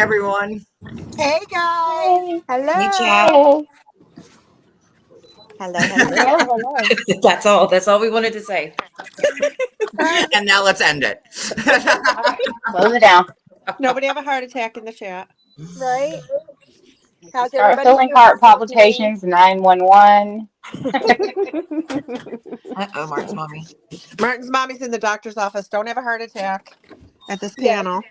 everyone. Hey guys. Hello. Hey, chat. Hello. That's all. That's all we wanted to say. And now let's end it. Close it down. Nobody have a heart attack in the chat. Right? How's Start everybody feeling doing heart this evening? palpitations, 911. Uh-oh, Mark's mommy. Martin's mommy's in the doctor's office. Don't have a heart attack at this Yes. panel.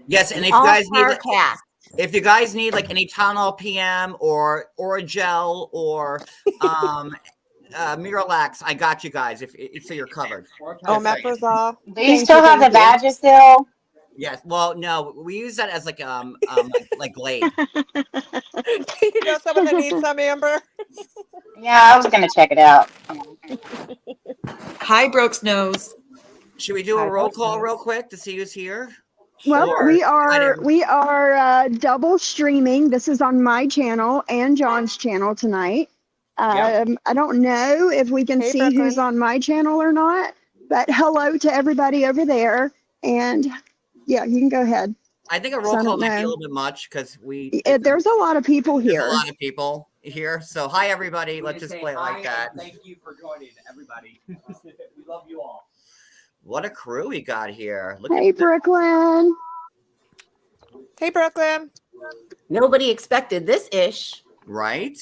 Yes, and if you All guys need, star cast. if you guys need like any Tylenol PM or a gel or Miralax, I got you guys. If so, you're covered. Oh, Just saying. Meprazole. Do you still have the badges still? Yes. Well, no, we use that as like Glade. You know someone that needs some, Amber? Yeah, I was gonna check it out. Hi, Brooks Nose. Should we do a roll call real quick to see who's here? Well, Sure. we I are double streaming. This is on my channel and John's channel tonight. Yep. I don't know if we can Hey, see Brooklyn. who's on my channel or not, but hello to everybody over there. And yeah, you can go ahead. I think a roll So I call don't might be a know. little bit much because There's a lot of people there's here. a lot of people here. So hi everybody. Let's just play it like that. Thank you for joining, everybody. We love you all. What a crew we got here. Look Hey, at Brooklyn. Hey, Brooklyn. Nobody expected this ish. right.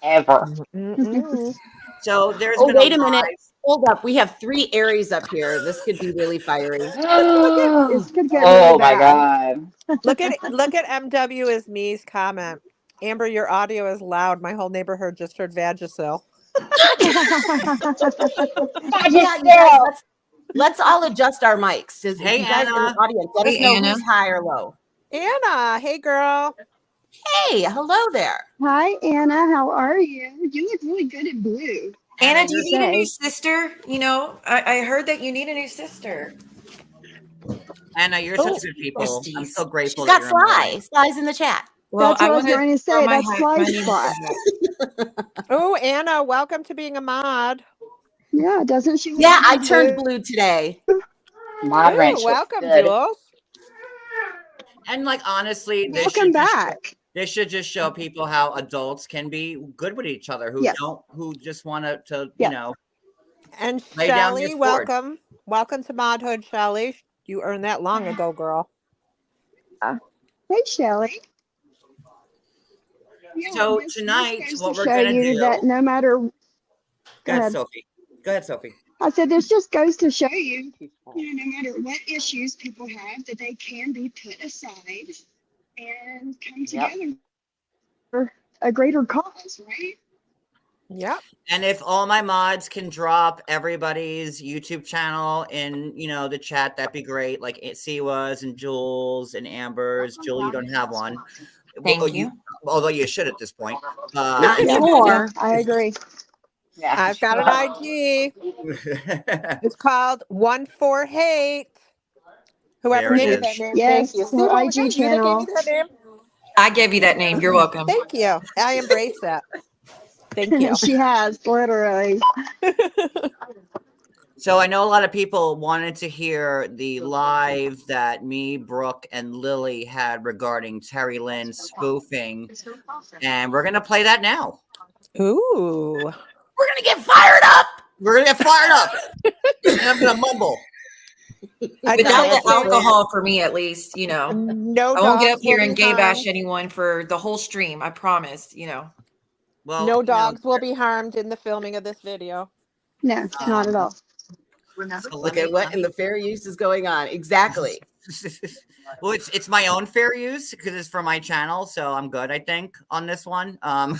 Ever. Mm-mm. So there's Oh, been wait a live- minute. Hold up. We have 3 Aries up here. This could be really fiery. This could get Oh really my bad. god. Look at MW is me's comment. Amber, your audio is loud. My whole neighborhood just heard Vagisil. Yeah, you guys, let's all adjust our mics. Hey, You guys in the Anna. audience, let us Hey, know Anna. who's high or low. Anna, hey girl. Hey, hello there. Hi, Anna. How are you? You look really good in blue. Anna, do you you're need a new safe. sister? You know, I heard that you need a new sister. Anna, you're such good people. I'm so She's grateful. got that you're in my Sly. life. Sly's in the chat. Well, That's what I was wanna going to throw say. my That's hat- Fly's my name spot. in the hat. Oh, Anna, welcome to being a mod. Yeah, doesn't she? Yeah, look I good? turned blue today. Mod Ooh, wrench looks welcome, good. Jules. And like honestly, this Welcome should just, back. this should just show people how adults can be good with each other who Yes. who just want to Yeah. And Lay down your Shelly, sword. welcome. Welcome to Modhood, Shelly. You earned that long ago, girl. Hey, Shelly. Yeah, So this tonight, goes what to we're show gonna you do. that no matter, Go ahead. ahead, Sophie. Go ahead, Sophie. I said this just goes to show you, no matter what issues people have, that they can be put aside and come Yep. together for a greater cause, right? Yep. And if all my mods can drop everybody's YouTube channel in, the chat, that'd be great. Like Siwa's and Jules and Amber's. Julie, you don't have one. Thank you. Although you should at this point. Not Yeah, anymore. I agree. Yeah. I've got an IG. It's called 148. Whoever There it gave you is. that name, Yes, thank you. her See, what was IG that? You that gave channel. me that name? I gave you that name. You're welcome. Thank you. I embrace that. Thank you. She has, literally. So I know a lot of people wanted to hear the live that me, Brooke, and Lily had regarding Terry Lynn spoofing, and we're gonna play that now. Ooh. We're gonna get fired up. We're gonna get fired up. And I'm gonna mumble. Without the alcohol, for me at least, No I won't get up dogs here will and be gay bash harmed. anyone for the whole stream. I promise. Well, No dogs will be harmed in the filming of this video. No, not at all. So Look at what in the fair use is going on. Exactly. Well, it's my own fair use because it's for my channel, so I'm good, I think, on this one. Oh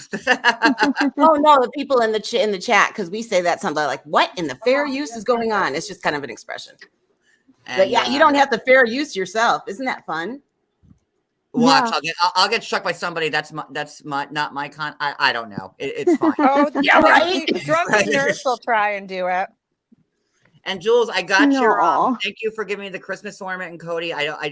no, the people in the chat, because we say that something like, "What in the fair use is going on?" It's just kind of an expression. But yeah, you don't have to fair use yourself. Isn't that fun? Watch, Yeah. I'll get struck by somebody. That's not my con. I don't know. It's fine. Oh, Yeah, right. Drunken nurse will try and do it. And Jules, I got your. Aw. Thank you for giving me the Christmas ornament, and Cody. I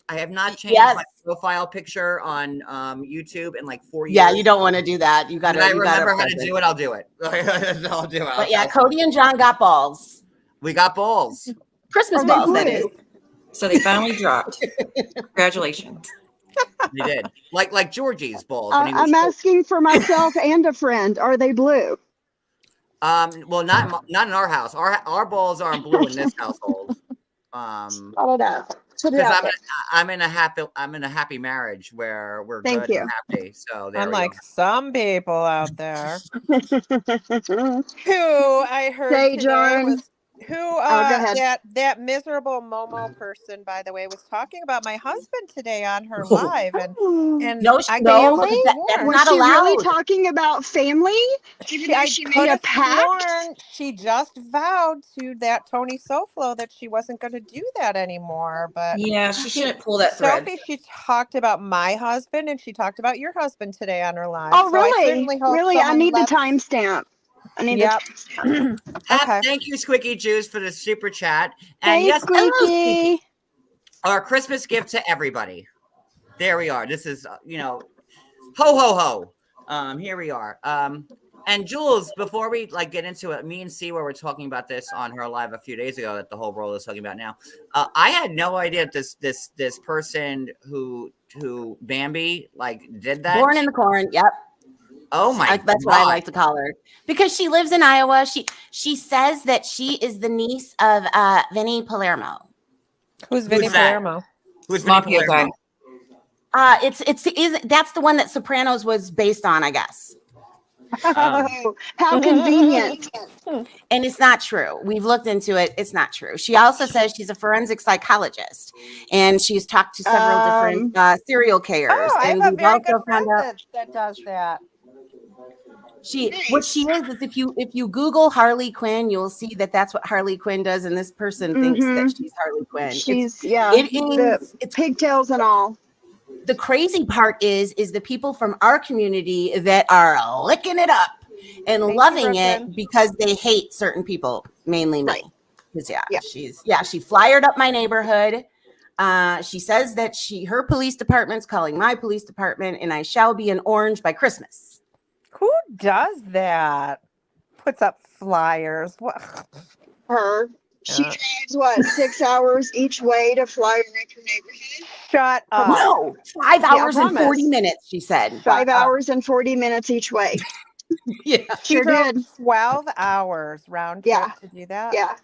have not changed Yes. my profile picture on YouTube in like 4 years. Yeah, you don't want to do that. You got to. When I remember how to do it, I'll do it. I'll do it. But yeah, Cody and John got balls. We got balls. Christmas Are balls, they that is. blue? So they finally dropped. Congratulations. They did. Like Georgie's balls. When he was I'm asking for myself and a friend. Are they blue? well, not in our house. Our balls aren't blue in this household. I don't know. Put it Because out there. I'm in a happy marriage where we're Thank good you. and happy. So there we Unlike go. some people out there who I heard Say, today John. was go ahead. that miserable Momo person, by the way, was talking about my husband today on her live, and No, I no, could've because that's sworn- Was not she really allowed. talking about family? Even though I she could made a have pact? sworn she just vowed to that Tony Soflo that she wasn't going to do that anymore. But Yeah, she shouldn't pull that thread. Sophie, she talked about my husband and she talked about your husband today on her live. Oh, So I really? certainly hope Really? I someone need the lets- timestamp. I need Yep. the timestamp. Okay. Thank you, Squeaky Juice, for the super chat. And Hey, yes, hello, Squeaky. our Christmas gift to everybody. There we are. This is, ho, ho, ho. Here we are. And Jules, before we get into it, me and C were talking about this on her live a few days ago that the whole world is talking about now. I had no idea that this person who Bambi did that. Born in the corn. Yep. Oh my! That's what I like to call her, because she lives in Iowa. She says that she is the niece of Vinny Palermo. Who's Vinny that? Palermo? Who's Vinny Mafia Palermo? guy. That's the one that Sopranos was based on, I guess. Oh, how convenient. And it's not true. We've looked into it. It's not true. She also says she's a forensic psychologist, and she's talked to several different serial killers. Oh, I and have a we've very also good friend found out that does that. what she is if you Google Harley Quinn, you'll see that that's what Harley Quinn does, and this person thinks that she's Harley Quinn. It's pigtails and all. The crazy part is the people from our community that are licking it up and loving it because they hate certain people, mainly me. Because she flyered up my neighborhood. She says that her police department's calling my police department, and I shall be in orange by Christmas. Who does that? Puts up flyers. What? Her. She drives 6 hours each way to fly around her neighborhood? Shut up. No, 5 hours and 40 minutes, she said. 5 hours and 40 minutes each way. Yeah. She Sure drove did. 12 hours round trip to do that? Yeah.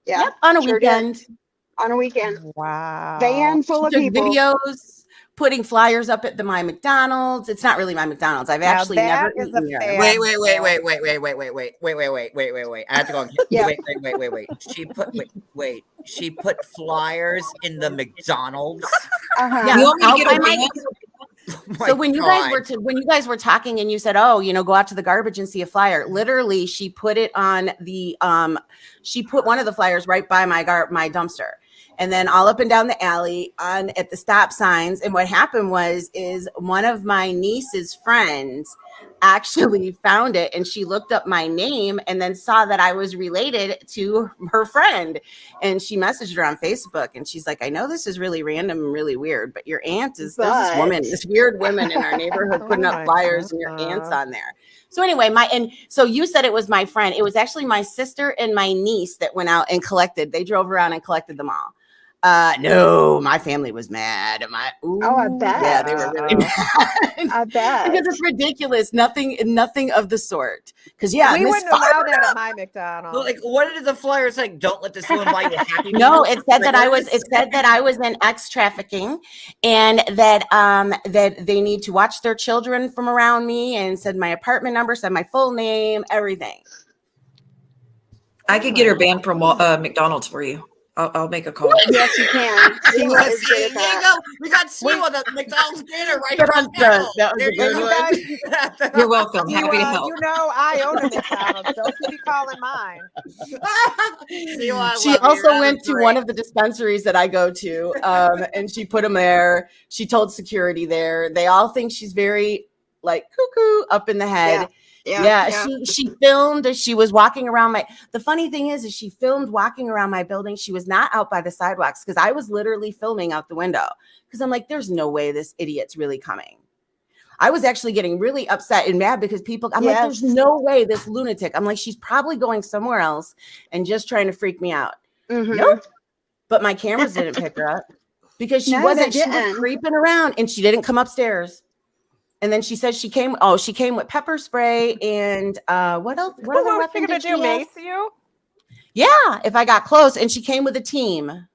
Yep, on a Sure weekend. did. On a weekend. Wow. Van full of Took people. videos, putting flyers up at my McDonald's. It's not really my McDonald's. I've actually never eaten there. Wait. I have to go. Yeah. Wait. She put flyers in the McDonald's. Yeah, You want me to out get by a my- van? My So when you God. guys were talking and you said, "Oh, go out to the garbage and see a flyer," literally she put it on the she put one of the flyers right by my dumpster, and then all up and down the alley at the stop signs. And what happened is one of my niece's friends actually found it, and she looked up my name and then saw that I was related to her friend, and she messaged her on Facebook, and she's like, "I know this is really random and really weird, but your aunt there's this weird woman in our neighborhood putting up flyers and your aunt's on there." So anyway, so you said it was my friend. It was actually my sister and my niece that went out and collected. They drove around and collected them all. No, my family was mad. I bet. Yeah, they were really mad. I bet. Because it's ridiculous. Nothing of the sort. Because we wouldn't allow that at my McDonald's. What did the flyer say? Don't let this woman buy you a Happy Meal? No, it said that I was in ex trafficking, and that that they need to watch their children from around me, and said my apartment number, said my full name, everything. I could get her banned from McDonald's for you. I'll make a call. Yes, you can. Siwa is good at There you that. go. We got Siwa, the McDonald's banner right That now. was a good one. You're welcome. Happy to help. I own a McDonald's. Don't you be calling mine. She also went to one of the dispensaries that I go to, and she put them there. She told security there. They all think she's very cuckoo up in the head. Yeah. She filmed as she was walking around the funny thing is she filmed walking around my building. She was not out by the sidewalks, because I was literally filming out the window, because I'm like, there's no way this idiot's really coming. I was actually getting really upset and mad because I'm like, there's no way this lunatic. I'm like, she's probably going somewhere else and just trying to freak me out. Mm-hmm. Nope. but my cameras didn't pick her up because she No, wasn't. they She was didn't. creeping around and she didn't come upstairs. And then she said she came. Oh, she came with pepper spray and what else? What other What was weapon she gonna did she do? have? Mace you? Yeah, if I got close, and she came with a team.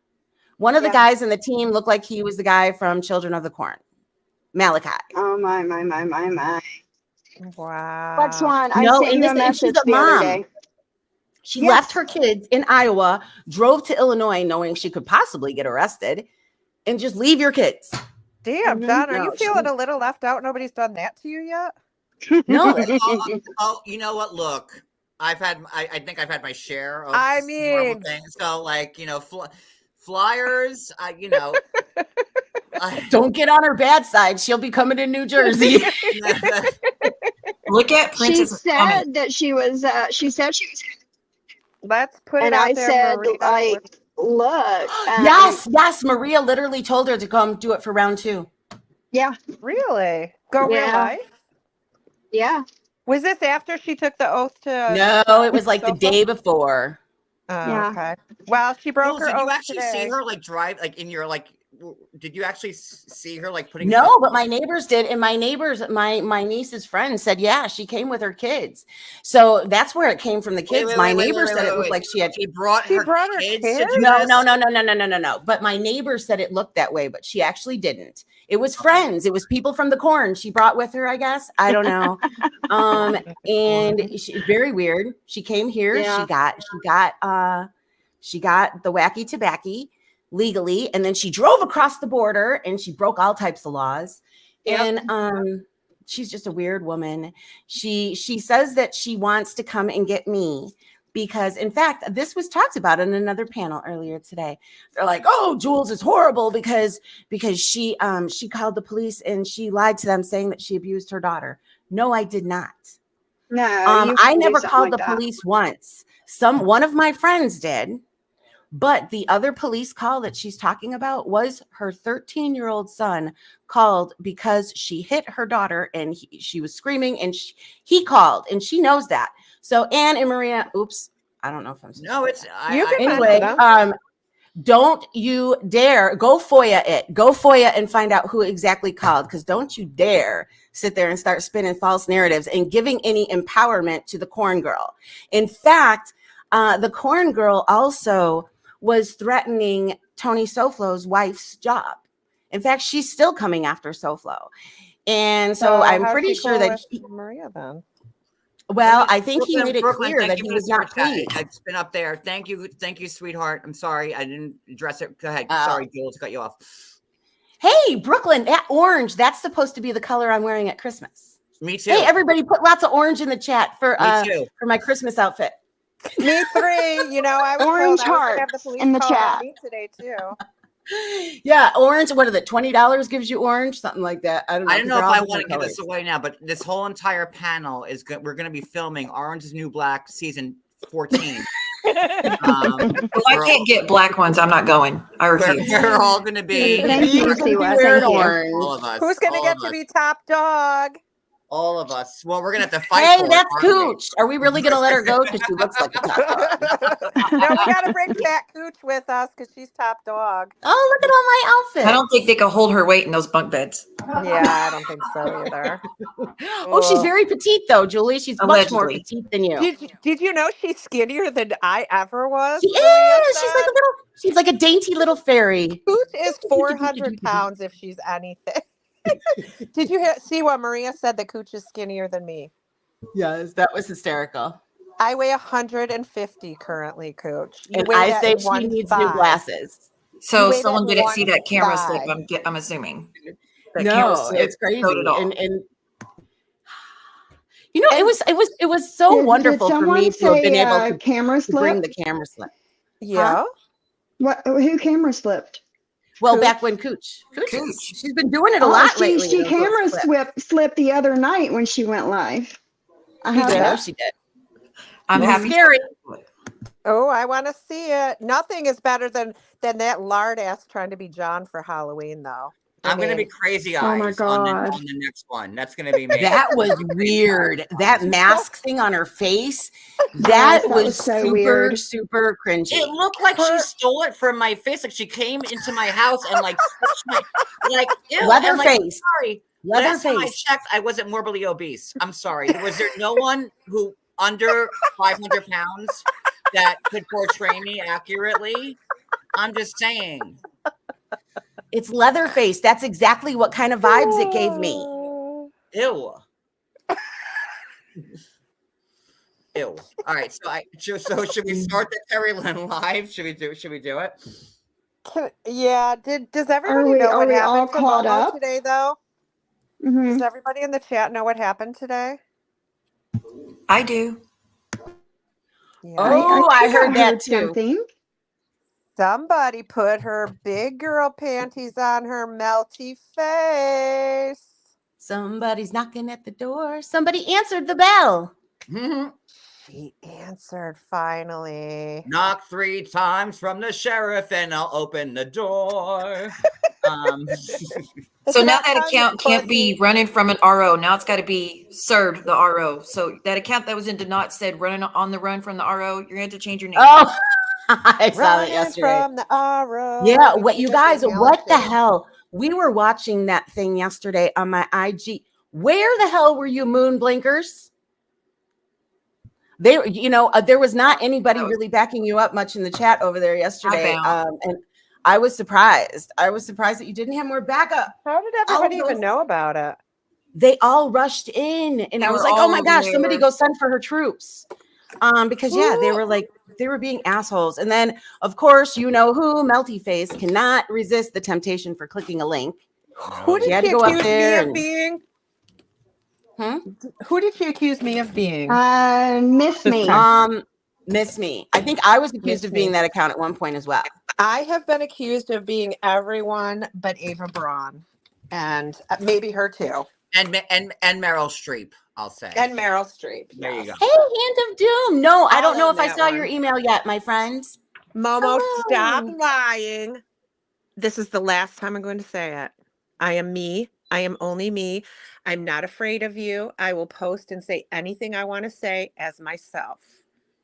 One of the Yeah. guys in the team looked like he was the guy from Children of the Corn, Malachi. Oh my. Wow. What's one? I No, sent and you a this, and she's message a the other mom. day. She Yes. left her kids in Iowa, drove to Illinois, knowing she could possibly get arrested, and just leave your kids. Damn, Mhm. John, are you No, she feeling was- a little left out? Nobody's done that to you yet? No, Oh, you know what? Look, I think I've had my share of I horrible mean- things. So, like, flyers. don't get on her bad side. She'll be coming to New Jersey. Look at She Princess's comment. said that she was. She said she was. Let's put it And out I there, said, Maria. like, look. Yes. Maria literally told her to come do it for round 2. Yeah. Really? Go real Yeah. life? Yeah. Was this after she took the oath to? No, it was like the Sofa? day before. Oh, Yeah. okay. Well, she broke Jules, her did you oath actually today. see her like drive like in your like? Did you actually see her like putting? No, but my neighbors did, and my niece's friend said, yeah, she came with her kids. So that's where it came from. The kids. My neighbor said it looked like she had. She brought She her brought her kids. kids? To do No. this? But my neighbor said it looked that way, but she actually didn't. It was friends. It was people from the corn she brought with her, I guess. I don't know. And she very weird. She came here. Yeah. She got the wacky tobacco legally, and then she drove across the border and she broke all types of laws. Yep. And she's just a weird woman. She says that she wants to come and get me because, in fact, this was talked about in another panel earlier today. They're like, "Oh, Jules is horrible because she called the police and she lied to them saying that she abused her daughter." No, I did not. No. you I can do never something called like the that. police once. One of my friends did. But the other police call that she's talking about was her 13-year-old son called because she hit her daughter and she was screaming and he called and she knows that. So Anne and Maria, oops, I don't know if I'm No, it's You can anyway. mention Don't you dare go FOIA it. Go FOIA and find out who exactly called, because don't you dare sit there and start spinning false narratives and giving any empowerment to the corn girl. In fact, the corn girl also was threatening Tony Soflo's wife's job. In fact, she's still coming after Soflo. And so I'm how's pretty she sure cool that, with Maria then. well, I think he made it Brooklyn, clear thank that you he for was the not super chat. pleased. It's been up there. Thank you, sweetheart. I'm sorry I didn't address it. Go ahead. Oh. Sorry, Jules, cut you off. Hey, Brooklyn, that orange, that's supposed to be the color I'm wearing at Christmas. Me too. Hey, everybody, put lots of orange in the chat for Me too. my Christmas outfit. Me 3. You know, I was Orange told I was gonna have the hearts police in the call on chat. me today too. Yeah, orange. What is it? $20 gives you orange, something like that. I don't know. I don't know if they're all I different want to give colors. this away now, but this whole entire panel is good. We're going to be filming Orange is New Black season 14. If I can't get black ones, I'm not going. I refuse. We're all going to be. Thank you, You're gonna be Siwa. wearing Thank you. orange. All of us. Who's gonna all get of to us, be top dog? all of us. Well, we're going to have to fight. Hey, for it, that's aren't we? Cooch. Are we really gonna let her go? Because she looks like a top dog. No, we gotta bring Fat Cooch with us because she's top dog. Oh, look at all my outfits. I don't think they can hold her weight in those bunk beds. Yeah, I don't think so either. Oh, she's very petite though, Julie. She's much more Allegedly. petite than you. Did you know she's skinnier than I ever was? She Maria is. said? She's like a dainty little fairy. Cooch is 400 pounds if she's anything. Did you see what Maria said that Cooch is skinnier than me? Yes, that was hysterical. I weigh 150 currently, Cooch. You And weigh I that say in she needs 1.5. new glasses. So You weigh someone that didn't see that camera 1.5. slip. I'm assuming. That camera No, slip it's crazy. showed it all. And you know, it was so wonderful Did for someone me to have been say, able to camera bring slip? the camera slip. Yeah. What? Who camera slipped? Well, Cooch? back when Cooch, Cooch. she's been doing it a lot she, lately. She those little camera slips. slipped the other night when she went live. I I have know that. she did. I'm It's happy. scary. Oh, I want to see it. Nothing is better than that lard ass trying to be John for Halloween, though. I'm I gonna be mean, crazy Oh my eyes on God. the next one. That's gonna be me. That was weird. That mask thing on her face, Yes, that was so super, weird. super cringy. It looked like she Her- stole it from my face. Like she came into my house and like stitched my like ew. And like, Leatherface. sorry. Last time I checked, I wasn't morbidly obese. I'm sorry. Was there no one who under 500 pounds that could portray me accurately? I'm just saying. It's Leatherface. That's exactly what kind of vibes it gave me. Ew. Ew. All right. So should we start the Terry Lynn live? Should we do it? Yeah. Does everybody know are what we all happened to caught Momo up? today, though? Hmm. Does everybody in the chat know what happened today? I do. Yeah. Oh, I think heard that too. something. Somebody put her big girl panties on her melty face. Somebody's knocking at the door. Somebody answered the bell. Mhm. She answered finally. Knock 3 times from the sheriff and I'll open the door. So now not that time to account can't be pussy. running from an RO. Now it's got to be served the RO. So that account that was in did not said running on the run from the RO. You're going to have to change your name. Oh, I saw that Running yesterday. from the RO. Yeah, We what need you a guys, female what the sheriff. hell? We were watching that thing yesterday on my IG. Where the hell were you, moon blinkers? There, there was not anybody really backing you up much in the chat over there yesterday. bounced. And I was surprised. I was surprised that you didn't have more backup. How did All everybody of even those- know about it? They all rushed in, and They I was were like, "Oh all my over gosh, somebody there. go send for her troops." Because they were being assholes. And then, of course, you know who, Melty Face, cannot resist the temptation for clicking a link. Who She did had she to go up accuse me there of and- being? Hmm? Who did she accuse me of being? Miss This me. time. Miss me. I think I was accused Miss of being me. that account at one point as well. I have been accused of being everyone but Ava Braun, and maybe her too, and Meryl Streep, I'll say. and Meryl Streep. There you yes. go. Hey, Hand of Doom. No, I don't know I'll if I own saw that your one. email yet, my friends. Momo, stop Hello. lying. This is the last time I'm going to say it. I am me. I am only me. I'm not afraid of you. I will post and say anything I want to say as myself.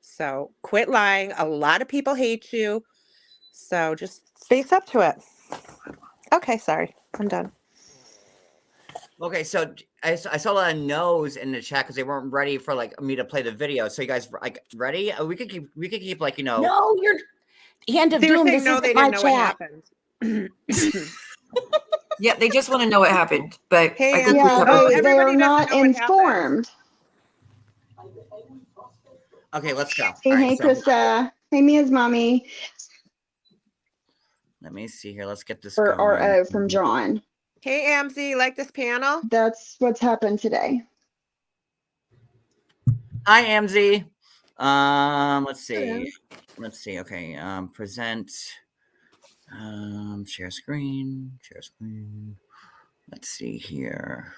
So quit lying. A lot of people hate you. So just face up to it. Okay, sorry. I'm done. Okay, so I saw a lot of no's in the chat because they weren't ready for like me to play the video. So you guys like ready? We could keep like No, you're Hand of They were Doom. saying This no, isn't they my didn't know what chat. happened. Yeah, they just want to know what happened. But Hey, I think we Yeah, covered Oh, it. they are everybody doesn't not know what happened. informed. Okay, let's go. Hey, All right, hey, so Krista. Hey, Mia's mommy. let me see here. Let's get this Or going. RO from John. Hey, Amzy, you like this panel? That's what's happened today. Hi, Amzy. Let's see. Let's see. Okay. Present. Share screen. Share screen. Let's see here.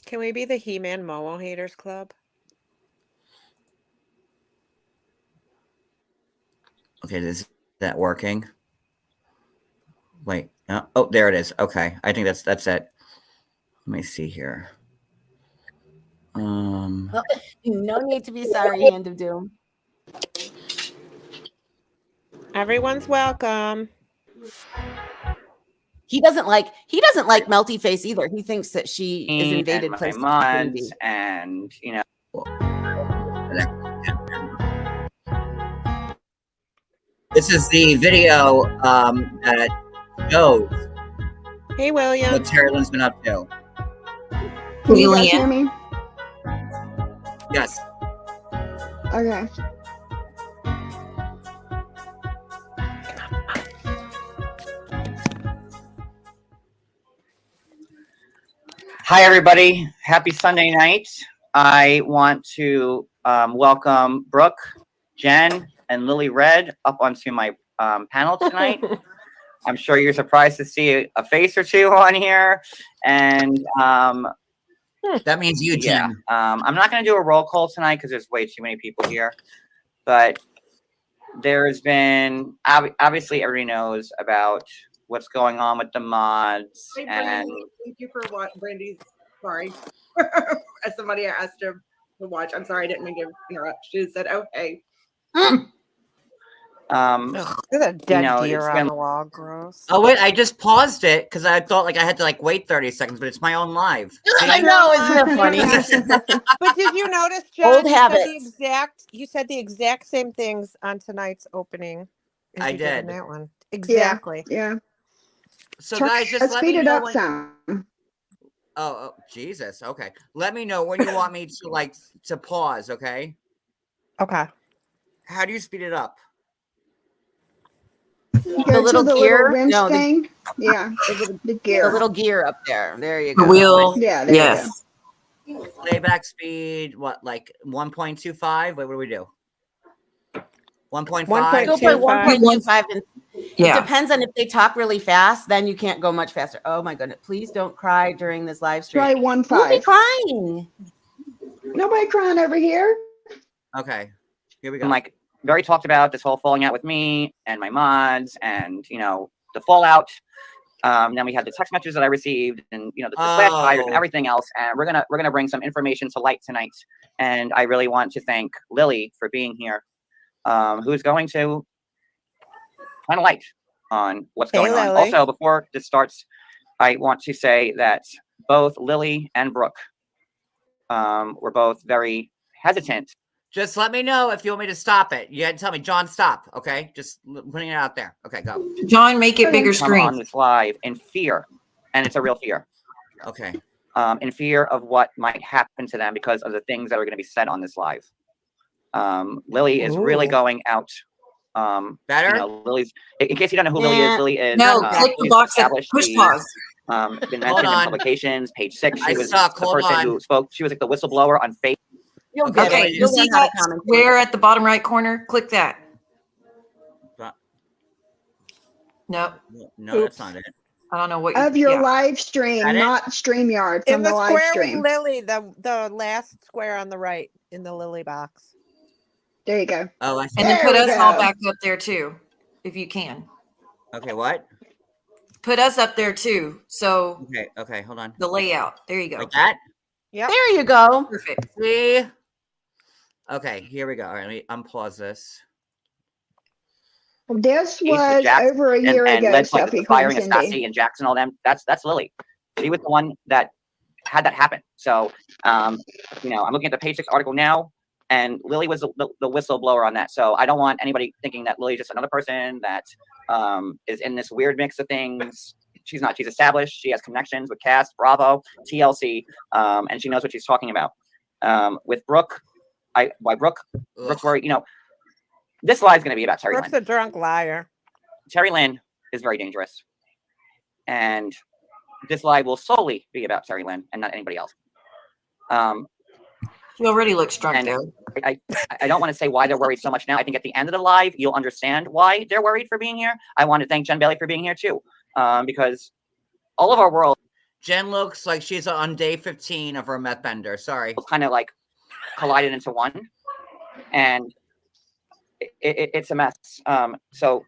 Can we be the He-Man Momo Haters Club? Okay, is that working? Wait. Oh, there it is. Okay. I think that's it. Let me see here. No need to be sorry, Hand of Doom. Everyone's welcome. He doesn't like Melty Face either. He thinks that she is invaded and my places she shouldn't be. mods and this is the video that shows Hey, William. what Terry Lynn's been up to. Can you guys hear Julian. me? Yes. Okay. Hi, everybody. Happy Sunday night. I want to welcome Brooke, Jen, and Lily Red up onto my panel tonight. I'm sure you're surprised to see a face or two on here. And that means you, Jen. I'm not going to do a roll call tonight because there's way too many people here. But there's been, obviously, everybody knows about what's going on with the mods. Hey, And Brandy, thank you for what Brandy's sorry. As somebody asked her to watch. I'm sorry I didn't mean to interrupt. She said, okay. Look at that dead deer it's on been. the wall. Gross. Oh wait, I just paused it because I thought like I had to like wait 30 seconds, but it's my own live. I See? know, isn't it funny? But did you notice, John? Old habits. You said the exact same things on tonight's opening. As I you did in did. that one. Exactly. Yeah. So guys, just let me speed it know up when. some. Oh, Jesus. Okay, let me know when you want me to pause. Okay. Okay. How do you speed it up? Go The little to the gear? little rim No, thing. Yeah, the gear. The little gear up there. There you The go. wheel. Yeah, there Yes. Playback speed, what, like 1.25? What do we do? 1.5? Go by 1.25. And it Yeah. depends on if they talk really fast, then you can't go much faster. Oh my goodness. Please don't cry during this live stream. Try Who'll be 1.5. crying? Nobody crying over here. Okay, here we go. I'm like, we already talked about this whole falling out with me and my mods and, the fallout. Then we had the text messages that I received and, the slash tires and everything else. And we're gonna bring some information to light tonight. And I really want to thank Lily for being here, who's going to shine a light on what's going on. Lily. Also, before this starts, I want to say that both Lily and Brooke were both very hesitant. Just let me know if you want me to stop it. You had to tell me, John, stop. Okay, just putting it out there. Okay, go. John, make it bigger Come screen. on this live in fear, and it's a real fear. Okay. In fear of what might happen to them because of the things that are going to be said on this live. Lily is really going out. Better? Lily's. In case you don't know who Lily is, Lily is. No, click the she's box and established. push She's, pause. been mentioned in publications. Page 6. She was suck. the Hold person on. who spoke. She was like the whistleblower on Facebook. You'll get Okay, it. you You'll see learn how that to comment. square at the bottom right corner? Click that. No, No, that's not it. I don't know what Of your yeah. live stream, Got it? not StreamYard, In from the the live square stream. with Lily, the last square on the right in the Lily box. There you go. Oh, I see. And then There put we us all go. back up there too, if you can. Okay, what? Put us up there too. So Okay, hold on. the layout. There you go. Like that? Yep. There you go. Perfect. See? Okay, here we go. All right, let me unpause this. This with was Jax over a year and ago, led to, like, the Sophie Queen firing of Cindy. Stassi and Jackson, all them. That's Lily. She was the one that had that happen. So, I'm looking at the Page 6 article now, and Lily was the whistleblower on that. So I don't want anybody thinking that Lily's just another person that is in this weird mix of things. She's not. She's established. She has connections with Cast, Bravo, TLC, and she knows what she's talking about. With Brooke, Brooke's very, this live is going to be about Terry Brooke's Lynn. a drunk liar. Terry Lynn is very dangerous. And this live will solely be about Terry Lynn and not anybody else. She already looks drunk And there. I don't want to say why they're worried so much now. I think at the end of the live, you'll understand why they're worried for being here. I want to thank Jen Bailey for being here too. Because all of our world Jen looks like she's on day 15 of her meth bender. Sorry. kind of like collided into one. And it's a mess. So,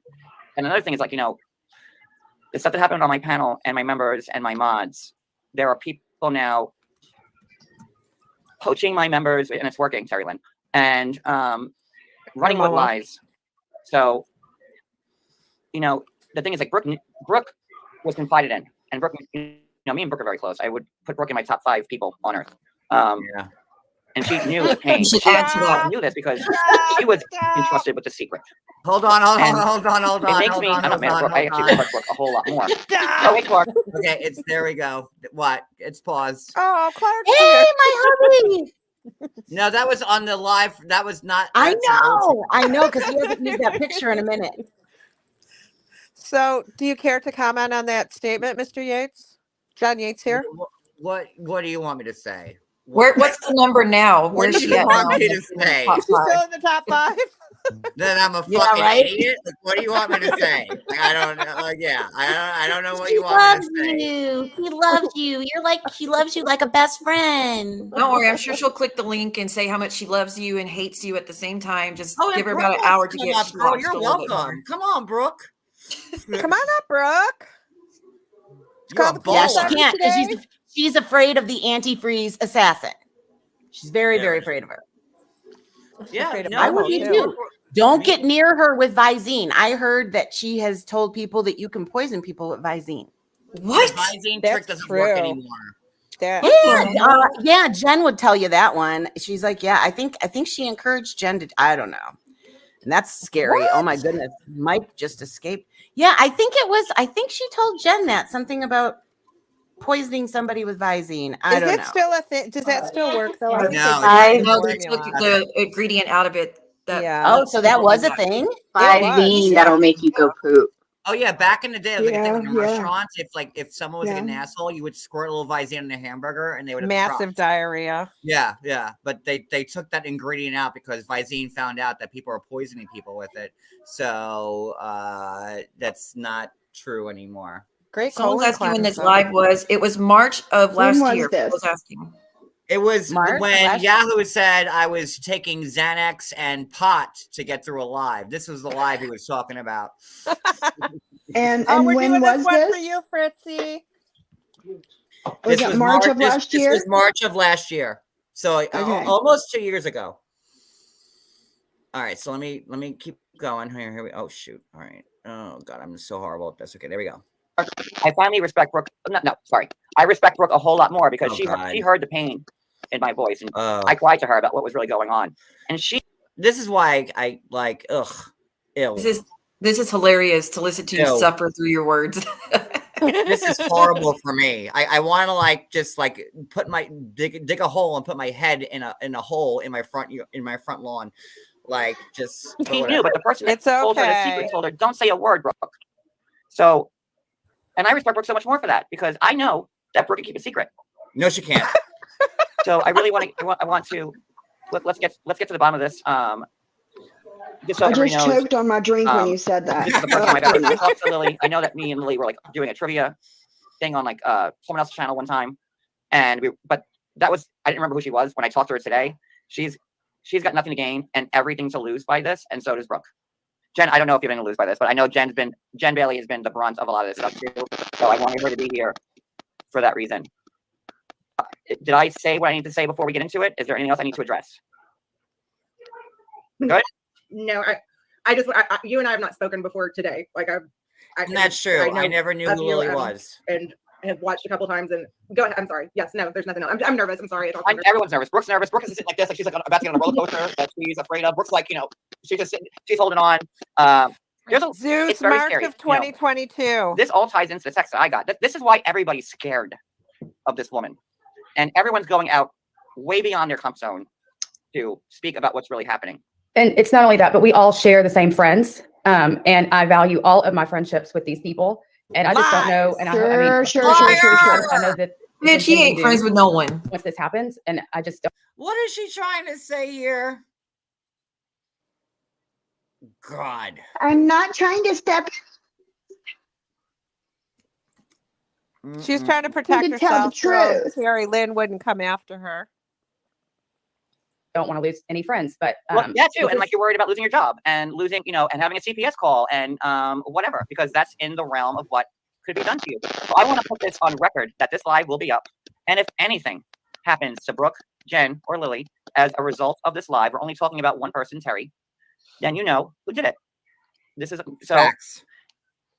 and another thing is like, the stuff that happened on my panel and my members and my mods, there are people now poaching my members, and it's working, Terry Lynn, and running with lies. So, the thing is, like, Brooke was confided in, and Brooke, me and Brooke are very close. I would put Brooke in my top 5 people on earth. Yeah. And she knew the pain. You She should add to that. knew this because she was entrusted with the secret. Hold on. And hold on. It makes me, I don't know, Brooke, I actually like Brooke a whole lot more. Oh, wait, Clark. Okay, there we go. What? It's paused. Oh, Clark's Hey, here. my hubby. No, that was on the live. That was not. I that's an old- know, because we haven't used that picture in a minute. So, do you care to comment on that statement, Mr. Yates? John Yates here. What do you want me to say? What's the number now? What Where's do she you at want now? me to say? Top She's five. still in the top 5. Then I'm a Yeah, fucking right? idiot. Like, what do you want me to say? Like, I don't know. Yeah, I don't know what He you want loves me to say. you. He loves you. He loves you like a best friend. Don't worry, I'm sure she'll click the link and say how much she loves you and hates you at the same time. Just Oh, give her and about an Brooke hour wants to come get up, bro. launched You're a little bit more. welcome. Come on, Brooke. Come on up, Brooke. You're called a the baller. Yeah, police she can't because today? she's afraid of the antifreeze assassin. She's very, Yeah. very afraid of her. Yeah, afraid of no, I Marvel, would be too. too. Don't Me- get near her with Visine. I heard that she has told people that you can poison people with Visine. What? The Visine That's trick doesn't work true. anymore. That, Yeah, Jen would tell you that one. She's like, yeah, I think she encouraged Jen to. I don't know, and that's scary. Oh my goodness, Mike just escaped. Yeah, I think it was. I think she told Jen that something about poisoning somebody with Visine. I is don't it know. still a thing? Does that still work though? I think No, they it's changed the No, they took formula. the ingredient out of it. That Yeah. Oh, so that was a thing. Visine that'll make you go poop. Oh yeah, back in the day, it was like a thing in Yeah. restaurants. If someone was like an Yeah. asshole, you would squirt a little Visine in a hamburger, and they would have Massive dropped. diarrhea. Yeah, yeah, but they took that ingredient out because Visine found out that people are poisoning people with it. So that's not true anymore. Great Someone's colon asking when this cleanser. live was. It was March of When last was year. this? Was asking. It was March when last- Yahoo said I was taking Xanax and pot to get through a live. This was the live he was talking about. And Oh, we're when doing was this one for this? you, Fritzy. Was it March of last This year? was March of last year. So Okay. almost 2 years ago. All right, so let me keep going. Here we. Oh shoot! All right. Oh god, I'm so horrible at this. Okay, there we go. I finally respect Brooke. No, sorry. I respect Brooke a whole lot more because Oh, she God. heard the pain in my voice, and Oh, I cried to her about what was really going on. And she this is why I like. Ugh. Ew. This is hilarious to listen to you Ew. suffer through your words. This is horrible for me. I want to like just like put my dig a hole and put my head in a hole in my front lawn, like just. knew, but the person that It's told her the okay. secret told her, "Don't say a word, Brooke." So, and I respect Brooke so much more for that because I know that Brooke can keep a secret. No, she can't. So I really want to. I want to. Let's get to the bottom of this. Just so I everybody just knows, choked on my drink when you said that. this is the first time I've ever talked to Lily. I know that me and Lily were like doing a trivia thing on like someone else's channel one time, but that was I didn't remember who she was when I talked to her today. She's got nothing to gain and everything to lose by this, and so does Brooke. Jen, I don't know if you're going to lose by this, but I know Jen Bailey has been the brunt of a lot of this stuff too. So I wanted her to be here for that reason. Did I say what I need to say before we get into it? Is there anything else I need to address? Good. No, you and I have not spoken before today. Like And that's true. I never knew of who you, Lily was. and have watched a couple times. And go ahead. I'm sorry. Yes, no, there's nothing else. I'm nervous. I'm sorry. I don't Everyone's nervous. Brooke's nervous. Brooke is sitting like this, like she's like about to get on a roller coaster that she's afraid of. Brooke's like, she's holding on. Zeus, it's very March scary, of 2022. This all ties into the text that I got. This is why everybody's scared of this woman, and everyone's going out way beyond their comfort zone to speak about what's really happening. And it's not only that, but we all share the same friends. And I value all of my friendships with these people. And I just don't know. And Sure. I know that Bitch, he ain't friends with no one. once this happens, and I just don't. What is she trying to say here? God. I'm not trying to step. She's trying to protect to tell the herself. So truth. Terry Lynn wouldn't come after her. Don't want to lose any friends, but Yeah, too. And like you're worried about losing your job and losing, and having a CPS call and whatever, because that's in the realm of what could be done to you. So I want to put this on record that this live will be up. And if anything happens to Brooke, Jen, or Lily as a result of this live, we're only talking about one person, Terry, then you know who did it. This is so Facts.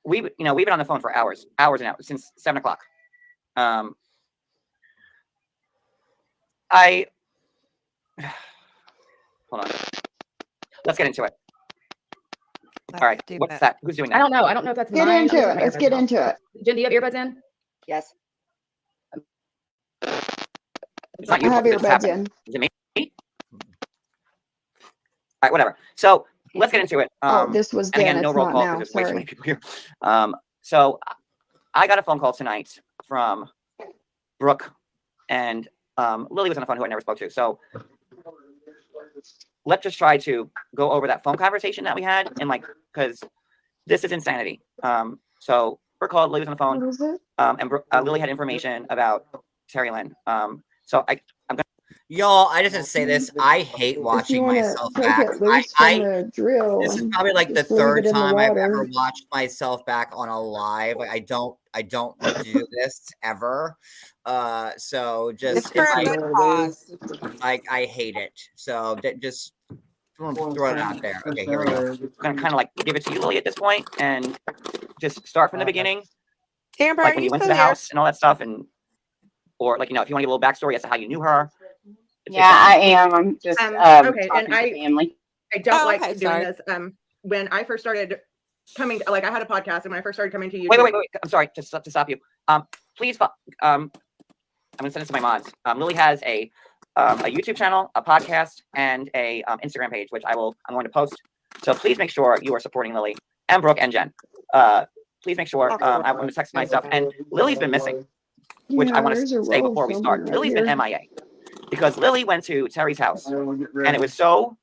we've been on the phone for hours and hours since 7 o'clock. Hold on. Let's get into it. All right. What's that? Who's doing that? I don't know. I don't know if that's Get mine. into it. Let's get into it. Jen, do you have earbuds in? Yes. It's not I you. have This is earbuds happening. in. Is it me? All right, whatever. So let's get into it. This was And then. again, no It's roll not call now. because there's way too Sorry. many people here. So I got a phone call tonight from Brooke, and Lily was on the phone, who I never spoke to. So let's just try to go over that phone conversation that we had, and because this is insanity. So Brooke called, Lily was on the phone, What is it? and Lily had information about Terry Lynn. So I'm gonna. Y'all, I just have to say this. I hate watching myself back. This is probably like the third time I've ever watched myself back on a live. Like, I don't do this ever. So just It's for a good cause. I hate it. So just throw it out there. Okay, here we go. I'm gonna kind of like give it to you, Lily, at this point, and just start from the beginning, Amber, like are when you you went to still the here? house and all that stuff, and or like, you know, if you want to give a little backstory as to how you knew her. Yeah, I am. I'm just Okay, and talking to family. I don't Oh, like okay, doing sorry. this. When I first started coming, like I had a podcast, and when I first started coming to YouTube. Wait. I'm sorry to stop you. Please, I'm gonna send this to my mods. Lily has a YouTube channel, a podcast, and a Instagram page, which I'm going to post. So please make sure you are supporting Lily and Brooke and Jen. Please make sure. I'm going to text my stuff, and Lily's been missing, which I want to say before we start. Lily's been MIA because Lily went to Terry's house, and it was so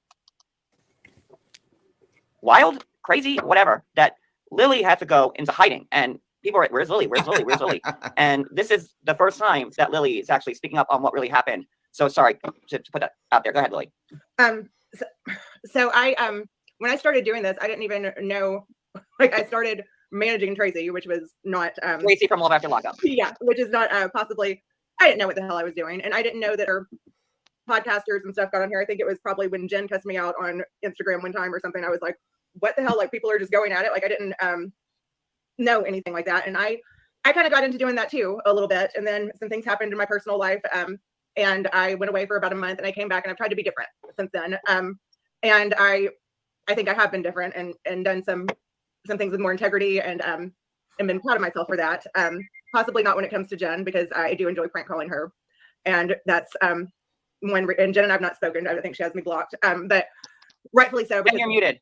wild, crazy, whatever, that Lily had to go into hiding, and people are like, where's Lily? Where's Lily? Where's Lily? And this is the first time that Lily is actually speaking up on what really happened. So sorry to put that out there. Go ahead, Lily. So I when I started doing this, I didn't even know, like I started managing Tracy, which was not Tracy from Love After Lockup. Yeah, which is not possibly, I didn't know what the hell I was doing, and I didn't know that her podcasters and stuff got on here. I think it was probably when Jen cussed me out on Instagram one time or something. I was like, what the hell? Like, people are just going at it. Like, I didn't know anything like that. And I kind of got into doing that too a little bit. And then some things happened in my personal life. And I went away for about a month, and I came back, and I've tried to be different since then. And I think I have been different and done some things with more integrity, and been proud of myself for that. Possibly not when it comes to Jen, because I do enjoy prank calling her. And that's and Jen and I have not spoken. I don't think she has me blocked. But rightfully so. Jen, you're muted.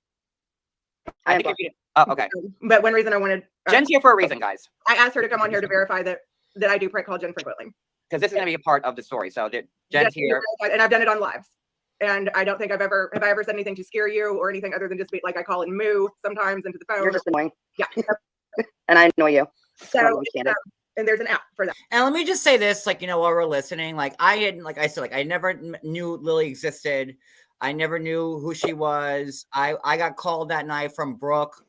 I think you're muted. Oh, okay. But one reason I wanted Jen's here for a reason, guys. I asked her to come on here to verify that I do prank call Jen frequently. Because this is going to be a part of the story. So Jen's here. And I've done it on lives. And I don't think have I ever said anything to scare you or anything other than just be like, I call and moo sometimes into the phone. You're just annoying. Yeah. And I annoy you. So and there's an app for that. And let me just say this, like, while we're listening, like I never knew Lily existed. I never knew who she was. I got called that night from Brooke.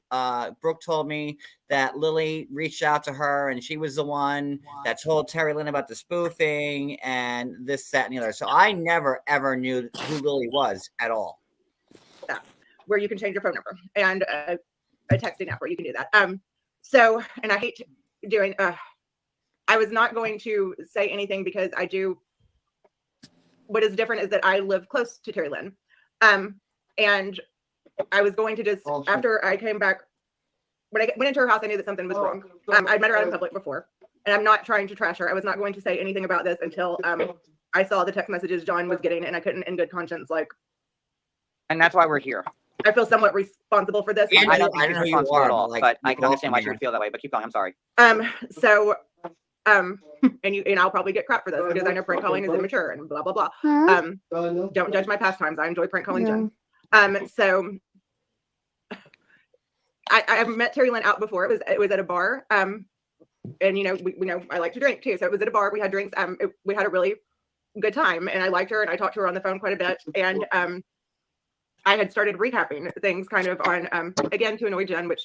Brooke told me that Lily reached out to her, and she was the one that told Terry Lynn about the spoofing and this, that, and the other. So I never, ever knew who Lily was at all. Yeah, where you can change your phone number, and a texting app where you can do that. So, and I hate doing, I was not going to say anything because I do, what is different is that I live close to Terry Lynn. And I was going to just, after I came back, when I went into her house, I knew that something was wrong. I'd met her out in public before, and I'm not trying to trash her. I was not going to say anything about this until I saw the text messages John was getting, and I couldn't in good conscience, like. And that's why we're here. I feel somewhat responsible for this. I don't think you're responsible at all, but I can understand why you would feel that way, but keep going. I'm sorry. So, and I'll probably get crap for this because I know prank calling is immature and blah, blah, blah. Don't judge my pastimes. I enjoy prank calling Jen. So I've met Terry Lynn out before. It was at a bar. And we know I like to drink too. So it was at a bar. We had drinks. We had a really good time, and I liked her, and I talked to her on the phone quite a bit. And I had started recapping things kind of on, again, to annoy Jen, which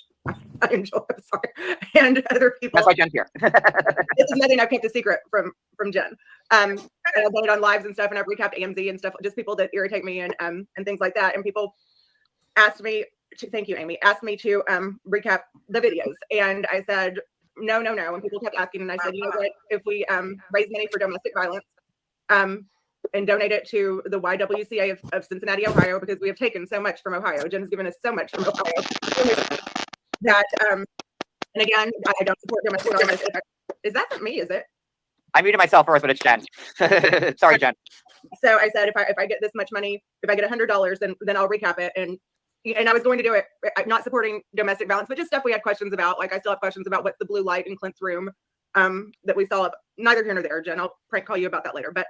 I enjoy, I'm sorry, and other people. That's why Jen's here. This is nothing I've kept a secret from Jen. And I've done it on lives and stuff, and I've recapped AMZ and stuff, just people that irritate me and things like that. And people asked me to, thank you, Amy, asked me to recap the videos. And I said, no. And people kept asking, and I said, you know what, if we raise money for domestic violence, and donate it to the YWCA of Cincinnati, Ohio, because we have taken so much from Ohio. Jen has given us so much from Ohio. That, and again, I don't support domestic violence. Is that not me, is it? I muted myself first, but it's Jen. Sorry, Jen. So I said, if I get this much money, if I get $100, then I'll recap it. And I was going to do it, not supporting domestic violence, but just stuff we had questions about. Like, I still have questions about what's the blue light in Clint's room. That we saw, neither here nor there, Jen. I'll prank call you about that later. But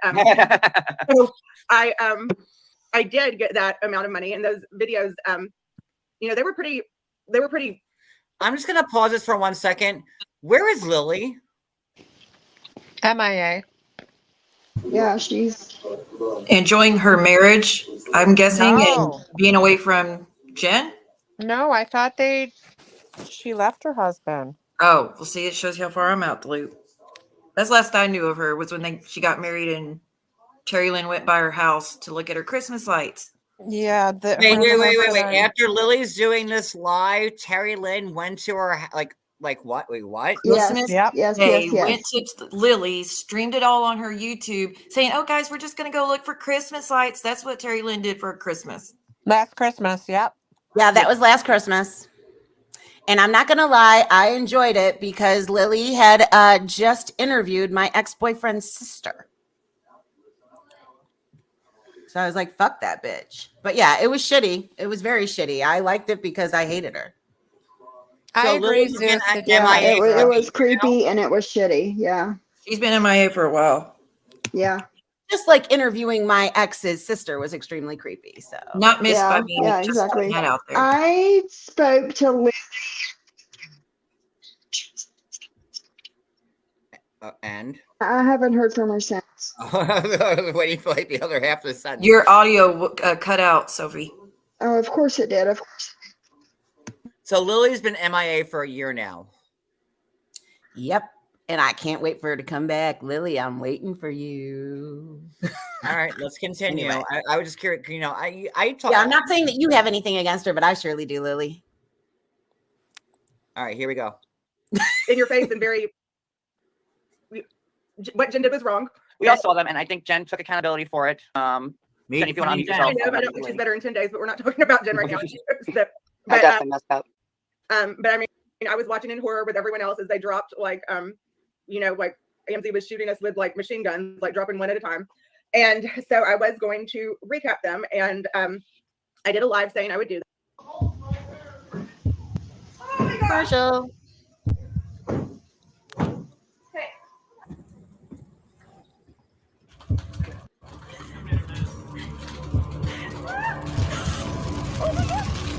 so I did get that amount of money, and those videos, they were pretty. I'm just gonna pause this for 1 second. Where is Lily? MIA. Yeah, she's Enjoying her marriage, I'm guessing, No. and being away from Jen. No, I thought she left her husband. Oh, well, see, it shows you how far I'm out the loop. That's the last I knew of her was when she got married and Terry Lynn went by her house to look at her Christmas lights. Yeah, Wait. After Lily's doing this live, Terry Lynn went to her like what? Wait, what? Christmas yes, Day, yes. went to Lily's, streamed it all on her YouTube, saying, "Oh, guys, we're just gonna go look for Christmas lights." That's what Terry Lynn did for Christmas. Last Christmas, yep. Yeah, that was last Christmas. And I'm not going to lie, I enjoyed it because Lily had just interviewed my ex-boyfriend's sister. So I was like, fuck that bitch. But yeah, it was shitty. It was very shitty. I liked it because I hated her. I So agree, Lily's been Zeus. Yeah, MIA for it a was year creepy and it was shitty. Yeah. She's been MIA for a while. Yeah. Just like interviewing my ex's sister was extremely creepy. So Not missed Yeah, by me. yeah, just exactly. that out there. I spoke to Liz. And I haven't heard from her since. I was waiting for like the other half of the sentence. Your audio cut out, Sophie. Oh, of course it did. Of course. So Lily's been MIA for a year now. yep. And I can't wait for her to come back. Lily, I'm waiting for you. All right, let's continue. Anyway. I was just curious, you know, I talk. Yeah, I'm not saying that you have anything against her, but I surely do, Lily. All right, here we go. In your face and very. What Jen did was wrong. We all saw them, and I think Jen took accountability for it. Me Jen, if you want to unmute Jen. I yourself. know, but I don't think she's better in 10 days, but we're not talking about Jen right now. I But, definitely messed up. but I mean, I was watching in horror with everyone else as they dropped like, you know, like AMC was shooting us with like machine guns, like dropping one at a time. And so I was going to recap them, and I did a live saying I would do that. Commercial.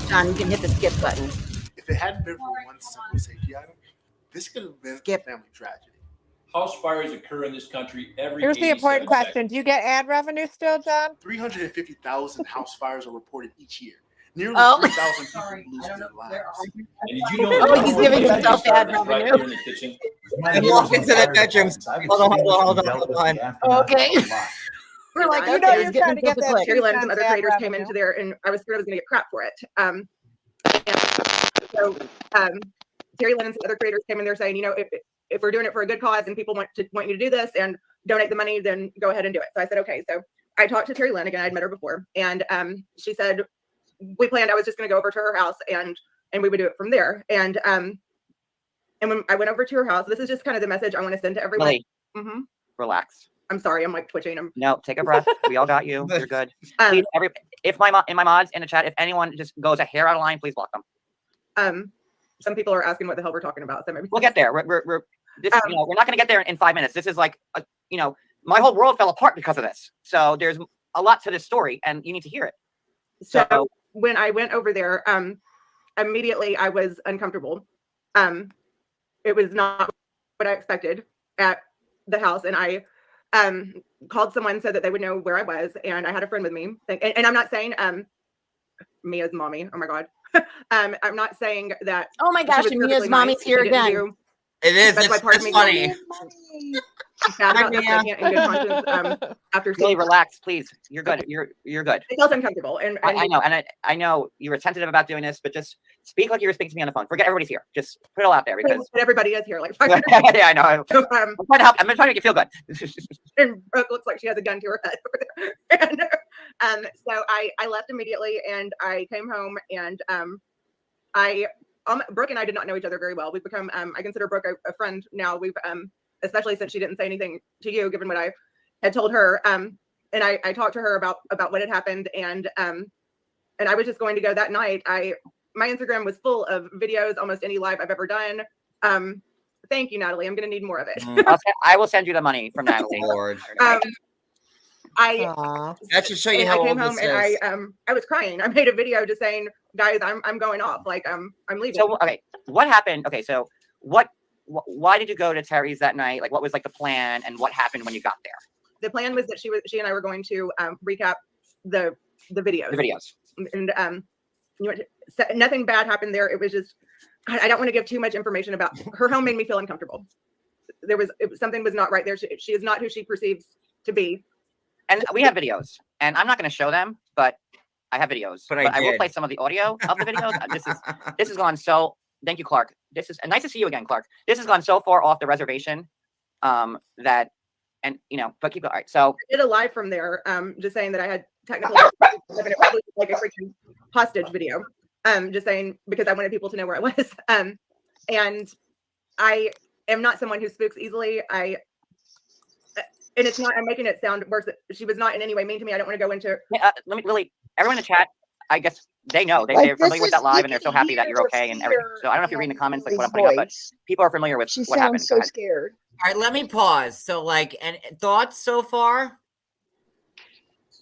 John, you can hit the skip button. If it hadn't been for one simple safety item, this could have been Skip. a family tragedy. House fires occur in this country every Here's the 87 important question. seconds. Do you get ad revenue still, John? 350,000 house fires are reported each year. Nearly Oh. 3,000 people lose their lives. And did you know Oh, he's giving himself ad right revenue. here in the kitchen? And walk into the bedrooms. Hold on. Okay. We're like, You You know okay, you're let's trying to get get the that click. Terry Lynn and some other ad creators came revenue. into there, and I was scared I was going to get crap for it. And so Terry Lynn and some other creators came in there saying, you know, if we're doing it for a good cause and people want you to do this and donate the money, then go ahead and do it. So I said, okay. So I talked to Terry Lynn again. I'd met her before, and she said I was just going to go over to her house and we would do it from there. And when I went over to her house, this is just kind of the message I want to send to everyone. Lily, hmm relax. I'm sorry, I'm like twitching. No, take a breath. We all got you. You're good. Um, Please, if my mods in the chat, if anyone just goes a hair out of line, please block them. Some people are asking what the hell we're talking about. So maybe We'll get there. We're this, you know, we're not going to get there in 5 minutes. This is like, you know, my whole world fell apart because of this. So there's a lot to this story, and you need to hear it. So when I went over there, immediately I was uncomfortable. It was not what I expected at the house, and I called someone so that they would know where I was, and I had a friend with me. And I'm not saying me as mommy. Oh my god. I'm not saying that. Oh my gosh, she was Mia's perfectly mommy's nice. here She didn't again. do- It is. That's why part of It's me funny. bad about this. I can't in good conscience after Lily, seeing relax, please. You're good. You're good. it felt uncomfortable, and I know, and I know you were tentative about doing this, but just speak like you were speaking to me on the phone. Forget everybody's here. Just put it all out there because everybody is here. Like, yeah, I know. so, I'm trying to help. I'm trying to make you feel good. and Brooke looks like she has a gun to her head over there. And so I left immediately, and I came home, and Brooke and I did not know each other very well. We've become I consider Brooke a friend now. We've especially since she didn't say anything to you, given what I had told her. And I talked to her about what had happened, and I was just going to go that night. My Instagram was full of videos, almost any live I've ever done. Thank you, Natalie. I'm going to need more of it. I will send you the money from Natalie. Lord. That should show you and how I came old home this and is. I was crying. I made a video just saying, guys, I'm going off. Like I'm leaving. So okay, what happened? Okay, so why did you go to Terry's that night? Like, what was like the plan, and what happened when you got there? the plan was that she and I were going to recap the videos. The videos. And nothing bad happened there. It was just, I don't want to give too much information about her home. Made me feel uncomfortable. Something was not right there. She is not who she perceives to be. And we have videos, and I'm not going to show them, but I have videos. But I will did. play some of the audio of the videos. This has gone so. Thank you, Clark. This is nice to see you again, Clark. This has gone so far off the reservation that, and but keep going. All right, so I did a live from there, just saying that I had technical probably like a freaking hostage video. Just saying because I wanted people to know where I was. And I am not someone who spooks easily. And it's not, I'm making it sound worse. She was not in any way mean to me. I don't want to go into. everyone in the chat, I guess they know. They're familiar with that live, and they're so happy that you're okay and everything. So I don't know if you're reading the comments, like what I'm putting up, but people are familiar with what happened. She sounds so scared. All right, let me pause. So, like, and thoughts so far?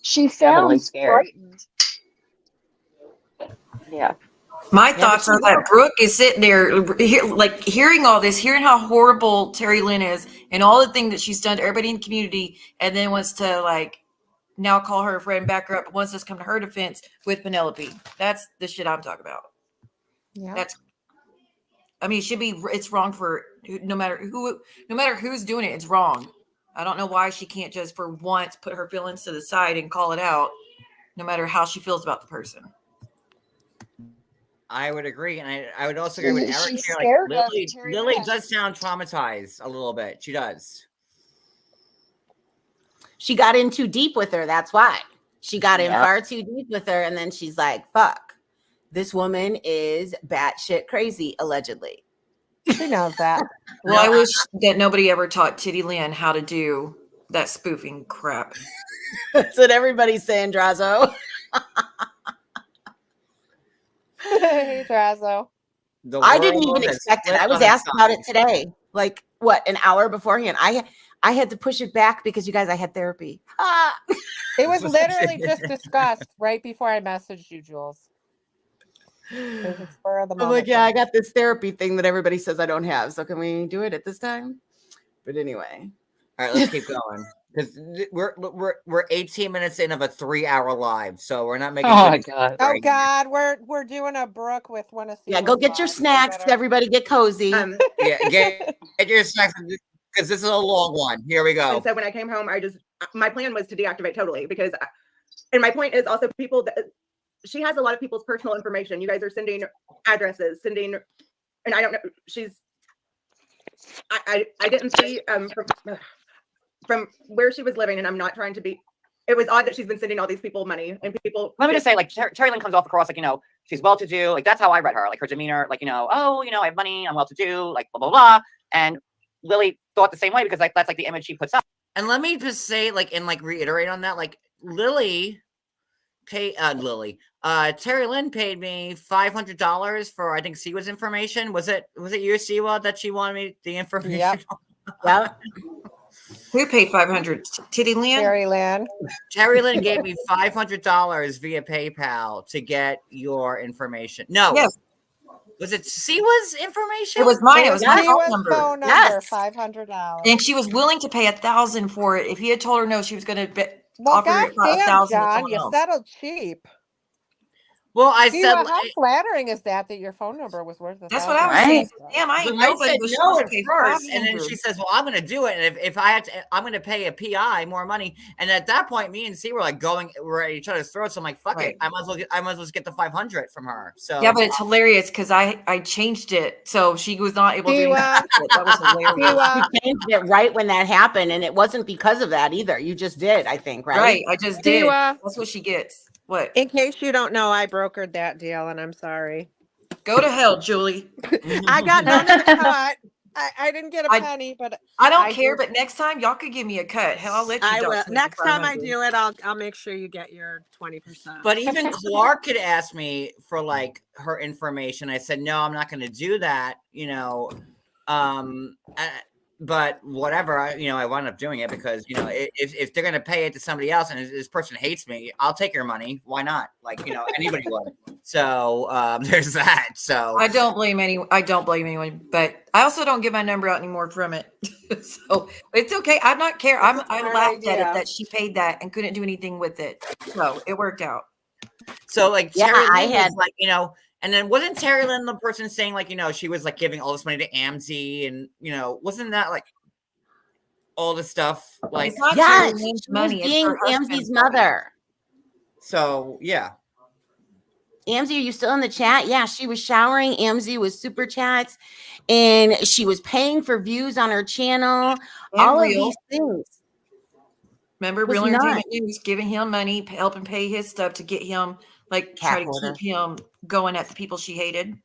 She sounds frightened. Yeah. My thoughts are that Brooke is sitting there, like hearing all this, hearing how horrible Terry Lynn is, and all the things that she's done to everybody in the community, and then wants to like now call her a friend, back her up, wants us to come to her defense with Penelope. That's the shit I'm talking about. Yeah. That's. I mean, it should be. It's wrong for no matter who's doing it. It's wrong. I don't know why she can't just for once put her feelings to the side and call it out, no matter how she feels about the person. I would agree, and I would also agree with Eric She's here. scared Like, of Terry Lily Lynn. does sound traumatized a little bit. She does. She got in too deep with her. That's why she got in far too deep with her, and then she's like, "Fuck, this woman is batshit crazy." Allegedly, She knows that. Well, I wish that nobody ever taught Titty Lynn how to do that spoofing crap. that's what everybody's saying, Drazo. Hey, Drazo. I didn't even expect it. I was asked about it today. Like, what, an hour beforehand? I had to push it back because you guys, I had therapy. It was literally just discussed right before I messaged you, Jules. It was a spur of the I'm moment. like, yeah, I got this therapy thing that everybody says I don't have. So can we do it at this time? But anyway. All right, let's keep going. Because we're 18 minutes in of a 3-hour live, so we're not making. Oh my God. Oh God, we're doing a Brooke with one of. Yeah, go get your snacks. Everybody get cozy. Yeah, get your snacks because this is a long one. Here we go. And so when I came home, my plan was to deactivate totally because, and my point is also people that she has a lot of people's personal information. You guys are sending addresses, and I don't know. I didn't see from where she was living, and I'm not trying to be. It was odd that she's been sending all these people money and people. Let me just say, like, Terry Lynn comes off across like, she's well-to-do. Like, that's how I read her. Like, her demeanor, like, I have money, I'm well-to-do, like, blah, blah, blah. And Lily thought the same way because, like, that's, like, the image she puts up. And let me just say, like, and, like, reiterate on that, like, Terry Lynn paid me $500 for, I think, Siwa's information. Was it you, Siwa, that she wanted me the information? Yep. Yep. Who paid $500? Titty Lynn? Terry Lynn. Terry Lynn gave me $500 via PayPal to get your information. No. Yes. Was it Siwa's information? It was mine. It was my phone Siwa's number. phone number. Yes. $500. And she was willing to pay $1,000 for it. If he had told her no, she was going to Well, offer it goddamn, $1,000 to John, someone you else. settled cheap. Well, I Siwa, said how flattering is that your phone number was worth $1,000? That's what I was saying. Damn, I but ain't I nobody said but she no was at paid first, and then $500. she says, "Well, I'm going to do it, and if I have to, I'm going to pay a PI more money." And at that point, me and C were like we're at each other's throats. So I'm like, "Fuck Right. it, I might as well just get the $500 from her." So Yeah, but it's hilarious because I changed it so she was not able to. Siwa. That was hilarious. Siwa. You changed it right when that happened, and it wasn't because of that either. You just did, I think, right? Right, I just did. Siwa. That's what she gets. What? In case you don't know, I brokered that deal, and I'm sorry. Go to hell, Julie. I got none of the cut. I didn't get a penny, but I don't care. But next time, y'all could give me a cut. Hell, I'll let you. I will. dock me Next time I $500. do it, I'll make sure you get your 20%. But even Clark could ask me for like her information. I said, no, I'm not going to do that. but whatever, I wound up doing it because, if they're going to pay it to somebody else and this person hates me, I'll take your money. Why not? Like, anybody would. So there's that. So I don't blame anyone, but I also don't give my number out anymore from it. So it's okay. I'm not care. I laughed at it that she paid that and couldn't do anything with it. So it worked out. So like Yeah, Terry I Lynn had- was like, and then wasn't Terry Lynn the person saying like, she was like giving all this money to AMZ and, wasn't that like all the stuff like, It's not Yes, Terry Lynn's she was money. It's being her husband's Amzi's money. mother. so yeah. Amzi, are you still in the chat? Yeah, she was showering Amzi with super chats and she was paying for views on her channel. And all of Real. these things. Remember, Was Real Entertainment nuts. News giving him money, helping pay his stuff to get him, like, try to Cat keep him going at the people she hated.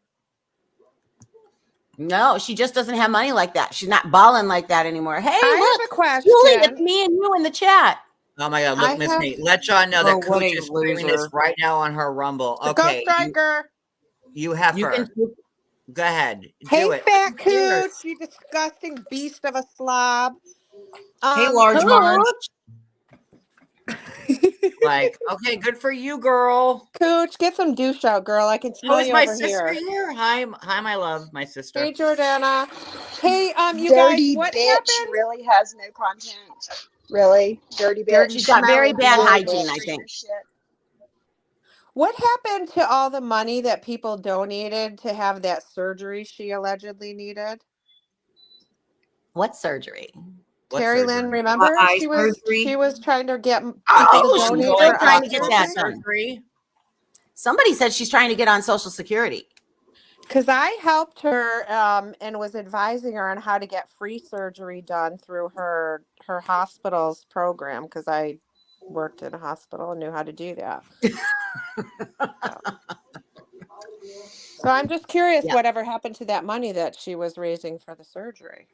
No, she just doesn't have money like that. She's not balling like that anymore. Hey, I look, have a question. Julie, it's me and you in the chat. Oh my God, I look, Miss have- Nate, let John know that Oh, what Cooch a is streaming this loser. right now on her Rumble. Go Okay, Striker. you have You her. can Go ahead, Hey, do it. fat Cheers. Cooch, you disgusting beast of a slob. Hey, Large Marge. Like, okay, good for you, girl. Cooch, get some douche out, girl. I can smell Oh, is you my over sister here. here? Hi, my love, my sister. Hey, Jordana. Hey, you Dirty guys, what bitch happened? really has no content. Really? Dirty bitch. She's got very Smelly bad dirty hygiene, I bitch. think. Shit. What happened to all the money that people donated to have that surgery she allegedly needed? What surgery? What Terry surgery? Lynn, remember? Eye She was surgery? trying to get people Oh, to she's donate going for trying eye to get surgery. that done. surgery. Somebody said she's trying to get on Social Security. Because I helped her and was advising her on how to get free surgery done through her hospital's program because I worked in a hospital and knew how to do that. So I'm just curious Yeah. whatever happened to that money that she was raising for the surgery.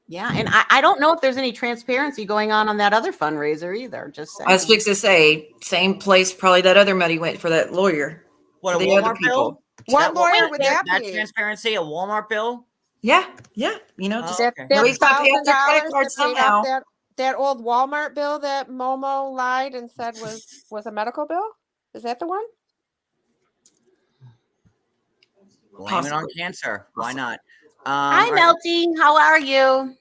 Yeah, and I don't know if there's any transparency going on that other fundraiser either. Just saying. I was fixing to say, same place probably that other money went for that lawyer. What, For a the other Walmart bill? What lawyer would that That be? transparency, a Walmart bill? Yeah. Just Oh, That okay. Nobody's gotta pay off their credit $1,000 card that paid somehow. off that old Walmart bill that Momo lied and said was a medical bill? Is that the one? Blame it on cancer. Why not? Hi, all right, Melty. How are you?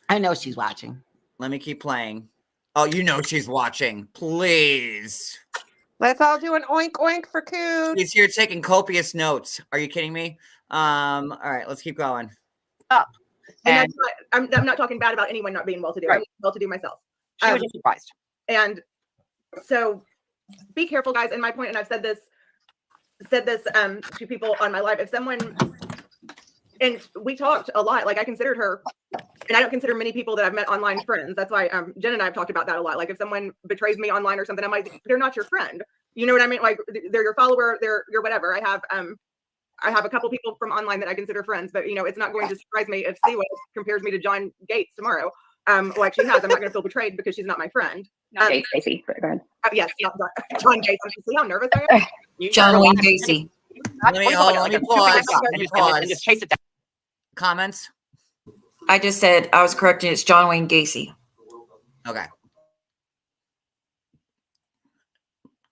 I know she's watching. let me keep playing. Oh, she's watching. Please. Let's all do an oink oink for Cooch. She's here taking copious notes. Are you kidding me? All right, let's keep going. And And I'm not talking bad about anyone not being well-to-do. Right. I'm well-to-do myself. She was just surprised. And so be careful, guys. And my point, and I've said this to people on my live, if someone, and we talked a lot, like I considered her, and I don't consider many people that I've met online friends. That's why Jen and I have talked about that a lot. Like if someone betrays me online or something, I'm like, they're not your friend. You know what I mean? Like they're your follower, they're your whatever. I have a couple people from online that I consider friends, but it's not going to surprise me if Siwa compares me to John Gates tomorrow. Like she has. I'm not going to feel betrayed because she's not my friend. Not Gates, Stacey. Go ahead. Yes, not John Gates. See how nervous I am? John Wayne Gacy. let me pause. Let me pause. And just chase it down. Comments? I just said I was corrected. It's John Wayne Gacy. Okay.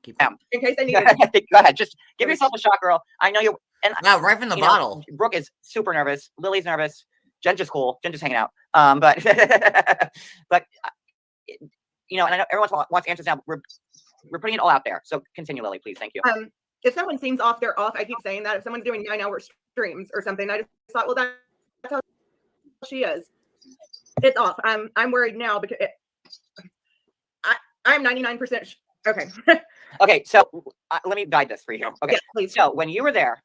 Keep Down. In case I need Go it. ahead. Just give yourself a shot, girl. I know you. And Wow, right from the you know, bottle. Brooke is super nervous. Lily's nervous. Jen just cool. Jen just hanging out. But but and I know everyone wants answers now. We're putting it all out there. So continue, Lily, please. Thank you. If someone seems off, they're off. I keep saying that. If someone's doing 9-hour streams or something, I just thought, well, that's how she is. It's off. I'm worried now because I'm 99%. Okay. Okay, so let me guide this for you. Okay, Yeah, please. so when you were there,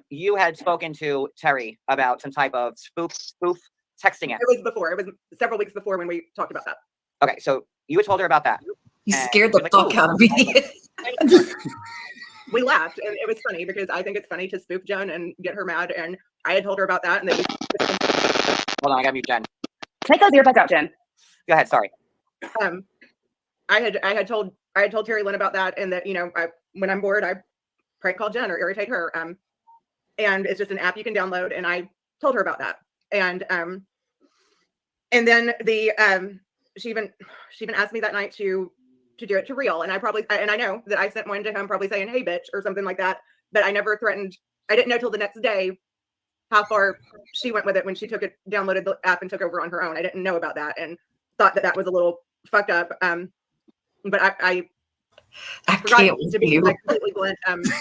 you had spoken to Terry about some type of spoof texting app. It was before. It was several weeks before when we talked about that. Okay, so you had told her about that. You And scared she the was fuck out of me. We laughed, and it was funny because I think it's funny to spoof Joan and get her mad. And I had told her about that, and then Hold on, I got mute Jen. Take those earbuds out, Jen. Go ahead, sorry. I had told Terry Lynn about that, and that when I'm bored, I prank call Jen or irritate her. And it's just an app you can download, and I told her about that. And And then she even asked me that night to do it to real. And I know that I sent one to him probably saying, "Hey, bitch," or something like that. But I never threatened. I didn't know till the next day how far she went with it when she downloaded the app and took over on her own. I didn't know about that and thought that was a little fucked up. But I forgot to be like completely blunt.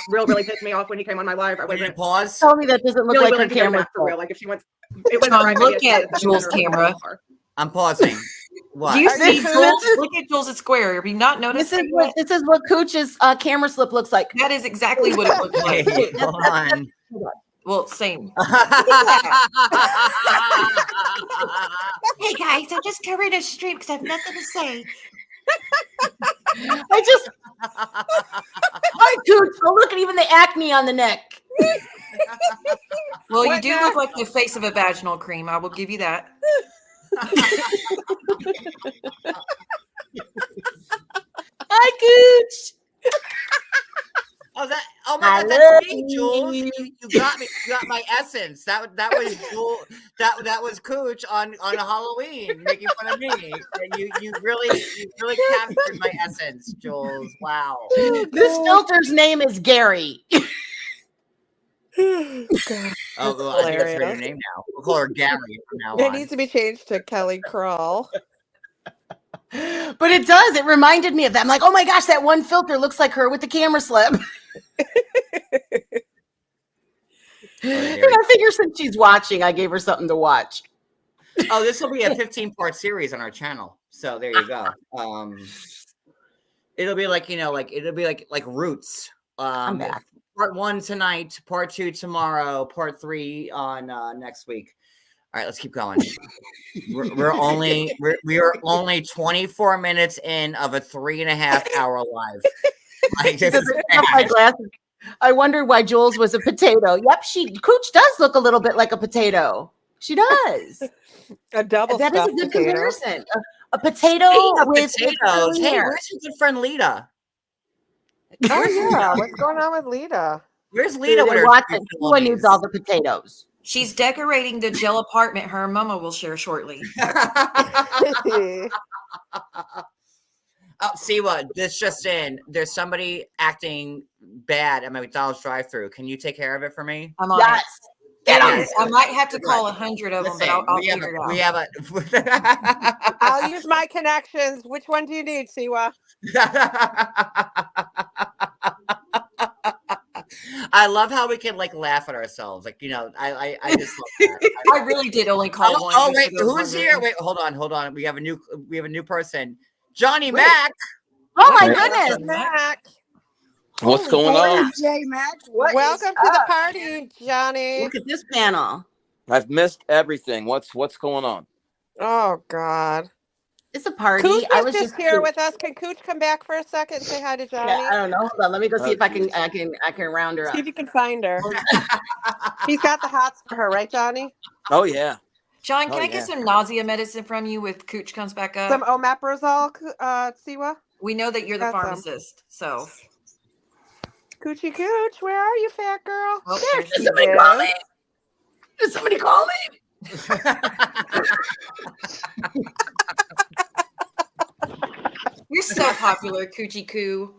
Real really pissed me off when he came on my live. I wasn't pause. Tell me that doesn't look really like her willing to go camera. back for real. Like if she wants, it wasn't right. Look at Jules' camera. I'm pausing. What? Do you see Jules? Look at Jules' square. Have you not noticed? This is what Cooch's camera slip looks like. That is exactly what it looks like. Hey, hold on. Well, same. Hey guys, I'm just covering a stream because I have nothing to say. Hi, Cooch. Oh, look at even the acne on the neck. Well, you do look like the face of a vaginal cream. I will give you that. Hi, Cooch. Oh my God, that's me, Jules. You got me. You got my essence. That was Jules. That was Cooch on a Halloween making fun of me. And you really captured my essence, Jules. Wow. This filter's name is Gary. Oh, well, I think that's her new name now. We'll call her Gary from now It on. needs to be changed to Kelly Crawl. But it does. It reminded me of that. I'm like, oh my gosh, that one filter looks like her with the camera slip. And I figure since she's watching, I gave her something to watch. Oh, this will be a 15-part series on our channel. So there you go. It'll be like, it'll be like Roots. I'm back. Part 1 tonight, part 2 tomorrow, part 3 on next week. All right, let's keep going. We are only 24 minutes in of a 3.5-hour live. Like, this is my glasses. I wonder why Jules was a potato. Yep, Cooch does look a little bit like a potato. She does. A double. That is a good comparison. A potato with potatoes. Hey, hair. where's your good friend Lita? Oh yeah, what's going on with Lita? Where's Lita? They're watching. Who needs all the potatoes? She's decorating the gel apartment her and Mama will share shortly. Oh, see what? This just in. There's somebody acting bad at my McDonald's drive-thru. Can you take care of it for me? I'm on Yes. Get on it. I might have to call 100 of them, but I'll we have figure it out. We have a. I'll use my connections. Which one do you need, Siwa? I love how we can like laugh at ourselves. Like, I just love that. I really did only call one. Oh wait, who's here? Wait, hold on. We have a new person. Johnny Mac. Oh my goodness. Mac. What's going on? J Mac, Welcome to the party, Johnny. Look at this panel. I've missed everything. What's going on? Oh God. It's a party. Cooch I is was just here with us. Can Cooch come back for a second and say hi to Johnny? Yeah, I don't know. Hold on. Let me go see if I can round her up. See if you can find her. He's got the hots for her, right, Johnny? Oh yeah. John, can I get some nausea medicine from you if Cooch comes back up? Some omeprazole, Siwa? We know that you're the Got some. pharmacist, so. Coochie Cooch, where are you, fat girl? Oh, There there's she somebody is. call me. Did somebody call me? You're so popular, Coochie Coo.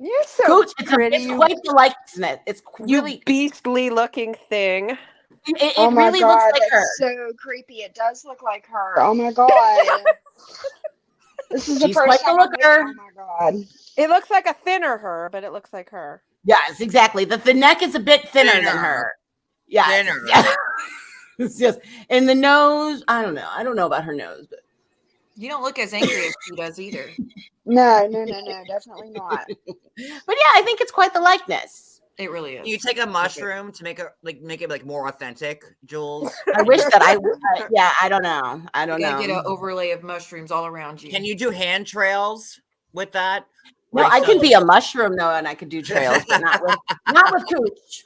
You're so Cooch, pretty. it's quite the likeness. It's really You beastly looking thing. It oh my really God, looks like her. it's so creepy. It does look like her. Oh my God. This is the She's first quite the time I've met- looker. Oh my God. It looks like a thinner her, but it looks like her. Yes, exactly. The neck is a bit thinner than her. Yes. Thinner. Yes. Yes. And the nose, I don't know. I don't know about her nose, but You don't look as angry as she does either. No, definitely not. but yeah, I think it's quite the likeness. It really is. You take a mushroom to make it more authentic, Jules. I wish that I don't know. I don't You know. gotta get an overlay of mushrooms all around you. Can you do hand trails with that? No, I can be a mushroom though, and I could do trails, but not with Cooch.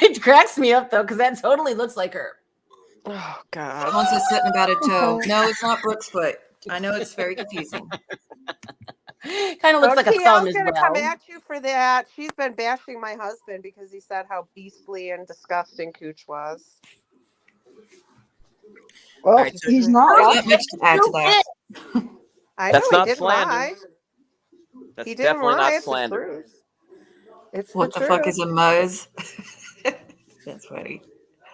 It cracks me up though, because that totally looks like her. Oh God. Once it's sitting about a toe. No, it's not Brooke's foot. I know it's very confusing. Kind of looks like a thumb as gonna well. come at you for that. She's been bashing my husband because he said how beastly and disgusting Cooch was. Well, right, so he's There's not not watching. much to add to that. I That's know he not didn't slander. lie. That's He didn't definitely lie. not It's the slander. truth. It's What the the fuck truth. is a muzz? That's funny.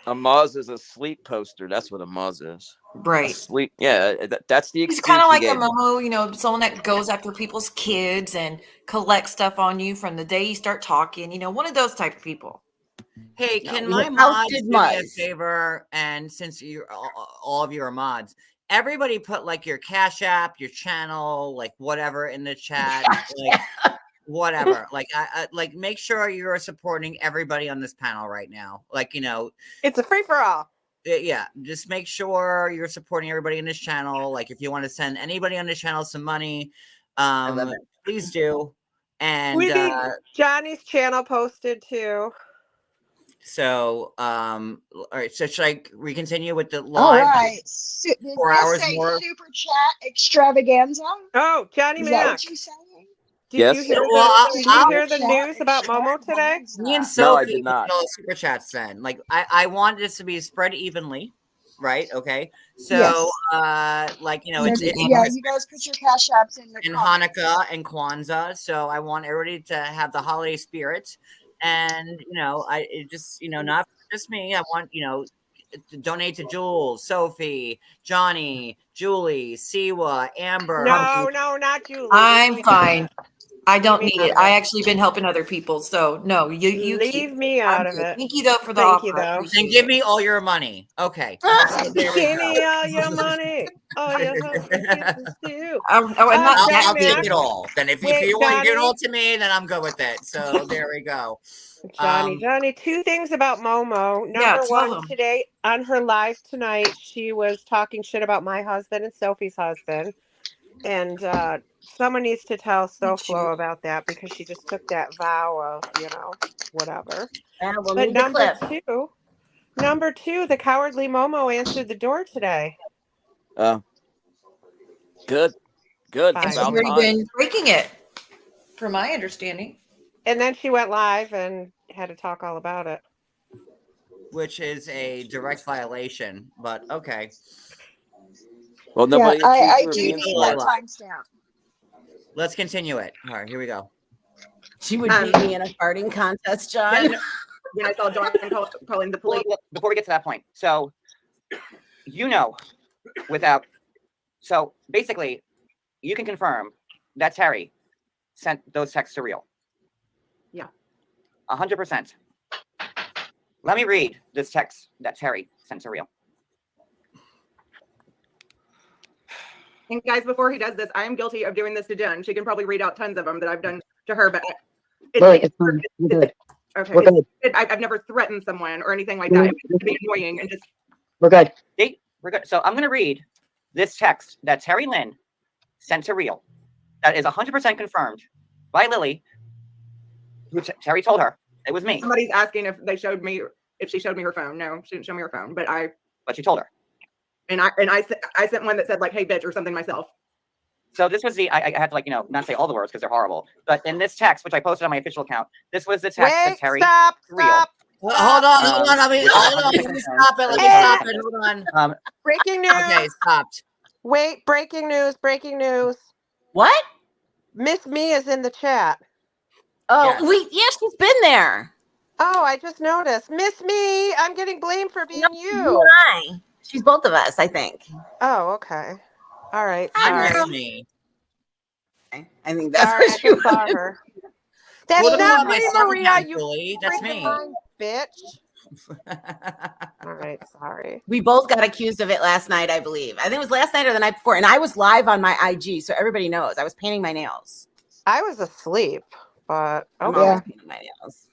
A Muzz is a sleep poster. That's what a Muzz is. A Right. sleep. Yeah, that's the He's excuse kind of you like a gave me. Momo, you know, someone that goes after people's kids and collects stuff on you from the day you start talking. You know, one of those type of people. Hey, No, can he's my an mods ousted do me a Muzz. favor? And since you all of you are mods, everybody put like your Cash App, your channel, like whatever in the chat, like whatever. Like I like make sure you're supporting everybody on this panel right now. Like, you know, It's a free for all. yeah, just make sure you're supporting everybody in this channel. Like if you want to send anybody on this channel some money, love it. please do. And We need Johnny's channel posted too. so all right, so should we continue with the All live? right. Did 4 this hours say more. super chat extravaganza? Oh, Johnny Is that Mac. what you saying? Did Yes. you hear Well, the, did you hear the news about Momo today? Me and No, I Sophie did not. all the super chats then. Like I wanted this to be spread evenly, right? Okay. So like you know, it's Yeah, you guys put your cash apps in the in comments. Hanukkah and Kwanzaa. So I want everybody to have the holiday spirit. And you know, it just, you know, not just me. I want, you know, to donate to Jules, Sophie, Johnny, Julie, Siwa, Amber. No, not Julie. I'm fine. I don't Leave need me it. out of I it. actually been helping other people. So no, you keep Leave it. me out I'm of good. it. Thank you though for the Thank offer. you, I though. appreciate Then give it. me all your money. Okay. So there we Give go. me all your money. All your husband kisses too. I'm Oh, not Johnny I'll that take Mac. it all. Then if Wait, you want to give it Johnny. all to me, then I'm good with it. So there we go. Johnny, two things about Momo. Yeah, Number tell one, them. today on her live tonight, she was talking shit about my husband and Sophie's husband. And someone needs to tell SoFlo about that because she just took that vow of, you know, whatever. We'll But need the clip. number two, the cowardly Momo answered the door today. Good. And About she's already time. been breaking it, from my understanding. And then she went live and had to talk all about it. Which is a direct violation, but okay. Well, Yeah, nobody I accused her of do being need smart. that timestamp. Let's continue it. All right, here we go. She would beat me in a farting contest, John. When I saw John calling the police. Before we get to that point, so you know, so basically, you can confirm that Terry sent those texts to Real. Yeah. 100%. Let me read this text that Terry sent to Real. And guys, before he does this, I am guilty of doing this to Jen. She can probably read out tons of them that I've done to her, but It's fine. You're good. okay. We're good. I've never threatened someone or anything like that. It would be annoying and just. We're good. We're good. So I'm going to read this text that Terry Lynn sent to Real. That is 100% confirmed by Lily, who Terry told her it was me. Somebody's asking if she showed me her phone. No, she didn't show me her phone, but she told her. And I sent one that said like, "Hey, bitch," or something myself. So this was I had to, like, you know, not say all the words because they're horrible. But in this text, which I posted on my official account, this was the text that Terry Real. Well, hold on. Hold on. Let me stop it. Let me stop it. Hold on. Breaking news. Okay, stopped. Wait, breaking news. What? Miss Me is in the chat. Oh, she's been there. Oh, I just noticed. Miss Me, I'm getting blamed for being you. You and I. She's both of us, I think. Oh, okay. All right. I Sorry. me. I think that's Sorry, I what you just saw her. That's Well, not on my me, second Maria. account, You Julie. That's me. freaking bitch. All right, sorry. We both got accused of it last night, I believe. I think it was last night or the night before. And I was live on my IG, so everybody knows. I was painting my nails. I was asleep, but I'm okay. always painting my nails.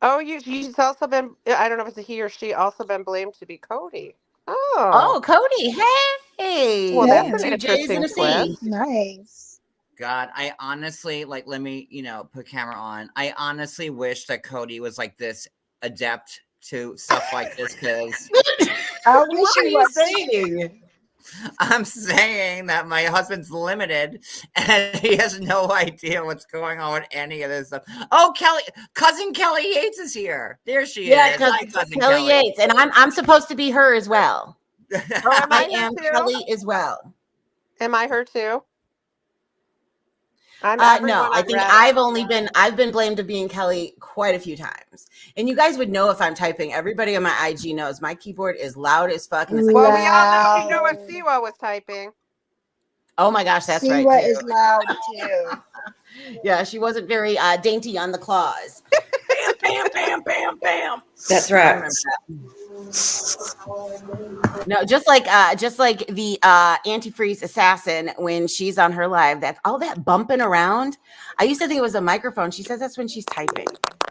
Oh, she's also been, I don't know if it's a he or she, also been blamed to be Cody. Oh, Cody. Hey. Well, that's an Two J's and interesting a C. twist. Nice. God, I honestly, like, let me, put camera on. I honestly wish that Cody was like this adept to stuff like this because I wish What are he you was saying? I'm saying that my husband's limited and he has no idea what's going on with any of this stuff. Oh, cousin Kelly Yates is here. There she is. Hi, cousin Kelly Yates. And I'm supposed to be her as well. Oh, am I I her am too? Kelly as well. Am I her too? I'm No, everyone I on think Reddit. I've been blamed of being Kelly quite a few times. And you guys would know if I'm typing. Everybody on my IG knows my keyboard is loud as fuck. And it's like, Well, we all know we know if Siwa was typing. oh my gosh, that's right. Siwa Too. is loud too. Yeah, she wasn't very dainty on the claws. Bam, bam, bam, bam, bam. That's I right. remember that. No, just like the antifreeze assassin when she's on her live, that's all that bumping around. I used to think it was a microphone. She says that's when she's typing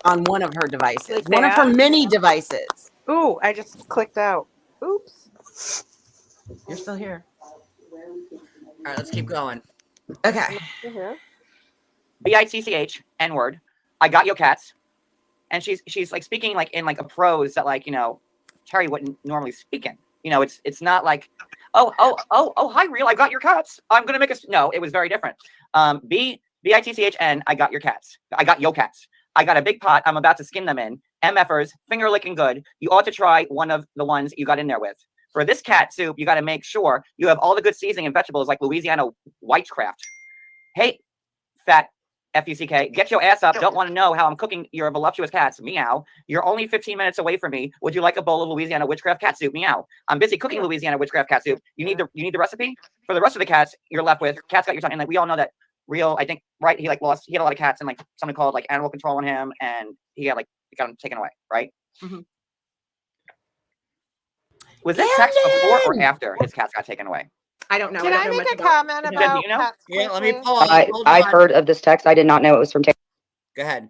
on one of her devices, Like one of her that? many devices. Ooh, I just clicked out. Oops. You're still here. All right, let's keep going. Okay. BITCH, N-word. I got your cats. And she's like speaking like in like a prose that like, you know, Terry wouldn't normally speak in. You know, it's not like, oh, hi, Real, I got your cats. I'm gonna make a no, it was very different. BITCHN, I got your cats. I got yo cats. I got a big pot. I'm about to skin them in. MFers, finger licking good. You ought to try one of the ones you got in there with. For this cat soup, you got to make sure you have all the good seasoning and vegetables like Louisiana Whitecraft. Hey, fat FUCK, get your ass up. Don't want to know how I'm cooking your voluptuous cats. Meow. You're only 15 minutes away from me. Would you like a bowl of Louisiana Witchcraft cat soup? Meow. I'm busy cooking Louisiana Witchcraft cat soup. You need the recipe? For the rest of the cats you're left with, cats got your son. And like we all know that Real, I think, right, he had a lot of cats and like something called like animal control on him and he got him taken away, right? Mm-hmm. Was this sex before or after his cats got taken away? I don't know. Can I don't know make much a about comment him. about you know? pets Yeah, let me quickly? pause. Hold I've on. heard of this text. I did not know it was from Terry. Go ahead.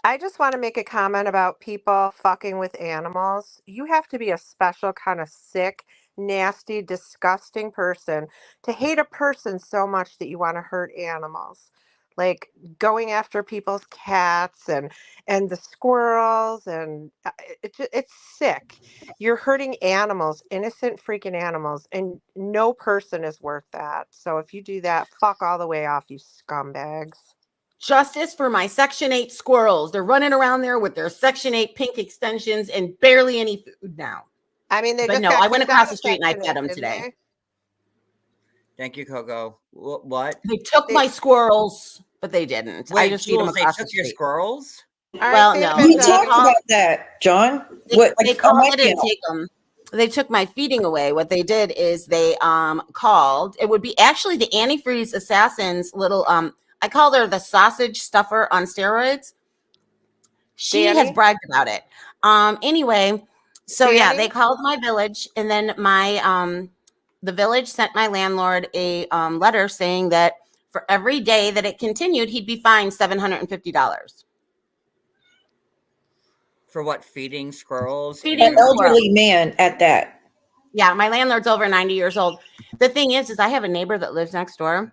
I just want to make a comment about people fucking with animals. You have to be a special kind of sick, nasty, disgusting person to hate a person so much that you want to hurt animals. Like going after people's cats and the squirrels and it's sick. You're hurting animals, innocent freaking animals, and no person is worth that. So if you do that, fuck all the way off, you scumbags. Justice for my Section 8 squirrels. They're running around there with their Section 8 pink extensions and barely any food now. I mean, they But just no, got I went kicked across out the of street and I Section fed 8, them didn't today. they? Thank you, Coco. What? They took my squirrels, but they didn't. Wait, I just feed them Jules, they across took the your street. squirrels? All right, Well, say no. it, We bitch, talked Abby. about that, John. They What called. They didn't take them. They took my feeding away. What they did is they called. It would be actually the antifreeze assassin's little I called her the sausage stuffer on steroids. She has Danny? bragged about it. Anyway, so yeah, Danny? they called my village, and then my the village sent my landlord a letter saying that for every day that it continued, he'd be fined $750. For what? Feeding squirrels? Feeding An the elderly squirrels. man at that. Yeah, my landlord's over 90 years old. The thing is I have a neighbor that lives next door,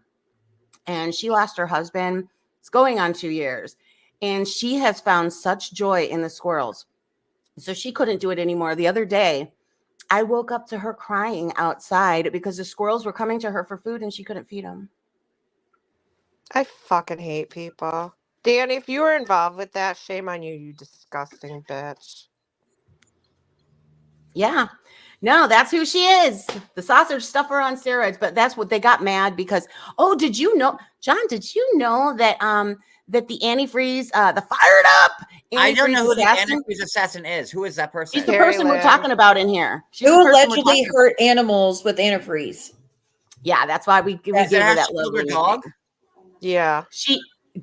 and she lost her husband. It's going on 2 years, and she has found such joy in the squirrels. So she couldn't do it anymore. The other day, I woke up to her crying outside because the squirrels were coming to her for food and she couldn't feed them. I fucking hate people. Danny, if you were involved with that, shame on you, you disgusting bitch. Yeah. No, that's who she is. The sausage stuffer on steroids. But that's what they got mad because, oh, did you know, John, did you know that that the antifreeze, the fired up antifreeze I don't know who assassin, the antifreeze assassin is. Who is that person? she's the Carrie person we're Lynn. talking about in here. She's the Who person we're allegedly talking about. hurt animals with antifreeze? Yeah, that's why we Is gave that her how that she killed her lovely dog? nickname. Yeah.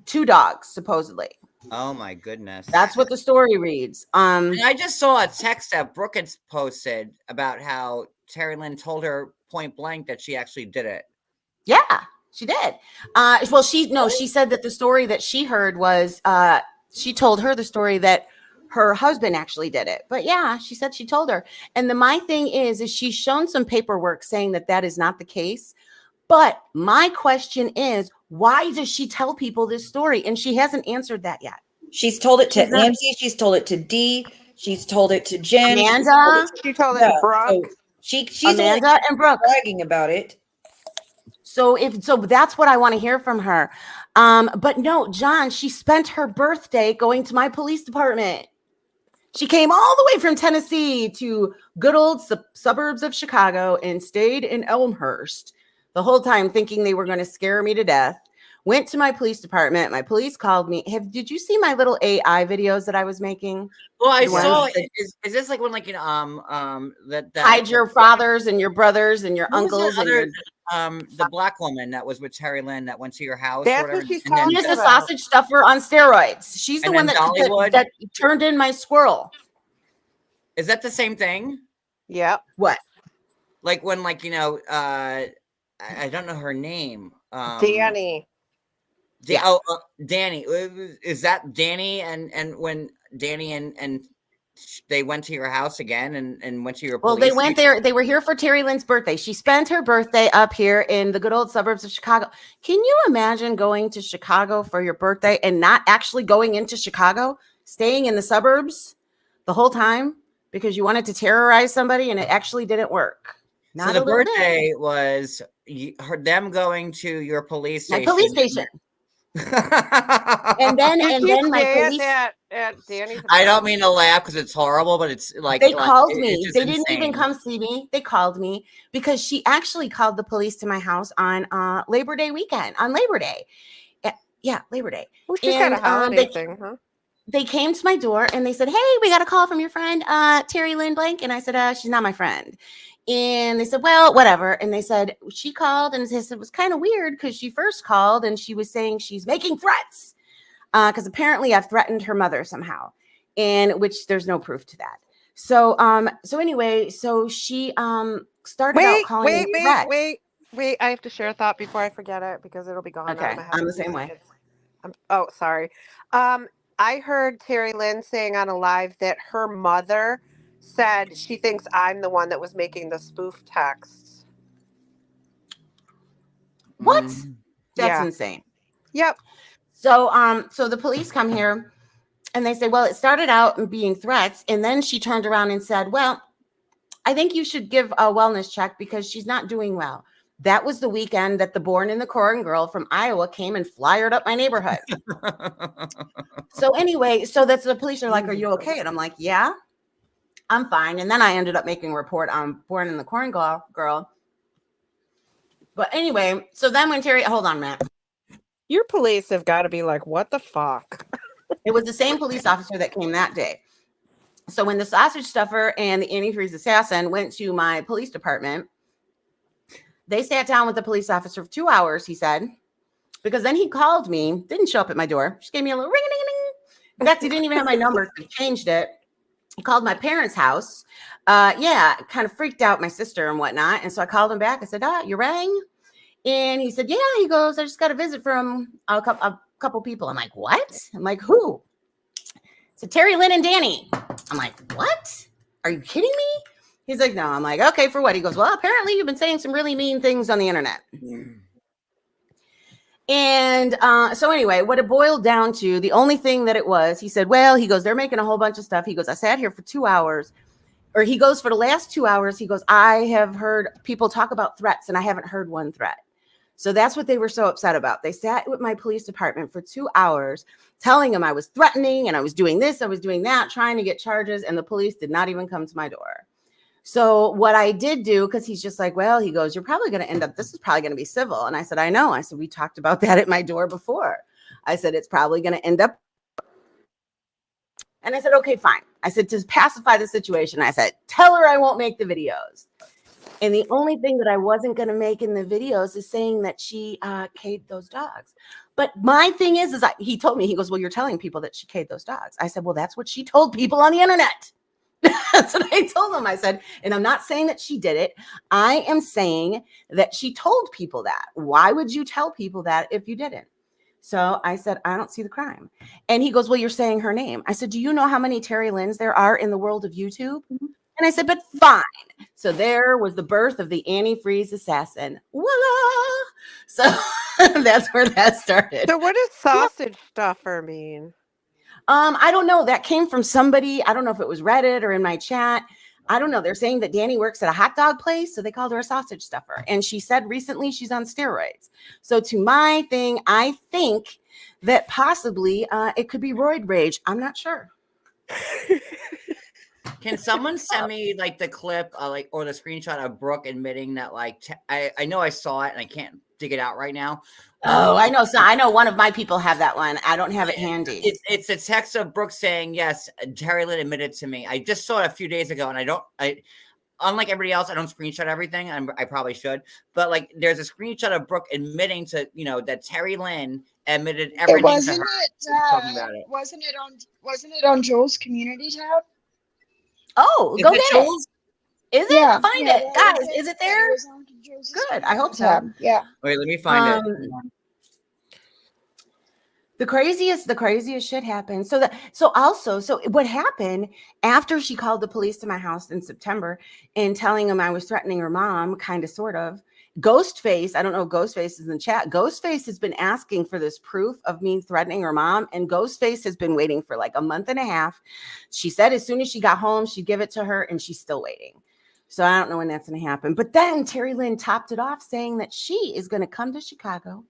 2 dogs, supposedly. Oh my goodness. That's what the story reads. And I just saw a text that Brooke had posted about how Terry Lynn told her point blank that she actually did it. Yeah, she did. Well, she said that the story that she heard was she told her the story that her husband actually did it. But yeah, she said she told her. And my thing is she's shown some paperwork saying that that is not the case. But my question is, why does she tell people this story? And she hasn't answered that yet. She's told it to Angie. She's told it to Dee. She's told it to Jen. Amanda. She told it to Brooke. So she's Amanda and Brooke bragging about it. So that's what I want to hear from her. But no, John, she spent her birthday going to my police department. She came all the way from Tennessee to good old suburbs of Chicago and stayed in Elmhurst the whole time thinking they were going to scare me to death. Went to my police department. My police called me. Did you see my little AI videos that I was making? Well, I The ones saw. that- Is this like when like that hide your fathers and your brothers and your what was that uncles and other your the black woman that was with Terry Lynn that went to your house? That's or whatever, what she's and then she's talking the about. sausage stuffer on steroids. She's the And one then that, Dollywood? that turned in my squirrel. is that the same thing? Yep. What? Like when I don't know her name. Danny. Yeah. Danny. Is that Danny? And when Danny and they went to your house again and went to your Well, police they went there. They were here for Terry Lynn's birthday. She spent her birthday up here in the good old suburbs of Chicago. Can you imagine going to Chicago for your birthday and not actually going into Chicago, staying in the suburbs the whole time because you wanted to terrorize somebody and it actually didn't work? So the birthday was them going to your police My station. police station. And then Did and you then my say it police. at Danny's I don't mean to laugh because it's horrible, but it's like They called it's me. just They didn't even insane. come see me. They called me because she actually called the police to my house on Labor Day weekend, on Labor Day. Yeah, Labor Day. Oh, she's got a holiday they, thing, huh? they came to my door and they said, "Hey, we got a call from your friend, Terry Lynn Blank." And I said, "She's not my friend." And they said, "Well, whatever." And they said, she called and they said it was kind of weird because she first called and she was saying she's making threats because apparently I've threatened her mother somehow, and which there's no proof to that. So, anyway, so she started out calling me a threat. Wait. I have to share a thought before I forget it because it'll be gone out Okay, of my head. I'm in the a few same way. seconds. Oh, sorry. I heard Terry Lynn saying on a live that her mother said she thinks I'm the one that was making the spoof texts. What? Mm-hmm. That's Yeah. insane. Yep. So, so the police come here and they say, well, it started out being threats. And then she turned around and said, well, I think you should give a wellness check because she's not doing well. That was the weekend that the Born in the Corn girl from Iowa came and flyered up my neighborhood. So anyway, so that's the police are like, "Are you okay?" And I'm like, "Yeah, I'm fine." And then I ended up making a report on Born in the Corn girl. But anyway, so then when Terry, hold on, Matt. Your police have got to be like, what the fuck? It was the same police officer that came that day. So when the sausage stuffer and the antifreeze assassin went to my police department, they sat down with the police officer for 2 hours, he said, because then he called me, didn't show up at my door. She gave me a little ring-a-ding-a-ding. In fact, he didn't even have my number. He changed it. He called my parents' house. Yeah, kind of freaked out my sister and whatnot. And so I called him back. I said, you rang? And he said, yeah. He goes, I just got a visit from a couple people. I'm like, what? I'm like, who? So Terry Lynn and Danny. I'm like, what? Are you kidding me? He's like, no. I'm like, okay, for what? He goes, well, apparently you've been saying some really mean things on the internet. And so anyway, what it boiled down to, the only thing that it was, he said, well, he goes, they're making a whole bunch of stuff. He goes, I sat here for 2 hours. Or he goes, for the last 2 hours, he goes, I have heard people talk about threats and I haven't heard one threat. So that's what they were so upset about. They sat with my police department for 2 hours telling them I was threatening and I was doing this, I was doing that, trying to get charges. And the police did not even come to my door. So what I did do, because he's just like, well, he goes, you're probably going to end up, this is probably going to be civil. And I said, I know. I said, we talked about that at my door before. I said, it's probably going to end up. And I said, okay, fine. I said, to pacify the situation, I said, tell her I won't make the videos. And the only thing that I wasn't going to make in the videos is saying that she K'd those dogs. But my thing is he told me, he goes, well, you're telling people that she K'd those dogs. I said, well, that's what she told people on the internet. That's what I told him. I said, and I'm not saying that she did it. I am saying that she told people that. Why would you tell people that if you didn't? So I said, I don't see the crime. And he goes, well, you're saying her name. I said, do you know how many Terry Lynns there are in the world of YouTube? And I said, but fine. So there was the birth of the antifreeze assassin. Voila! So that's where that started. So what does sausage stuffer mean? I don't know. That came from somebody. I don't know if it was Reddit or in my chat. I don't know. They're saying that Danny works at a hot dog place, so they called her a sausage stuffer. And she said recently she's on steroids. So to my thing, I think that possibly it could be roid rage. I'm not sure. Can someone send me like the clip, like or the screenshot of Brooke admitting that like I know I saw it and I can't dig it out right now. Oh, I know. So I know one of my people have that one. I don't have it handy. It's a text of Brooke saying, yes, Terry Lynn admitted to me. I just saw it a few days ago, and unlike everybody else, I don't screenshot everything. I probably should, but like, there's a screenshot of Brooke admitting to, that Terry Lynn admitted everything to her. Talking about it. Wasn't it on Joel's community tab? Oh, go get it. Is it? Yeah. Find Yeah, it, yeah, guys. Is it there? It was on Joel's Good. I hope so. tab. Yeah. Wait, let me find it. The craziest shit happened. So what happened after she called the police to my house in September and telling them I was threatening her mom, kind of, sort of. Ghostface, I don't know if Ghostface is in chat. Ghostface has been asking for this proof of me threatening her mom, and Ghostface has been waiting for like a month and a half. She said as soon as she got home, she'd give it to her, and she's still waiting. So I don't know when that's going to happen. But then Terry Lynn topped it off saying that she is going to come to Chicago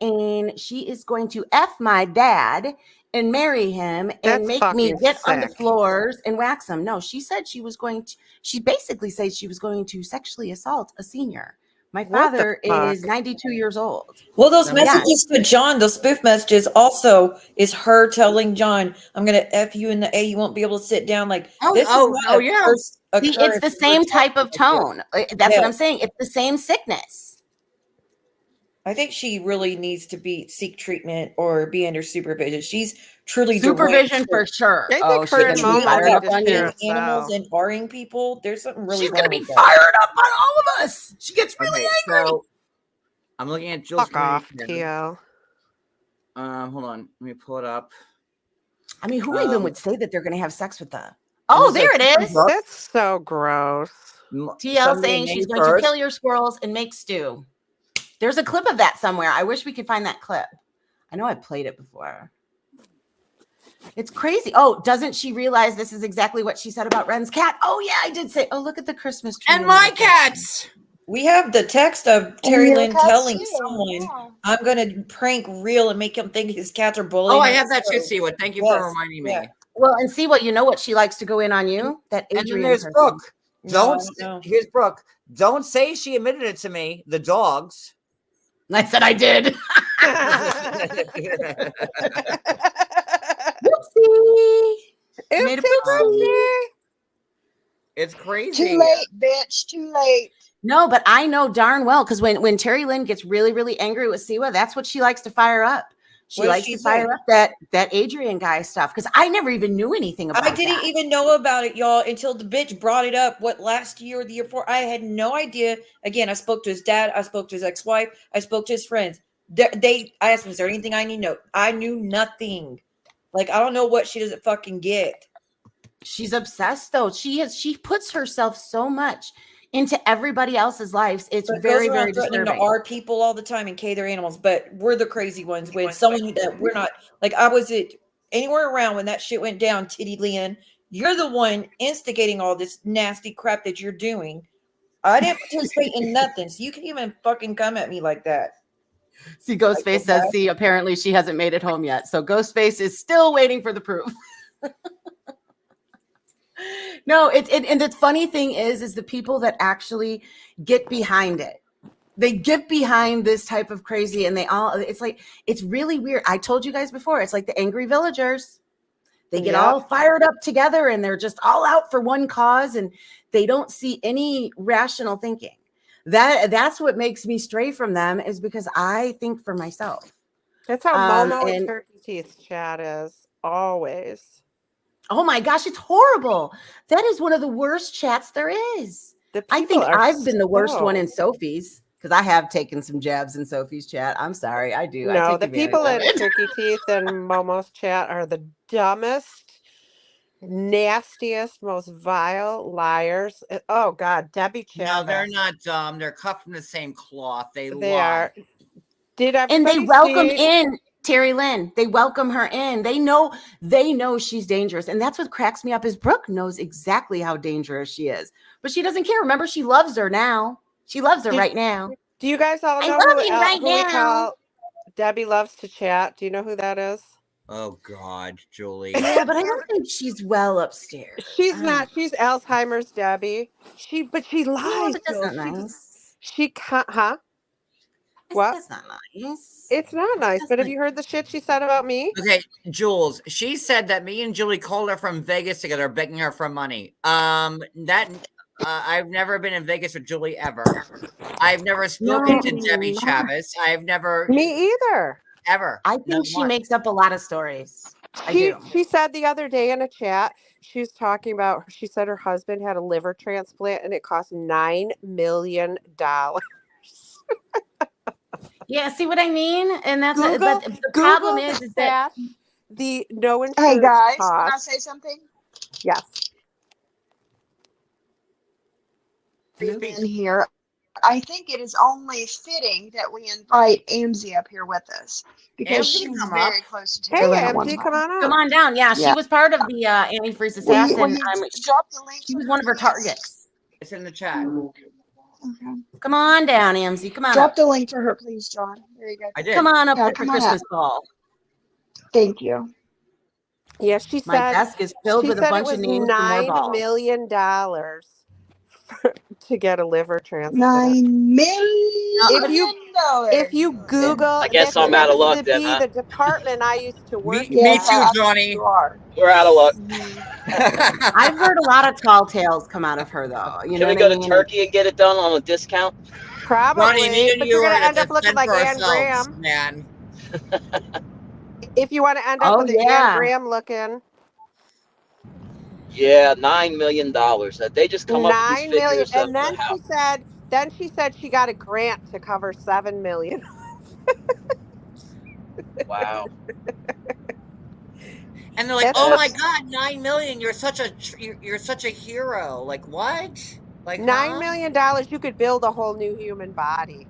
and she is going to F my dad and marry him and make me get on the floors and wax him. No, she said she basically said she was going to sexually assault a senior. My father is 92 years old. Well, those messages to John, those spoof messages, also is her telling John, "I'm going to F you in the A. You won't be able to sit down." Like, yeah. See, it's the same type of tone. That's what I'm saying. It's the same sickness. I think she really needs to seek treatment or be under supervision. She's truly supervision for sure. I think her and mom are animals and barring people. There's something really. She's gonna be fired up on all of us. She gets really angry. So I'm looking at Jules. Fuck off, TL. Hold on, let me pull it up. I mean, who even would say that they're gonna have sex with the? Oh, there it is. That's so gross. TL saying she's going to kill your squirrels and make stew. There's a clip of that somewhere. I wish we could find that clip. I know I've played it before. It's crazy. Oh, doesn't she realize this is exactly what she said about Ren's cat? Oh, yeah, I did say, oh, look at the Christmas tree. And my cats. We have the text of Terry Lynn telling someone, I'm going to prank real and make him think his cats are bullying. Oh, I have that too, Siwa. Thank you for reminding me. Well, and see what she likes to go in on you. That Adrian. And then there's Brooke. Here's Brooke. Don't say she admitted it to me. The dogs. I said I did. Whoopsie. It's crazy. Too late, bitch. Too late. No, but I know darn well because when Terry Lynn gets really, really angry with Siwa, that's what she likes to fire up. She likes to fire up that Adrian guy stuff because I never even knew anything about it. I didn't even know about it, y'all, until the bitch brought it up. Last year or the year before? I had no idea. Again, I spoke to his dad. I spoke to his ex-wife. I spoke to his friends. I asked him, is there anything I need to know? I knew nothing. Like, I don't know what she doesn't fucking get. She's obsessed, though. She puts herself so much into everybody else's lives. It's very, very disturbing. To our people all the time and K their animals, but we're the crazy ones. When someone that we're not, like, I was anywhere around when that shit went down, Titty Lynn. You're the one instigating all this nasty crap that you're doing. I didn't participate in nothing, so you can even fucking come at me like that. See, Ghostface says, see, apparently she hasn't made it home yet. So Ghostface is still waiting for the proof. No, and the funny thing is the people that actually get behind it. They get behind this type of crazy and it's really weird. I told you guys before, it's like the angry villagers. They get all fired up together and they're just all out for one cause and they don't see any rational thinking. That's what makes me stray from them is because I think for myself. That's how Momo and Turkey Teeth chat is always. Oh my gosh, it's horrible. That is one of the worst chats there is. I think I've been the worst one in Sophie's because I have taken some jabs in Sophie's chat. I'm sorry, I do. No, the people in Turkey Teeth and Momo's chat are the dumbest, nastiest, most vile liars. Oh God, Debbie chat. No, they're not dumb. They're cut from the same cloth. They are. And they welcome in Terry Lynn. They welcome her in. They know she's dangerous. And that's what cracks me up is Brooke knows exactly how dangerous she is. But she doesn't care. Remember, she loves her now. She loves her right now. Do you guys all know I love you right now. Debbie loves to chat? Do you know who that is? Oh God, Julie. Yeah, but I don't think she's well upstairs. She's not. She's Alzheimer's, Debbie. But she No, lies. but that's though. not nice. She can't. Huh? What? That's not nice. It's not nice. But have you heard the shit she said about me? Okay, Jules. She said that me and Julie called her from Vegas together, begging her for money. I've never been in Vegas with Julie ever. I've never spoken to Debbie Chavez. I've never. Me either. Ever. I think she makes up a lot of stories. She said the other day in a chat, she was talking about, she said her husband had a liver transplant and it cost $9 million. Yeah, see what I mean? And that's but the problem is that the no insurance Hey guys, cost. can I say something? Yes. In here, I think it is only fitting that we invite Amzie up here with us because Amzie, she was come very up. close to Hey, Taylor at one Amzie, time. come on up. Come on down. Yeah, she was part of the antifreeze assassin. Will you drop the link She was one of her targets. It's in the chat. Okay. Come on down, Amzie. Come on Drop up. the link for her, please, John. There you go. I did. Come on up Yeah, for come on Christmas up. ball. Thank you. Yeah, she My said desk is filled she with a said bunch it of was names for more $9 balls. million to get a liver transplant. $9 million. If you Google, I guess that I'm out of happens luck to then, be huh? the department I used to work Me at. too, I Johnny. think you are. We're out of luck. I've heard a lot of tall tales come out of her, though. You Can know we what go I to mean? Turkey and get it done on a discount? Probably, me and but you you're are going to end gonna up looking fend like for Ann ourselves, Graham. man. If you want to end up Oh, with an yeah. Ann Graham looking. Yeah, $9 million. They just come up with these 9 million. figures And of then how. she said she got a grant to cover 7 million. Wow. And they're like, That's "Oh what- my God, 9 million! You're such a hero!" Like what? Like $9 million, you could build a whole new human body.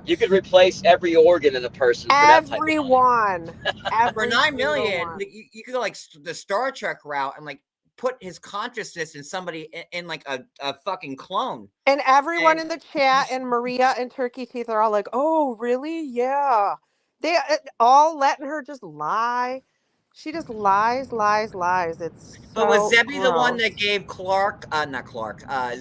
You could replace every organ in a person for that type of money. Everyone. For Every 9 single million, one. you could go like the Star Trek route and like put his consciousness in somebody in like a fucking clone. And everyone And- in the chat and Maria and Turkey Teeth are all like, "Oh, really? Yeah." They all letting her just lie. She just lies. It's so But was Debbie the one gross. that gave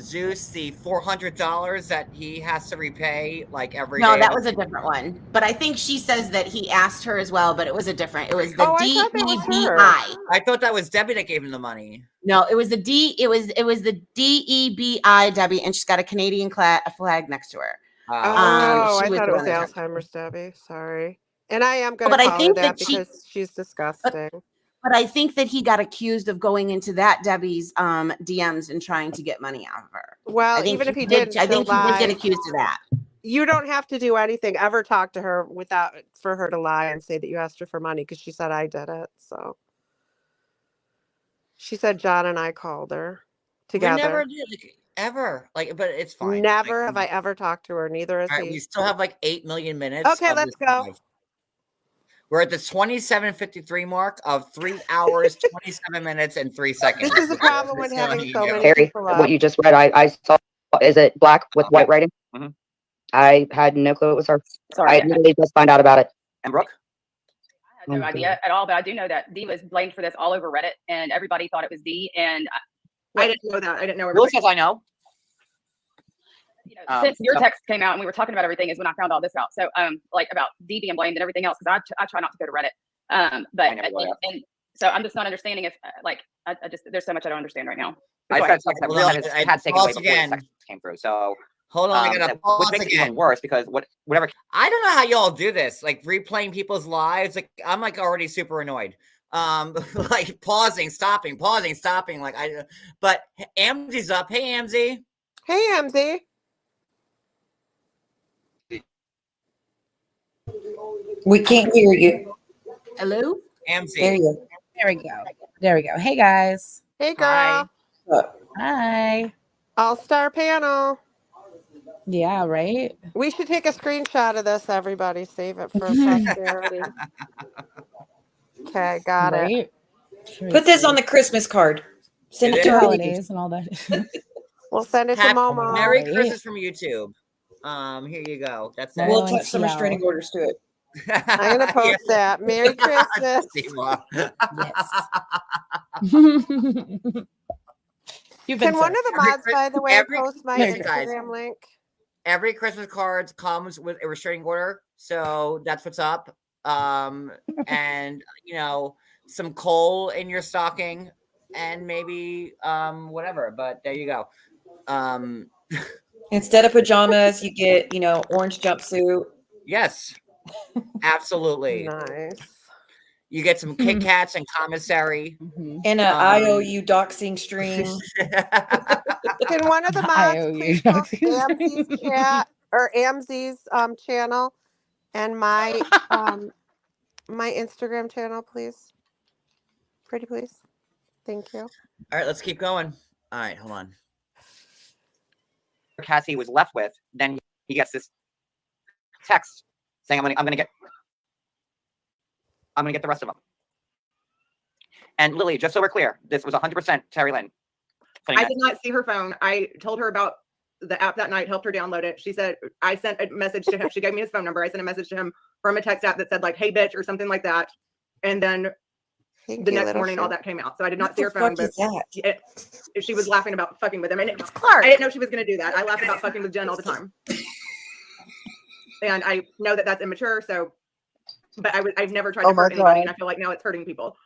Zeus the $400 that he has to repay like every day? No, that was a different one. But I think she says that he asked her as well, but it was a different. It was the I thought that was her. DEBI. I thought that was Debbie that gave him the money. No, it was the the DEBI, Debbie, and she's got a Canadian flag next to her. I she was thought the it one was that- Alzheimer's, Debbie. Sorry. And I am going But to I call her think that that she- because she's disgusting. But I think that he got accused of going into that Debbie's DMs and trying to get money out of her. Well, I think even if he did, didn't, I think he did lie. get accused of that. You don't have to do anything. Ever talk to her for her to lie and say that you asked her for money because she said I did it. So she said John and I called her together. We never did ever. But it's fine. Never have I ever talked to her. Neither has All right, he. we still have like 8 million minutes. Okay, of let's this go. live. We're at the 27:53 mark of 3 hours, 27 minutes, and 3 seconds. This is the problem with having so many Harry, people up. what you just read, I saw. Is it black with white writing? Mhm. I had no clue it was her. Sorry. I literally just found out about it. And Brooke? I had no idea at all, but I do know that D was blamed for this all over Reddit, and everybody thought it was D. And I didn't know that. I didn't know Will everybody. says I know. since your text came out and we were talking about everything, is when I found all this out. So, like about D being blamed and everything else, because I try not to go to Reddit. But and so I'm just not understanding if I just there's so much I don't understand right now. I Go ahead. had taken away before the again. text came through. So Hold on, I gotta pause which makes it again. even worse because whatever. I don't know how y'all do this, like replaying people's lives. Like I'm like already super annoyed. Like pausing, stopping, like but Amzi's up. Hey Amzi. Hey Amzi. We can't hear you. Hello? Amzi. There you go. There we go. Hey guys. Hey girl. Hi. All-star panel. Yeah, right. We should take a screenshot of this, everybody. Save it for posterity. Okay, got it. Put this on the Christmas card. Send it to her. holidays and all that. We'll send it to Momo. Merry Christmas from YouTube. Here you go. That's it. We'll attach some restraining orders to it. I'm gonna post that. Merry Christmas. You've been Can one served. of the mods, by the way, post my listen, guys, Instagram link? every Christmas card comes with a restraining order, so that's what's up. And some coal in your stocking, and maybe whatever. But there you go. Instead of pajamas, you get, orange jumpsuit. Yes, absolutely. Nice. You get some Kit Kats and commissary. And an IOU doxing string. Can one of the mods please post Amzi's chat or Amzi's channel and my my Instagram channel, please? Pretty please. Thank you. All right, let's keep going. All right, hold on. Cassie was left with, then he gets this text saying, I'm gonna get the rest of them. And Lily, just so we're clear, this was 100% Terry Lynn. I did not see her phone. I told her about the app that night, helped her download it. She said, I sent a message to him. She gave me his phone number. I sent a message to him from a text app that said like, hey bitch, or something like that. And then the next morning, all that came out. So I did not see her phone, but she was laughing about fucking with him. And it's Clark. I didn't know she was going to do that. I laugh about fucking with Jen all the time. And I know that that's immature. So, but I've never tried to hurt anybody. And I feel like now it's hurting people.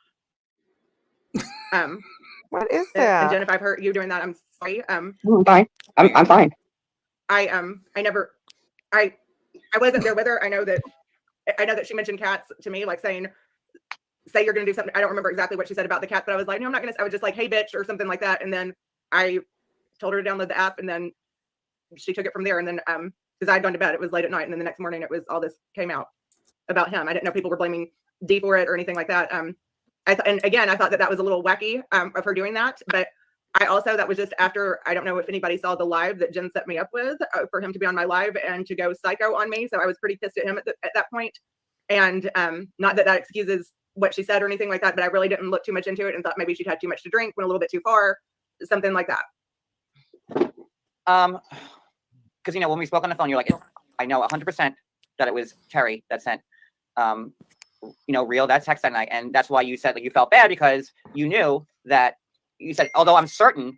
What is that? And Jen, if I've hurt you doing that, I'm sorry. I'm fine. I'm fine. I wasn't there with her. I know that she mentioned cats to me, like say you're gonna do something. I don't remember exactly what she said about the cat, but I was like, no, I'm not gonna. I was just like, hey bitch, or something like that. And then I told her to download the app, and then she took it from there. And then because I'd gone to bed, it was late at night, and then the next morning it was all this came out about him. I didn't know people were blaming D for it or anything like that. And again, I thought that was a little wacky of her doing that, but I also, that was just after, I don't know if anybody saw the live that Jen set me up with for him to be on my live and to go psycho on me. So I was pretty pissed at him at that point. And not that excuses what she said or anything like that, but I really didn't look too much into it and thought maybe she'd had too much to drink, went a little bit too far, something like that. Because, when we spoke on the phone, you're like, I know 100% that it was Terry that sent, Real that text that night. And that's why you said that you felt bad, because you knew that you said, although I'm certain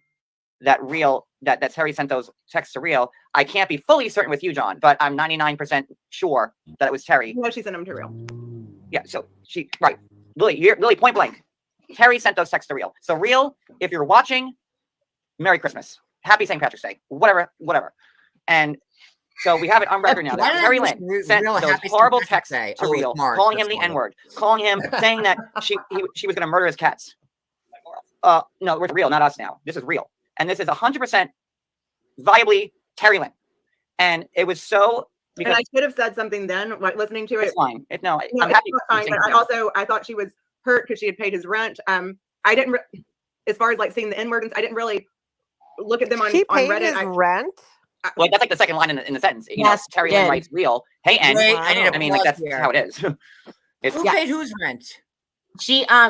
that that Terry sent those texts to Real, I can't be fully certain with you, John, but I'm 99% sure that it was Terry. No, she sent them to Real. Yeah, so right. Lily, point blank. Terry sent those texts to Real. So Real, if you're watching, Merry Christmas. Happy St. Patrick's Day. Whatever. And so we have it on record now that Terry Lynn sent those horrible texts to Real, calling him the N-word, calling him, saying that she was going to murder his cats. No, it's Real, not us now. This is Real. And this is 100% viably Terry Lynn. And it was so... And I should have said something then, like listening to it. It's fine. I'm happy. Fine, but I thought she was hurt because she had paid his rent. I didn't, as far as like seeing the N-word, I didn't really look at them on Reddit. His rent? Well, that's like the second line in the sentence. Yes, Terry Lynn writes Real. Hey, and I mean, like that's how it is. Who paid whose rent?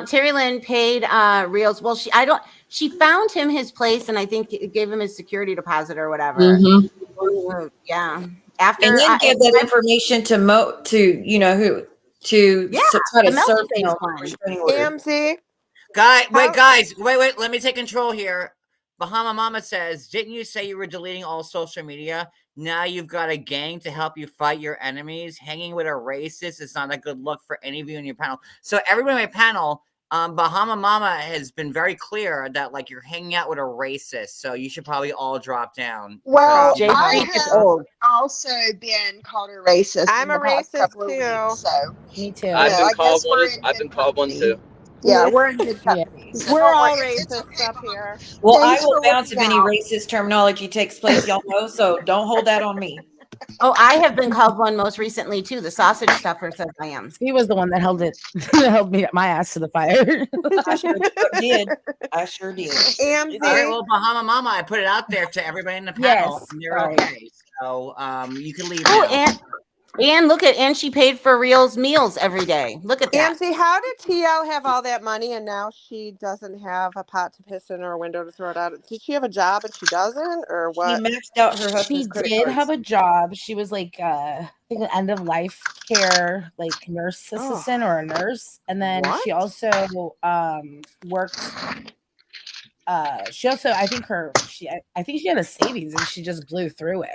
Terry Lynn paid Real's. Well, she found him his place, and I think it gave him his security deposit or whatever. Mm-hmm. Yeah. After and then give that information to try to serve AMC. Guys, wait. Let me take control here. Bahama Mama says, didn't you say you were deleting all social media? Now you've got a gang to help you fight your enemies. Hanging with a racist is not a good look for any of you in your panel. So everybody in my panel, Bahama Mama has been very clear that like you're hanging out with a racist. So you should probably all drop down. Well, I have also been called a racist. I'm a racist too. Weeks, so me too. I've been called one too. Yeah, we're in good company. So we're all racist up here. Well, I will bounce if any racist terminology takes place, y'all know, so don't hold that on me. Oh, I have been called one most recently too. The sausage stuffer says I am. He was the one that held me my ass to the fire. I sure did. All right, well, Bahama Mama, I put it out there to everybody in the panel. Yes, And you're okay. So you can leave now. And she paid for Real's meals every day. Look at that. Amzie, how did TL have all that money and now she doesn't have a pot to piss in or a window to throw it out? Did she have a job and she doesn't, or She what? maxed out her She husband's credit did cards. have a job. She was like I think an end of life care like nurse assistant or a nurse. And then What? she also worked she also I think she had a savings and she just blew through it.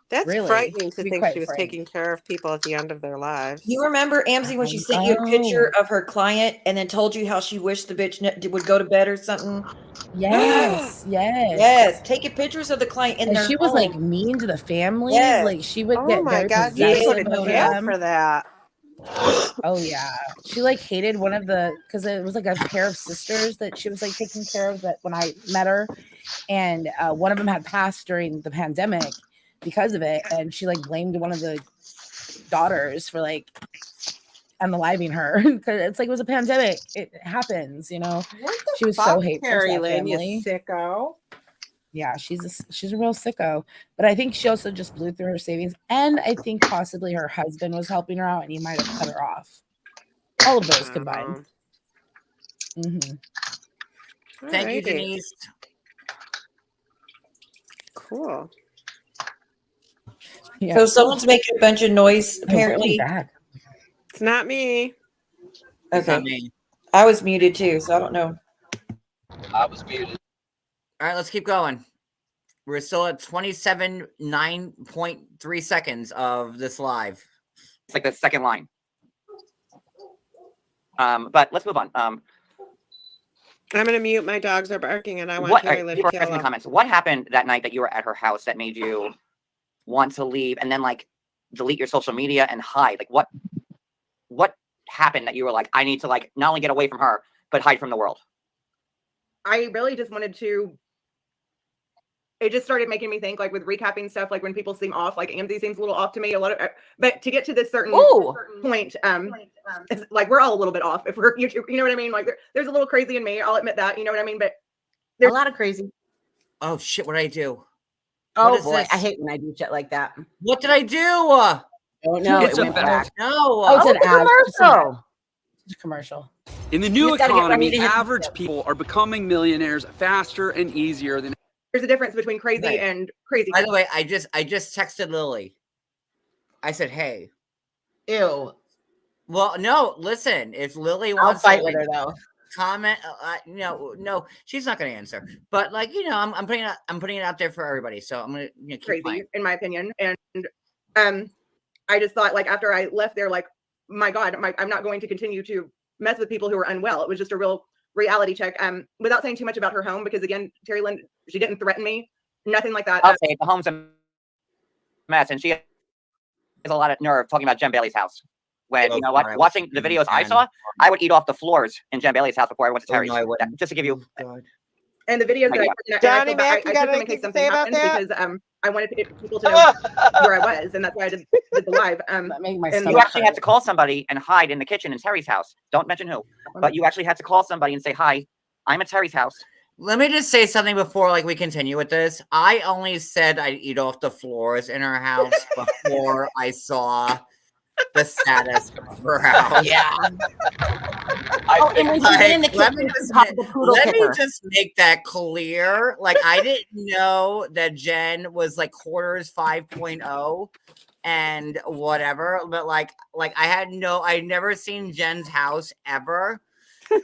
That's Really, frightening to be think quite she was frank. taking care of people at the end of their lives. You remember, Amzie, when she sent you a picture of her client and then told you how she wished the bitch would go to bed or something? Yes, Yes. Taking pictures of the client in And their she was like home. mean to the families. Yes. Like she would Oh get my very God, you should go possessive to over jail them. for that. Oh yeah, she like hated one of the because it was like a pair of sisters that she was like taking care of that when I met her, and one of them had passed during the pandemic because of it, and she like blamed one of the daughters for like unaliving her because it's like it was a pandemic. It happens, you know. What the She was so fuck, hateful to Carrie that Lynn, you family. sicko? Yeah, she's a real sicko. But I think she also just blew through her savings, and I think possibly her husband was helping her out, and he might have cut her off. All of those combined. Mm-hmm. Thank you, Alrighty. Denise. Cool. Yeah. So someone's making a bunch of noise, Oh, really apparently. bad. It's not me. It's not Okay. me. I was muted too, so I don't know. I was muted. All right, let's keep going. We're still at 9.3 seconds of this live. It's like the second line. But let's move on. I'm gonna mute. My dogs are barking, and I want What Terry Lynn to people are kill asking in the them. comments? What happened that night that you were at her house that made you want to leave and then like delete your social media and hide? Like what happened that you were like, I need to like not only get away from her but hide from the world? I really just wanted to. It just started making me think, like with recapping stuff, like when people seem off, like Amzie seems a little off to me. A lot of, but to get to this certain point, it's like we're all a little bit off. If we're YouTube, you know what I mean? Like there's a little crazy in me. I'll admit that. You know what I mean? But A lot of crazy. Oh shit! What did I do? Oh What is boy, this? I hate when I do shit like that. What did I do? Oh no, It's it went about- back. No. Oh, it's an It's a ad. It's an ad. commercial. It's a commercial. In the new just gotta get ready economy, to hit the average tip. people are becoming millionaires faster and easier than. there's a difference between crazy Right. and crazy. By the way, I just texted Lily. I said, "Hey." Ew. Well, no. Listen, if Lily I'll wants fight to with like, her though. comment, no, she's not going to answer. But like I'm putting it out there for everybody. So I'm gonna keep Crazy, playing. in my opinion. And I just thought, like, after I left there, like, my God, I'm not going to continue to mess with people who are unwell. It was just a real reality check. Without saying too much about her home, because again, Terry Lynn, she didn't threaten me, nothing like that. I'll say the home's a mess, and she has a lot of nerve talking about Jen Bailey's house. When you know what, watching the videos I saw, I would eat off the floors in Jen Bailey's house before I went to Terry's. No, I wouldn't. Just to give you. And the videos that I Yeah. took, and I Johnny feel bad- Mac, you I got took them in anything case to something say about happened that? because I wanted people to know where I was, and that's why I did the live. That made my and stomach You actually hurt. had to call somebody and hide in the kitchen in Terry's house. Don't mention who, but you actually had to call somebody and say, "Hi, I'm at Terry's house." Let me just say something before like we continue with this. I only said I'd eat off the floors in her house before I saw the status of her house. Yeah. I And when think she went in the Let me kitchen, just she called the poodle Let me kicker. just make that clear. Like, I didn't know that Jen was like quarters 5.0 and whatever, but like I'd never seen Jen's house ever.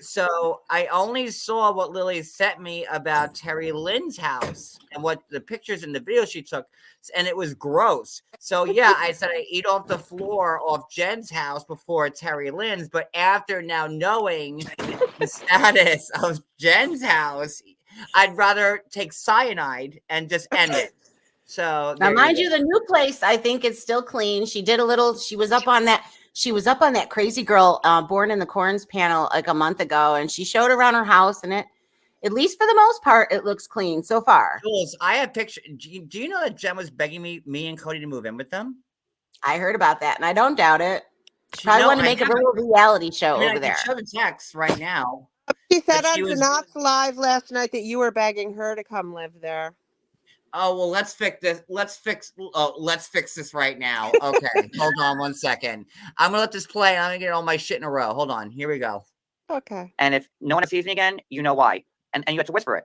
So I only saw what Lily sent me about Terry Lynn's house and what the pictures and the video she took, and it was gross. So yeah, I said I eat off the floor off Jen's house before Terry Lynn's, but after now knowing the status of Jen's house, I'd rather take cyanide and just end it. So Now, there mind go. you, the new place, I think it's still clean. She did a little, she was up on that crazy girl Born in the Corns panel like a month ago, and she showed around her house, and it, at least for the most part, it looks clean so far. Jules, I have pictures. Do you know that Jen was begging me and Cody to move in with them? I heard about that, and I don't doubt it. She probably No, wanted to I make a haven't. little reality show I mean, over I there. can show the text right now. She said But she on was- Janot's live last night that you were begging her to come live there. Oh well, let's fix this. Let's fix this right now. Okay, hold on 1 second. I'm gonna let this play. I'm gonna get all my shit in a row. Hold on. Here we go. Okay. And if no one sees me again, you know why, and you have to whisper it.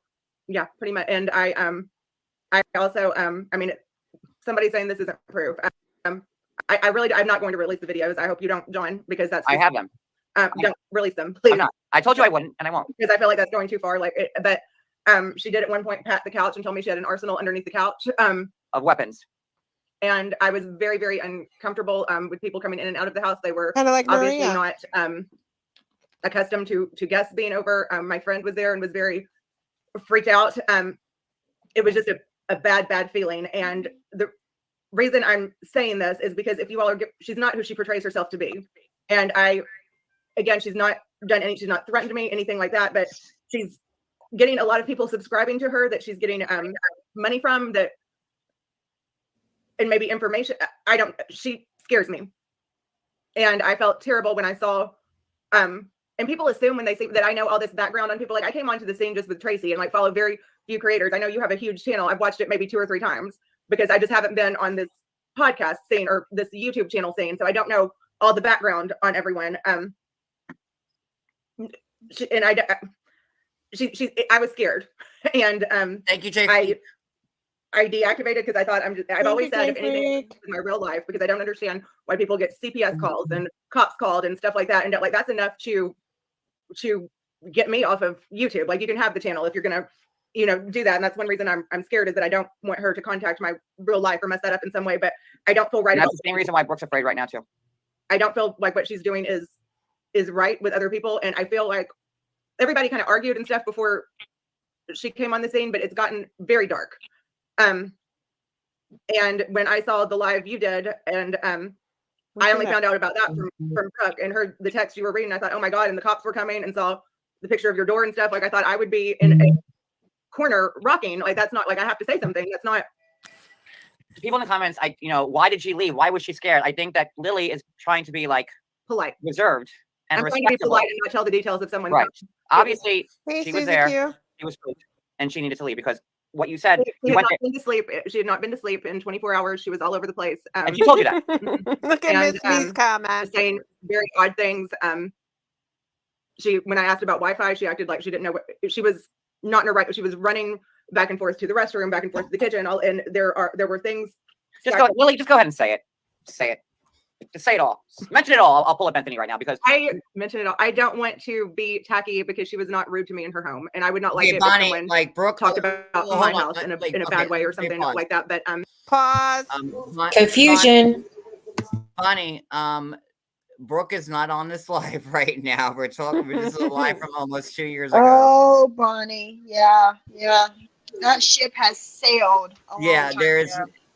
Yeah, pretty much. And I also I mean, somebody saying this isn't proof. I really, I'm not going to release the videos. I hope you don't, John, because that's I just, have them. don't release them, please. I'm not. I told you I wouldn't, and I won't. Because I feel like that's going too far. Like, but she did at one point pat the couch and told me she had an arsenal underneath the couch. Of weapons. And I was very, very uncomfortable with people coming in and out of the house. They were Kind of like obviously Maria. not accustomed to guests being over. My friend was there and was very freaked out. It was just a bad feeling. And the reason I'm saying this is because if you all are, she's not who she portrays herself to be. And again, she's not done any, she's not threatened me, anything like that, but she's getting a lot of people subscribing to her that she's getting money from, that, and maybe information. She scares me. And I felt terrible when I saw, and people assume when they see that I know all this background on people. Like, I came onto the scene just with Tracy and like follow very few creators. I know you have a huge channel. I've watched it maybe 2 or 3 times because I just haven't been on this podcast scene or this YouTube channel scene. So I don't know all the background on everyone. I was scared. And thank you, Jay. I deactivated because I thought I've always said, if anything in my real life, because I don't understand why people get CPS calls and cops called and stuff like that. And like, that's enough to get me off of YouTube. Like, you can have the channel if you're going to, do that. And that's one reason I'm scared, is that I don't want her to contact my real life or mess that up in some way, but I don't feel right. And that's the same reason why Brooke's afraid right now too. I don't feel like what she's doing is right with other people. And I feel like everybody kind of argued and stuff before she came on the scene, but it's gotten very dark. And when I saw the live you did, and I only found out about that from Brooke and heard the text you were reading, I thought, oh my God, and the cops were coming, and saw the picture of your door and stuff. Like, I thought I would be in a corner rocking. Like, that's not like, I have to say something. That's not. People in the comments, why did she leave? Why was she scared? I think that Lily is trying to be like polite, reserved, and I'm trying to be polite and not tell the details of someone's right. Obviously, Hey, she was Susie there. Q. She was spooked, and she needed to leave because what you said. She had not been to sleep. She had not been to sleep in 24 hours. She was all over the place. And she told you that. Look at Miss V's comment. Saying very odd things. When I asked about Wi-Fi, she acted like she didn't know what, she was not in her right. She was running back and forth to the restroom, back and forth to the kitchen. And there were things. Lily, just go ahead and say it. Say it. Just say it all. Mention it all. I'll pull up Anthony right now because I mentioned it all. I don't want to be tacky because she was not rude to me in her home, and I would not like it Bonnie, if someone like Brooke talked about my house in a bad way or something like that. But pause. Confusion. Bonnie, Brooke is not on this live right now. This is a live from almost 2 years ago. Oh, Bonnie, yeah. That ship has sailed. Yeah, there's.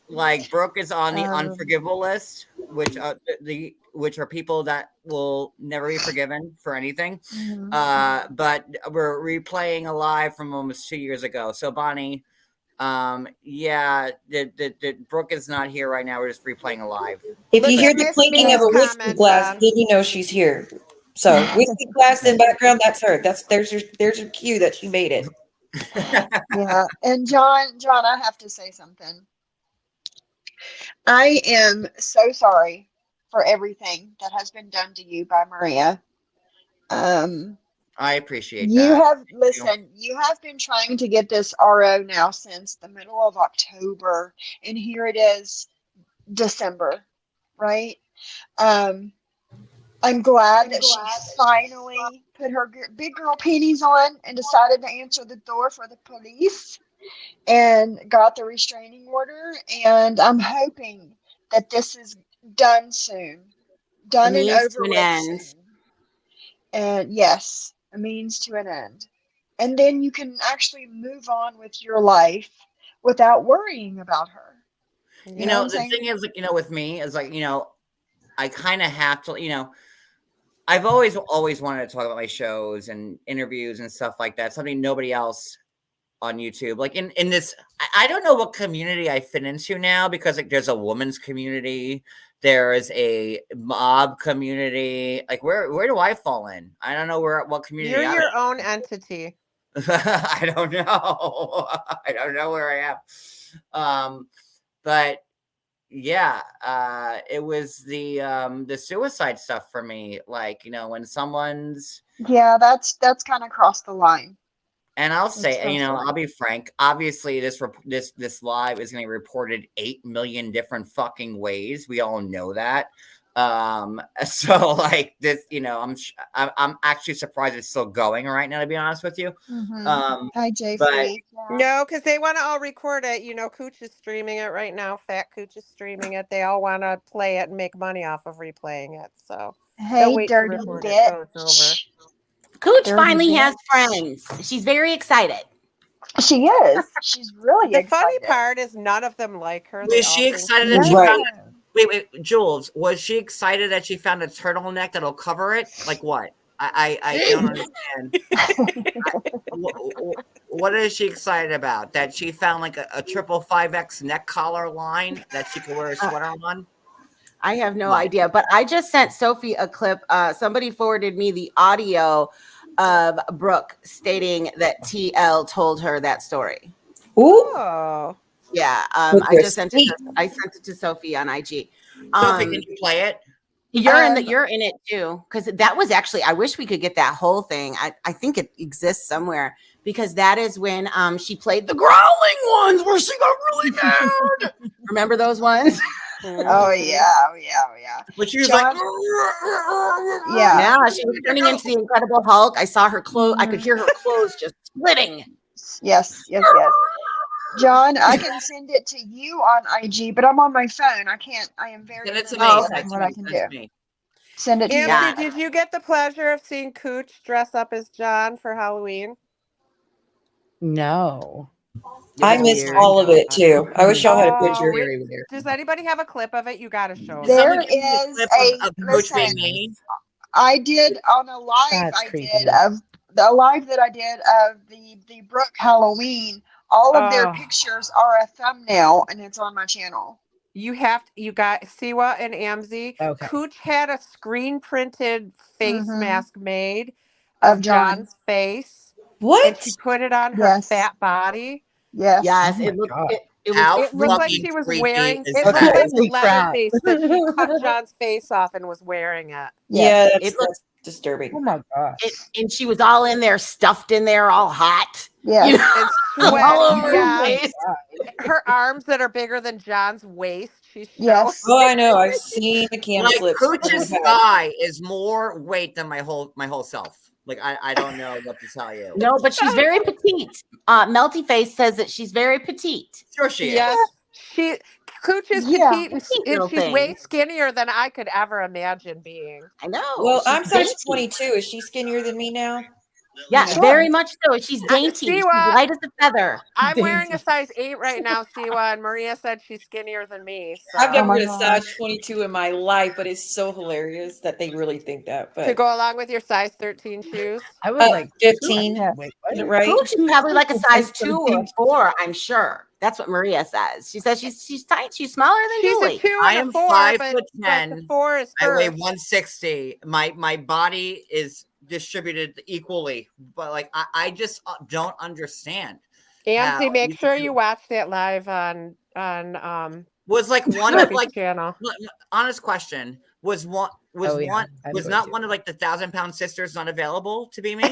Like, Brooke is on the unforgivable list, which are people that will never be forgiven for anything. But we're replaying a live from almost 2 years ago. So Bonnie, Brooke is not here right now. We're just replaying a live. If you hear the clinking of a whiskey glass, then you know she's here. So whiskey glass in background, that's her. There's your cue that she made it. Yeah, and John, I have to say something. I am so sorry for everything that has been done to you by Maria. I appreciate you that. You have been trying to get this RO now since the middle of October, and here it is, December, right? I'm glad that she finally put her big girl panties on and decided to answer the door for the police and got the restraining order. And I'm hoping that this is done soon, done and over with soon. And yes, a means to an end. And then you can actually move on with your life without worrying about her. You know the thing is, like, with me is like, I kind of have to, I've always wanted to talk about my shows and interviews and stuff like that. Something nobody else on YouTube, like in this, I don't know what community I fit into now, because like there's a woman's community, there is a mob community. Like where do I fall in? I don't know what community. You're your own entity. I don't know. I don't know where I am. But yeah, it was the suicide stuff for me. Like, when someone's, Yeah, that's kind of crossed the line. and I'll That's say, crossed the line. I'll be frank. Obviously, this live is going to be reported 8 million different fucking ways. We all know that. So like this, I'm actually surprised it's still going right now, to be honest with you. Hi, Jay But Free. Yeah. No, because they want to all record it. Cooch is streaming it right now. Fat Cooch is streaming it. They all want to play it and make money off of replaying it. So they'll Hey, wait to dirty record it till it's over. bitch. Cooch Dirty finally has bitch. friends. She's very excited. She is. She's really The excited. funny part is none of them like her. They was all she think excited she's that she No. found? Wait, Jules, was she excited that she found a turtleneck that'll cover it? Like what? I don't understand. What is she excited about? That she found like a 555X neck collar line that she could wear a sweater on? I have no What? idea, but I just sent Sophie a clip. Somebody forwarded me the audio of Brooke stating that TL told her that story. Ooh. Oh. Yeah, With I your just sent it. I sent it to Sophie on IG. Sophie, can you play it? You're in it too, because that was actually. I wish we could get that whole thing. I think it exists somewhere, because that is when she played the growling ones where she got really mad. Remember those ones? Oh yeah, yeah. But she was John, like, yeah. Yeah, she was turning into the Incredible Hulk. I saw her clothes. I could hear her clothes just splitting. Yes. John, I can send it to you on IG, but I'm on my phone. I can't. I am very Send it to limited me. on Send it to what me. I can Send do. it to me. Send it to you. Amity, did you get the pleasure of seeing Cooch dress up as John for Halloween? No. I missed all of it too. I wish y'all had a picture. Very weird. Does anybody have a clip of it? You got to show Can them. someone There give me a is clip a of Coach being listen. me? I did on a live. That's I creepy. did of the live that I did of the Brooke Halloween. All of their Oh. pictures are a thumbnail, and it's on my channel. You got Siwa and Amzi. Okay. Cooch had a screen printed face Mhm. mask made Of of John. John's face. What? And she put it on her Yes. fat body. Yes. Yes, Oh my it looked. God. How It looked like fucking she was creepy wearing. is It looked that? like Holy crap. Leatherface that she cut John's face off and was wearing it. Yeah, It looked. that's disturbing. Oh my gosh. And she was all in there, stuffed in there, all hot. Yes. You know, And all sweaty. over Yeah. her face. Her arms that are bigger than John's waist. She's Yes. Oh, I know. I've seen the cam Like clips. Cooch's thigh is more weight than my whole self. Like I don't know what to tell you. No, but she's very petite. Melty Face says that she's very petite. Sure she is. Yes. Cooch is Yeah. petite and Petite little she's thing. way skinnier than I could ever imagine being. I know. Well, she's I'm size dainty. 22. Is she skinnier than me now? Yeah, Sure. very much so. She's dainty. She's Siwa, light as a feather. I'm wearing a Dainty. size 8 right now, Siwa, and Maria said she's skinnier than me. So I've never my been a God. size 22 in my life, but it's so hilarious that they really think that. to But go along with your size 13 shoes. I was like 15, Yeah. wait, is it what? right? Cooch is probably like a size 2 or 17. 4, I'm sure. That's what Maria says. She says she's tight. She's smaller than She's Julie. a 2 I and am a 4, 5'10". but the 4 is I weigh first. 160. My body is distributed equally, but like I just don't understand. Amzi, how make you sure can- you watch that live on Was like one of Sophie's like channel. honest question was one was Oh, yeah. one I'm was going not to. one of like the 1,000-pound sisters not available to be me?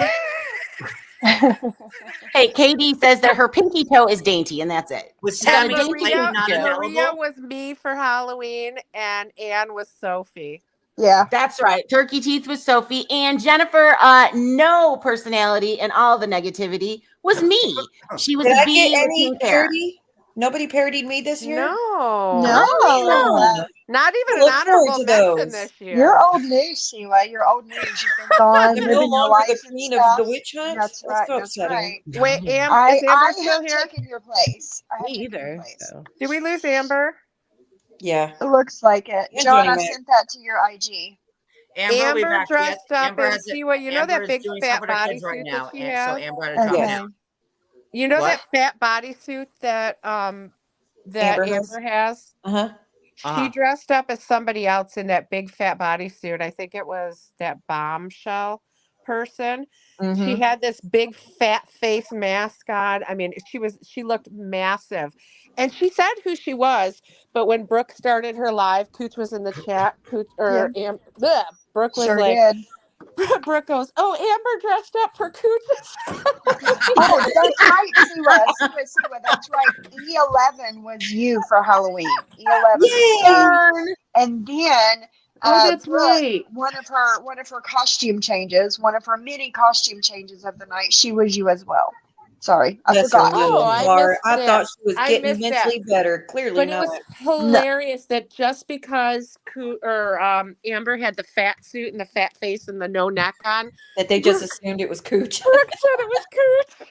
Hey, KD says that her pinky toe is dainty, and that's it. Was She's got a Tammy dainty Clayton pinky not toe. Maria available? was me for Halloween, and Anne was Sophie. Yeah. That's right. Turkey Teeth was Sophie, and Jennifer, no personality and all the negativity was me. She was Did a I bee get with any pink hair. parody? Nobody parodied me this year? No. No. Not even Look an forward honorable to mention those. this year. You're old news, Siwa. You're old news. You've been gone, I'm no living your longer life the and queen of stuff. the witch hunt? That's right. so That's upsetting. right. Wait, is Amber I still have here? taken your place. I have Me taken your either. place. So. Did we lose Amber? Yeah. It looks like it. And John, Johnny I Mac. sent that to your IG. Amber will be Amber back. dressed up Amber in has it. Siwa. You know Amber that is big doing fat stuff with her kids right bodysuit now, that she and so has? Amber had to drop Okay. down. You know What? that fat bodysuit that Amber has? Amber has? Uh-huh. She dressed up as somebody else in that big fat bodysuit. I think it was that Bombshell person. She Mhm. had this big fat face mask on. I mean, she looked massive. And she said who she was, but when Brooke started her live, Cooch was in the chat. Brooke was Sure like, did. Brooke goes, "Oh, Amber dressed up for Cooch's." Oh, that's right, Siwa. That's right. E11 was you for Halloween. E11 was you. And then Oh, that's Brooke, right. one of her costume changes, one of her many costume changes of the night, she was you as well. Sorry, I Bless her forgot. little Oh, I heart. missed I that. thought she was I getting missed that. mentally better. Clearly But it not. was hilarious that just because Amber had the fat suit and the fat face and the no neck on, That they just assumed it was Cooch. Brooke said it was Cooch.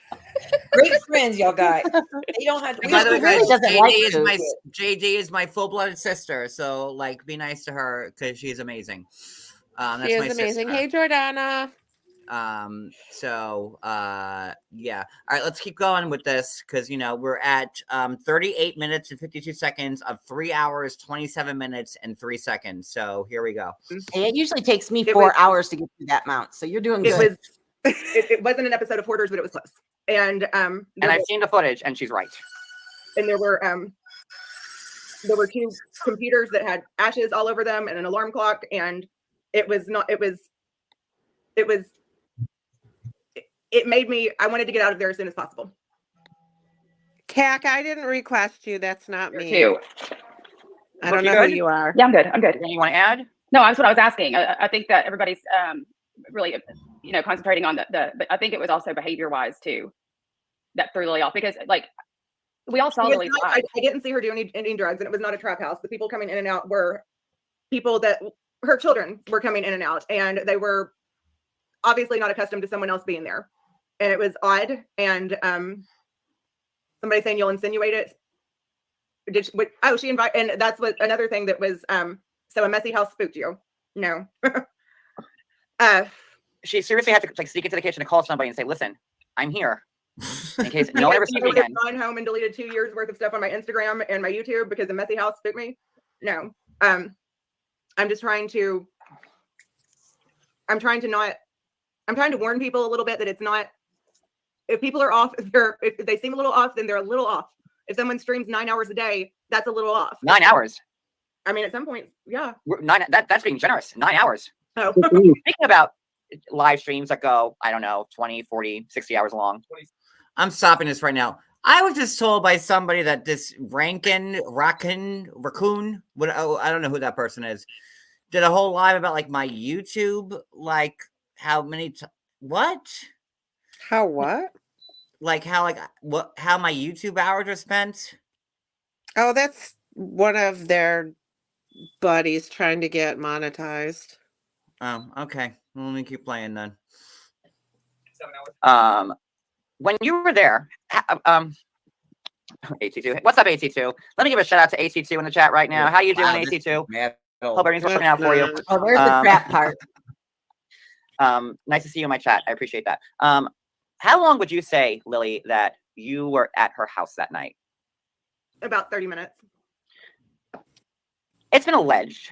Great friends, y'all got. They don't have to. And by the way, really guys, doesn't JD like is Cooch. my JD is my full-blooded sister. So like, be nice to her because she's amazing. That's She my is amazing. sister. Hey, Jordana. Yeah. All right, let's keep going with this because we're at 38 minutes and 52 seconds of 3 hours, 27 minutes and 3 seconds. So here we go. And it usually takes me It 4 was- hours to get through that amount. So you're doing It good. was. It wasn't an episode of Hoarders, but it was close. And And I've seen the footage, and she's right. and there were two computers that had ashes all over them and an alarm clock, and it made me, I wanted to get out of there as soon as possible. Cac, I didn't request you. That's not me. Too. I don't You know who good? you are. Yeah, I'm good. I'm good. Anything you want to add? No, that's what I was asking. I think that everybody's really, concentrating on but I think it was also behavior-wise too that threw Lily off because like we all saw Because Lily's I live. didn't see her do any drugs, and it was not a trap house. The people coming in and out were people that her children were coming in and out, and they were obviously not accustomed to someone else being there, and it was odd. And somebody saying you'll insinuate it. She invited, and that's what another thing that was so a messy house spooked you. No. She seriously had to sneak into the kitchen and call somebody and say, "Listen, I'm here." In case no one ever sees me I again. gone home and deleted 2 years worth of stuff on my Instagram and my YouTube because the messy house spooked me. No. I'm just trying to warn people a little bit that it's not, if people are off, if they seem a little off, then they're a little off. If someone streams 9 hours a day, that's a little off. 9 hours. I mean, at some point, yeah. That's being generous. 9 hours. Oh. Speaking about live streams that go, I don't know, 20, 40, 60 hours long. I'm stopping this right now. I was just told by somebody that this Raccoon, I don't know who that person is, did a whole live about like my YouTube, like how many, what? How what? Like how my YouTube hours are spent. Oh, that's one of their buddies trying to get monetized. Oh, okay. Well, let me keep playing then. When you were there, AT2, what's up, AT2? Let me give a shout out to AT2 in the chat right now. How you doing, AT2? Hope everything's working out for you. Oh, there's the crap part. Nice to see you in my chat. I appreciate that. How long would you say, Lily, that you were at her house that night? About 30 minutes. It's been alleged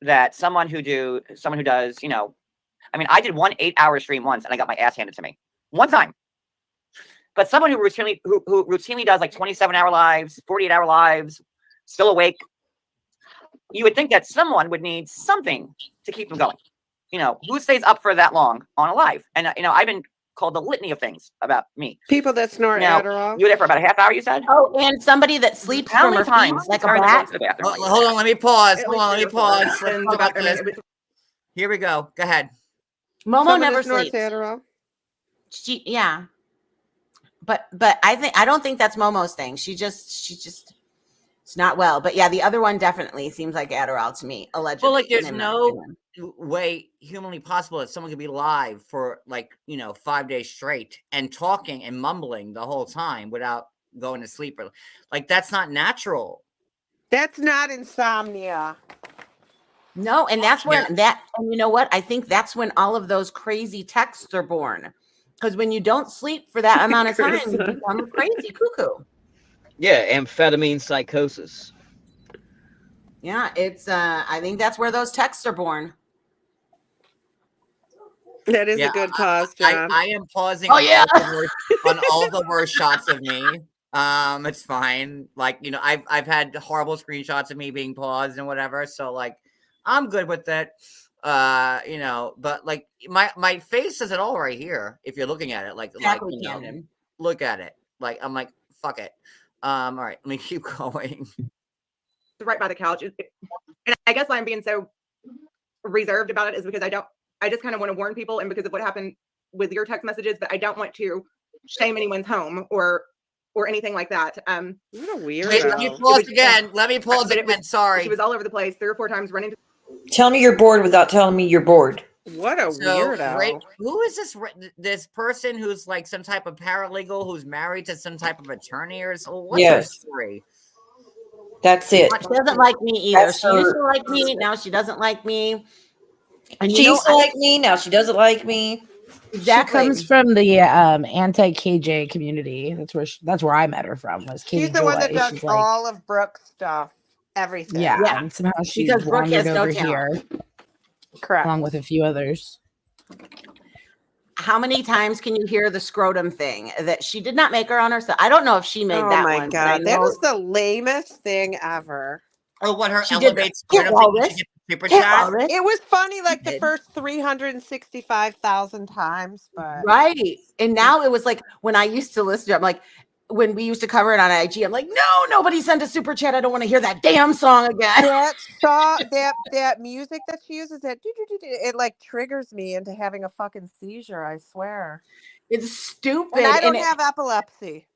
that someone who does, I mean, I did 1 8-hour stream once and I got my ass handed to me one time. But someone who routinely does like 27-hour lives, 48-hour lives, still awake, you would think that someone would need something to keep them going. Who stays up for that long on a live? And I've been called a litany of things about me. People that snort Adderall. You were there for about a half hour, you said? Oh, and somebody that sleeps How from many her times feet like a are they going bat. to the bathroom? Hold on, let me pause. At Hold on, let me least 3 or 4. pause. Let's And go back to I mean, this. Here we go. Go ahead. Momo Someone never that snorts sleeps. Adderall. Yeah. But I don't think that's Momo's thing. She just it's not well. But yeah, the other one definitely seems like Adderall to me, allegedly. Well, like there's in my no opinion. way humanly possible that someone could be live for 5 days straight and talking and mumbling the whole time without going to sleep. Like that's not natural. That's not insomnia. No, and that's when and you know what? I think that's when all of those crazy texts are born. Because when you don't sleep for that amount of time, you become crazy cuckoo. Yeah, amphetamine psychosis. Yeah, it's I think that's where those texts are born. That is Yeah, a good pause, I, John. I am pausing Oh, on yeah. all the worst, on all the worst shots of me. It's fine. Like, you know, I've had horrible screenshots of me being paused and whatever. So like, I'm good with it. You know, but like my face says it all right here. If you're looking at it, Exactly, you know, Camden. look at it. Like I'm like, fuck it. All right, let me keep going. Right by the couch. And I guess why I'm being so reserved about it is because I just kind of want to warn people, and because of what happened with your text messages, but I don't want to shame anyone's home or anything like that. What a Wait, let me weirdo. pause again. Let me pause But again. Sorry. She was all over the place 3 or 4 times running. Tell me you're bored without telling me you're bored. What a So, weirdo. who is this person who's like some type of paralegal who's married to some type of attorney or so? What's her Yes. story? That's it. She doesn't like me either. That's She used her- to like me. Now she doesn't like me. And She used to like me. Now she doesn't like me. That comes from the anti-KJ community. That's where I met her from. Was Katie She's the one that Joy. does She's like, all of Brooke's stuff. Everything. yeah, and somehow she's Because Brooke wandered has no over talent. here, Correct. along with a few others. How many times can you hear the scrotum thing that she did not make her on herself? I don't know if she made Oh that my one. But I god, that know is the lamest thing ever. Oh, what her she did. elevates Get scrotum thing when Walrus. she gets the super Get chat? Walrus. It was funny like the did. first 365,000 times, but Right. And now it was like when I used to listen to it, I'm like, when we used to cover it on IG, I'm like, no, nobody sent a super chat. I don't want to hear that damn song again. that song, that music that she uses, that it like triggers me into having a fucking seizure, I swear. It's stupid. And I don't it- have epilepsy.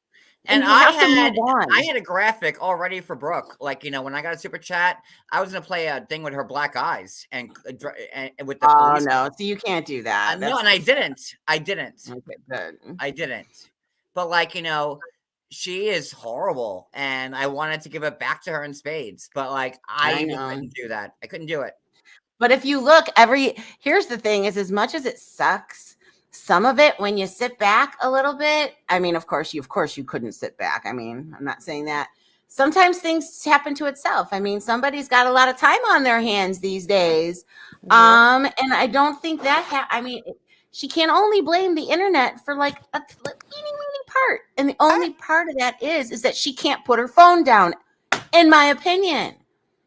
And you I have to had move on. I had a graphic already for Brooke. Like, you know, when I got a super chat, I was gonna play a thing with her black eyes and with the Oh police. no, so you can't do that. No, and I didn't. I didn't. Okay, good. I didn't. But like, you know, she is horrible, and I wanted to give it back to her in spades. But like, I know. couldn't do that. I couldn't do it. But if you look, here's the thing: is as much as it sucks, some of it when you sit back a little bit. I mean, of course you couldn't sit back. I mean, I'm not saying that. Sometimes things happen to itself. I mean, somebody's got a lot of time on their hands these days, and I don't think that. I mean, she can only blame the internet for like a teeny part, and the only part of that is that she can't put her phone down. In my opinion.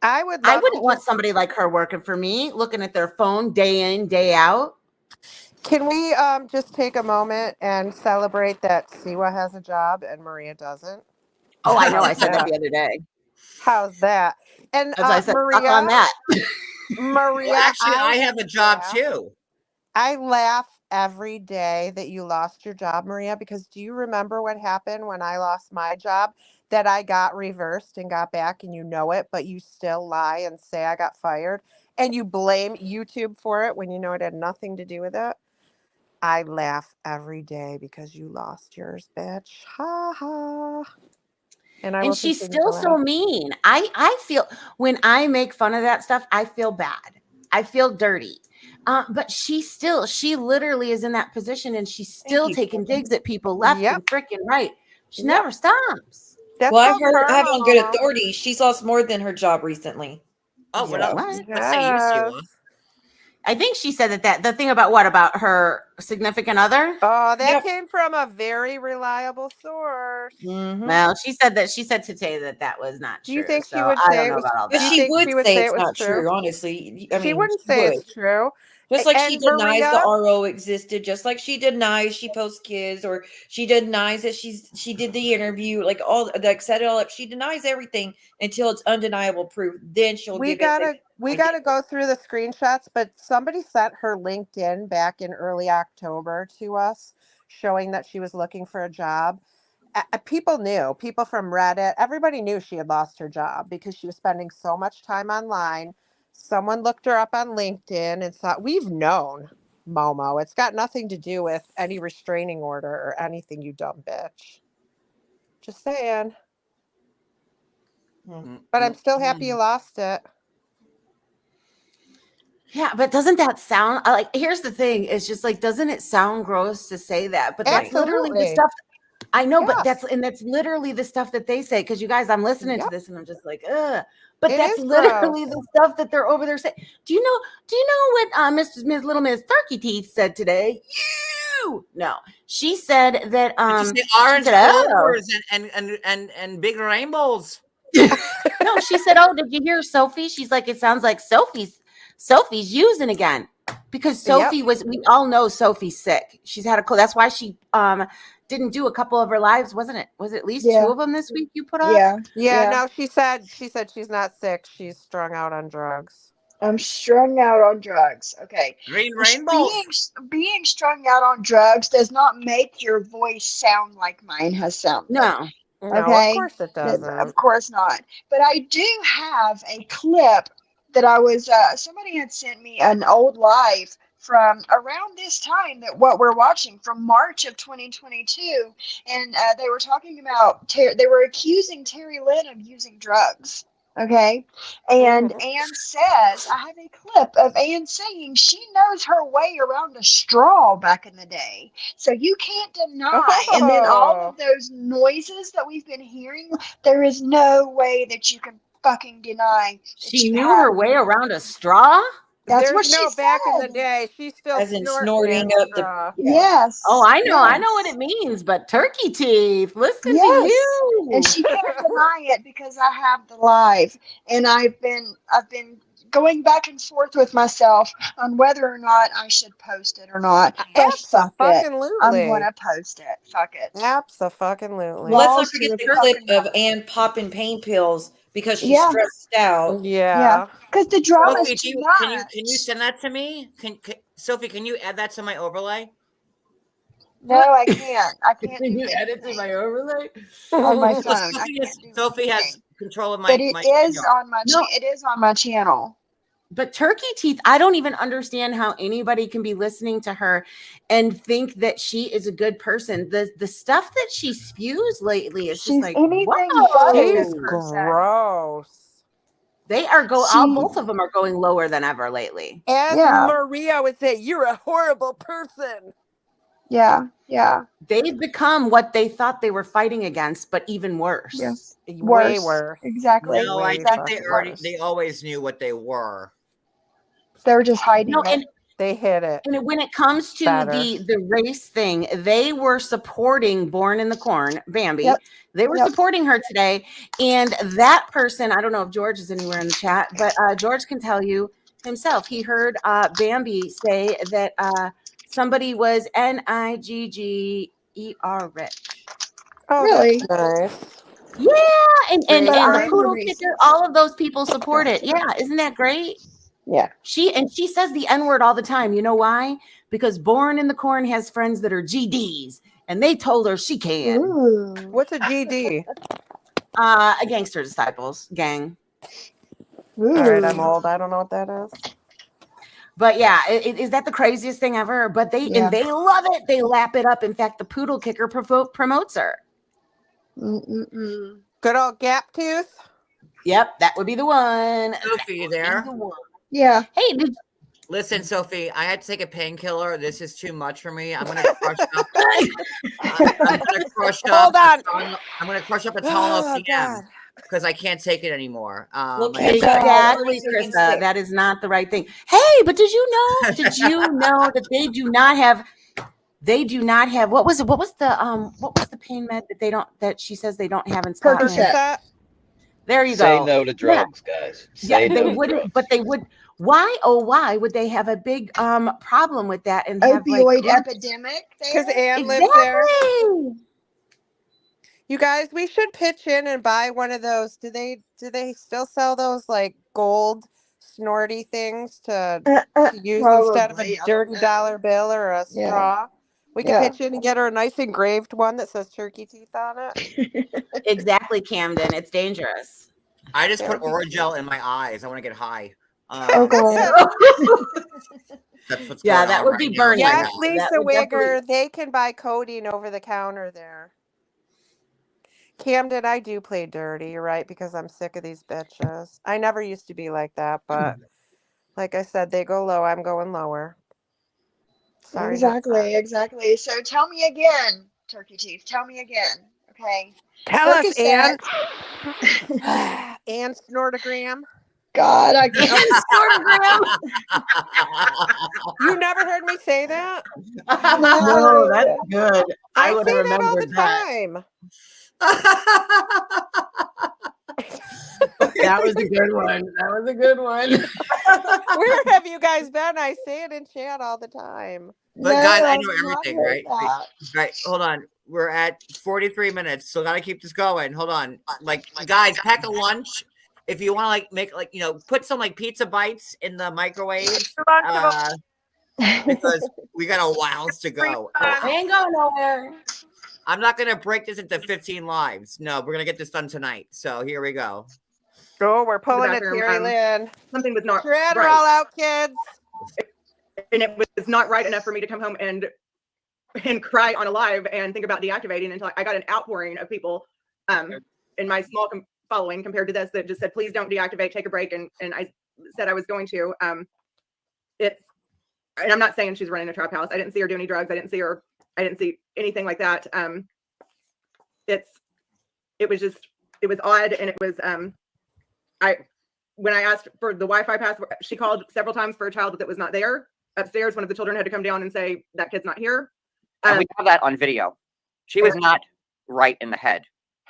I wouldn't want somebody like her working for me, looking at their phone day in, day out. Can we just take a moment and celebrate that Siwa has a job and Maria doesn't? Oh, I know. I said that the other day. How's that? And As I said, Maria, up on that. Maria, Well, actually, I have a job too. I laugh every day that you lost your job, Maria, because do you remember what happened when I lost my job? That I got reversed and got back, and you know it, but you still lie and say I got fired, and you blame YouTube for it when you know it had nothing to do with it. I laugh every day because you lost yours, bitch. Ha ha. And she's still so mean. I feel when I make fun of that stuff, I feel bad. I feel dirty. But she literally is in that position, and she's still taking digs at people left and freaking right. She never stops. Well, I have on good authority. She's lost more than her job recently. Oh, What? What say you, Siwa? I think she said that the thing about her significant other. Oh, that came from a very reliable source. Well, she said today that was not true. Do you think she so would I say don't it know was? about all Do that. you think she would say it's it was not true? Honestly, I mean, she wouldn't say it's true. Just like she And denies Maria, the RO existed, just like she denies she posts kids, or she denies that she did the interview, like all like set it all up. She denies everything until it's undeniable proof. Then she'll we give gotta it. go through the screenshots, but somebody sent her LinkedIn back in early October to us, showing that she was looking for a job. People from Reddit, everybody knew she had lost her job because she was spending so much time online. Someone looked her up on LinkedIn and thought, we've known, Momo. It's got nothing to do with any restraining order or anything, you dumb bitch. Just saying. But I'm still happy you lost it. Yeah, but doesn't that sound like? Here's the thing: it's just like, doesn't it sound gross to say that? But that's literally the stuff. I know, but Yes. that's literally the stuff that they say. Because you guys, I'm listening to Yep. this and I'm just like, ugh. But It that's is literally gross. the stuff that they're over there saying. Do you know what Miss Little Miss Turkey Teeth said today? No, she said that Did you say she orange said, oh. clovers and big rainbows? No, she said, oh, did you hear Sophie? She's like, it sounds like Sophie's using again. Because Sophie we all know Sophie's sick. She's had a cold. That's why she didn't do a couple of her lives, wasn't it? Was it at least Yeah. 2 of them this week you put off? Yeah. Yeah, no, she said she's not sick. She's strung out on drugs. I'm strung out on drugs. Okay. Green rainbows. Being strung out on drugs does not make your voice sound like mine has sounded. No. No, Okay. of course it doesn't. Of course not. But I do have a clip that I was somebody had sent me an old live from around this time that what we're watching from March of 2022, and they were talking about they were accusing Terry Lynn of using drugs. Okay, and Anne says, I have a clip of Anne saying she knows her way around a straw back in the day. So you can't deny. And then all of those noises that we've been hearing, there is no way that you can fucking deny that She knew her way around a straw? That's what she back in the said. day. She's still As in snorting snorting up the. straw. Yes. Oh, I know Yes. what it means, but turkey teeth. Listen to Yes. you. And she can't deny it because I have the live, and I've been going back and forth with myself on whether or not I should post it or not. But fuck it, I'm gonna post it. Fuck it. Absolutely. Let's not Balls to forget the fucking clip of wall. Anne popping pain pills because she's Yeah. stressed out. Yeah, because the drama's Sophie, too can much. you send that to me? Sophie, can you add that to my overlay? No, I can't. I can't Can do you add it to my overlay? on my Well, phone. I can't do Sophie has anything. control of my. But it is on my it is on my channel. But turkey teeth, I don't even understand how anybody can be listening to her and think that she is a good person. The stuff that she spews lately is just like, anything whoa. but a good She's person. gross. They are both of them are going lower than ever lately. As Yeah. Maria would say, you're a horrible person. Yeah, yeah. They've become what they thought they were fighting against, but even worse. Yes. Way worse. Exactly. No, I exactly. think they always knew what they were. They're just hiding No, it. and they hit it. And when it comes to the race thing, they were supporting Born in the Corn, Bambi. Yep. They were supporting her today. And that person, I don't know if George is anywhere in the chat, but George can tell you himself. He heard Bambi say that somebody was Nigger rich. Oh, really? that's nice. Yeah, and the I'm poodle racist. kicker, all of those people support it. Yeah, isn't that great? Yeah. She says the N-word all the time. You know why? Because Born in the Corn has friends that are GDs, and they told her she can. Ooh. What's a GD? A gangster disciples gang. Ooh. All right, I'm old. I don't know what that is. But yeah, is that the craziest thing ever? But they love it. They lap it up. In fact, the poodle kicker promotes her. Good old gap tooth. Yep, that would be the one. Sophie, you there? Yeah. Hey, listen, Sophie, I had to take a painkiller. This is too much for me. I'm gonna crush up. I'm gonna crush up. Hold on. I'm gonna crush up a Tolo PM because I can't take it anymore. Exactly, Krista. That is not the right thing. Hey, but did you know? That they do not have? They do not have. What was it? What was the pain med that she says they don't have in Scotland? There you Say go. no to drugs, guys. Say they no to wouldn't, drugs. but they would. Why? Oh, why would they have a big problem with that and have opioid epidemic? Because Anne lives there. You guys, we should pitch in and buy one of those. Do they still sell those like gold snorty things to use instead of a dirty dollar bill or a straw? We can pitch in and get her a nice engraved one that says turkey teeth on it. Exactly, Camden. It's dangerous. I just put Oragel in my eyes. I want to get high. That's what's yeah, going that on would right be now. burning. Yes, That Lisa would Wigger. They can buy codeine over the counter there. Camden, I do play dirty, you're right, because I'm sick of these bitches. I never used to be like that, but like I said, they go low, I'm going lower. Sorry. Exactly. So tell me again. Turkey Teeth. Tell me again, okay? Tell us, Circus Ann. says, Ann Snortogram. God, I can't. You never heard me say that? No, that's good. I I would say have that all the remembered that. time. That was a good one. That was a good one. Where have you guys been? I say it in chat all the time. But No, guys, I I've know not everything, heard right? that. Right, hold on. We're at 43 minutes, so gotta keep this going. Hold on. Like, guys, pack a lunch. If you want to like make like put some like pizza bites in the microwave. Because we got a whiles to go. I ain't going nowhere. I'm not gonna break this into 15 lives. No, we're gonna get this done tonight. So here we go. Oh, we're pulling it, bathroom, Terry Lynn. Something was not Shred her right. all out, kids. And it was not right enough for me to come home and cry on a live and think about deactivating until I got an outpouring of people in my small following compared to this that just said, please don't deactivate, take a break. And I said I was going to. And I'm not saying she's running a trap house. I didn't see her do any drugs. I didn't see anything like that. It was odd. And it was, when I asked for the Wi-Fi password, she called several times for a child that was not there upstairs. One of the children had to come down and say, that kid's not here. And we have that on video. She was not right in the head.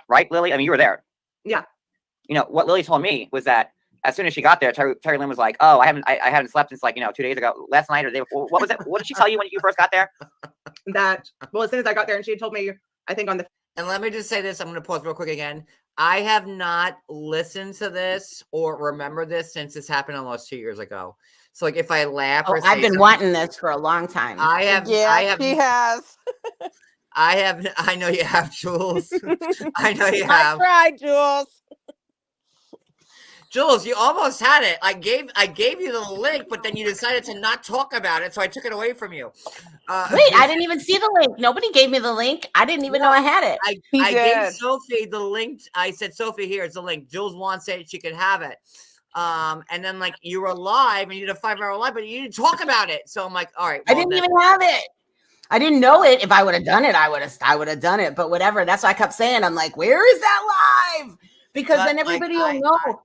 Right, Lily? I mean, you were there. Yeah. You know, what Lily told me was that as soon as she got there, Terry Lynn was like, oh, I haven't slept since like, 2 days ago, last night or the day before. What was it? What did she tell you when you first got there? Well, as soon as I got there and she had told me, I think on the. And let me just say this. I'm going to pause real quick again. I have not listened to this or remember this since this happened almost 2 years ago. So like if I laugh or I've been wanting this for a long time. I have. Yeah, she has. I know you have, Jules. I know you have. I tried, Jules. Jules, you almost had it. I gave you the link, but then you decided to not talk about it, so I took it away from you. Wait, I didn't even see the link. Nobody gave me the link. I didn't even know I had it. I gave Sophie the link. I said, Sophie, here's the link. Jules wants it. She could have it. And then like you were live and you did a 5-hour live, but you didn't talk about it. So I'm like, all right. I didn't even have it. I didn't know it. If I would have done it, I would have done it. But whatever. That's why I kept saying, I'm like, where is that live? Because then everybody will know.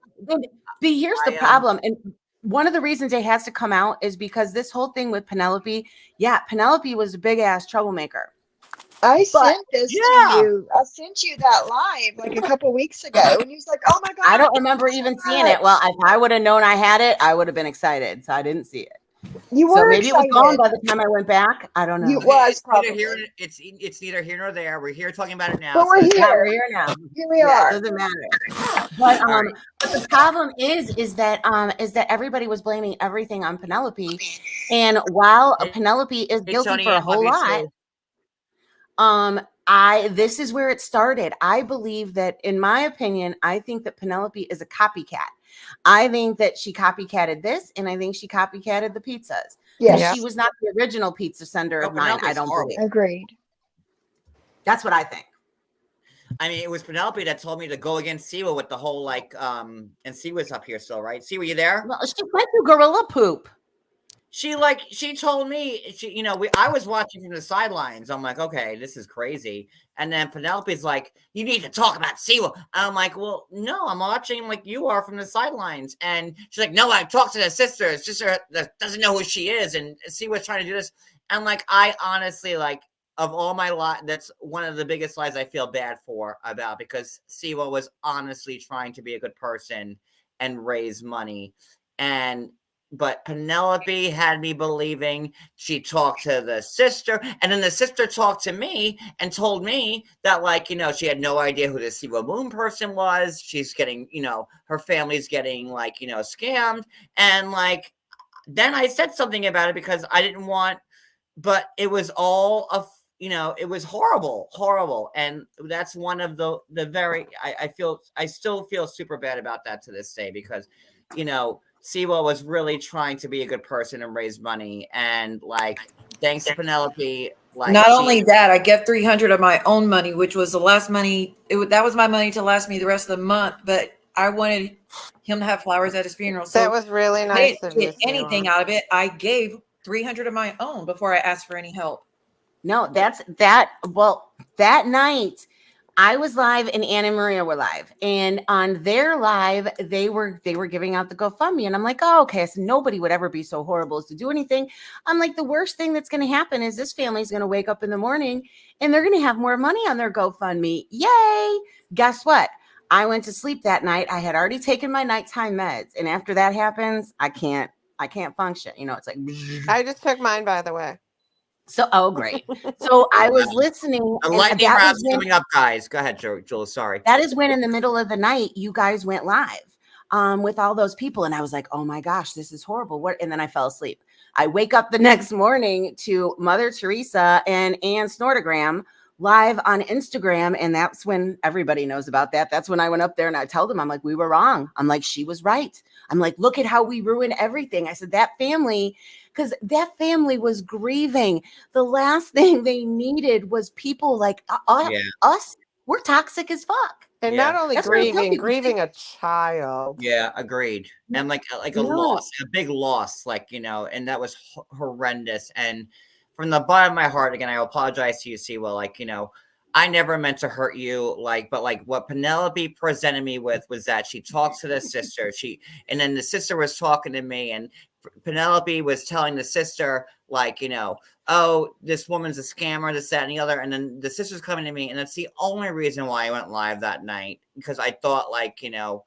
Here's the problem. And one of the reasons it has to come out is because this whole thing with Penelope, Penelope was a big ass troublemaker. I sent this to you. I sent you that live like a couple weeks ago, and he was like, "Oh my god!" I don't remember even seeing it. Well, if I would have known I had it, I would have been excited. So I didn't see it. You were so maybe excited. it was gone by the time I went back. I don't know. You was probably. It's neither here nor there. We're here talking about it now. But we're here. We're here now. Here we are. It doesn't matter. But but the problem is that everybody was blaming everything on Penelope, and while Penelope is guilty Tony, for a whole lot, this is where it started. I believe that, in my opinion, I think that Penelope is a copycat. I think that she copycatted this, and I think she copycatted the pizzas. Yes. She was not the original pizza sender of mine. I don't believe. Agreed. That's what I think. I mean, it was Penelope that told me to go against Siwa with the whole and Siwa's up here still, right? Siwa, you there? Well, she went through gorilla poop. She told me, I was watching from the sidelines. I'm like, okay, this is crazy. And then Penelope's like, you need to talk about Siwa. I'm like, well, no, I'm watching like you are from the sidelines. And she's like, no, I talked to the sister. It's just her that doesn't know who she is. And Siwa's trying to do this. And like, I honestly, like, of all my lies, that's one of the biggest lies I feel bad about, because Siwa was honestly trying to be a good person and raise money. But Penelope had me believing. She talked to the sister, and then the sister talked to me and told me that, like, she had no idea who the Siwa Moon person was. She's getting, her family's getting, like, scammed. And, like, then I said something about it because I didn't want, but it was all it was horrible. And that's one of the very, I still feel super bad about that to this day, because, Siwa was really trying to be a good person and raise money, and like, thanks to Penelope, like, not only that, I get 300 of my own money, which was the last money. That was my money to last me the rest of the month. But I wanted him to have flowers at his funeral. So that was really I nice didn't of you. get anything out of it. I gave 300 of my own before I asked for any help. No, that's that. Well, that night I was live and Anna and Maria were live, and on their live, they were giving out the GoFundMe, and I'm like, oh, okay. So nobody would ever be so horrible as to do anything. I'm like, the worst thing that's going to happen is this family's going to wake up in the morning and they're going to have more money on their GoFundMe. Yay! Guess what? I went to sleep that night. I had already taken my nighttime meds, and after that happens, I can't function. You know, it's like I just took mine, by the way. so. Oh, great. So I was listening. The and lightning that round's was when- coming up, guys. Go ahead, Jules. Sorry. That is when in the middle of the night you guys went live with all those people, and I was like, oh my gosh, this is horrible. What? And then I fell asleep. I wake up the next morning to Mother Teresa and Ann Snortogram live on Instagram, and that's when everybody knows about that. That's when I went up there and I told them, I'm like, we were wrong. I'm like, she was right. I'm like, look at how we ruined everything. I said, that family, because that family was grieving. The last thing they needed was people like us. We're toxic as fuck. And Yeah. not only That's what I tell people. grieving a child. Yeah, agreed. And like a loss, a big loss, like, you know, and that was horrendous. And from the bottom of my heart, again, I apologize to you, Siwa. Like, you know, I never meant to hurt you. Like, but like what Penelope presented me with was that she talked to the sister. And then the sister was talking to me, and Penelope was telling the sister, like, you know, oh, this woman's a scammer, this, that, and the other. And then the sister's coming to me, and that's the only reason why I went live that night, because I thought, like, you know,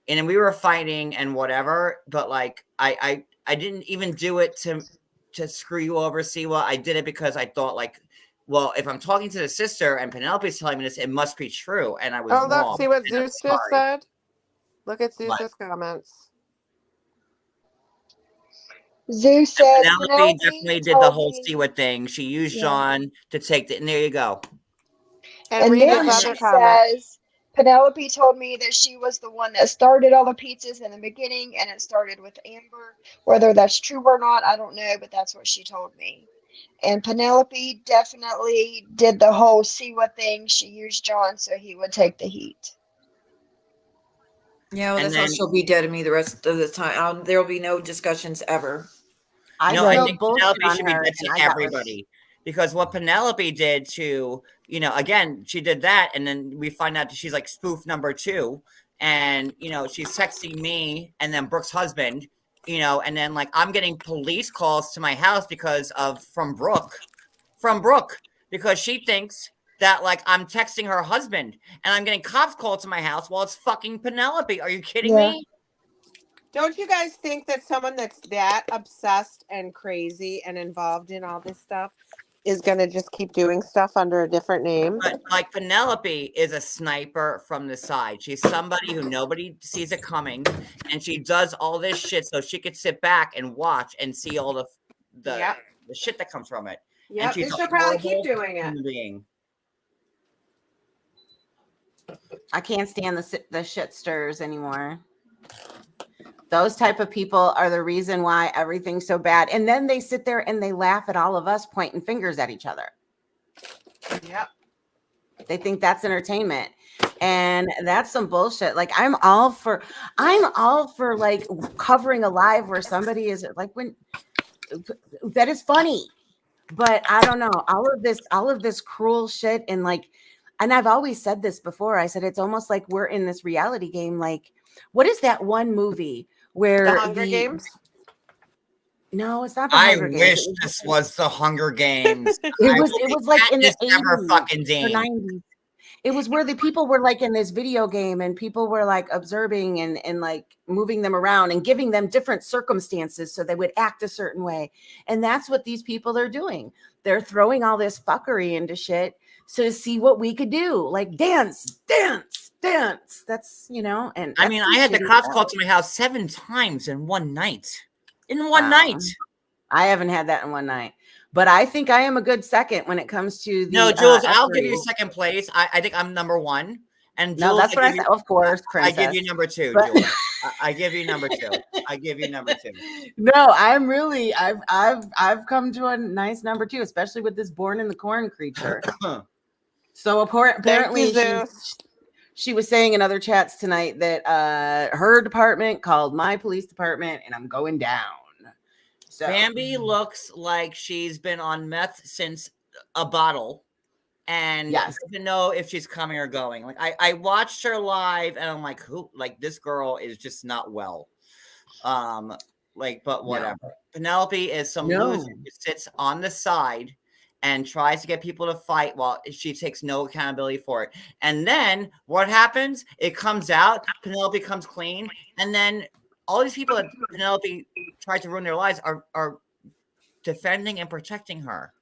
and then we were fighting and whatever, but like I didn't even do it to screw you over, Siwa. I did it because I thought, like, well, if I'm talking to the sister and Penelope's telling me this, it must be true. And I was wrong. Look, see what And I'm Zeus just sorry. said? Look at Zeus's What? comments. Zeus said Penelope definitely did the told whole me- Siwa thing. She used Yeah. John to take the, and there you go. And read then his she other comment. says, Penelope told me that she was the one that started all the pizzas in the beginning, and it started with Amber. Whether that's true or not, I don't know, but that's what she told me. And Penelope definitely did the whole Siwa thing. She used John so he would take the heat. Yeah, well, And that's how then- she'll be dead to me the rest of the time. There will be no discussions ever. I No, I feel think bullshit Penelope on should be her, dead and to I got everybody. Because what Penelope did to, you know, again, she did that, and then we find out that she's like spoof number 2, and, you know, she's texting me and then Brooke's husband, you know, and then like I'm getting police calls to my house because of from Brooke, because she thinks that like I'm texting her husband, and I'm getting cops called to my house while it's fucking Penelope. Are you kidding Yeah. me? Don't you guys think that someone that's that obsessed and crazy and involved in all this stuff is going to just keep doing stuff under a different name? But like Penelope is a sniper from the side. She's somebody who nobody sees it coming, and she does all this shit so she could sit back and watch and see all the Yep. the shit that comes from it. Yep, And she's and a she'll probably keep horrible doing it. human being. I can't stand the shit stirs anymore. Those type of people are the reason why everything's so bad. And then they sit there and they laugh at all of us pointing fingers at each other. Yep. They think that's entertainment. And that's some bullshit. Like I'm all for like covering a live where somebody is like when that is funny. But I don't know, all of this cruel shit, and like, and I've always said this before. I said it's almost like we're in this reality game. Like, what is that one movie where The Hunger Games? No, it's not the I Hunger Games. wish this was the Hunger Games. It was like in the never 80s fucking or Dean. 90s. It was where the people were like in this video game, and people were like observing and like moving them around and giving them different circumstances so they would act a certain way. And that's what these people are doing. They're throwing all this fuckery into shit so to see what we could do. Like dance. That's, you know, and I mean, I had the shitty cops stuff. called to my house 7 times in one night. In one Wow. night. I haven't had that in one night. But I think I am a good second when it comes to the No, Jules, I'll give you upbringing. second place. I think I'm number 1. And Jules, No, that's what I give said. you- Of course, I give princess. you number 2, But- Jules. I give you number 2. I give you number 2. No, I'm really I've come to a nice number 2, especially with this born in the corn creature. So apparently she was saying in other chats tonight that her department called my police department, and I'm going down. So Bambi looks like she's been on meth since a bottle and doesn't know if she's coming or going. Like I watched her live and I'm like, who? Like this girl is just not well. Like, but whatever. No. Penelope is some loser who sits on the side and tries to get people to fight while she takes no accountability for it. And then what happens? It comes out, Penelope comes clean, and then all these people that Penelope tried to ruin their lives are defending and protecting her.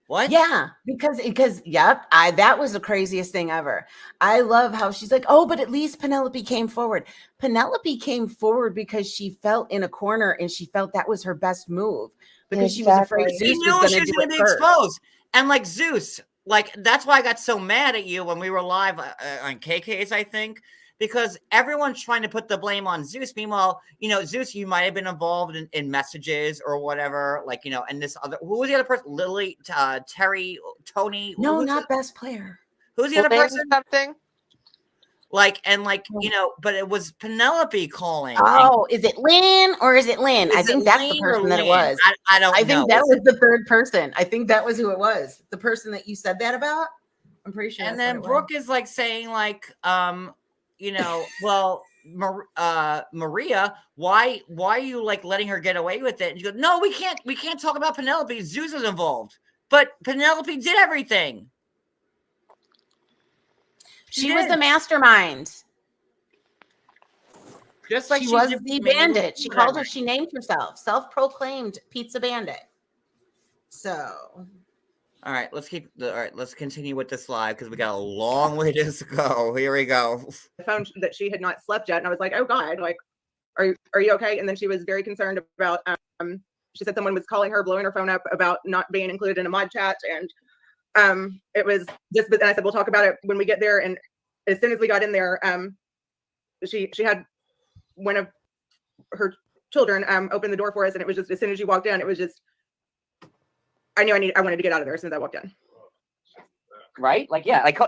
What? Yeah, because that was the craziest thing ever. I love how she's like, oh, but at least Penelope came forward. Penelope came forward because she felt in a corner and she felt that was her best move because she was afraid Zeus was going to do it first. Exposed. And like Zeus, like that's why I got so mad at you when we were live on KK's, I think. Because everyone's trying to put the blame on Zeus. Meanwhile, you know, Zeus, you might have been involved in messages or whatever. Like, you know, and this other, who was the other person? Lily, Terry, Tony? No, not best player. Who's the other person? Something? Like, and like, you know, but it was Penelope calling. Oh, is it Lynn or is it Lynn? I think that's the person that it was. I don't know. I think that was the third person. I think that was who it was. The person that you said that about? I'm pretty sure. And then Brooke is like saying like, you know, well, Maria, why are you like letting her get away with it? And you go, no, we can't talk about Penelope. Zeus is involved, but Penelope did everything. She was the mastermind. Just like she was the bandit. She called her. She named herself self-proclaimed pizza bandit. So. All right, let's continue with this live because we got a long way to go. Here we go. I found that she had not slept yet, and I was like, "Oh God, like, are you okay?" And then she was very concerned about. She said someone was calling her, blowing her phone up about not being included in a mod chat, and it was just. And I said, "We'll talk about it when we get there." And as soon as we got in there, she had one of her children open the door for us, and it was just as soon as she walked in, it was just. I knew I wanted to get out of there as soon as I walked in. Right? Like, yeah, like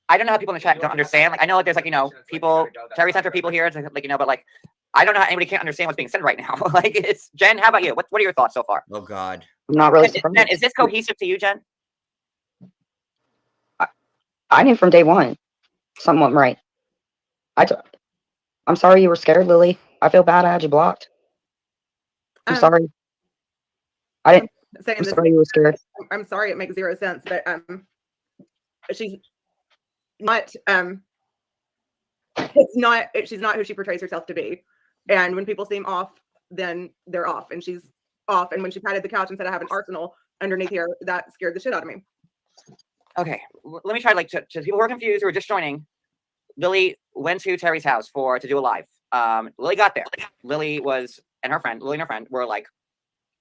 I don't know how people in the chat don't understand. Like, I know like there's like, you know, people, Terry Center people here, like, you know, but like, I don't know how anybody can't understand what's being said right now. Like, it's Jen. How about you? What are your thoughts so far? Oh God, I'm not really. Jen, is this cohesive to you, Jen? I knew from day one something wasn't right. I'm sorry you were scared, Lily. I feel bad. I had you blocked. I'm sorry. I'm sorry you were scared. I'm sorry, it makes zero sense, but she's not she's not who she portrays herself to be. And when people seem off, then they're off, and she's off. And when she patted the couch and said I have an arsenal underneath here, that scared the shit out of me. Okay, let me try like to people who are confused who are just joining. Lily went to Terry's house to do a live. Lily got there. Lily and her friend were like,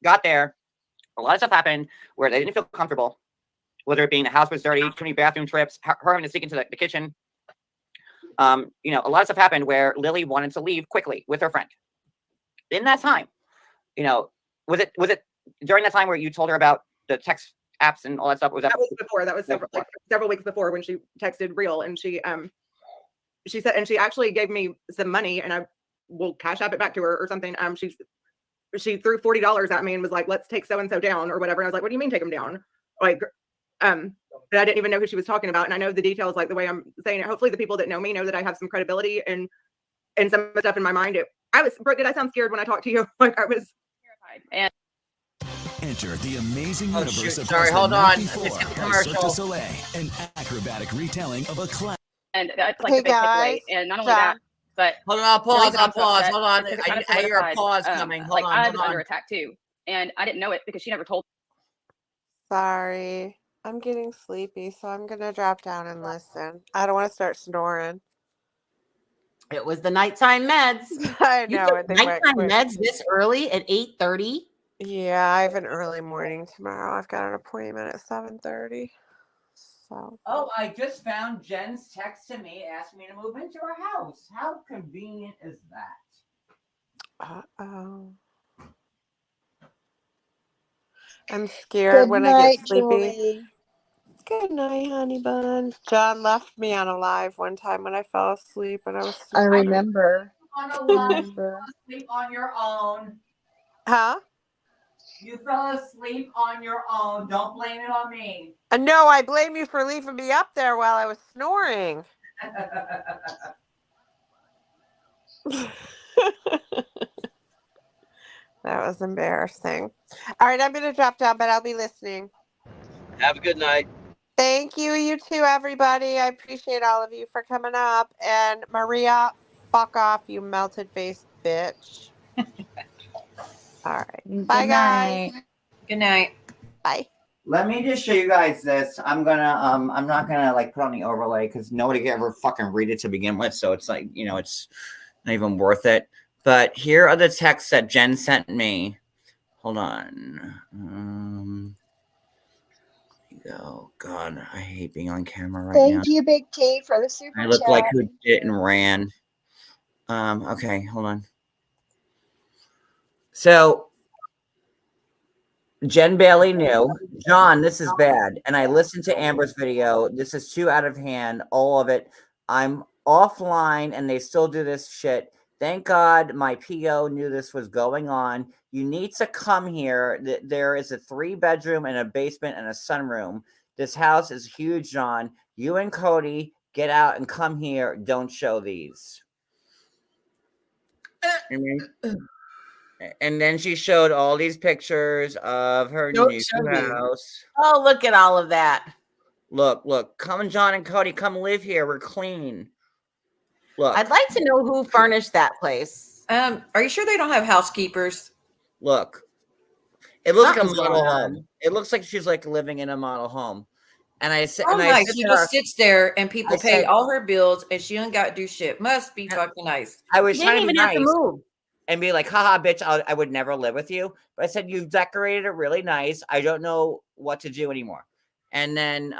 got there. A lot of stuff happened where they didn't feel comfortable, whether it being the house was dirty, too many bathroom trips, her having to sneak into the kitchen. You know, a lot of stuff happened where Lily wanted to leave quickly with her friend. In that time, you know, was it during that time where you told her about the text apps and all that stuff? That was before. That was several weeks before when she texted Real, and she said, and she actually gave me some money, and I will cash app it back to her or something. She threw $40 at me and was like, let's take so-and-so down or whatever. And I was like, what do you mean take them down? Like, but I didn't even know who she was talking about. And I know the details, like the way I'm saying it. Hopefully the people that know me know that I have some credibility and some of the stuff in my mind. Brooke, did I sound scared when I talked to you? Like I was terrified. And enter the amazing universe of Sorry, hold on. Cirque du Soleil, an acrobatic retelling of a classic. And that's like the big takeaway. And not only that, but hold on, pause. Hold on. I hear a pause coming. Hold on. I was under attack too, and I didn't know it because she never told. Sorry, I'm getting sleepy, so I'm gonna drop down and listen. I don't want to start snoring. It was the nighttime meds. I know. You took nighttime meds this early at 8:30. Yeah, I have an early morning tomorrow. I've got an appointment at 7:30. So. Oh, I just found Jen's text to me asking me to move into her house. How convenient is that? Uh-oh. I'm scared when I get sleepy. Julie. Good night, honey bun. John left me on a live one time when I fell asleep, and I was. I remember. On a live, sleep on your own. Huh? You fell asleep on your own. Don't blame it on me. No, I blame you for leaving me up there while I was snoring. That was embarrassing. All right, I'm going to drop down, but I'll be listening. Have a good night. Thank you. You too, everybody. I appreciate all of you for coming up. And Maria, fuck off, you melted face bitch. All right. Bye, guys. Good night. Bye. Let me just show you guys this. I'm not gonna like put on the overlay because nobody can ever fucking read it to begin with. So it's like, it's not even worth it. But here are the texts that Jen sent me. Hold on. Here you go. God, I hate being on camera right now. Thank you, Big T, for the super I look chat. like who did and ran. Okay, hold on. So Jen Bailey knew. John, this is bad. And I listened to Amber's video. This is too out of hand, all of it. I'm offline and they still do this shit. Thank God my PO knew this was going on. You need to come here. There is a 3-bedroom and a basement and a sunroom. This house is huge, John. You and Cody get out and come here. Don't show these. And then she showed all these pictures of her Don't new show me. house. Oh, look at all of that. Look. Come, John and Cody, come live here. We're clean. Look. I'd like to know who furnished that place. Are you sure they don't have housekeepers? Look. It looks Something's like a model going on. home. It looks like she's like living in a model home. And I said, Oh, and I nice. said She to just her, sits there and people I pay said- all her bills and she don't got to do shit. Must be fucking nice. I was She trying didn't to be even have to nice move. and be like, haha, bitch, I would never live with you. But I said, you've decorated it really nice. I don't know what to do anymore. And then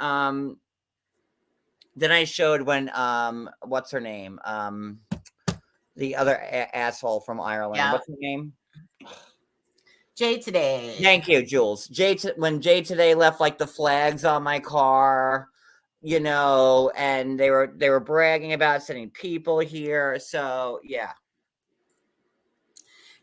I showed when what's her name? The other asshole from Ireland. Yeah. What's her name? Jay today. Thank you, Jules. When Jay today left like the flags on my car, and they were bragging about sending people here. So yeah.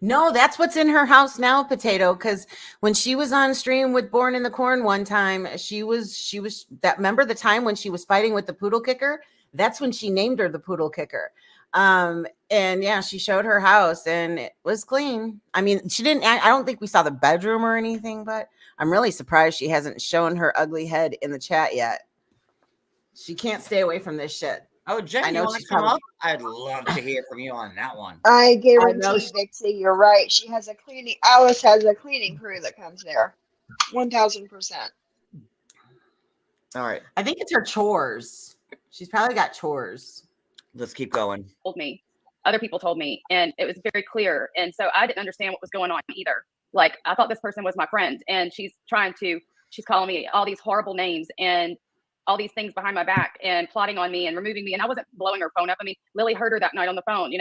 No, that's what's in her house now, Potato. Because when she was on stream with Born in the Corn one time, she was that. Remember the time when she was fighting with the poodle kicker? That's when she named her the poodle kicker. And yeah, she showed her house and it was clean. I mean, she didn't. I don't think we saw the bedroom or anything, but I'm really surprised she hasn't shown her ugly head in the chat yet. She can't stay away from this shit. Oh, Jen, I know you want she's to come probably- up? I'd love to hear from you on that one. I know guarantee, she- Big T, you're right. She has Alice has a cleaning crew that comes there. 1000%. All right, I think it's her chores. She's probably got chores. let's keep going. Told me, other people told me, and it was very clear. And so I didn't understand what was going on either. Like, I thought this person was my friend, and she's calling me all these horrible names and all these things behind my back and plotting on me and removing me. And I wasn't blowing her phone up. I mean, Lily heard her that night on the phone,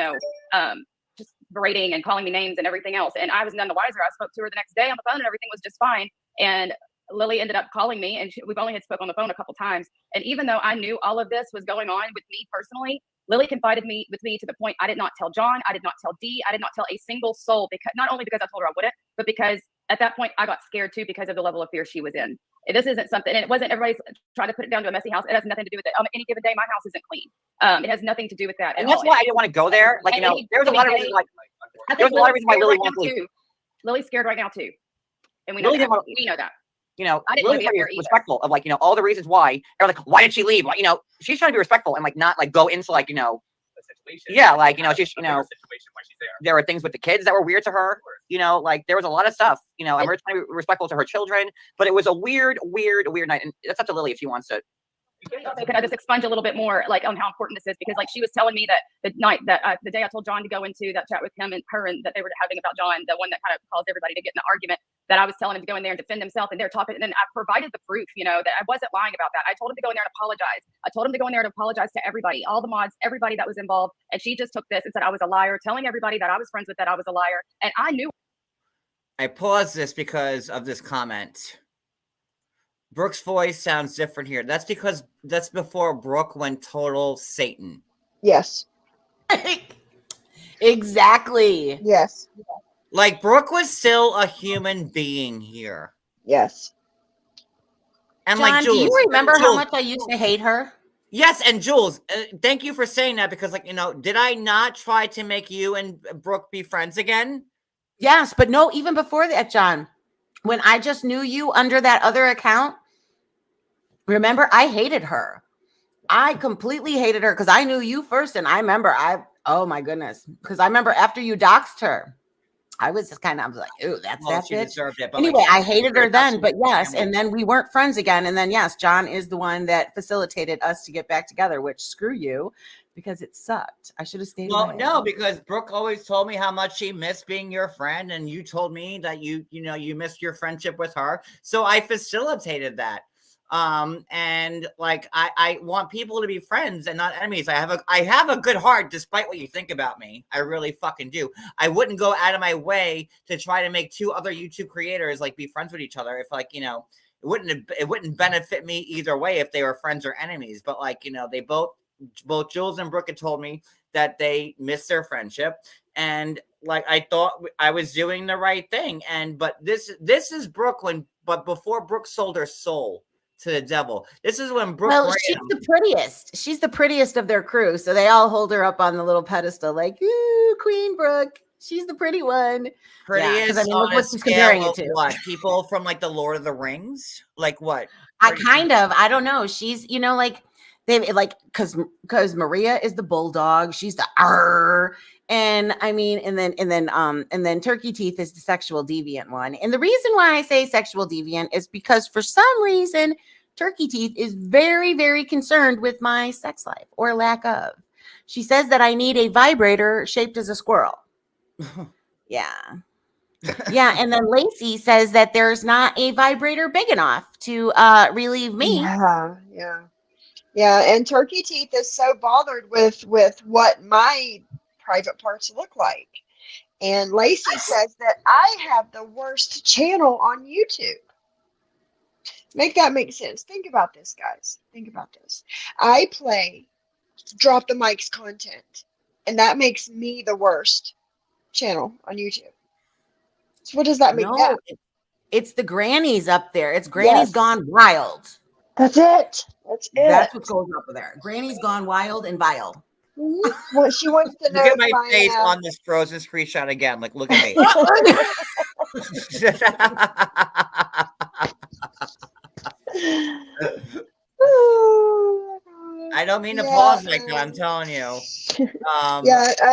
just berating and calling me names and everything else. And I was none the wiser. I spoke to her the next day on the phone and everything was just fine. And Lily ended up calling me, and we've only had spoke on the phone a couple times. And even though I knew all of this was going on with me personally, Lily confided with me to the point I did not tell John, I did not tell Dee, I did not tell a single soul, because not only because I told her I wouldn't, but because at that point I got scared too because of the level of fear she was in. This isn't something, and it wasn't everybody's trying to put it down to a messy house. It has nothing to do with it. On any given day, my house isn't clean. It has nothing to do with that. And that's why I didn't want to go there. Like, there was a lot of reasons why. There was a lot of reasons why Lily wanted to leave. Lily's scared right now too, and we Lily know didn't that. want We know that. I didn't Lily's want to be trying up to there be either. respectful of all the reasons why. Or like, why did she leave? She's trying to be respectful and not go into she's there were things with the kids that were weird to her. There was a lot of stuff. And we're trying to be respectful to her children, but it was a weird night. And that's up to Lily if she wants to. Could I just expunge a little bit more, on how important this is? Because, she was telling me that the day I told John to go into that chat with him and her, and that they were having about John, the one that kind of caused everybody to get in the argument, that I was telling him to go in there and defend himself, and they're talking, and then I provided the proof, that I wasn't lying about that. I told him to go in there and apologize. I told him to go in there and apologize to everybody, all the mods, everybody that was involved, and she just took this and said I was a liar, telling everybody that I was friends with that I was a liar, and I knew. I paused this because of this comment. Brooke's voice sounds different here. That's because that's before Brooke went total Satan. Yes. Exactly. Yes. Like Brooke was still a human being here. Yes. And John, like do you Jules, remember how Jules, much I used to hate her? yes, and Jules, thank you for saying that because, like, did I not try to make you and Brooke be friends again? Yes, but no, even before that, John, when I just knew you under that other account, remember, I hated her. I completely hated her because I knew you first. And I remember oh my goodness, because I remember after you doxed her, I was just kind of like, ooh, that's Well, that she bitch. deserved it. But Anyway, like, I hated her then, but yes, family. and then we weren't friends again. And then yes, John is the one that facilitated us to get back together, which screw you, because it sucked. I should have stayed Well, away. no, because Brooke always told me how much she missed being your friend, and you told me that you missed your friendship with her. So I facilitated that. And like I want people to be friends and not enemies. I have a good heart despite what you think about me. I really fucking do. I wouldn't go out of my way to try to make two other YouTube creators like be friends with each other if like, it wouldn't benefit me either way if they were friends or enemies. But like, they both Jules and Brooke had told me that they missed their friendship, and like I thought I was doing the right thing. But this is Brooklyn, but before Brooke sold her soul to the devil. This is when Brooke. Well, she's the prettiest. She's the prettiest of their crew, so they all hold her up on the little pedestal, like, ooh, Queen Brooke. She's the pretty one. Prettiest, because I mean, look on what a she's comparing scale it to. of what? People from like the Lord of the Rings? Like what? I don't know. She's, like they like because Maria is the bulldog. She's the arr. And I mean, and then Turkey Teeth is the sexual deviant one. And the reason why I say sexual deviant is because for some reason, Turkey Teeth is very, very concerned with my sex life or lack of. She says that I need a vibrator shaped as a squirrel. Yeah. Yeah, and then Lacey says that there's not a vibrator big enough to relieve me. Yeah. And Turkey Teeth is so bothered with what my private parts look like. And Lacey says that I have the worst channel on YouTube. Make that make sense. Think about this, guys. Think about this. I play drop the mics content, and that makes me the worst channel on YouTube. So what does that make that? It's the grannies up there. It's Granny's Gone Wild. That's it. That's what goes up there. Granny's Gone Wild and vile. Well, she wants to know. Look at my face on this frozen screenshot again. Like, look at me. I don't mean to pause like that. I'm telling you.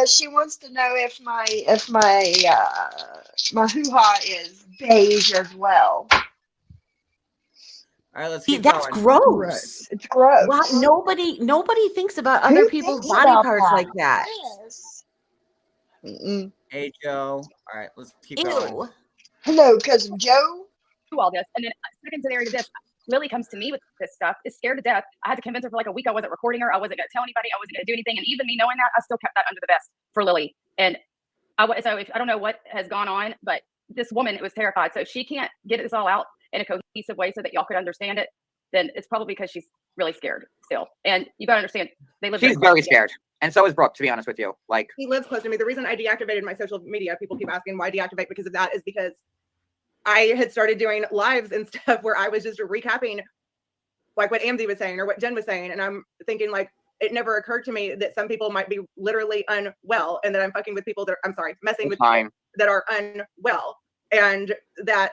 She wants to know if my hoo-ha is beige as well. All right, let's See, keep that's going. Gross. It's gross. Wow, nobody thinks about other people's body parts like that. Hey, Joe. All right, let's keep going. Hello, cousin Joe. Do all this, and then secondary to this, Lily comes to me with this stuff, is scared to death. I had to convince her for like a week I wasn't recording her. I wasn't going to tell anybody. I wasn't going to do anything. And even me knowing that, I still kept that under the vest for Lily. And I don't know what has gone on, but this woman was terrified. So if she can't get this all out in a cohesive way so that y'all could understand it, then it's probably because she's really scared still. And you got to understand, they live. She's very scared. And so is Brooke, to be honest with you. Like, he lives close to me. The reason I deactivated my social media, people keep asking why deactivate because of that, is because I had started doing lives and stuff where I was just recapping like what Amzi was saying or what Jen was saying. And I'm thinking like, it never occurred to me that some people might be literally unwell and that I'm fucking with people that messing with people that are unwell, and that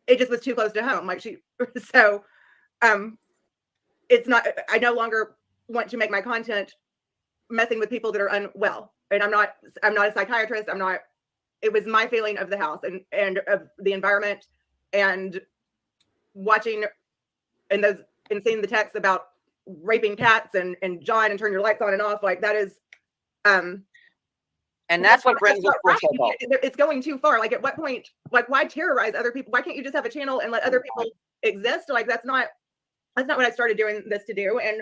it just was too close to home. Like it's not, I no longer want to make my content messing with people that are unwell. And I'm not a psychiatrist. It was my feeling of the house and of the environment, and watching and seeing the texts about raping cats and John and turn your lights on and off, like that is and that's what brings us full. It's going too far. Like at what point, like why terrorize other people? Why can't you just have a channel and let other people exist? Like that's not what I started doing this to do. And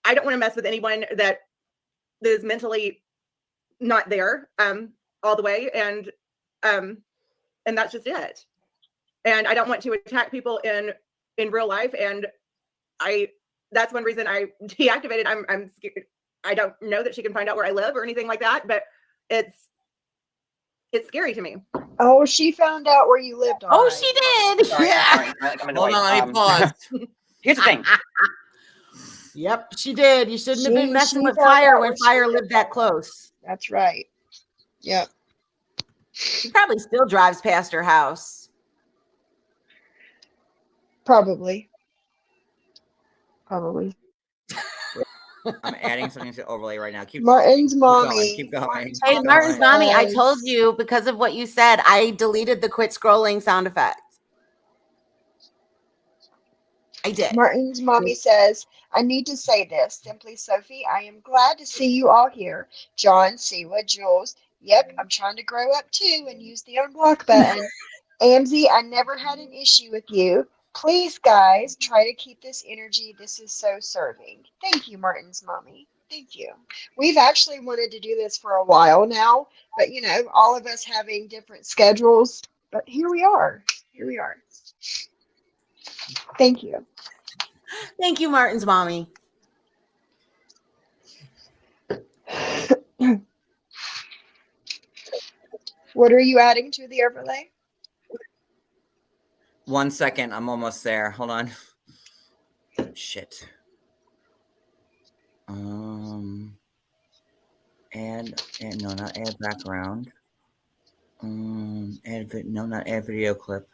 I don't want to mess with anyone that is mentally not there all the way, and that's just it. And I don't want to attack people in real life, and that's one reason I deactivated. I'm scared. I don't know that she can find out where I live or anything like that, but it's It's scary to me. Oh, she found out where you lived. Oh, All she right. did. Sorry, Yeah. sorry. I think I'm in the Hold way. on, let me pause. Here's the thing. Yep, she did. You shouldn't have been messing She with found fire out when where she fire lived. lived that close. That's right. Yep. She probably still drives past her house. Probably. Probably. I'm adding something to overlay right now. Keep Martin's keep going. mommy. Keep going. Hey, Keep Martin's going. mommy, I told says- you because of what you said, I deleted the quit scrolling sound effect. I did. Martin's mommy says, I need to say this. Simply, Sophie, I am glad to see you all here. John, Siwa, Jules. Yep, I'm trying to grow up too and use the unblock button. Amzie, I never had an issue with you. Please, guys, try to keep this energy. This is so serving. Thank you, Martin's mommy. Thank you. We've actually wanted to do this for a while now, but you know, all of us having different schedules. But here we are. Here we are. Thank you. Thank you, Martin's mommy. What are you adding to the overlay? 1 second. I'm almost there. Hold on. Shit. Add no, not add background. No, not add video clip.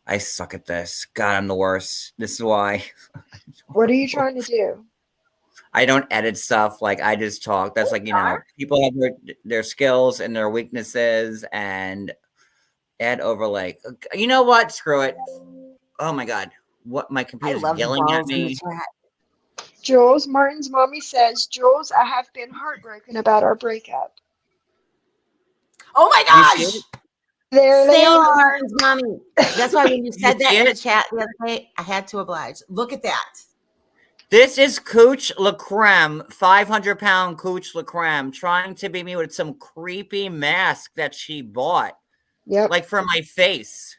I suck at this. God, I'm the worst. This is why. What are you trying to do? I don't edit stuff. Like I just talk. That's like, you know, people have their skills and their weaknesses and add overlay. You know what? Screw it. Oh my God. What my I computer's love the yelling at balls in the me. chat. Jules, Martin's mommy says, Jules, I have been heartbroken about our breakup. Oh my gosh. There they Same are. Martin's mommy. That's why when you said that see in the it? chat the other day, I had to oblige. Look at that. This is Cooch LaCreme, 500-pound Cooch LaCreme, trying to be me with some creepy mask that she bought. Yep. Like for my face.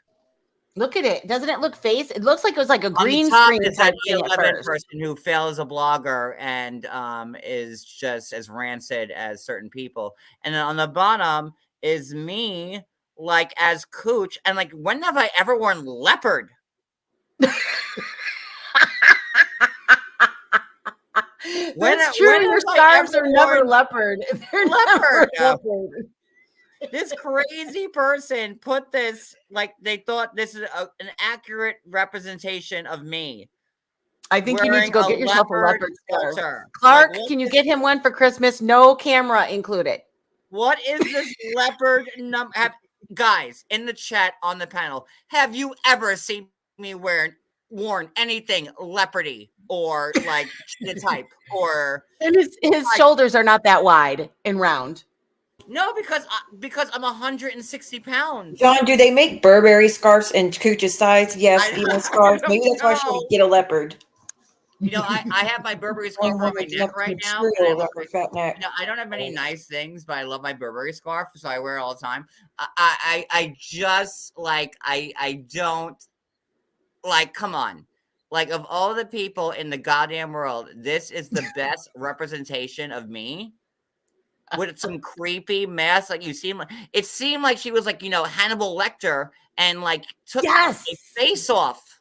Look at it. Doesn't it look face? It looks like it was like a On green the top screen is type that thing at E11 first. person who fails as a blogger and is just as rancid as certain people. And then on the bottom is me, like as Cooch. And like, when have I ever worn leopard? That's true. Your scarves are never leopard. They're leopard. never leopard. This crazy person put this, like they thought this is an accurate representation of me. I think you need to go get yourself a leopard scarf. filter. Clark, Like, can you get him one for Christmas? No camera included. What is this leopard guys in the chat on the panel? Have you ever seen me worn anything leopardy or like the type or? And his shoulders are not that wide and round. No, because I'm 160 pounds. John, do they make Burberry scarves in Cooch's size? Yes, even scarves. Maybe that's why she would get a leopard. You know, I have my Burberry scarf on my neck right now. I don't have many nice things, but I love my Burberry scarf, so I wear it all the time. I just like I don't like. Come on, like of all the people in the goddamn world, this is the best representation of me. With some creepy mess, like it seemed like she was like, you know, Hannibal Lecter and like took a face off.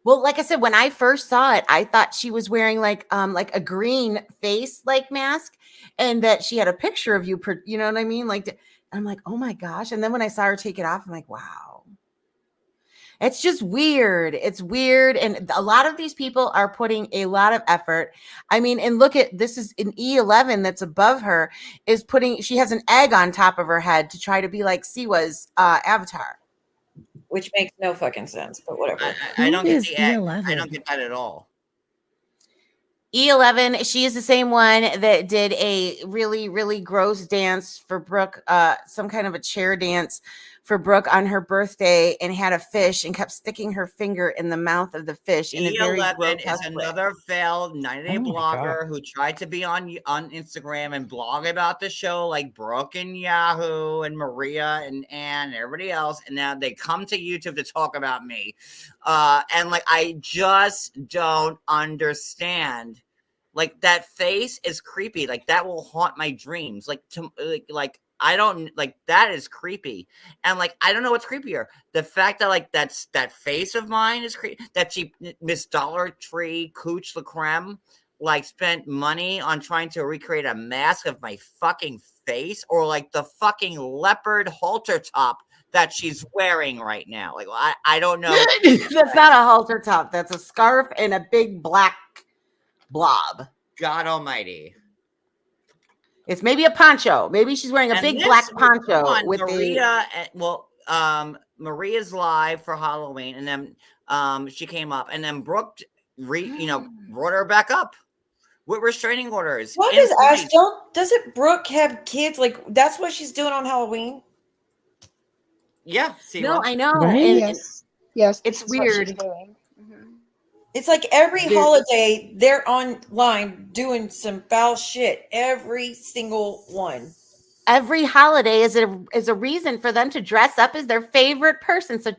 Well, like I said, when I first saw it, I thought she was wearing like a green face like mask, and that she had a picture of you. You know what I mean? Like, I'm like, oh my gosh! And then when I saw her take it off, I'm like, wow. It's just weird. It's weird. And a lot of these people are putting a lot of effort. I mean, and look at this is an E11 that's above her is she has an egg on top of her head to try to be like Siwa's avatar. Which makes no fucking sense, but whatever. I don't get the egg. I don't get that at all. E11, she is the same one that did a really, really gross dance for Brooke, some kind of a chair dance for Brooke on her birthday and had a fish and kept sticking her finger in the mouth of the fish in a very E11 is grotesque way. another failed 90-day Oh my blogger who tried to be on Instagram and blog about the show like Brooke and Yahoo and Maria and Ann and everybody else. And now they come to YouTube to talk about me. And like, I just don't understand. Like that face is creepy. Like that will haunt my dreams. Like I don't like that is creepy. And like I don't know what's creepier. The fact that like that face of mine is creepy, that she Miss Dollar Tree Cooch La Creme like spent money on trying to recreate a mask of my fucking face, or like the fucking leopard halter top that she's wearing right now. Like I don't know. That's not a halter top. That's a scarf and a big black blob. God almighty. It's maybe a poncho. Maybe she's wearing a And big this black was poncho on with Maria. Maria's live for Halloween, and then she came up, and then Brooke brought her back up with restraining orders. What in does Ash place. doesn't Brooke have kids? Like that's what she's doing on Halloween. Yeah, see, No, I know. Right? And Yes. Yes. it's this is what she's weird. doing. Mhm. It's like every There- holiday they're online doing some foul shit. Every single one. every holiday is a reason for them to dress up as their favorite person. So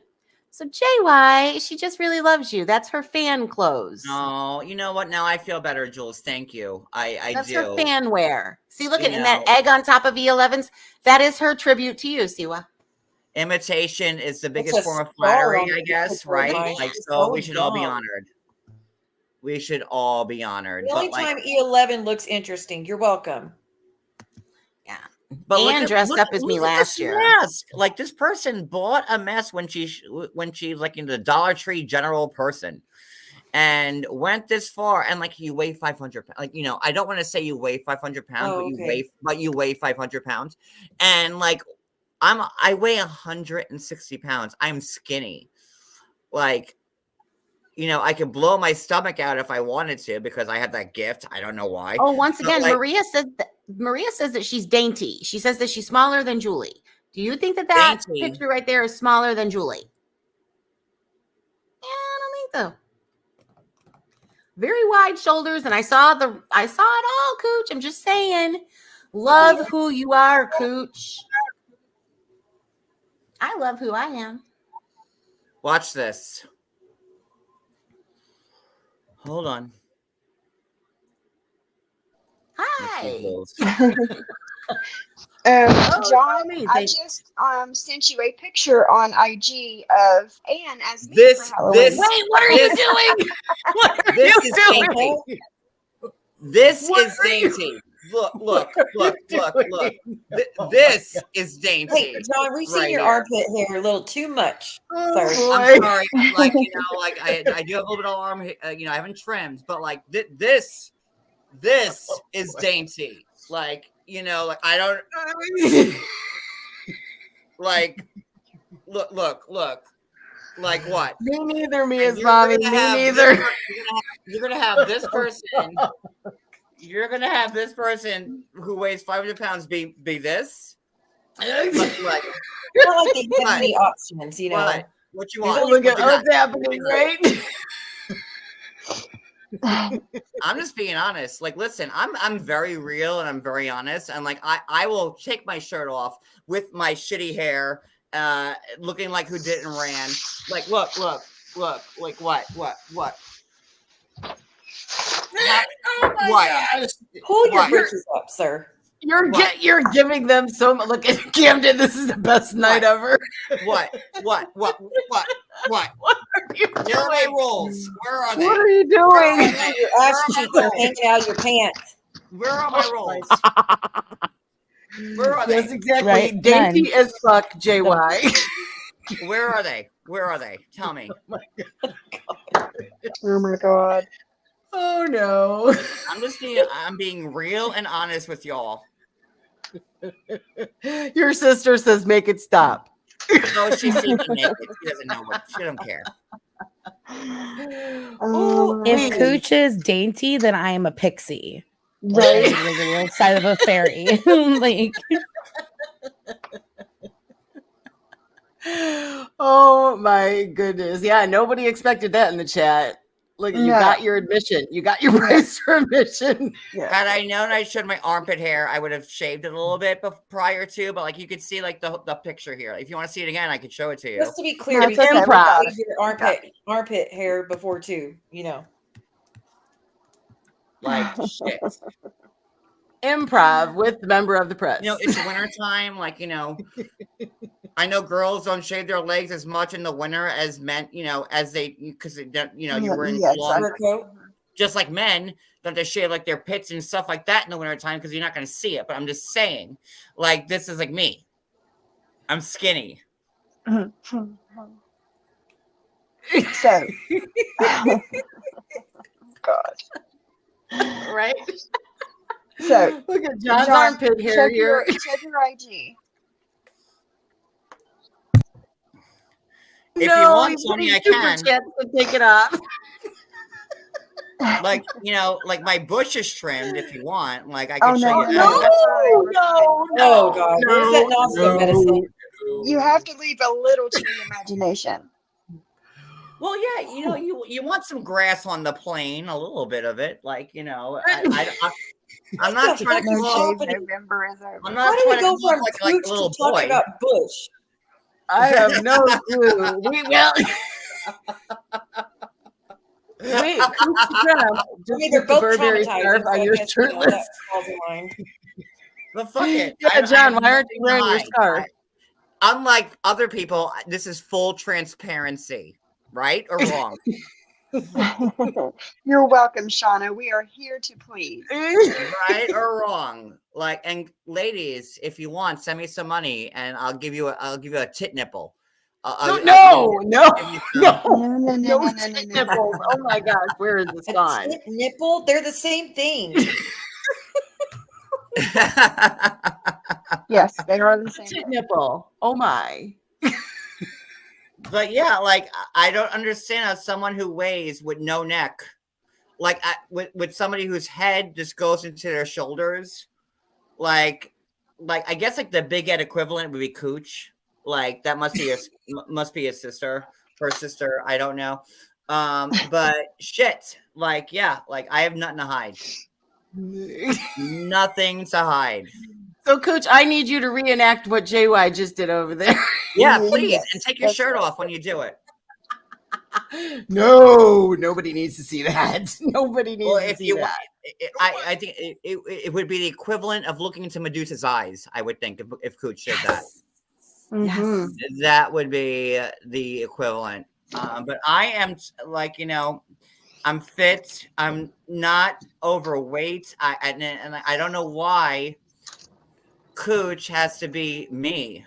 JY, she just really loves you. That's her fan clothes. No, you know what? Now I feel better, Jules. Thank you. I That's do. her fan wear. See, look You at and that know. egg on top of E11's. That is her tribute to you, Siwa. Imitation is the That's biggest a form of star flattery, on I the guess, picture, right? Mike. Like, It's so so we should all be dumb. honored. We should all be honored. The only But, like, time E11 looks interesting. You're welcome. Yeah. but And dressed up as me look at last this year. mask. Like this person bought a mask when she's like in the Dollar Tree general person, and went this far. And like you weigh 500 pounds. Like I don't want to say you weigh 500 pounds, Oh, but you weigh 500 pounds. And like I weigh 160 pounds. I'm skinny. Like. I could blow my stomach out if I wanted to because I have that gift. I don't know why. Oh, once But, again, like, Maria says that she's dainty. She says that she's smaller than Julie. Do you think that Dainty. picture right there is smaller than Julie? Yeah, I don't think so. Very wide shoulders, and I saw it all, Cooch. I'm just saying. Love who you are, Cooch. I love who I am. watch this. Hold on. Hi. John, me. I just sent you a picture on IG of Anne as me This- for Halloween. this- Wait, what are you doing? What are This you is doing? dainty. This What is are you- dainty. Look. Oh This is dainty. Hey, John, we've seen right your here. armpit hair a little too much. Oh, Sorry. boy. I'm sorry. Like like I do have a little bit of arm. I haven't trimmed, but like this is dainty. Like like I don't like. Look. Like what? Me neither, me And as mommy. Me neither. You're gonna have this person. You're gonna have this person who weighs 500 pounds be this. Like, It's not like they give What? any options, you know. what you There's want? only Look at What you what's happening, right? I'm just being honest. Like, listen, I'm very real and I'm very honest. And like, I will take my shirt off with my shitty hair, looking like who didn't ran. Like, look. Like, what? Oh my What? gosh. Pull your What? britches up, sir. You're giving them so much. Look at Camden. This is the best night ever. What? What are you Where are my doing? rolls? Where are they? What are you Where doing? are they? Your Where ass are my cheeks are rolls? hanging out of your pants. Where are my rolls? Where are Yes, they? exactly. Right, Dainty as fuck, JY. Where are they? Where are they? Tell me. Oh my god. Oh no. I'm being real and honest with y'all. Your sister says make it stop. No, she's seen me naked. She doesn't know what. She don't care. Oh, If Cooch is dainty, then I am a pixie. Right. Like a little side of a fairy. Like oh my goodness. Yeah, nobody expected that in the chat. Look, you No. got your admission. You got your price for admission. Had I known I showed my armpit hair, I would have shaved it a little bit prior to. But like you could see like the picture here. If you want to see it again, I could show it to you. Just to be clear, That's you okay, we can got shave your armpit hair before too, you know. Like shit. improv with the member of the press. You know, it's wintertime. Like, I know girls don't shave their legs as much in the winter as men, as they, because, you're wearing long, just like men don't they shave like their pits and stuff like that in the wintertime because you're not going to see it. But I'm just saying, like, this is like me. I'm skinny. So, God. Right? So, look at John's John, armpit hair here. Check your IG. If you want, Tony, I can. To take it off. Like, like my bush is trimmed if you want. Like, I can show you that. Oh, God. Where's that nausea medicine? You have to leave a little to the imagination. Well, yeah, you want some grass on the plane, a little bit of it. Like, I'm not trying to come off. November is over. I'm not trying to come off like a little boy. About bush. I have no clue. We will. Wait, they're both traumatized. Are you shirtless? But fuck it. Yeah, John, why aren't you wearing your scarf? Unlike other people, this is full transparency. Right or wrong? You're welcome, Shauna. We are here to please. Right or wrong? Like, and ladies, if you want, send me some money and I'll give you a tit nipple. No No. nipples. Oh my gosh, where is this gone? Tit nipple, they're the same thing. Yes, they are the same. Tit nipple. Oh my. But yeah, like I don't understand how someone who weighs with no neck, like with somebody whose head just goes into their shoulders, like I guess like the big head equivalent would be Cooch. Like that must be his sister, her sister. I don't know. But shit, like yeah, like I have nothing to hide. Nothing to hide. So, Cooch, I need you to reenact what JY just did over there. Yeah, please, and take your shirt off when you do it. No, nobody needs to see that. Nobody needs to see that. I think it would be the equivalent of looking into Medusa's eyes. I would think if Cooch did that. Yes. That would be the equivalent. But I am like I'm fit. I'm not overweight. And I don't know why Cooch has to be me.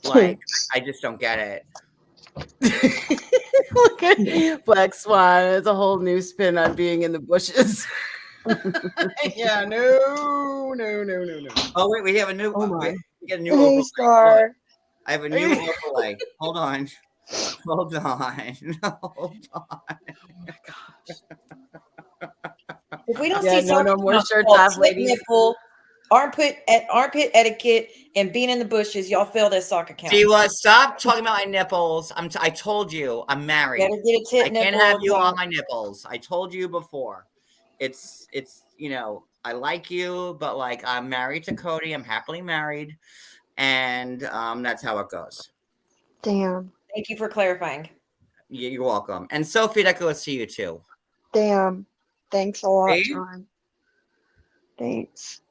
Like I just don't get it. Look at Black Swan. It's a whole new spin on being in the bushes. Yeah, no. Oh wait, we have a new. We get a new Hey, overlay. Star. I have a new overlay. Hold on. Hold on. If we don't Yeah, see no more shirts called off, tit ladies. nipple, armpit etiquette, and being in the bushes, y'all failed as soccer count. See what? Stop talking about my nipples. I told you I'm married. Better get a tit I can't nipple have you on on my nipples. I told you before. It's I like you, but like I'm married to Cody. I'm happily married, and that's how it goes. Damn. Thank you for clarifying. You're welcome. And Sophie, that goes to you too. Damn. Thanks a lot, See? John. Thanks.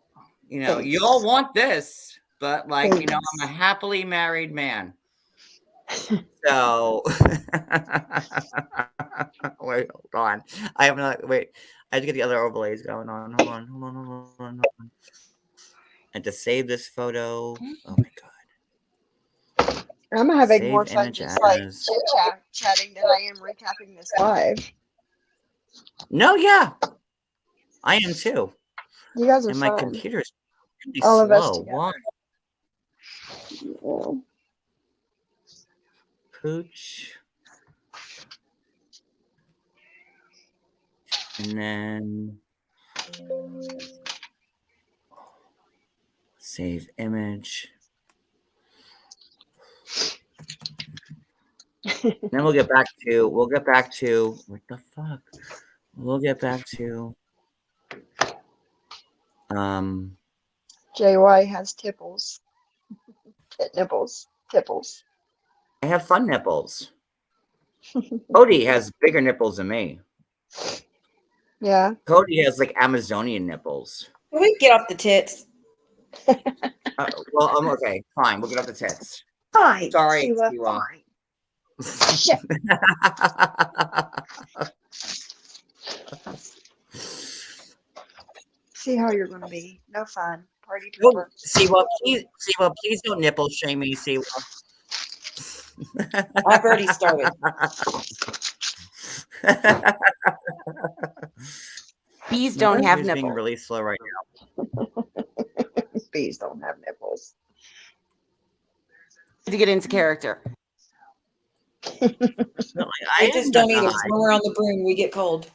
You all want this, but like, I'm a happily married man. So wait, hold on. I have not wait. I have to get the other overlays going on. Hold on. And to save this photo. Oh my god. I'm having Save more fun image just like as. chatting than I am recapping this live. No, yeah. I am too. You guys are and my fun. computer's really All of us slow. together. Why? Yeah. Cooch. And then save image. Then we'll get back to what the fuck? We'll get back to JY has tipples. Tit nipples. Tipples. I have fun nipples. Cody has bigger nipples than me. Yeah. Cody has like Amazonian nipples. Can we get off the tits? Well, okay, fine. We'll get off the tits. Fine. Sorry, Siwa, Siwa. fine. Shit. See how you're going to be. No fun. Party Oh, pooper. Siwa, please don't nipple shame me, Siwa. I've already started. Bees don't have Who's nipples. being really slow right now. Bees don't have nipples. To get into character. I just don't either. When we're on the broom, we get cold.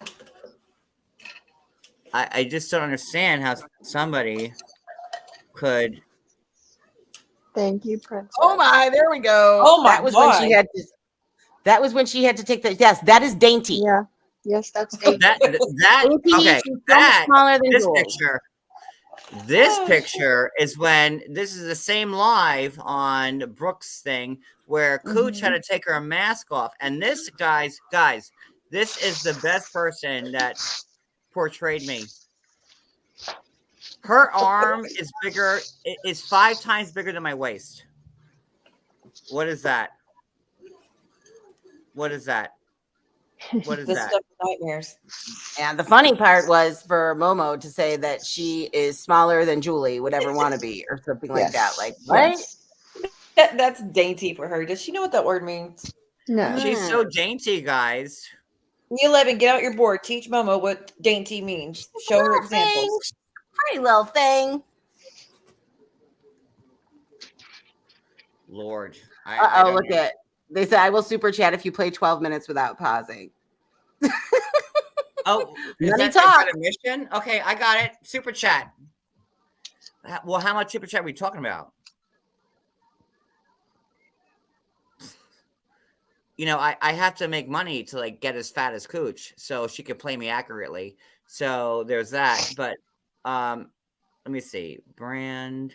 I just don't understand how somebody could. Thank you, Princess. Oh my, there we go. Oh my that was when she God. had to. That was when she had to take the. Yes, that is dainty. Yeah. Yes, that's dainty. That Dainty, okay. she's so much smaller than This Jules. picture. This picture is when this is the same live on Brooke's thing where Cooch had to take her mask off, and this guys, this is the best person that portrayed me. Her arm is bigger, is 5 times bigger than my waist. What is that? What is that? What is The that? stuff with nightmares. And the funny part was for Momo to say that she is smaller than Julie would ever want to be, or something like that. Like, what? That's dainty for her. Does she know what that word means? No. She's so dainty, guys. 11, get out your board. Teach Momo what dainty means. Show her examples. Pretty little thing. Lord. Uh-oh, look at. They said, I will super chat if you play 12 minutes without pausing. Oh, is Money that talk. a mission? Okay, I got it. Super chat. Well, how much super chat are we talking about? You know, I have to make money to like get as fat as Cooch so she can play me accurately. So there's that. But let me see. Brand.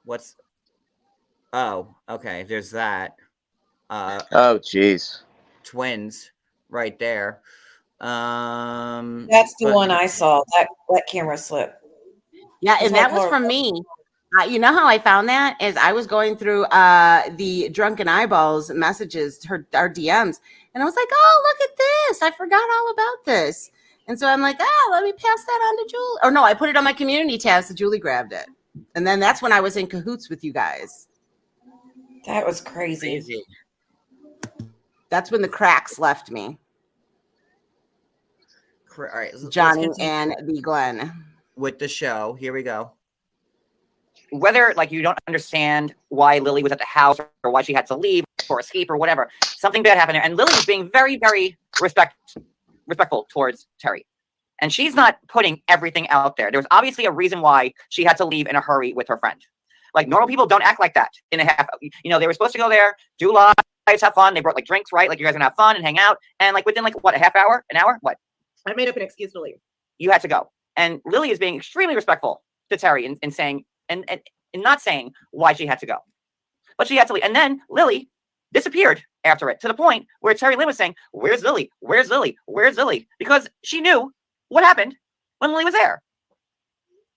What's okay. There's that. Oh, jeez. Twins right there. That's the one I saw. That camera slip. Yeah, It's and that like was horrible. from me. You know how I found that is I was going through the Drunken Eyeballs messages, our DMs, and I was like, "Oh, look at this! I forgot all about this." And so I'm like, let me pass that on to Julie. Or no, I put it on my community tab, so Julie grabbed it, and then that's when I was in cahoots with you guys. That was crazy. That's when the cracks left me. All right, Johnny and the Glenn with the show. Here we go. Whether like you don't understand why Lily was at the house or why she had to leave or escape or whatever, something bad happened there. And Lily is being very, very respectful towards Terry. And she's not putting everything out there. There was obviously a reason why she had to leave in a hurry with her friend. Like normal people don't act like that in a half. You know, they were supposed to go there, do lives, have fun. They brought like drinks, right? Like you guys are gonna have fun and hang out. And like within like what, a half hour, an hour? What? I made up an excuse to leave. You had to go. And Lily is being extremely respectful to Terry in saying and not saying why she had to go. But she had to leave. And then Lily disappeared after it to the point where Terry Lynn was saying, "Where's Lily? Where's Lily? Where's Lily?" Because she knew what happened when Lily was there.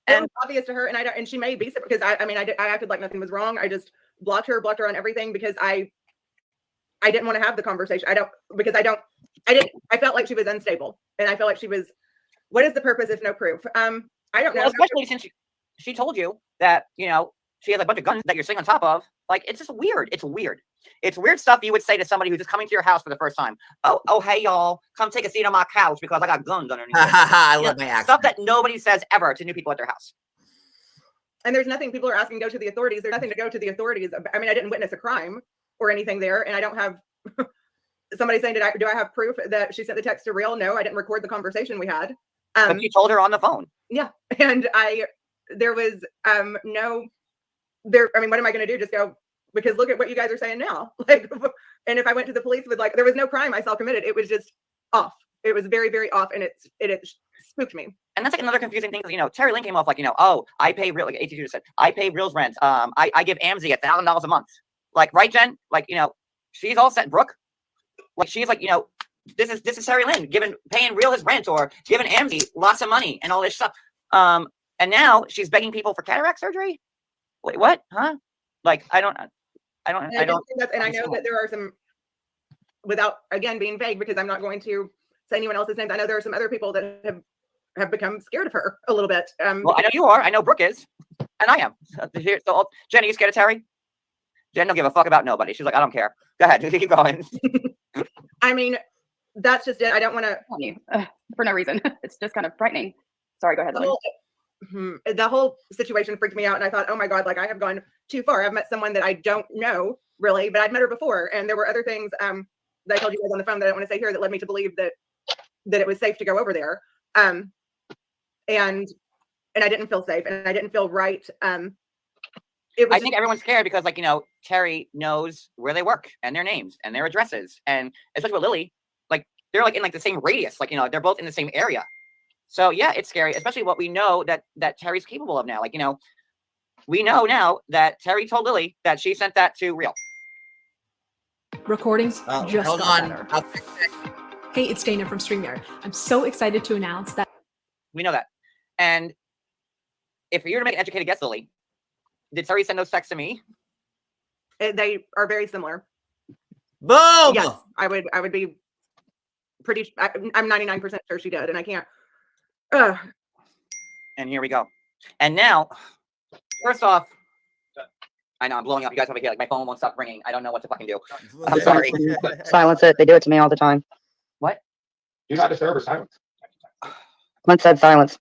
And it was obvious to her, and she may be because I acted like nothing was wrong. I just blocked her on everything because I didn't want to have the conversation. I felt like she was unstable, and I felt like she was. What is the purpose if no proof? I don't know. Well, especially since she told you that you know she has a bunch of guns that you're sitting on top of. Like it's just weird. It's weird. It's weird stuff you would say to somebody who's just coming to your house for the first time. Oh, hey y'all, come take a seat on my couch because I got guns underneath. I love my accent. Stuff that nobody says ever to new people at their house. And there's nothing people are asking to go to the authorities. There's nothing to go to the authorities. I mean, I didn't witness a crime or anything there, and I don't have somebody saying, do I have proof that she sent the text to Real? No, I didn't record the conversation we had. But you told her on the phone. Yeah, and there was no there. I mean, what am I going to do? Just go because look at what you guys are saying now. Like, and if I went to the police with like, there was no crime I saw committed. It was just off. It was very, very off, and it spooked me. And that's like another confusing thing. You know, Terry Lynn came off like, you know, oh, I pay Real, like AT2 just said, I pay Real's rent. I give Amzy $1,000 a month. Like, right, Jen? Like, you know, she's all set. Brooke, like, she's like, you know, this is Terry Lynn paying Real his rent or giving Amzy lots of money and all this stuff. And And now she's begging people for cataract surgery. Wait, what? Huh? Like, I don't. And I know that there are some, without again being vague, because I'm not going to say anyone else's names. I know there are some other people that have become scared of her a little bit. Well, I know you are. I know Brooke is, and I am. So, Jenny, you scared of Terry? Jen don't give a fuck about nobody. She's like, I don't care. Go ahead, keep going. I mean, that's just it. I don't want to on you for no reason. It's just kind of frightening. Sorry, go ahead. The whole situation freaked me out, and I thought, oh my god, like I have gone too far. I've met someone that I don't know really, but I'd met her before, and there were other things that I told you guys on the phone that I don't want to say here that led me to believe that it was safe to go over there. And I didn't feel safe, and I didn't feel right. I think everyone's scared because, like, Terry knows where they work and their names and their addresses, and especially with Lily, like they're like in like the same radius, like they're both in the same area. So yeah, it's scary, especially what we know that Terry's capable of now. Like, we know now that Terry told Lily that she sent that to Real. Recordings just hold got on. better. Hey, it's Dana from StreamYard. I'm so excited to announce that We know that. And if you were to make an educated guess, Lily, did Terry send those texts to me? They are very similar. Boom. Yes, I would be pretty. I'm 99% sure she did, and I can't. And here we go. And now, first off, I know I'm blowing up. You guys have to hear, like, my phone won't stop ringing. I don't know what to fucking do. I'm sorry. Silence it. They do it to me all the time. What? Do not disturb or silence. Clint said silence.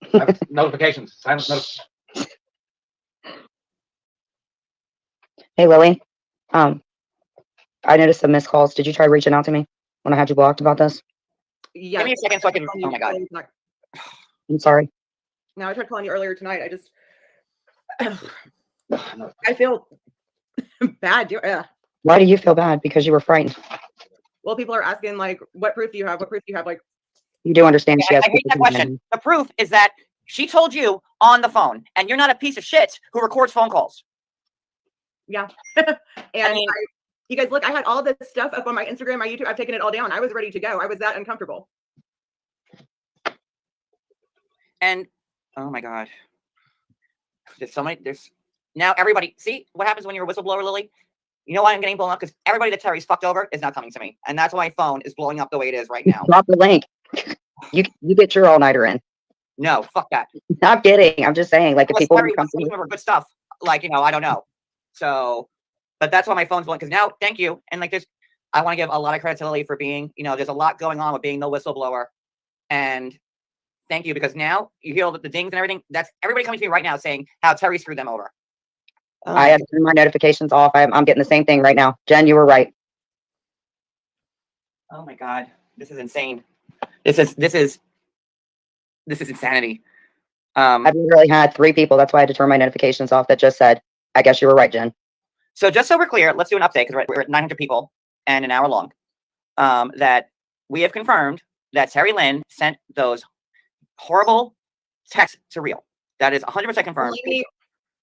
Notifications. Silence notifications. Hey, Lily. I noticed some missed calls. Did you try reaching out to me when I had you blocked about this? Yeah. Give me a second so I can. Oh my god. I'm sorry. No, I tried calling you earlier tonight. I just, I feel bad. Why do you feel bad? Because you were frightened. Well, people are asking, like, what proof do you have? What proof do you have? Like, You do understand she has. I hate that question. The proof is that she told you on the phone, and you're not a piece of shit who records phone calls. Yeah. And you guys, look, I had all this stuff up on my Instagram, my YouTube. I've taken it all down. I was ready to go. I was that uncomfortable. And oh my god, there's so many. There's now everybody. See what happens when you're a whistleblower, Lily? You know why I'm getting blown up? Because everybody that Terry's fucked over is not coming to me, and that's why my phone is blowing up the way it is right now. Drop the link. You get your all-nighter in. No, fuck that. Not kidding. I'm just saying, like, if people Terry come wants to remember good stuff, like, I don't know. So, but that's why my phone's blowing. Because now, thank you, and like this, I want to give a lot of credit to Lily for being, there's a lot going on with being the whistleblower, and thank you, because now you hear all the dings and everything. That's everybody coming to me right now saying how Terry screwed them over. I had to turn my notifications off. I'm getting the same thing right now. Jen, you were right. Oh my god, this is insane. This is insanity. I've literally had 3 people. That's why I had to turn my notifications off. That just said, "I guess you were right, Jen." So just so we're clear, let's do an update because we're at 900 people and an hour long. That we have confirmed that Terry Lynn sent those horrible texts to Real. That is 100% confirmed.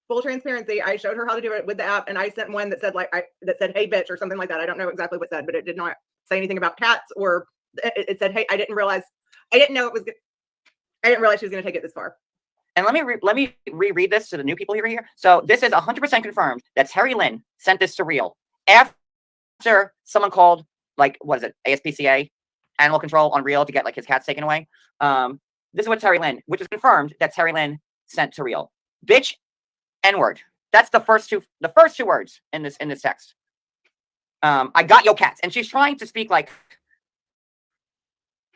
Full transparency, I showed her how to do it with the app, and I sent one that said that said "Hey bitch" or something like that. I don't know exactly what it said, but it did not say anything about cats, or it said, "Hey." I didn't know I didn't realize she was going to take it this far. And let me reread this to the new people here. So this is 100% confirmed that Terry Lynn sent this to Real after someone called, like, what is it, ASPCA, animal control on Real to get, like, his cats taken away. This is what Terry Lynn, which is confirmed that Terry Lynn sent to Real. Bitch, N-word. That's the first two words in this text. I got your cats, and she's trying to speak like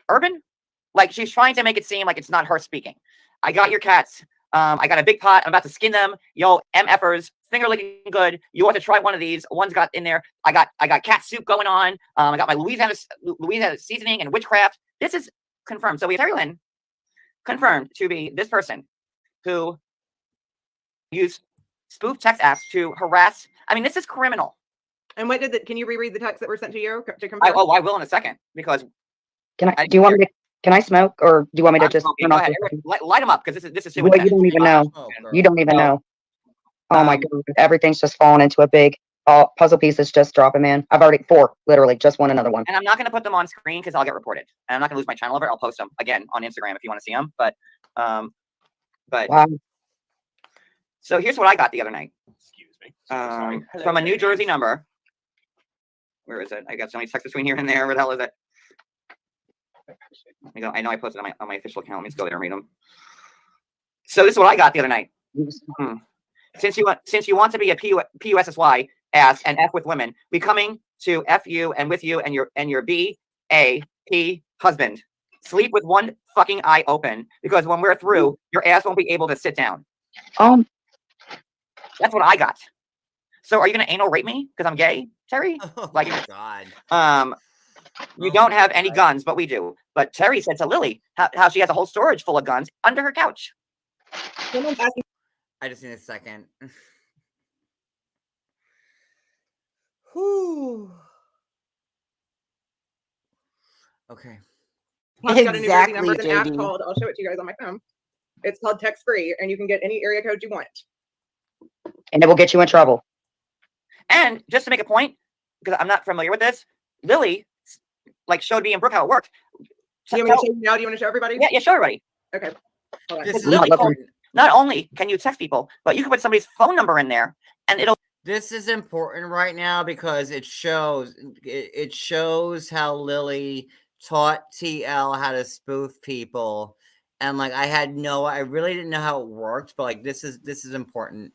urban, like she's trying to make it seem like it's not her speaking. I got your cats. I got a big pot. I'm about to skin them. Yo, MFers, finger licking good. You want to try one of these? One's got in there. I got cat soup going on. I got my Louisiana seasoning and witchcraft. This is confirmed. So we have Terry Lynn confirmed to be this person who used spoof text apps to harass. I mean, this is criminal. And what can you reread the texts that were sent to you to confirm? I will in a second, because can I smoke, or do you want me to just turn go off? ahead. Light them up, because this is Well, you don't even know. You don't even know. Oh my god, everything's just falling into a big puzzle pieces just dropping, man. I've already 4, literally, just won another one. And I'm not going to put them on screen because I'll get reported, and I'm not going to lose my channel over. I'll post them again on Instagram if you want to see them. But wow. So here's what I got the other night. Excuse me. Sorry. From a New Jersey number. Where is it? I got so many texts between here and there. Where the hell is it? I know I posted on my official account. Let me just go there and read them. So this is what I got the other night. Since you want to be a PUSSY ass and F with women, we coming to F you and with you and your BAP husband. Sleep with one fucking eye open, because when we're through, your ass won't be able to sit down. That's what I got. So are you gonna anal rape me because I'm gay, Terry? Oh like, my God. You don't have any guns, but we do. But Terry said to Lily how she has a whole storage full of guns under her couch. I just need a second. Whew. Okay. I've got a New Jersey number. Exactly, It's an app JD. called, I'll show it to you guys on my phone. It's called Text Free, and you can get any area code you want. And it will get you in trouble. And just to make a point, because I'm not familiar with this, Lily showed me and Brooke how it worked. Do you want me to show you now? Do you want to show everybody? Yeah, show everybody. Okay. Hold on. This is Lily, important. not only can you text people, but you can put somebody's phone number in there, and it'll. This is important right now because it shows how Lily taught TL how to spoof people, and I really didn't know how it worked, but this is important.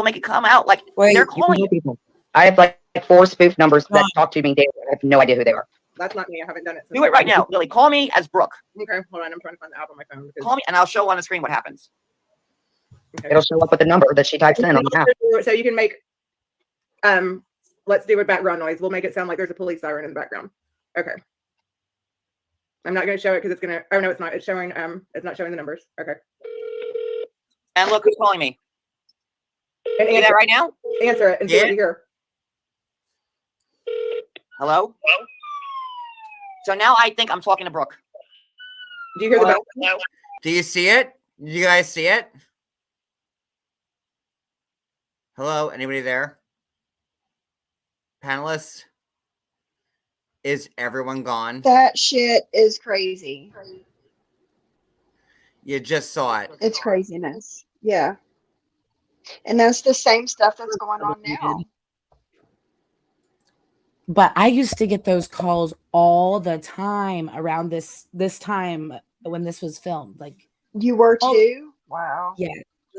Make it come out they're calling you. People. I have 4 spoof numbers that talk to me daily. I have no idea who they are. That's not me. I haven't done it. Do it right now, Lily. Call me as Brooke. Okay, hold on. I'm trying to find the app on my phone. Call me, and I'll show on the screen what happens. Okay. It'll show up with the number that she types in on the app. So you can make, let's do a background noise. We'll make it sound like there's a police siren in the background. Okay. I'm not going to show it because it's going to, oh no, it's not. It's showing, it's not showing the numbers. Okay. And look who's calling me. And See that right now? Answer it and see what you hear. Hello? So now I think I'm talking to Brooke. Do you hear the background? Do you see it? Do you guys see it? Hello? Anybody there? Panelists? Is everyone gone? That shit is crazy. You just saw it. It's craziness. Yeah. And that's the same stuff that's going on now. But I used to get those calls all the time around this time when this was filmed. You were too? Wow. Yeah.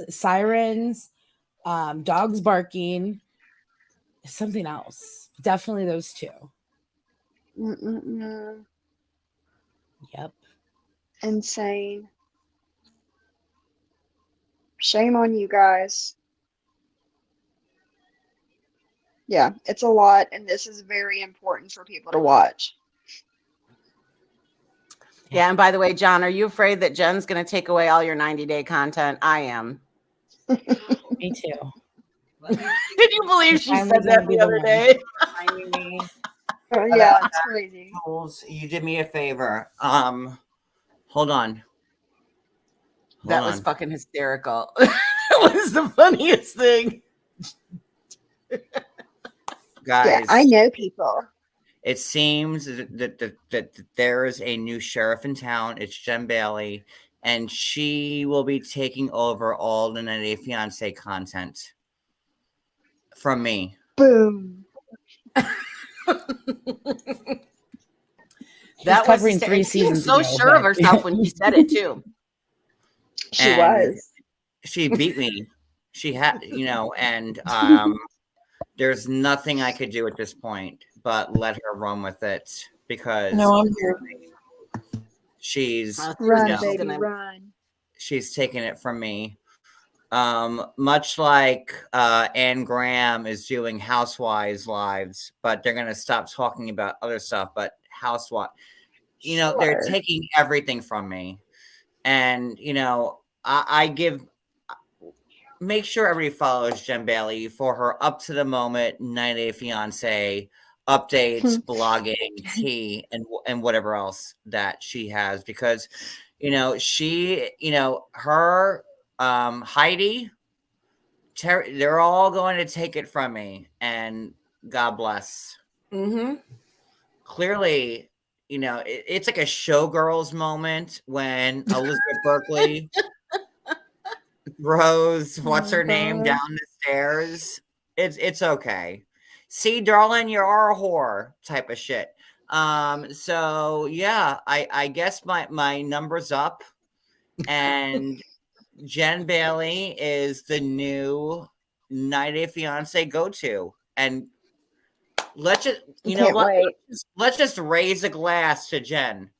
Sirens, dogs barking, something else. Definitely those two. Yep. Insane. Shame on you guys. Yeah, it's a lot, and this is very important for people to watch. Yeah, and by the way, John, are you afraid that Jen's going to take away all your 90-day content? I am. Me too. Did you believe she said that the other day? Yeah, it's crazy. You did me a favor. Hold on. That was fucking hysterical. That was the funniest thing. Guys, yeah, I know people. It seems that there is a new sheriff in town. It's Jen Bailey, and she will be taking over all the 90 Day Fiancé content from me. Boom. That was covering 3 she was seasons so ago, sure of but- herself when she said it too. She And was. She beat me. She had, and there's nothing I could do at this point but let her run with it because I'm here. she's Run, baby, run. she's taking it from me. Much like Anne Graham is doing Housewives lives, but they're gonna stop talking about other stuff. But Housewives, they're taking everything from me, and I make sure everybody follows Jen Bailey for her up to the moment 90 Day Fiancé updates, blogging, tea, and whatever else that she has, because she her Heidi, Terry, they're all going to take it from me, and God bless. Clearly, it's like a Showgirls moment when Elizabeth Berkley Rose, what's her name, Mhm. down the stairs. It's okay. See, darling, you are a whore type of shit. So yeah, I guess my number's up, and Jen Bailey is the new 90 Day Fiance go-to. And let's just, you know Can't what? wait. Let's just raise a glass to Jen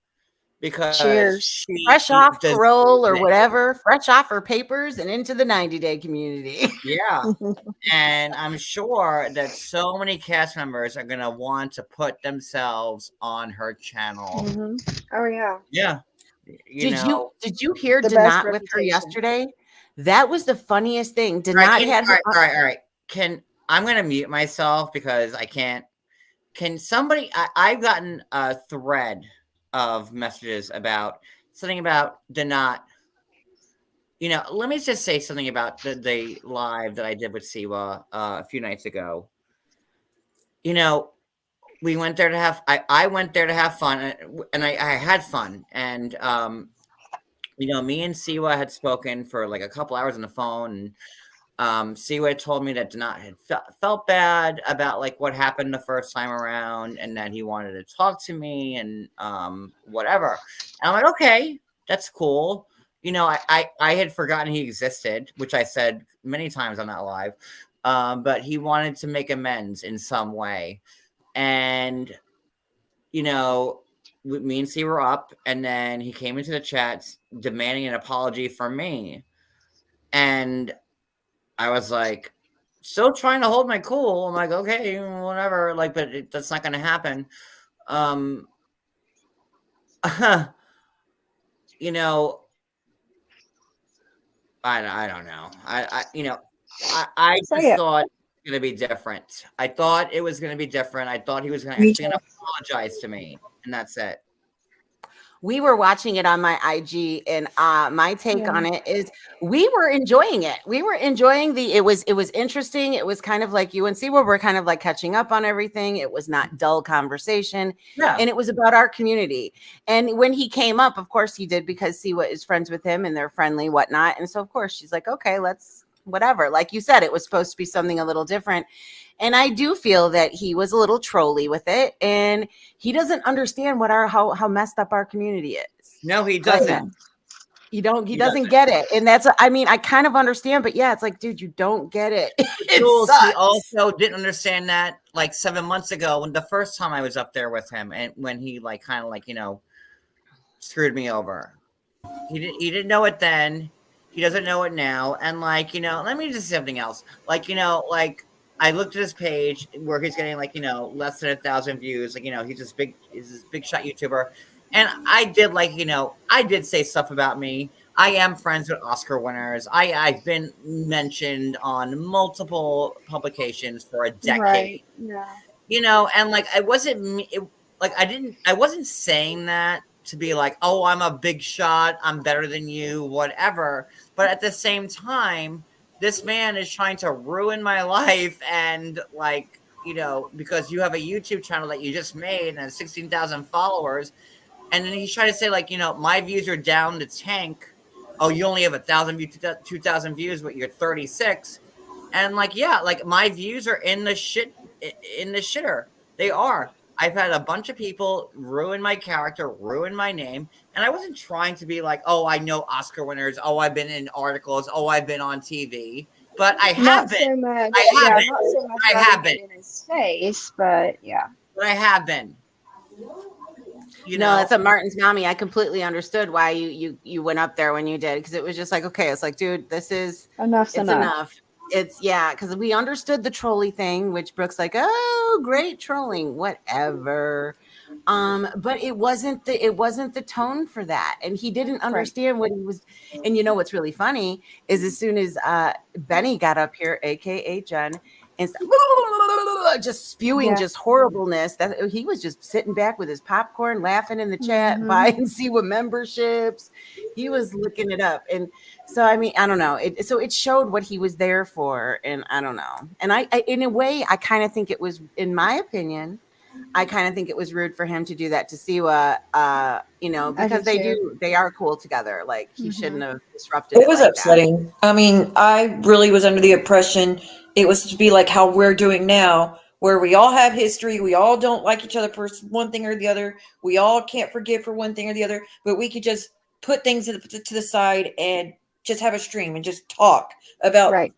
because Cheers. Fresh off does parole or whatever, fresh off her papers and into the 90-day community. Yeah. And I'm sure that so many cast members are going to want to put themselves on her channel. Mhm. Oh yeah. Yeah. Did you hear The best Denat with her reputation. yesterday? That was the funniest thing. All right, Denat had her all right. I'm going to mute myself because I can't. Can somebody, I've gotten a thread of messages about something about Denat. Let me just say something about the live that I did with Siwa a few nights ago. We went there to have, I went there to have fun, and I had fun. And, me and Siwa had spoken for like a couple hours on the phone. And Siwa told me that Denat had felt bad about like what happened the first time around, and that he wanted to talk to me and whatever. And I'm like, okay, that's cool. I had forgotten he existed, which I said many times on that live. But he wanted to make amends in some way. And, me and C were up, and then he came into the chats demanding an apology from me. And I was like, still trying to hold my cool. I'm like, okay, whatever. Like, but that's not going to happen. I don't know. I Say just it. thought it was going to be different. I thought it was going to be different. I thought he was Me actually going to apologize to me, and that's it. We were watching it on my IG, and my take Yeah. on it is we were enjoying it. We were enjoying it was interesting. It was kind of like you and Siwa were kind of like catching up on everything. It was not dull conversation. Yeah. And it was about our community. And when he came up, of course he did, because Siwa is friends with him and they're friendly, whatnot. And so of course she's like, okay, let's whatever. Like you said, it was supposed to be something a little different. And I do feel that he was a little trolly with it, and he doesn't understand what how messed up our community is. No, he doesn't. He doesn't get it. And that's, I kind of understand, but yeah, it's like, dude, you don't get it. Jules, sucks. he also didn't understand that like 7 months ago, when the first time I was up there with him, and when he like kind of like, screwed me over. He didn't know it then. He doesn't know it now. And like, let me just say something else. Like, like I looked at his page where he's getting like, less than 1,000 views. Like, he's this big shot YouTuber. And I did like, I did say stuff about me. I am friends with Oscar winners. I've been mentioned on multiple publications for a decade. Right. Yeah. And like I wasn't I wasn't saying that to be like, oh, I'm a big shot, I'm better than you, whatever. But at the same time, this man is trying to ruin my life, and like, because you have a YouTube channel that you just made and has 16,000 followers, and then he's trying to say like, my views are down the tank. Oh, you only have 1,000 views, 2,000 views, but you're 36. And like, yeah, like my views are in the shitter. They are. I've had a bunch of people ruin my character, ruin my name. And I wasn't trying to be like, oh, I know Oscar winners. Oh, I've been in articles. Oh, I've been on TV. But I have been. So much. I have yeah, been. not so much I have been. in his face, but yeah. But I have been. No, that's a Martin's mommy. I completely understood why you went up there when you did, because it was just like, okay, it's like, dude, this is Enough's enough. It's because we understood the trolley thing, which Brooke's like, oh, great trolling, whatever. But it wasn't the tone for that, and he didn't understand what he was. And what's really funny is as soon as Benny got up here, aka Jen, and just spewing just horribleness, that he was just sitting back with his popcorn, laughing in the chat, buying Siwa memberships. He was looking it up. And so, I don't know. So it showed what he was there for. And I don't know. And I in a way, I kind of think it was, in my opinion, I kind of think it was rude for him to do that to Siwa, you know, I do because they are cool together. Like he shouldn't have disrupted It was like upsetting. I mean, I really was under the impression it was to be like how we're doing now, where we all have history, we all don't like each other for one thing or the other, we all can't forgive for one thing or the other, but we could just put things to the side and just have a stream and just talk about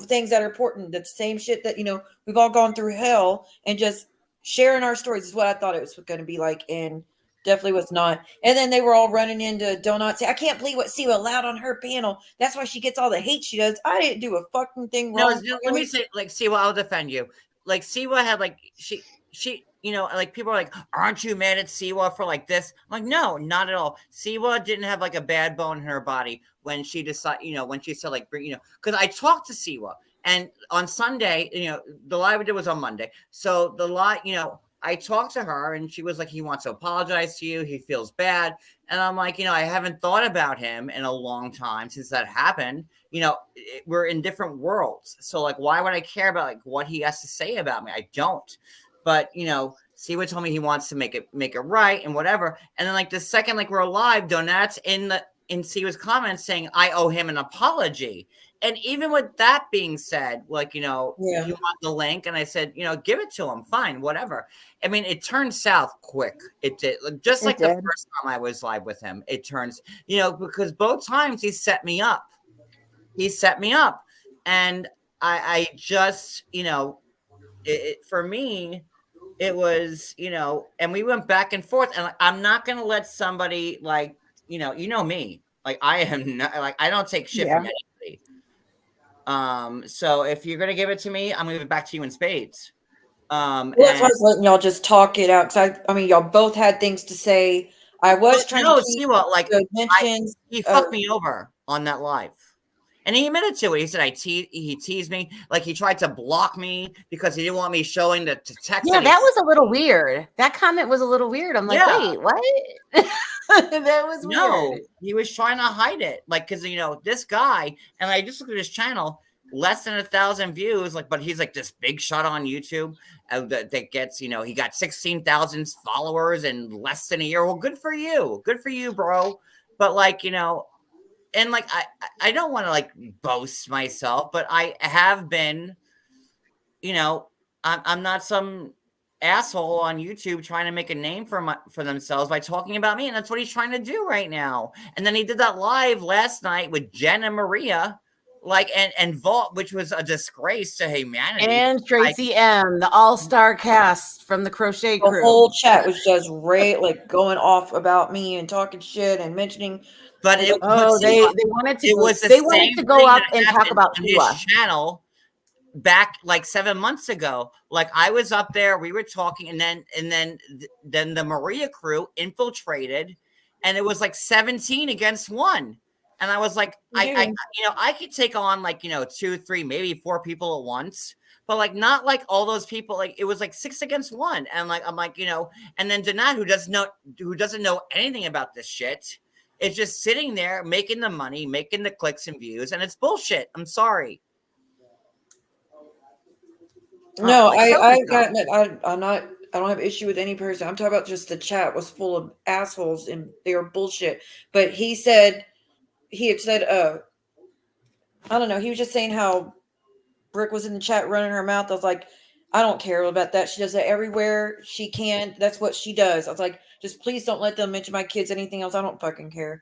things that are important. The same shit that, you know, we've all gone through hell, and just sharing our stories is what I thought it was going to be like, and definitely was not. And then they were all running into Donut. Say, I can't believe what Siwa allowed on her panel. That's why she gets all the hate she does. I didn't do a fucking thing No, wrong. let me say, like, Siwa, I'll defend you. Like, Siwa had, like, she, you know, like, people are like, aren't you mad at Siwa for, like, this? I'm like, no, not at all. Siwa didn't have, like, a bad bone in her body when she decided, you know, when she said, like, you know, because I talked to Siwa, and on Sunday, you know, the live we did was on Monday. So the live, you know, I talked to her, and she was like, he wants to apologize to you. He feels bad. And I'm like, you know, I haven't thought about him in a long time since that happened. You know, we're in different worlds. So, like, why would I care about, like, what he has to say about me? I don't. But, you know, Siwa told me he wants to make it right and whatever. And then, like, the second, like, we're live, Donat's in Siwa's comments saying, I owe him an apology. And even with that being said, like, you know, you want the link, and I said, you know, give it to him. Fine, whatever. I mean, it turned south quick. It did. Just like the first time I was live with him, it turns, you know, because both times he set me up. And I just, you know, for me, it was, you know, and we went back and forth, and I'm not going to let somebody, like, you know me, like, I am not, like, I don't take shit from anybody. So if you're going to give it to me, I'm going to give it back to you in spades. Well, that's why I was letting y'all just talk it out. Cause I mean, y'all both had things to say. I was trying to keep like, mentions. He fucked me over on that live. And he admitted to it. He said he teased me. Like, he tried to block me because he didn't want me showing the text. Yeah, that was a little weird. That comment was a little weird. I'm like, wait, what? That was weird. He was trying to hide it. Like, because, you know, this guy, and I just looked at his channel, less than 1,000 views. Like, but he's like this big shot on YouTube that gets, you know, he got 16,000 followers in less than a year. Well, good for you. Good for you, bro. But, like, you know, and, like, I don't want to, like, boast myself, but I have been, you know, I'm not some asshole on YouTube trying to make a name for themselves by talking about me, and that's what he's trying to do right now. And then he did that live last night with Jen and Maria, like, and Vault, which was a disgrace to humanity. And Tracy M, the all-star cast from the Crochet Crew. The whole chat was just like going off about me and talking shit and mentioning. But they wanted to go up and talk about his channel back like 7 months ago. Like, I was up there, we were talking, and then the Maria crew infiltrated, and it was like 17 against 1. And I was like, I you know, I could take on, like, you know, 2, 3, maybe 4 people at once, but, like, not like all those people. Like, it was like 6 against 1. And, like, I'm like, you know, and then Donat, who doesn't know anything about this shit, is just sitting there making the money, making the clicks and views, and it's bullshit. I'm sorry. No, I don't have issue with any person. I'm talking about just the chat was full of assholes and they were bullshit. But he had said, I don't know. He was just saying how Brooke was in the chat running her mouth. I was like, I don't care about that. She does that everywhere she can. That's what she does. I was like, just please don't let them mention my kids, anything else. I don't fucking care.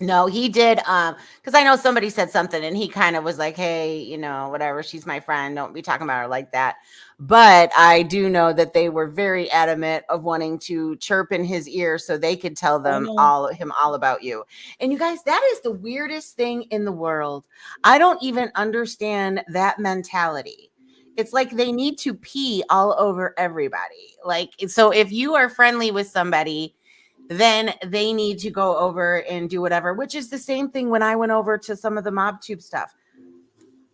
No, he did. Because I know somebody said something and he kind of was like, hey, you know, whatever, she's my friend. Don't be talking about her like that. But I do know that they were very adamant of wanting to chirp in his ear so they could tell them all about you. And you guys, that is the weirdest thing in the world. I don't even understand that mentality. It's like they need to pee all over everybody. Like, so if you are friendly with somebody, then they need to go over and do whatever, which is the same thing when I went over to some of the MobTube stuff.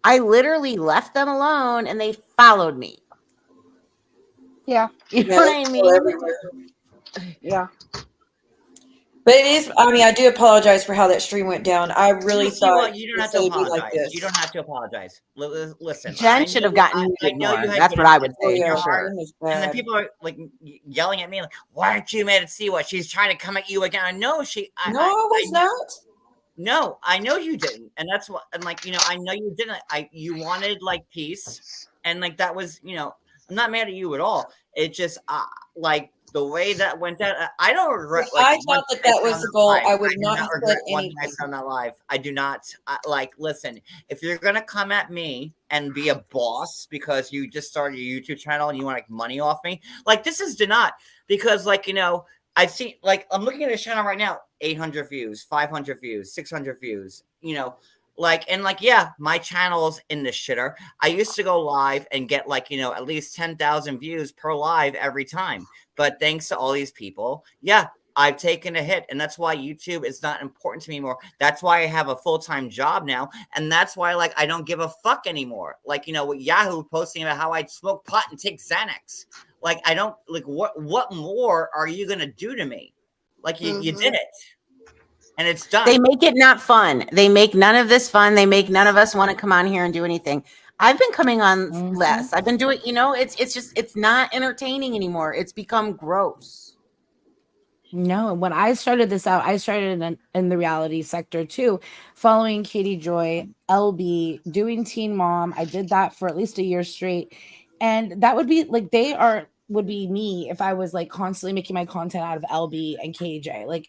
I literally left them alone and they followed me. Yeah. You know what I mean? Yeah. But it is. I mean, I do apologize for how that stream went down. I really You thought what? You don't have to it would be like apologize. You this. don't have to apologize. Listen, Jen should have gotten I muted know you more. had That's good what I would intentions say in your for sure. heart. And then people are like yelling at me, like, "Why aren't you mad at Siwa? She's trying to come at you again." I know she. I was not. No, I know you didn't, and that's what. And like, I know you didn't. You wanted like peace, and like that was, I'm not mad at you at all. It just like the way that went down. I don't regret. If I thought that was the goal, I would not have regret said one thing I anything. said on that live. I do not listen. If you're gonna come at me and be a boss because you just started your YouTube channel and you want like money off me, like this is not because I've seen I'm looking at his channel right now, 800 views, 500 views, 600 views, yeah, my channel's in the shitter. I used to go live and get at least 10,000 views per live every time. But thanks to all these people, yeah, I've taken a hit. And that's why YouTube is not important to me anymore. That's why I have a full-time job now. And that's why I don't give a fuck anymore. With Yahoo posting about how I smoke pot and take Xanax. I don't what more are you gonna do to me? You did it. And it's done. They make it not fun. They make none of this fun. They make none of us want to come on here and do anything. I've been coming on less. I've been doing, it's not entertaining anymore. It's become gross. No, when I started this out, I started in the reality sector too, following Katie Joy, LB, doing Teen Mom. I did that for at least a year straight. And that would be would be me if I was constantly making my content out of LB and KJ.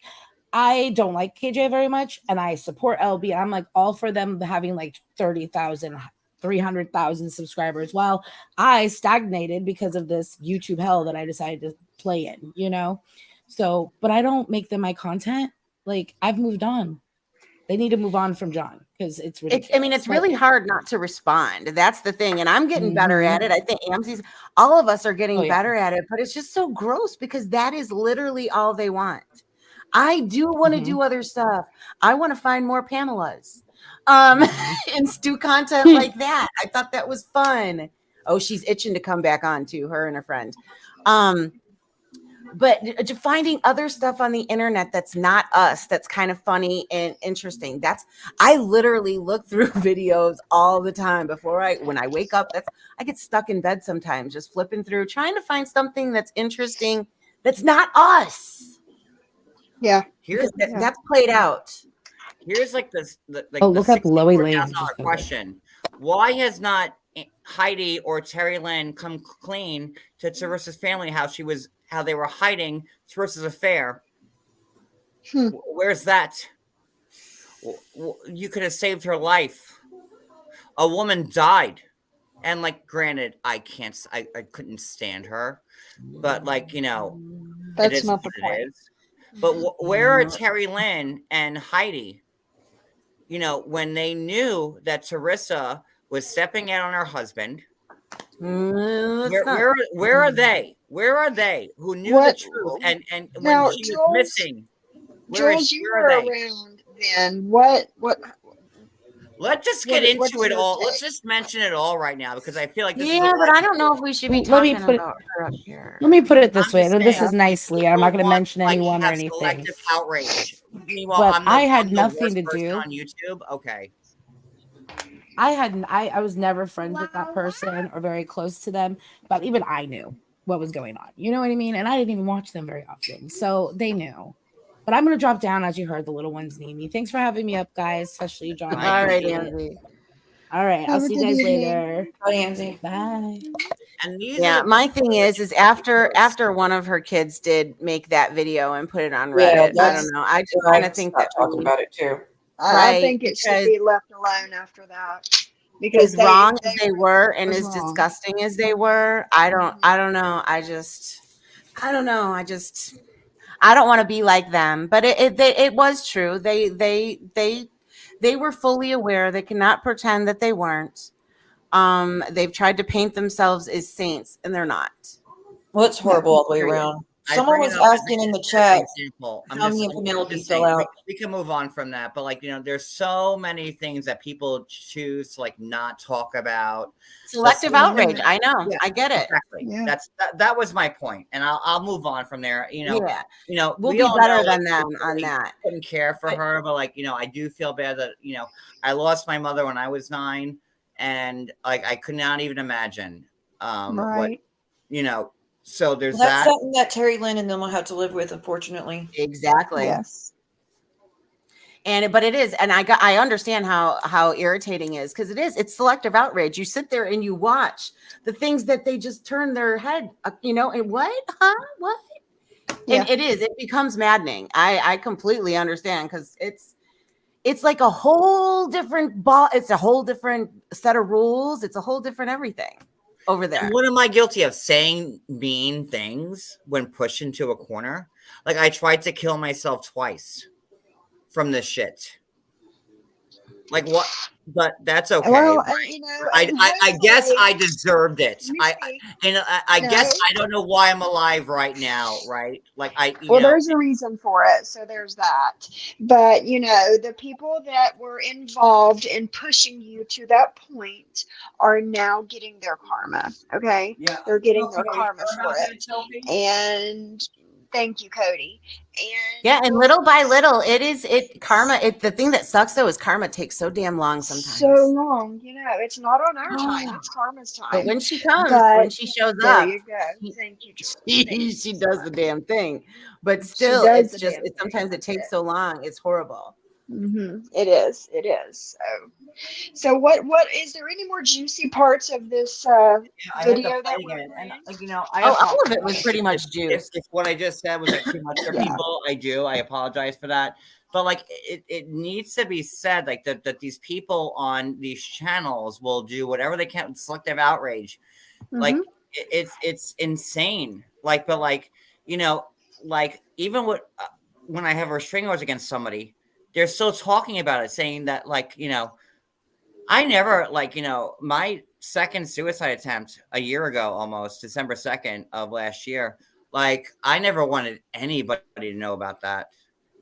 I don't like KJ very much, and I support LB. I'm all for them having 30,000, 300,000 subscribers. While I stagnated because of this YouTube hell that I decided to play in, So, but I don't make them my content. I've moved on. They need to move on from John because it's ridiculous. It's really hard not to respond. That's the thing. And I'm getting better at it. I think all of us are getting better at it, but it's just so gross because that is literally all they want. I do want to do other stuff. I want to find more Pamelas and do content like that. I thought that was fun. Oh, she's itching to come back on too, her and her friend. But finding other stuff on the internet that's not us, that's kind of funny and interesting. I literally look through videos all the time when I wake up. I get stuck in bed sometimes, just flipping through, trying to find something that's interesting that's not us. Yeah. That's played out. Here's look up Loey Lane. Question: why has not Heidi or Terry Lynn come clean to Teresa's family how they were hiding Teresa's affair? Where's that? You could have saved her life. A woman died, and granted, I couldn't stand her, but That's it is not the what point. it is. But where are Terry Lynn and Heidi? When they knew that Teresa was stepping out on her husband, where are they? Where are they who knew the truth? And now, when she was missing, Jules, you were around then. What? Let's just get into it all. Let's just mention it all right now because I feel like this is but I don't know if we should be talking about her up here. Let me put it this way. This is nicely. I'm not going to mention anyone or anything. Collective outrage. Meanwhile, but I had nothing to do on YouTube. Okay. I was never friends with that person or very close to them, but even I knew what was going on. You know what I mean? And I didn't even watch them very often, so they knew. But I'm going to drop down as you heard the little ones need me. Thanks for having me up, guys, especially John. All right, Angie. All right, I'll see you guys later. Bye, Angie. Bye. And my thing is after one of her kids did make that video and put it on Reddit. I don't know. I just kind of think that talking about it too. I think it should be left alone after that. Because as wrong as they were and as disgusting as they were, I don't know. I don't want to be like them. But it was true. They were fully aware. They cannot pretend that they weren't. They've tried to paint themselves as saints, and they're not. Well, it's horrible all the way around. Someone bring was it up asking in the as chat an example. how me and Penelope fell saying, out. we can move on from that, but like, there's so many things that people choose to like not talk about. Selective outrage. I know. Yeah, I get it. exactly. Yeah. That was my point, and I'll move on from there. Yeah. We We'll be all better know, than like, them we on really that. couldn't care for her, but like, I do feel bad that I lost my mother when I was 9, and like I could not even imagine what Right. So there's That's that. something that Terry Lynn and them will have to live with, unfortunately. Exactly. Yes. But it is, and I understand how irritating it is, because it's selective outrage. You sit there and you watch the things that they just turn their head, and what? Yeah. And it becomes maddening. I completely understand, because it's like a whole different ball. It's a whole different set of rules. It's a whole different everything over there. And what am I guilty of? Saying mean things when pushed into a corner? Like, I tried to kill myself twice from this shit. Like, what? But that's okay. Well, I guess I deserved it. I No. guess I don't know why I'm alive right now, right? Like, there's a reason for it, so there's that. But the people that were involved in pushing you to that point are now getting their karma. Okay, Yeah, they're getting their karma for it. And thank you, Cody. And little by little, karma. The thing that sucks though is karma takes so damn long sometimes. So long, it's not on our time; it's karma's time. But when she comes, But when she shows there up, you go. Thank you, Jules. she does the damn thing. But still, does it's the just damn thing. sometimes it takes so long. It's horrible. It is. So what is there any more juicy parts of this video that we're and all of it was pretty much juice. If what I just said was like too much for people, I apologize for that. But like it needs to be said, like that these people on these channels will do whatever they can with selective outrage. Like it's insane. Like, but like, like even when I have restraining orders against somebody, they're still talking about it, saying that like, I never my second suicide attempt a year ago, almost December 2nd of last year. Like, I never wanted anybody to know about that.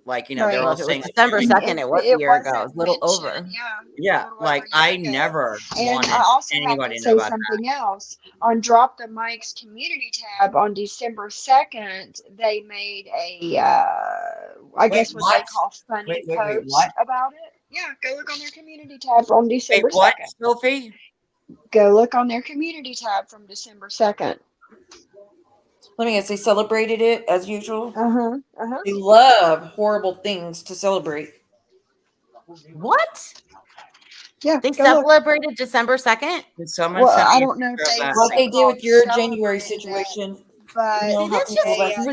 Like, they're all saying December 2nd. It was a year ago. It was a little over. Yeah. Like, I never wanted I also anybody have to know say about something else. On Drop the Mic's community tab on December 2nd, they made a I guess what they call funny post about it. Yeah, go look on their community tab on December 2nd. What, Sophie? Go look on their community tab from December 2nd. Let me guess, they celebrated it as usual. They They love horrible things to celebrate. What? Yeah, they celebrated December 2nd. Someone I don't know if they like they did with your January situation. But See,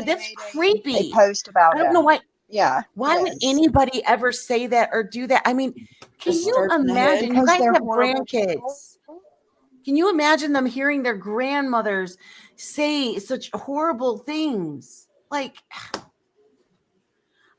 that's creepy. They post about it. I don't know why. Yeah. Why would anybody ever say that or do that? I mean, can you imagine? You guys have grandkids. Can you imagine them hearing their grandmothers say such horrible things? Like,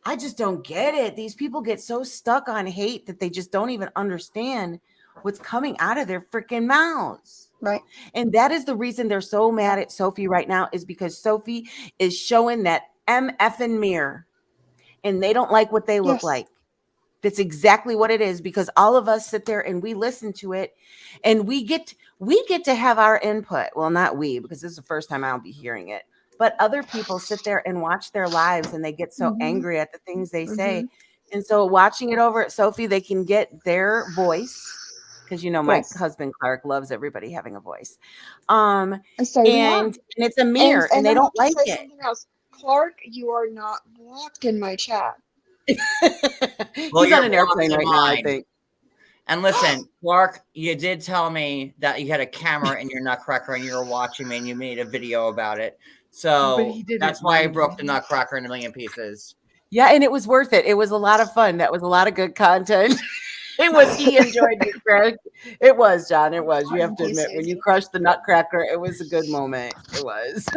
I just don't get it. These people get so stuck on hate that they just don't even understand what's coming out of their freaking mouths. Right. And that is the reason they're so mad at Sophie right now, is because Sophie is showing that MFing mirror and they don't like what they look like. That's exactly what it is, because all of us sit there and we listen to it and we get to have our input. Well, not we, because this is the first time I'll be hearing it, but other people sit there and watch their lives and they get so angry at the things they say. And so watching it over at Sophie, they can get their voice. Because my husband Clark loves everybody having a voice. And it's a mirror and they don't like it. Clark, you are not blocked in my chat. Well, he's on an airplane right now, I think. And listen, Clark, you did tell me that you had a camera in your nutcracker and you were watching me and you made a video about it. So that's why I broke the nutcracker in a million pieces. Yeah, and it was worth it. It was a lot of fun. That was a lot of good content. It was. He enjoyed it, Greg. It was, John. It was. You have to admit, when you crushed the nutcracker, it was a good moment. It was.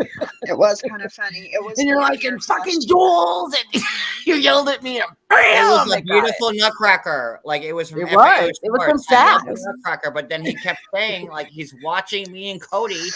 It was kind of funny. It was. And you're like, and fucking Jules, and you yelled at me, It Oh was my a beautiful nutcracker. Like it was from It FAO was. It was from Sports. I love Saks. the nutcracker, but then he kept saying like he's watching me and Cody,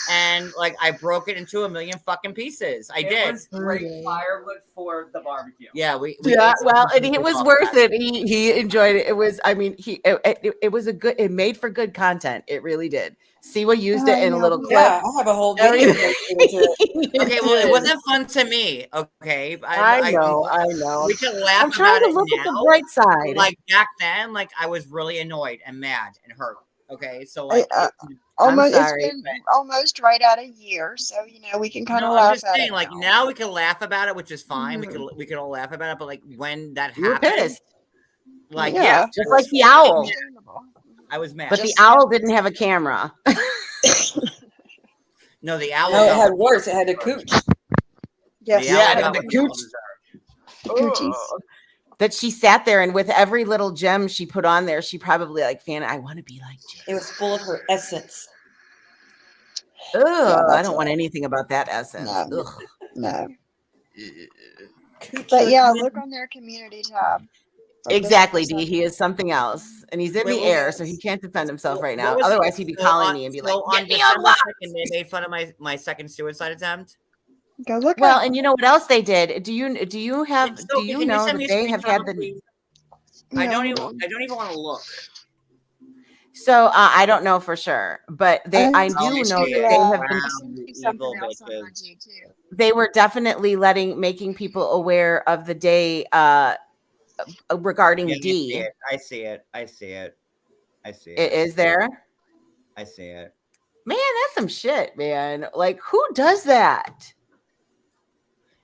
and like I broke it into a million fucking pieces. I It did. was great firewood for the barbecue. Yeah, we Yeah, ate well, some and it was off worth that. it. He enjoyed it. It was, I mean, it was a good. It made for good content. It really did. Siwa used it in a little clip. Yeah, I have a whole video dedicated to it. Okay, well, it wasn't fun to me. Okay, I know. We can laugh I'm trying about to it look now. at the bright side. Like back then, like I was really annoyed and mad and hurt. Okay, so like, Almost, I'm sorry, it's been almost right at a year, so we can kind of no, laugh I'm just at saying, it like now. now we can laugh about it, which is fine. Mhm. We can all laugh about it, but like when that You were happened, pissed. like Yeah. Just like the owl. I was mad. But the owl didn't have a camera. No, the owl. No, it got had what worse. It had a Cooch. Yes. The owl Yeah, got the what the owl Cooch. deserved. Oh. That she sat there and with every little gem she put on there, she probably like, Fanny, I want to be like Jim. It was full of her essence. Ugh, I that's don't want anything about that essence. No. Ugh. No. But yeah, look on their community tab. Exactly, D. He is something else, and he's in Wait, the what air, was- so he can't defend himself right What now. was- Otherwise, he'd be so calling on- me and be so like, on "Get me December unlocked." 2nd, they made fun of my second suicide attempt. Go look. Well, and you know what else they did? Do you have? So do you can know send that me a they have screenshot had of the? please? Yeah, I don't hold even want to look. So I don't know for sure, but I I'll do just know be that it. they have Wow, been. you evil bitches. They were definitely making people aware of the day regarding Yeah, D. I see it. It is there. I see it. Man, that's some shit, man. Like, who does that?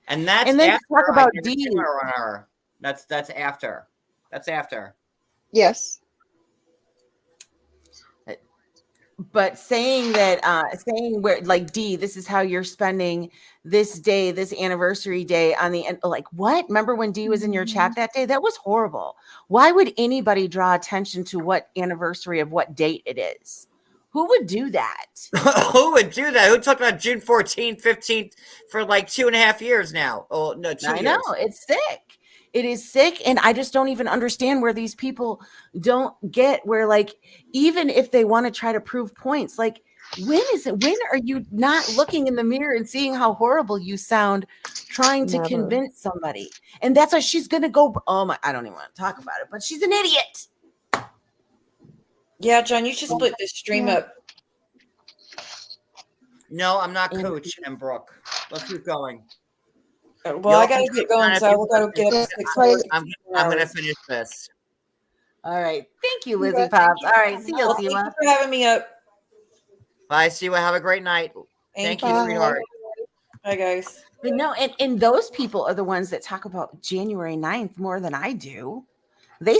And that's And then after talk I about did a D. camera on her. That's after. That's after. Yes. But saying where like D, this is how you're spending this day, this anniversary day on the end. Like, what? Remember when D was in your chat that day? That was horrible. Why would anybody draw attention to what anniversary of what date it is? Who would do that? Who would do that? Who talked about June 14th, 15th for like 2.5 years now? Oh no, 2 I years. know it's sick. It is sick, and I just don't even understand where these people don't get where, like, even if they want to try to prove points, like, when are you not looking in the mirror and seeing how horrible you sound trying to Never. convince somebody? And that's why she's gonna go. Oh my, I don't even want to talk about it, but she's an idiot. Yeah, John, you should split this stream up. No, I'm not Coach and Brooke. Let's keep going. Well, I gotta get going, so I will go get up at 6:40. I'm gonna finish this. All right, thank you, Lizzie Pops. All right, see you, Well, thank you Siwa. for having me up. Bye, Siwa. Have a great night. Thank you, Bye. sweetheart. Bye, guys. But no, and those people are the ones that talk about January 9th more than I do. They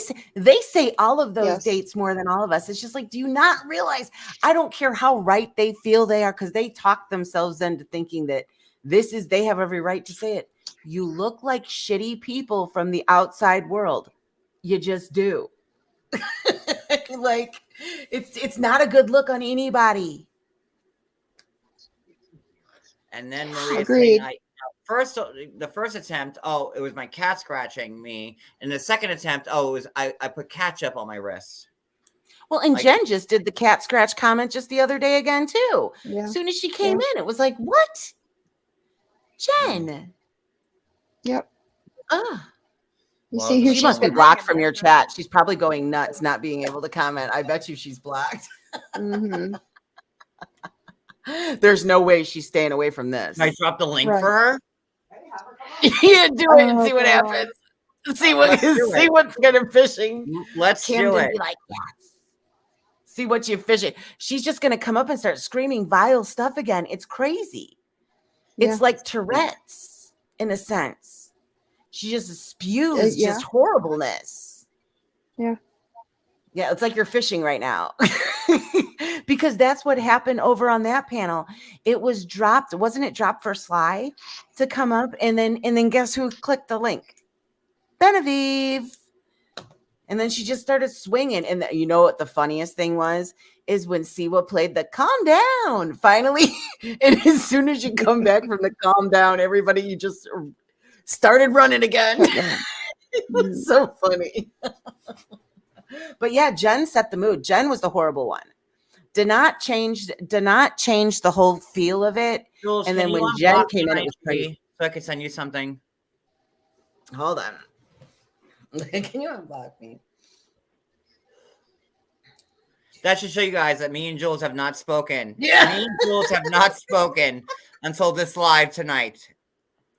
say all of those Yes. dates more than all of us. It's just like, do you not realize? I don't care how right they feel they are, because they talk themselves into thinking that they have every right to say it. You look like shitty people from the outside world. You just do. Like, it's not a good look on anybody. And then Maria Agreed. saying, the first attempt, it was my cat scratching me, and the second attempt, it was I put ketchup on my wrists. Well, and Like- Jen just did the cat scratch comment just the other day again too. Yeah. As soon as she came in, it was like, what? Jen. Yep. Ugh. You Well, see who She she's must be been blocked from your chat. She's probably going nuts not being able to comment. I bet you she's blocked. Mm-hmm. There's no way she's staying away from this. Can I drop the link Right. for her? Yeah, do it and Oh, see what God. happens. See what Let's do see it. what's gonna fishing. Let's do Camden it. be like, yes. See what you're fishing. She's just gonna come up and start screaming vile stuff again. It's crazy. It's Yeah. like Tourette's in a sense. She just spews yeah. just horribleness. Yeah. Yeah, it's like you're fishing right now. Because that's what happened over on that panel. It was dropped, wasn't it dropped for Sly to come up? And then guess who clicked the link? Benevieve. And then she just started swinging. And you know what the funniest thing was? Is when Siwa played the calm down finally. And as soon as you come back from the calm down, everybody, you just started running again. So funny. But yeah, Jen set the mood. Jen was the horrible one. Did not change the whole feel of it. Jules, And can then you when Jen unblock came in, my it was IG crazy. so I could send you something? Hold on. Can you unblock me? That should show you guys that me and Jules have not spoken. Yeah. Me and Jules have not spoken until this live tonight.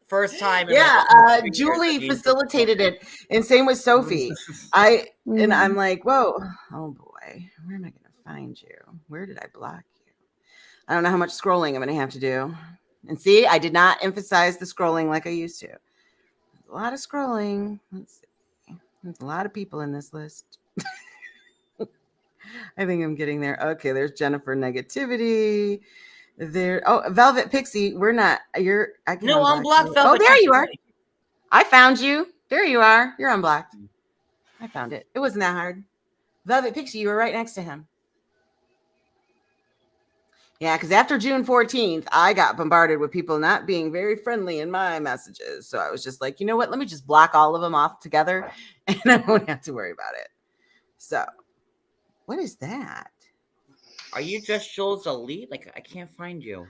First time. Yeah, in Julie years. facilitated it, and same with Sophie. I'm like, whoa, oh boy, where am I gonna find you? Where did I block you? I don't know how much scrolling I'm gonna have to do. And see, I did not emphasize the scrolling like I used to. A lot of scrolling. Let's see. There's a lot of people in this list. I think I'm getting there. Okay, there's Jennifer Negativity. There. Oh, Velvet Pixie. We're not. You're. I can. No, unblock unblock you. Velvet. Oh, there you are. I found you. There you are. You're unblocked. I found it. It wasn't that hard. Velvet Pixie, you were right next to him. Yeah, because after June 14th, I got bombarded with people not being very friendly in my messages. So I was just like, you know what? Let me just block all of them off together and I won't have to worry about it. So, what is that? Are you just Jules Elite? Like, I can't find you.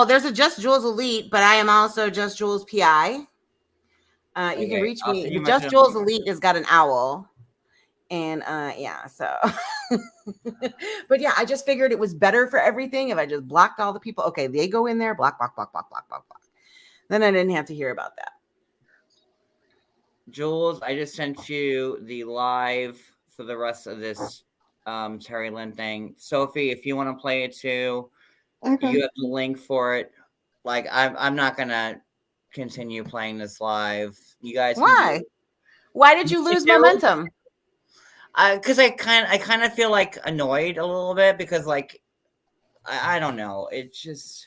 There's a Just Jules Elite, but I am also Just Jules PI. You can reach I'll me. send you The my Just Jules Elite has got an owl. And yeah, so but yeah, I just figured it was better for everything if I just blocked all the people. Okay, they go in there, block. Then I didn't have to hear about that. Jules, I just sent you the live for the rest of this Terry Lynn thing. Sophie, if you want to play it too, you have the link for it. Like, I'm not gonna continue playing this live. You guys, Why? Why did you lose momentum? Because I kind of feel like annoyed a little bit because like I don't know. It's just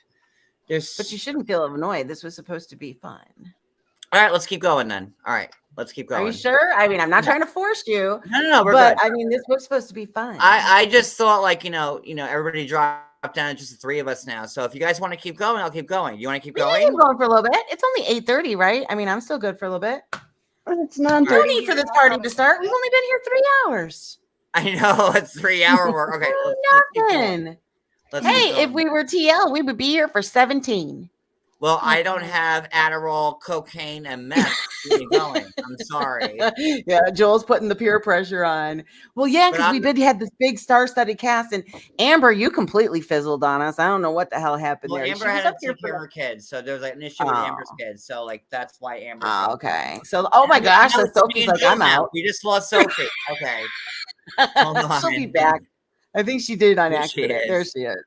there's. But you shouldn't feel annoyed. This was supposed to be fun. All right, let's keep going then. All right, let's keep going. Are you sure? I mean, I'm not trying to force you. No, we're but good. I mean, this was supposed to be fun. I just thought like everybody dropped down to just the three of us now. So if you guys want to keep going, I'll keep going. You want to keep We going? can keep going for a little bit. It's only 8:30, right? I mean, I'm still good for a little bit. It's not no need for this party to start. We've only been here 3 hours. I know it's 3 hour work. Okay, nothing. Hey, if we were TL, we would be here for 17. Well, I don't have Adderall, cocaine, and meth to keep me going. I'm sorry. Yeah, Joel's putting the peer pressure on. Well, yeah, because we had this big star-studded cast, and Amber, you completely fizzled on us. I don't know what the hell happened there. Amber had to take care of her kids, so there's like an issue with Amber's kids. So like that's why Amber. Oh, okay. So, oh my gosh, so Sophie's like, I'm out. We just lost Sophie. Okay. She'll be back. I think she did it on accident. There she is.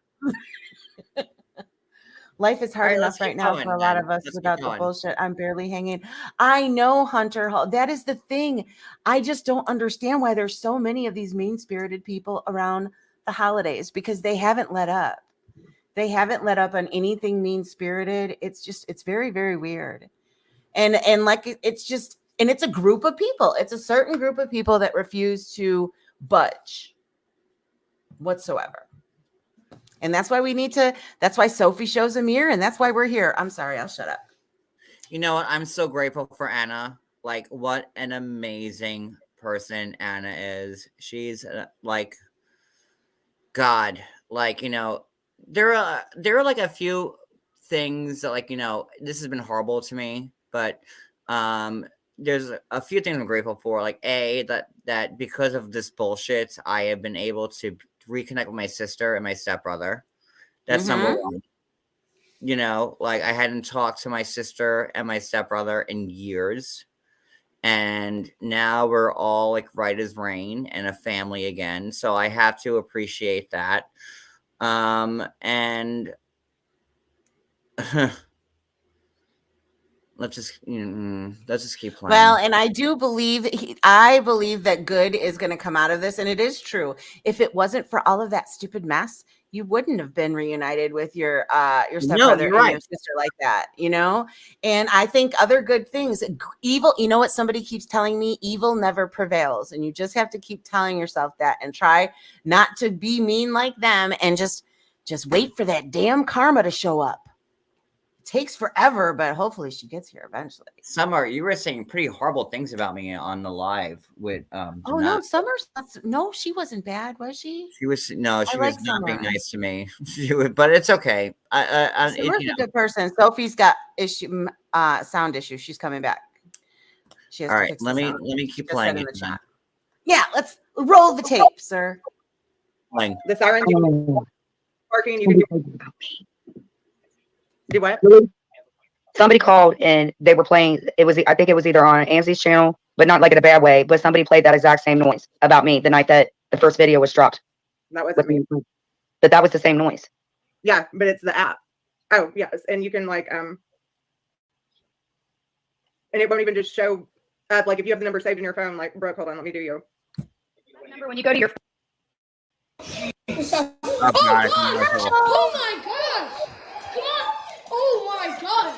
Life is hard enough right now for a lot of us without the bullshit. I'm barely hanging. I know, Hunter. That is the thing. I just don't understand why there's so many of these mean-spirited people around the holidays because they haven't let up. They haven't let up on anything mean-spirited. It's very, very weird. And like it's a group of people. It's a certain group of people that refuse to budge whatsoever. And that's why that's why Sophie shows a mirror, and that's why we're here. I'm sorry, I'll shut up. You know what? I'm so grateful for Anna. Like, what an amazing person Anna is. She's like, God. Like, there are like a few things that, like, this has been horrible to me, but there's a few things I'm grateful for. Like, that because of this bullshit, I have been able to reconnect with my sister and my stepbrother. That's number one. Like, I hadn't talked to my sister and my stepbrother in years, and now we're all like right as rain and a family again. So I have to appreciate that. And let's just keep playing. Well, and I do believe I believe that good is going to come out of this, and it is true. If it wasn't for all of that stupid mess, you wouldn't have been reunited with your stepbrother and your sister like that, And I think other good things, evil. You know what somebody keeps telling me? Evil never prevails, and you just have to keep telling yourself that, and try not to be mean like them, and just wait for that damn karma to show up. takes forever, but hopefully she gets here eventually. Summer, you were saying pretty horrible things about me on the live with Oh no, Summer's no, she wasn't bad, was she? She was no, she was like not being Summer. nice to me. But it's okay. Summer's a good person. Sophie's got sound issues. She's coming back. She has all to right, fix let the me sound. keep Just playing said it. in the chat. Yeah, let's roll the tape, sir. Playing. The siren barking. You can do what? Somebody called and they were playing. I think it was either on Ansley's channel, but not like in a bad way. But somebody played that exact same noise about me the night that the first video was dropped. That wasn't me. But that was the same noise. Yeah, but it's the app. Oh yes, and you can like and it won't even just show up. Like if you have the number saved in your phone, like Brooke, hold on, let me do you. Remember when you go to your Oh, Oh my gosh! Come on! Oh my gosh!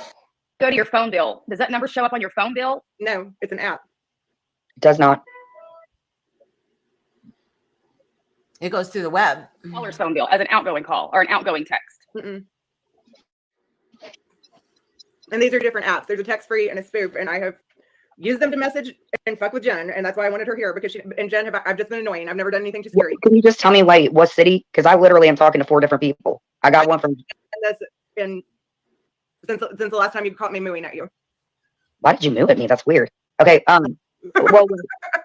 go to your phone bill, does that number show up on your phone bill? No, it's an app. It does not. It goes through the web. Caller's phone bill as an outgoing call or an outgoing text. And these are different apps. There's a text free and a spoof, and I have used them to message and fuck with Jen, and that's why I wanted her here because she and Jen I've just been annoying. I've never done anything too scary. Can you just tell me like what city? Because I literally am talking to 4 different people. I got one from. And that's been since the last time you caught me mooing at you. Why did you move at me? That's weird. Okay. Well,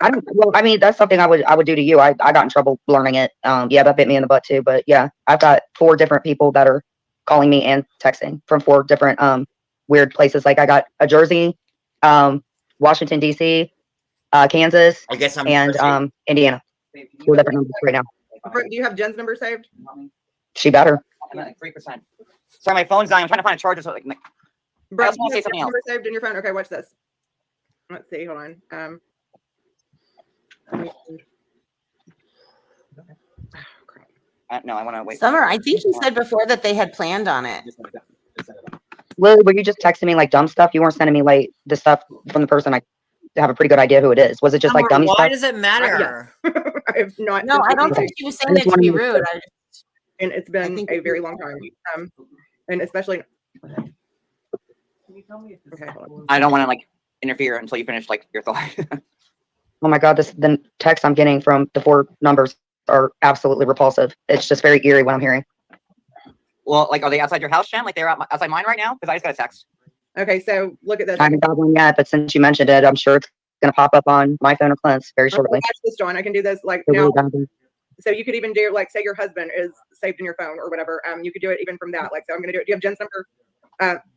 I mean, that's something I would do to you. I got in trouble learning it. Yeah, that bit me in the butt too. But yeah, I've got 4 different people that are calling me and texting from 4 different weird places. Like I got a Jersey, Washington D.C., Kansas, I guess I'm and Indiana. 4 different numbers right now. Do you have Jen's number saved? She better. I'm at like 3%. Sorry, my phone's dying. I'm trying to find a charger. So I Bro, also you want to have say something Jen's else. number saved in your phone. Okay, watch this. Let's see. Hold on. No, I want to wait. Summer, I think you said before that they had planned on it. Lily, were you just texting me like dumb stuff? You weren't sending me like the stuff from the person I have a pretty good idea who it is. Was it just like dummy Why stuff? does it matter? I have not. No, I don't think she was saying it to be rude. And it's been a very long time. And especially. Okay, hold on. I don't want to like interfere until you finish like your thought. Oh my God, the text I'm getting from the 4 numbers are absolutely repulsive. It's just very eerie what I'm hearing. Well, like, are they outside your house, Jen? Like they're outside mine right now? Because I just got a text. Okay, so look at this. I haven't got one yet, but since you mentioned it, I'm sure it's going to pop up on my phone or Clint's very shortly. Watch this, John. I can do this like It now. really doesn't. So you could even do like, say your husband is saved in your phone or whatever. You could do it even from that. Like, so I'm gonna do it. Do you have Jen's number?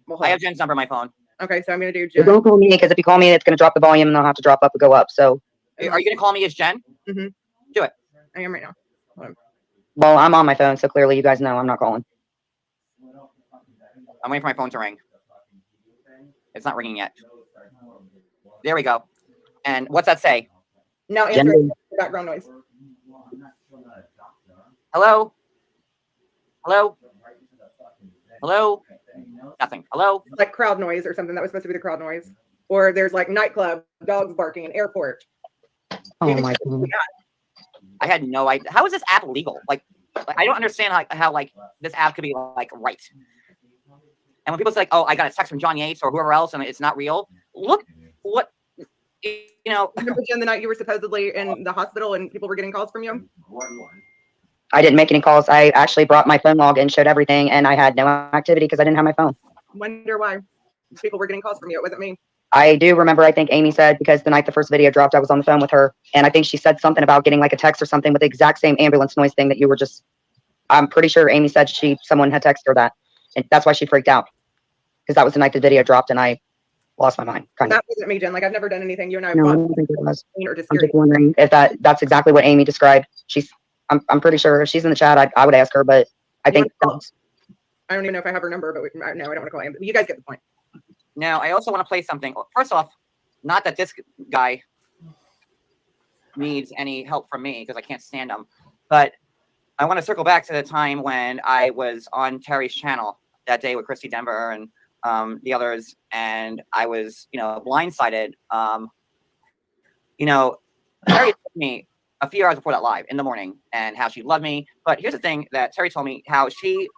Well, I have Jen's number on my phone. Okay, so I'm gonna do But Jen. don't call me because if you call me, it's going to drop the volume and they'll have to drop up and go up. So, Are you gonna call me as Jen? Mm-hmm. Do it. I am right now. Hold on. well, I'm on my phone, so clearly you guys know I'm not calling. I'm waiting for my phone to ring. It's not ringing yet. There we go. And what's that say? Now answer Jen- the background noise. Hello? Hello? Hello? Nothing. Hello? Like crowd noise or something. That was supposed to be the crowd noise. Or there's like nightclub, dogs barking, an airport. Oh my God. I had no idea. How is this app legal? Like I don't understand how like this app could be like right. And when people say like, "Oh, I got a text from John Yates or whoever else," and it's not real, look what you know. Remember, Jen, the night you were supposedly in the hospital and people were getting calls from you? I didn't make any calls. I actually brought my phone log and showed everything, and I had no activity because I didn't have my phone. Wonder why people were getting calls from you. It wasn't me. I do remember, I think Amy said, because the night the first video dropped, I was on the phone with her, and I think she said something about getting like a text or something with the exact same ambulance noise thing that you were just, I'm pretty sure Amy said someone had texted her that, and that's why she freaked out, because that was the night the video dropped, and I lost my mind. Kind of. That wasn't me, Jen. Like, I've never done anything. You and I No, I fought don't think it was. or just I'm just wondering if that's exactly what Amy described. I'm pretty sure if she's in the chat, I would ask her, but I think I don't even know if I have her number, but no, I don't want to call him. You guys get the point. Now, I also want to play something. First off, not that this guy needs any help from me because I can't stand him, but I want to circle back to the time when I was on Terry's channel that day with Christy Denver and the others, and I was, blindsided. Terry told me a few hours before that live in the morning and how she loved me. But here's the thing that Terry told me, how she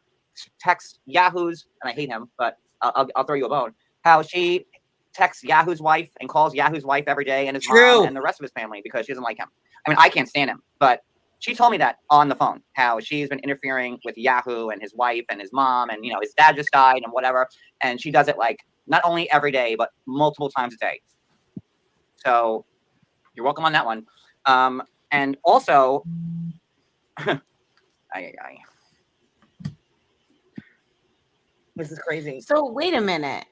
texts yahoos, and I hate him, but I'll throw you a bone. How she texts Yahoo's wife and calls Yahoo's wife every day and his mom True. and the rest of his family because she doesn't like him. I mean, I can't stand him, but she told me that on the phone, how she's been interfering with Yahoo and his wife and his mom, and his dad just died and whatever. And she does it like not only every day, but multiple times a day. So you're welcome on that one. And also, this is crazy. So wait a minute.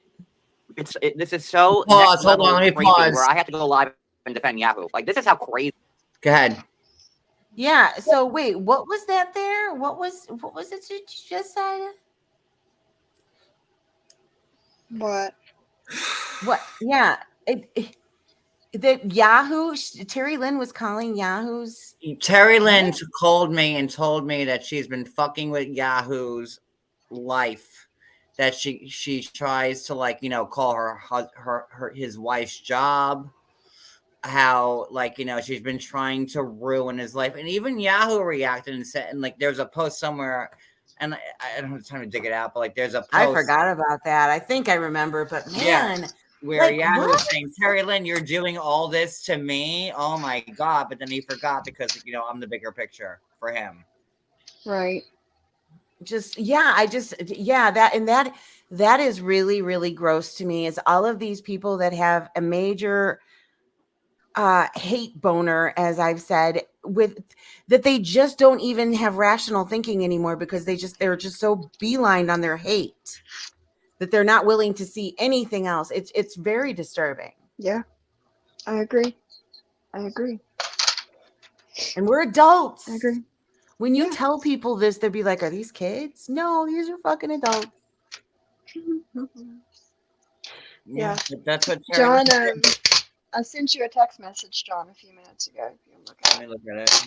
This is so Pause. next Hold level on. Let me crazy pause. where I have to go live and defend Yahoo. Like, this is how crazy. Go ahead. Yeah. So wait, what was that there? What was it you just said? What? What? Yeah. That Yahoo, Terry Lynn was calling Yahoo's. Terry Lynn called me and told me that she's been fucking with Yahoo's life. That she tries to call his wife's job. How she's been trying to ruin his life, and even Yahoo reacted and said, and there's a post somewhere, and I don't have time to dig it out, but there's a post. I forgot about that. I think I remember, but man, where Yahoo is saying, Terry Lynn, you're doing all this to me. Oh my God. But then he forgot because, I'm the bigger picture for him. Right. That is really, really gross to me, is all of these people that have a major hate boner, as I've said, with that they just don't even have rational thinking anymore because they're just so beeline on their hate that they're not willing to see anything else. It's very disturbing. Yeah, I agree. And we're adults. I agree. When you tell people this, they'll be like, "Are these kids?" No, these are fucking adults. Yeah. That's what John, I sent you a text message, John, a few minutes ago. If you look at Let me look at it.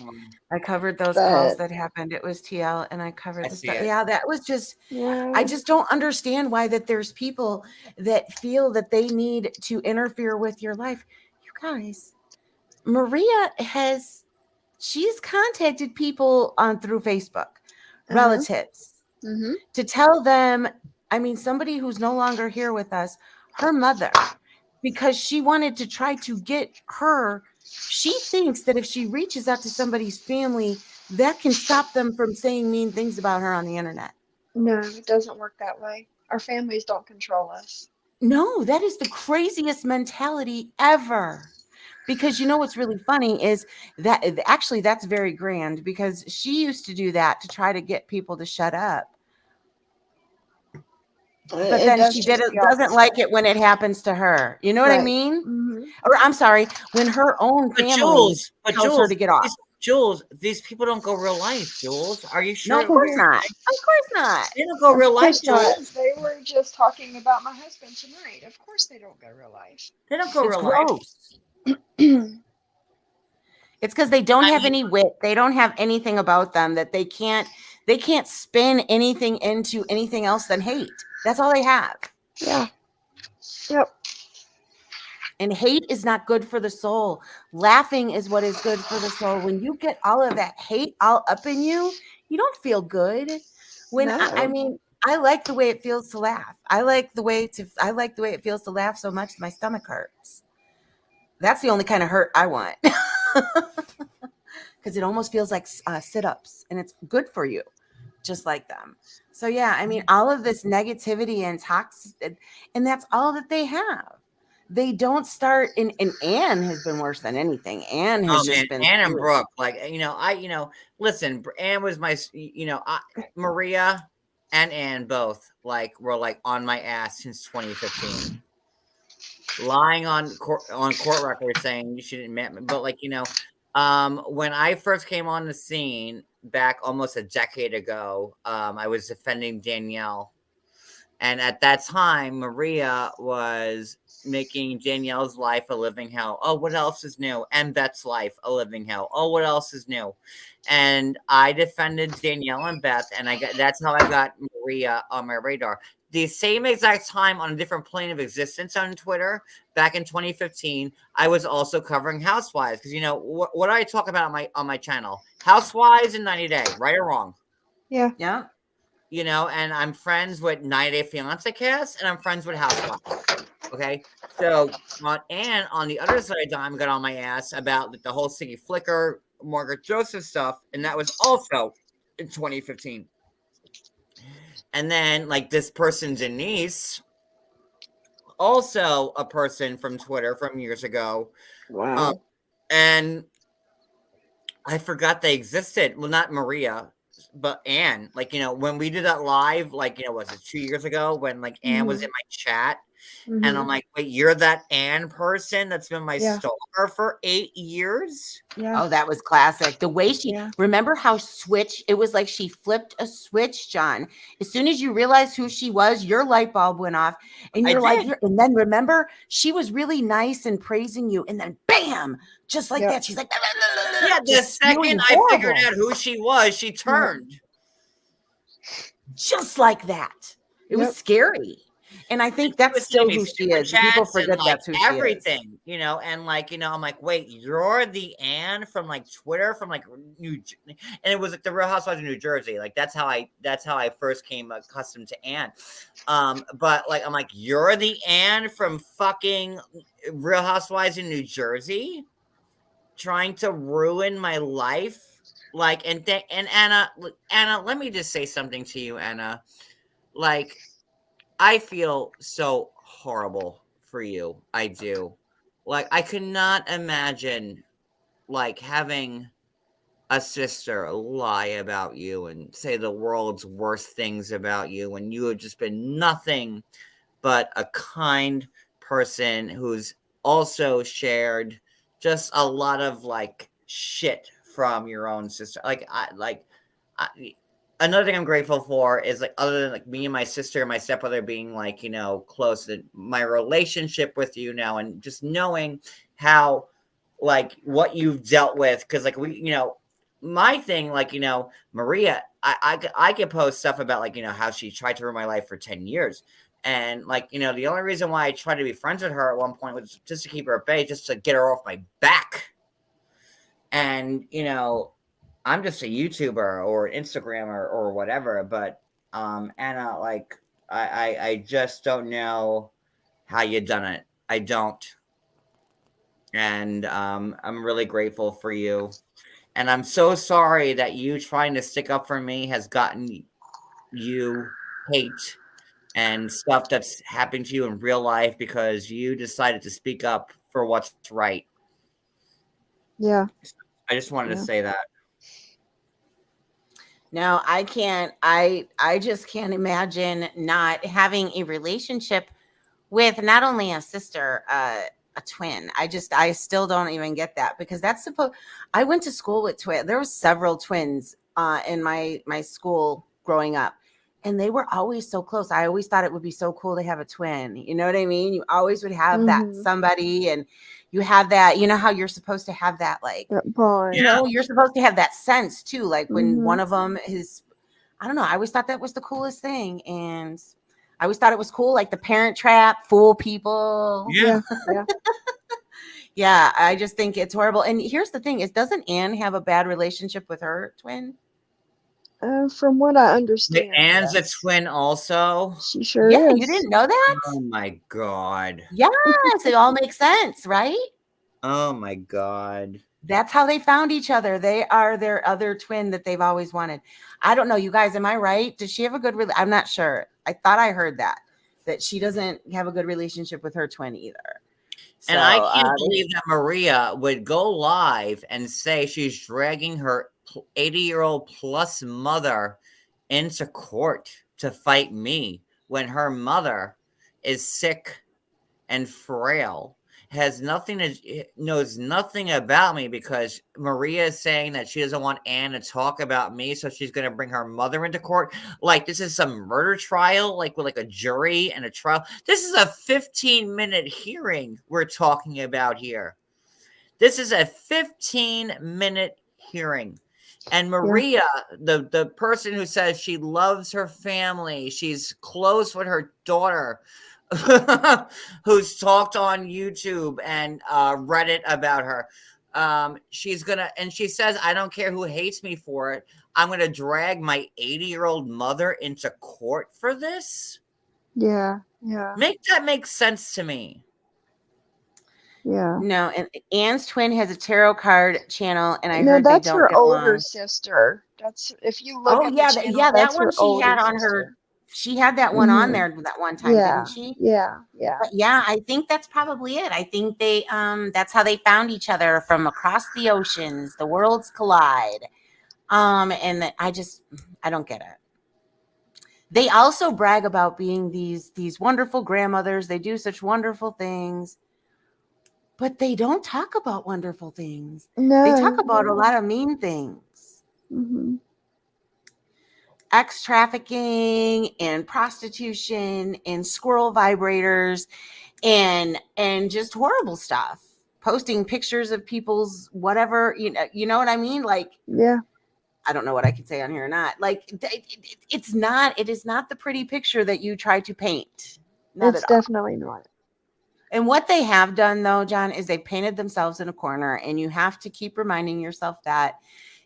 I covered those calls that happened. It was TL, and I covered the stuff. it. Yeah, that was just. I just don't understand why that there's people that feel that they need to interfere with your life. You guys, Maria she's contacted people through Facebook, relatives, to tell them. I mean, somebody who's no longer here with us, her mother, because she wanted to try to get her. She thinks that if she reaches out to somebody's family, that can stop them from saying mean things about her on the internet. No, it doesn't work that way. Our families don't control us. No, that is the craziest mentality ever. Because what's really funny is that actually that's very grand, because she used to do that to try to get people to shut up. But then she doesn't like it when it happens to her. You know what I mean? Mm-hmm. Or I'm sorry, when her own family tells her to get off. Jules, these people don't go real life, Jules. Are you sure? No, of course not. Of course not. They don't go real life, Jules. They were just talking about my husband tonight. Of course they don't go real life. They don't go real life. It's because they don't have any wit. They don't have anything about them that they can't spin anything into anything else than hate. That's all they have. Yeah. Yep. And hate is not good for the soul. Laughing is what is good for the soul. When you get all of that hate all up in you, you don't feel good. I like the way it feels to laugh. I like the way it feels to laugh so much my stomach hurts. That's the only kind of hurt I want. Because it almost feels like sit-ups, and it's good for you, just like them. So yeah, I mean, all of this negativity and toxic, and that's all that they have. They don't start. And Anne has been worse than anything. Anne has been. Anne and Brooke, listen. Anne was my, Maria and Anne both were on my ass since 2015. Lying on court record saying you shouldn't admit me, but when I first came on the scene back almost a decade ago, I was defending Danielle, and at that time Maria was making Danielle's life a living hell. Oh, what else is new? And Beth's life a living hell. Oh, what else is new? And I defended Danielle and Beth, and that's how I got Maria on my radar. The same exact time, on a different plane of existence on Twitter, back in 2015, I was also covering Housewives. Because what do I talk about on my channel? Housewives in 90 Day, right or wrong? Yeah. Yeah. you know, and I'm friends with 90 Day Fiance cast, and I'm friends with Housewives. Okay, so on the other side of time, got on my ass about the whole City Flicker, Margaret Joseph stuff, and that was also in 2015. And then like this person Denise, also a person from Twitter from years ago, Wow. and I forgot they existed. Well, not Maria, but Anne. Like, you know, when we did that live, like, you know, was it 2 years ago when like Anne was in my chat? And I'm like, wait, you're that Anne person that's been my Yeah. stalker for 8 years? Yeah. Oh, that was classic. The way she, Yeah. remember how it was like she flipped a switch, John. As soon as you realized who she was, your light bulb went off. And I you're like, did. and then remember, she was really nice and praising you. And then bam, just like that. She's like, Yeah, the just spewing second I figured horrible. out who she was, she turned. Just like that. It was scary. And I think that's was still sending me who she super is. People chats and forget like that's who she is. everything, you know, and like, you know, I'm like, wait, you're the Anne from like Twitter from like and it was like the Real Housewives of New Jersey. Like that's how I first came accustomed to Anne. But like I'm like, you're the Anne from fucking Real Housewives in New Jersey, trying to ruin my life. Like and Anna, let me just say something to you, Anna. Like, I feel so horrible for you. I do. Like, I could not imagine, like, having a sister lie about you and say the world's worst things about you when you have just been nothing but a kind person who's also shared just a lot of, like, shit from your own sister. Another thing I'm grateful for is like other than like me and my sister and my stepbrother being like, you know, close, to my relationship with you now and just knowing how like what you've dealt with. Cause like we, you know, my thing, like, you know, Maria, I could post stuff about like, you know, how she tried to ruin my life for 10 years. And like, you know, the only reason why I tried to be friends with her at one point was just to keep her at bay, just to get her off my back. And, you know, I'm just a YouTuber or an Instagrammer or whatever, but Anna, like I just don't know how you done it. I don't. And I'm really grateful for you. And I'm so sorry that you trying to stick up for me has gotten you hate and stuff that's happened to you in real life because you decided to speak up for what's right. Yeah. I just wanted to say that. No, I can't. I just can't imagine not having a relationship with not only a sister, a twin. I still don't even get that because that's supposed. I went to school with twins. There were several twins in my school growing up, and they were always so close. I always thought it would be so cool to have a twin. You know what I mean? You always would have that somebody, and you have that. You know how you're supposed to have that, like, That bond. you know, you're supposed to have that sense too. Like when one of them is, I don't know. I always thought that was the coolest thing, and I always thought it was cool, like the Parent Trap, fool people. Yeah. Yeah. Yeah, I just think it's horrible. And here's the thing: doesn't Anne have a bad relationship with her twin? From what I understand, Anne's a yes. twin also. She sure Yeah, is. you didn't know that? Oh my god. Yes, it all makes sense, right? Oh my god. That's how they found each other. They are their other twin that they've always wanted. I don't know, you guys. Am I right? Does she have a good? I'm not sure. I thought I heard that she doesn't have a good relationship with her twin either. And So, I can't believe that Maria would go live and say she's dragging her 80-year-old plus mother into court to fight me when her mother is sick and frail, knows nothing about me because Maria is saying that she doesn't want Anne to talk about me, so she's going to bring her mother into court. Like this is some murder trial, like with like a jury and a trial. This is a 15-minute hearing we're talking about here. This is a 15-minute hearing. And Maria, the person who says she loves her family, she's close with her daughter, who's talked on YouTube and Reddit about her. She's gonna, and she says, I don't care who hates me for it. I'm going to drag my 80-year-old mother into court for this? Yeah. Yeah. Make that make sense to me. Yeah. No, and Anne's twin has a tarot card channel, and I No, heard they that's don't her get older along. sister. That's if you look Oh at the yeah, channel, yeah, that that's one her she older had on sister. her. She had that one on Mhm. there that one time, Yeah. didn't she? Yeah. Yeah. But yeah, I think that's probably it. I think they that's how they found each other, from across the oceans. The worlds collide. And I don't get it. They also brag about being these wonderful grandmothers. They do such wonderful things. But they don't talk about wonderful things. They talk No. about a lot of mean things. Mm-hmm. Sex trafficking and prostitution and squirrel vibrators and just horrible stuff. Posting pictures of people's whatever, you know what I mean? Like, Yeah. I don't know what I could say on here or not. Like, it is not the pretty picture that you try to paint. Not It's at all. definitely not. And what they have done, though, John, is they painted themselves in a corner, and you have to keep reminding yourself that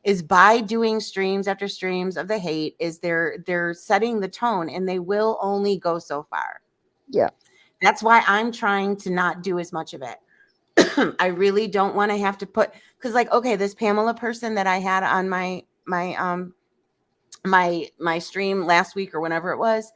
is by doing streams after streams of the hate is they're setting the tone, and they will only go so far. Yeah. That's why I'm trying to not do as much of it. I really don't want to have to put, because like, okay, this Pamela person that I had on my stream last week or whenever it was,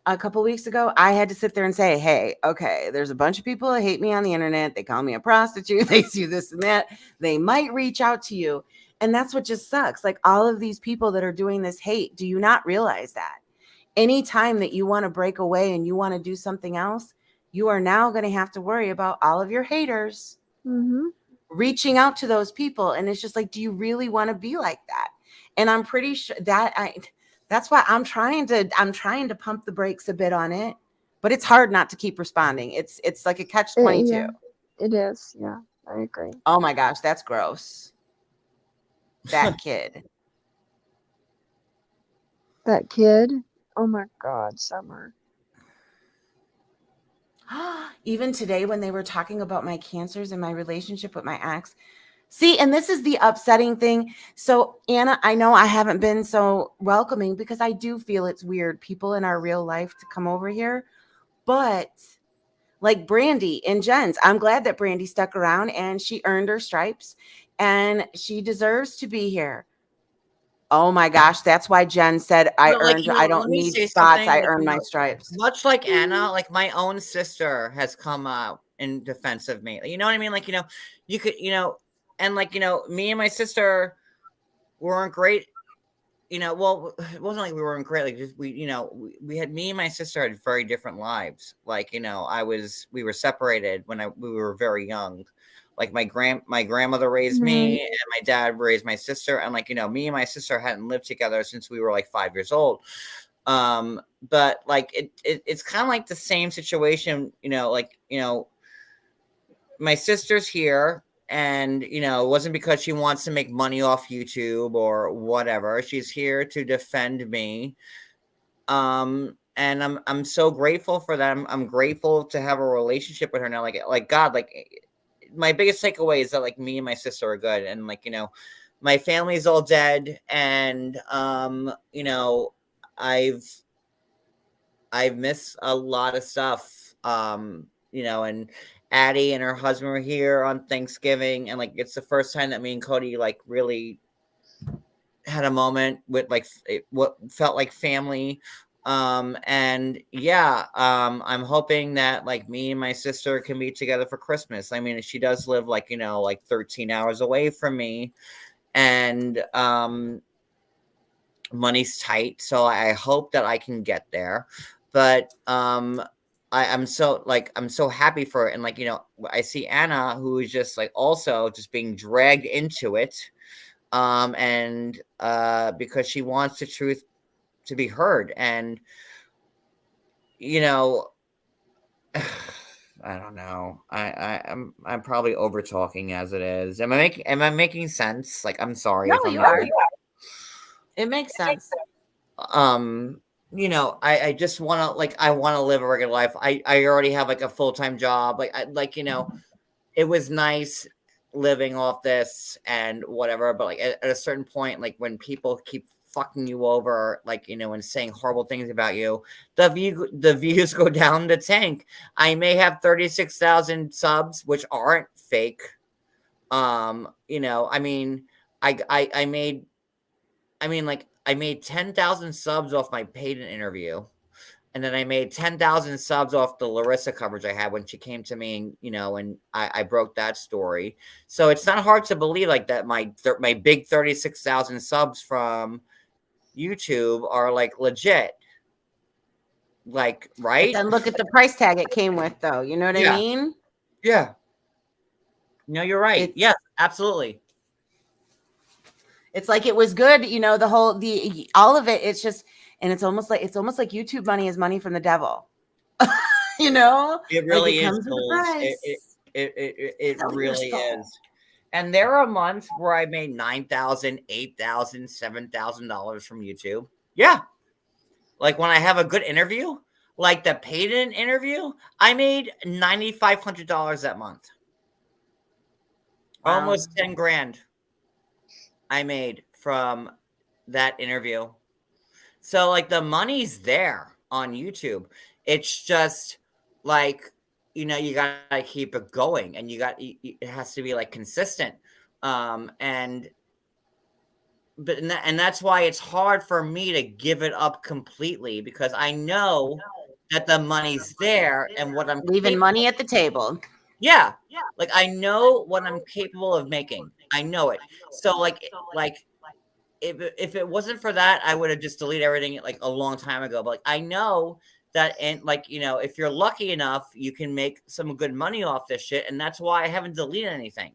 a couple weeks ago, I had to sit there and say, hey, okay, there's a bunch of people that hate me on the internet. They call me a prostitute. They do this and that. They might reach out to you. And that's what just sucks. Like, all of these people that are doing this hate, do you not realize that? Anytime that you want to break away and you want to do something else, you are now going to have to worry about all of your haters Mm-hmm. reaching out to those people. And it's just like, do you really want to be like that? And I'm pretty sure that's why I'm trying to pump the brakes a bit on it, but it's hard not to keep responding. It's like a catch-22. Yeah. It is. Yeah. I agree. Oh my gosh, that's gross. That kid. That kid. Oh my God, Summer. Even today when they were talking about my cancers and my relationship with my ex. See, and this is the upsetting thing. So, Anna, I know I haven't been so welcoming because I do feel it's weird, people in our real life to come over here. But like Brandy and Jen's, I'm glad that Brandy stuck around and she earned her stripes and she deserves to be here. Oh my gosh, that's why Jen said I don't need spots, I earned my stripes. Much like Anna, like my own sister has come out in defense of me. You know what I mean? Like, you could, and like, me and my sister weren't great. Well, it wasn't like we weren't great. Like, just we had, me and my sister had very different lives. Like, we were separated when we were very young. Like my grandmother raised me and my dad raised my sister. And like, me and my sister hadn't lived together since we were like 5 years old. But like, it's kind of like the same situation, my sister's here and, it wasn't because she wants to make money off YouTube or whatever. She's here to defend me. And I'm so grateful for them. I'm grateful to have a relationship with her now. Like God, like my biggest takeaway is that like me and my sister are good. And like, my family's all dead. And, I've missed a lot of stuff. And Addie and her husband were here on Thanksgiving. And like, it's the first time that me and Cody like really had a moment with like what felt like family. And yeah, I'm hoping that like me and my sister can be together for Christmas. I mean, she does live like, like 13 hours away from me, and money's tight. So I hope that I can get there. But I'm so happy for it. And like, I see Anna, who is just like also just being dragged into it. And because she wants the truth to be heard. And I don't know. I'm probably over talking as it is. Am I making sense? Like, I'm sorry No, if I'm you not. are. It makes sense. I just want to I want to live a regular life. I already have like a full-time job. It was nice living off this and whatever, but like at a certain point, like when people keep fucking you over, like, you know, and saying horrible things about you, the views go down the tank. I may have 36,000 subs, which aren't fake. You know, I mean, I made 10,000 subs off my paid interview. And then I made 10,000 subs off the Larissa coverage I had when she came to me, and, you know, and I broke that story. So it's not hard to believe like that my big 36,000 subs from YouTube are like legit. Like, But right? then look at the price tag it came with, though. You know what I Yeah. mean? Yeah. No, you're right. Yes, absolutely. It's like it was good, you know, all of it. It's just, and it's almost like YouTube money is money from the devil. You know, It really like it is. comes with a Jules. price. It Sell your really soul. is. And there are months where I made $9,000, $8,000, $7,000 from YouTube. Yeah. Like when I have a good interview, like the paid interview, I made $9,500 that month. Wow. Almost 10 grand I made from that interview. So like the money's there on YouTube. It's just like, you know, you gotta keep it going, and it has to be like consistent. And that's why it's hard for me to give it up completely, because I know that the money's there and what I'm Leaving money at the table. Yeah. Like I know what I'm capable of making. I know it. So like if it wasn't for that, I would have just deleted everything like a long time ago. But like I know that, and like, you know, if you're lucky enough, you can make some good money off this shit, and that's why I haven't deleted anything.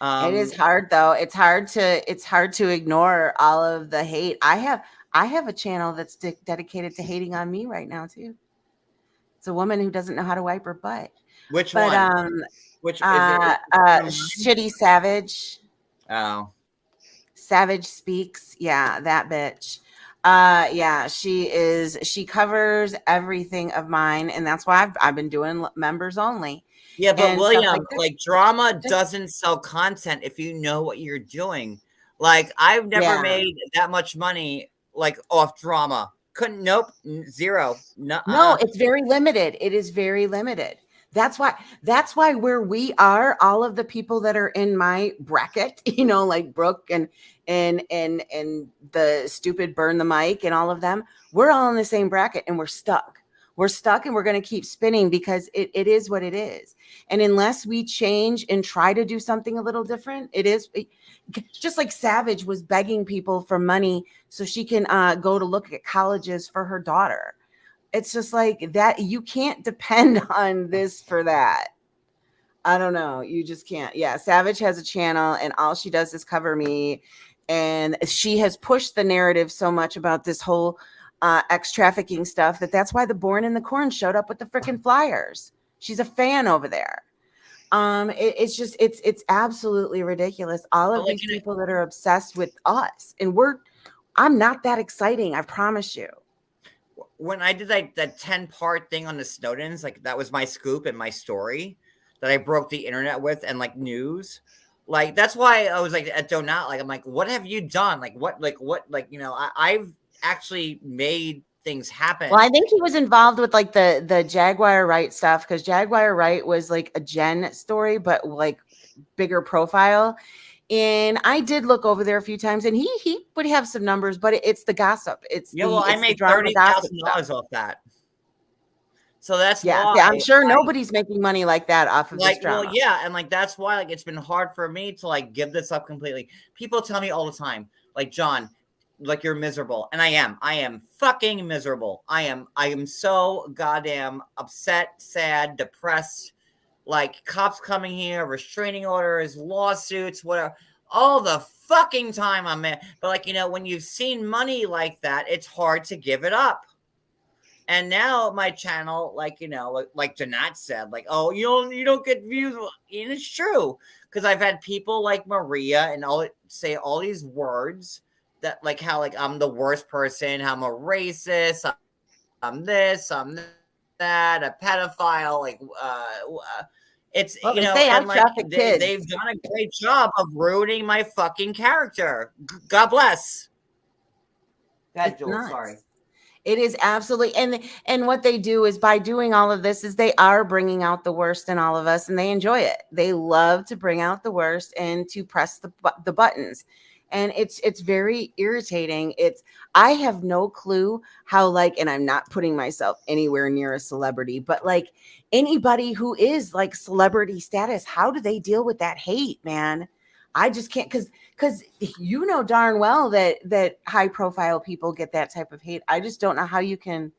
It is hard though. It's hard to ignore all of the hate. I have a channel that's dedicated to hating on me right now too. It's a woman who doesn't know how to wipe her butt. Which But one? Which is it? Shitty Savage. Oh. Savage Speaks. Yeah, that bitch. Yeah, she covers everything of mine, and that's why I've been doing members only. Yeah, but and stuff William, that. like drama doesn't sell content if you know what you're doing. Like I've never Yeah. made that much money like off drama. Couldn't. Nope. Zero. No, it's very limited. It is very limited. That's why where we are, all of the people that are in my bracket, you know, like Brooke and the stupid Burn the Mic and all of them, we're all in the same bracket and we're stuck. We're stuck and we're going to keep spinning because it is what it is. And unless we change and try to do something a little different, just like Savage was begging people for money so she can go to look at colleges for her daughter. It's just like that. You can't depend on this for that. I don't know. You just can't. Yeah. Savage has a channel and all she does is cover me. And she has pushed the narrative so much about this whole ex trafficking stuff that's why the Born in the Corn showed up with the freaking flyers. She's a fan over there. It's absolutely ridiculous. All of these people that are obsessed with us, and I'm not that exciting. I promise you. When I did like that 10-part thing on the Snowdens, like that was my scoop and my story that I broke the internet with, and like news. Like that's why I was like at Donut, like I'm like, what have you done? Like what, you know, I've actually made things happen. Well, I think he was involved with like the Jaguar Wright stuff, because Jaguar Wright was like a Jen story, but like bigger profile. And I did look over there a few times, and he would have some numbers, but it's the gossip. I made $30,000 off that. So that's why I'm sure nobody's making money like that off of this drama. Well, yeah, and like that's why like it's been hard for me to like give this up completely. People tell me all the time, like, John, like you're miserable, and I am fucking miserable. I am so goddamn upset, sad, depressed. Like cops coming here, restraining orders, lawsuits, whatever, all the fucking time I'm in. But like, you know, when you've seen money like that, it's hard to give it up. And now my channel, like, you know, like Janat said, like, oh, you don't get views. And it's true, because I've had people like Maria and say all these words that like how like I'm the worst person, how I'm a racist, I'm this, I'm that, a pedophile, like It's Well, you they know, say I and like traffic kids. they've done a great job of ruining my fucking character. God bless. God, It's Jules, nuts. sorry. It is absolutely, and what they do is by doing all of this is they are bringing out the worst in all of us, and they enjoy it. They love to bring out the worst and to press the buttons, and it's very irritating. I have no clue how, like, and I'm not putting myself anywhere near a celebrity, but like anybody who is like celebrity status, how do they deal with that hate, man? I just can't, because you know darn well that high profile people get that type of hate. I just don't know how you can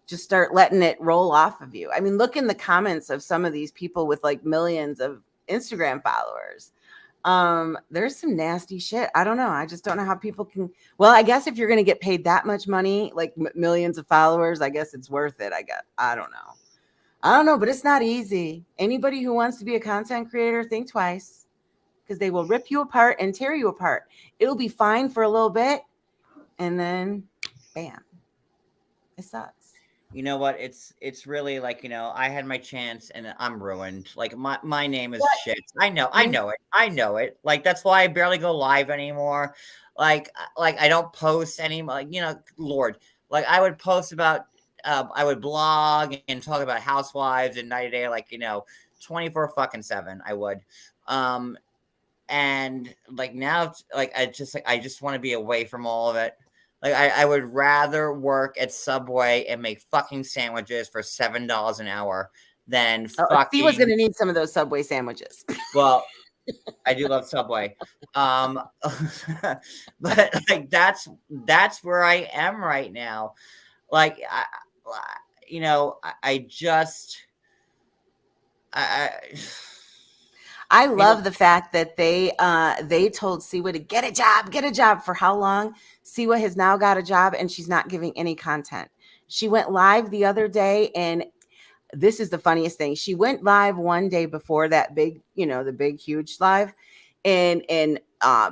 just start letting it roll off of you. I mean, look in the comments of some of these people with like millions of Instagram followers. There's some nasty shit. I don't know. I just don't know how people can. Well, I guess if you're going to get paid that much money, like millions of followers, I guess it's worth it. I guess. I don't know, but it's not easy. Anybody who wants to be a content creator, think twice, because they will rip you apart and tear you apart. It'll be fine for a little bit, and then bam, it sucks. You know what? It's really like, you know, I had my chance and I'm ruined. Like my name is shit. I know it. Like that's why I barely go live anymore. Like I don't post anymore. Like, you know, Lord, like I would post about I would blog and talk about housewives and night a day, like, you know, 24/7. I would. And like now, like I just want to be away from all of it. Like I would rather work at Subway and make fucking sandwiches for $7 an hour than fucking. Siwa's gonna need some of those Subway sandwiches. Well, I do love Subway, but like that's where I am right now. Like you know, I just I love the fact that they told Siwa to get a job. For how long? Siwa has now got a job and she's not giving any content. She went live the other day, and this is the funniest thing. She went live one day before that big, you know, the big huge live, and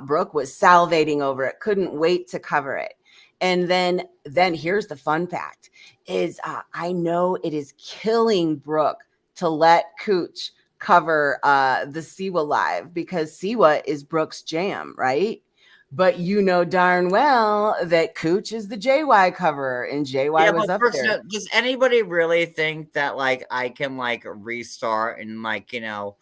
Brooke was salivating over it, couldn't wait to cover it. And then here's the fun fact is I know it is killing Brooke to let Cooch cover the Siwa live, because Siwa is Brooke's jam, right? But you know darn well that Cooch is the JY cover, and JY was up there. Does anybody really think that like I can like restart and like, you know,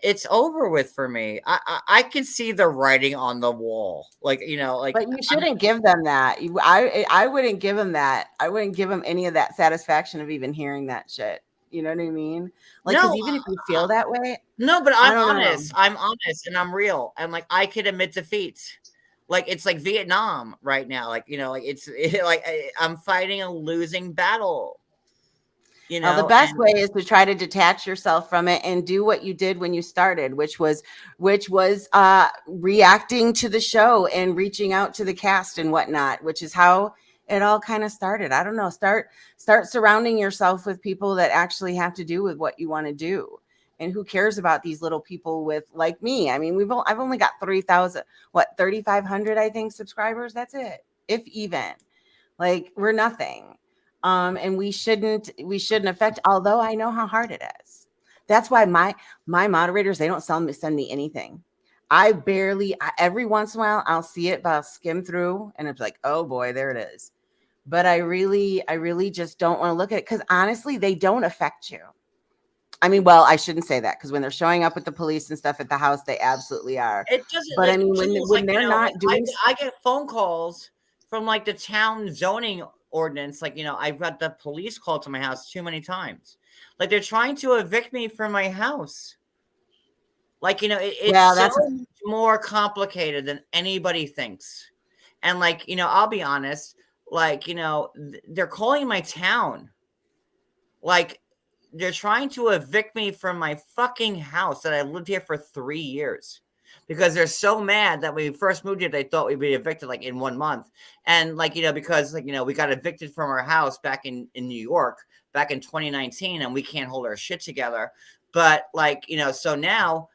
it's over with for me? I can see the writing on the wall, like, you know, like. But you shouldn't give them that. I wouldn't give them that. I wouldn't give them any of that satisfaction of even hearing that shit. You know what I mean? Like, because even if you feel that way. No, but I'm honest. I'm honest and I'm real. And like I could admit defeat. Like it's like Vietnam right now. Like, you know, like like I'm fighting a losing battle. You know, the best way is to try to detach yourself from it and do what you did when you started, which was reacting to the show and reaching out to the cast and whatnot, which is how it all kind of started. I don't know. Start surrounding yourself with people that actually have to do with what you want to do. And who cares about these little people with like me? I mean, I've only got 3,500, I think, subscribers. That's it. If even. Like, we're nothing. And we shouldn't affect, although I know how hard it is. That's why my moderators, they don't send me anything. Every once in a while I'll see it, but I'll skim through and it's like, oh boy, there it is. But I really just don't want to look at it, because honestly, they don't affect you. I mean, well, I shouldn't say that, because when they're showing up with the police and stuff at the house, they absolutely are. It doesn't. But Like, I mean, when like, they're you know, not doing, I get phone calls from like the town zoning ordinance. Like, you know, I've got the police called to my house too many times. Like they're trying to evict me from my house. Like, you know, it's so much more complicated than anybody thinks. And like, you know, I'll be honest, like, you know, they're calling my town. Like, they're trying to evict me from my fucking house that I lived here for 3 years, because they're so mad that when we first moved here, they thought we'd be evicted like in 1 month. And like, you know, because like, you know, we got evicted from our house back in New York back in 2019, and we can't hold our shit together. But like, you know, so now,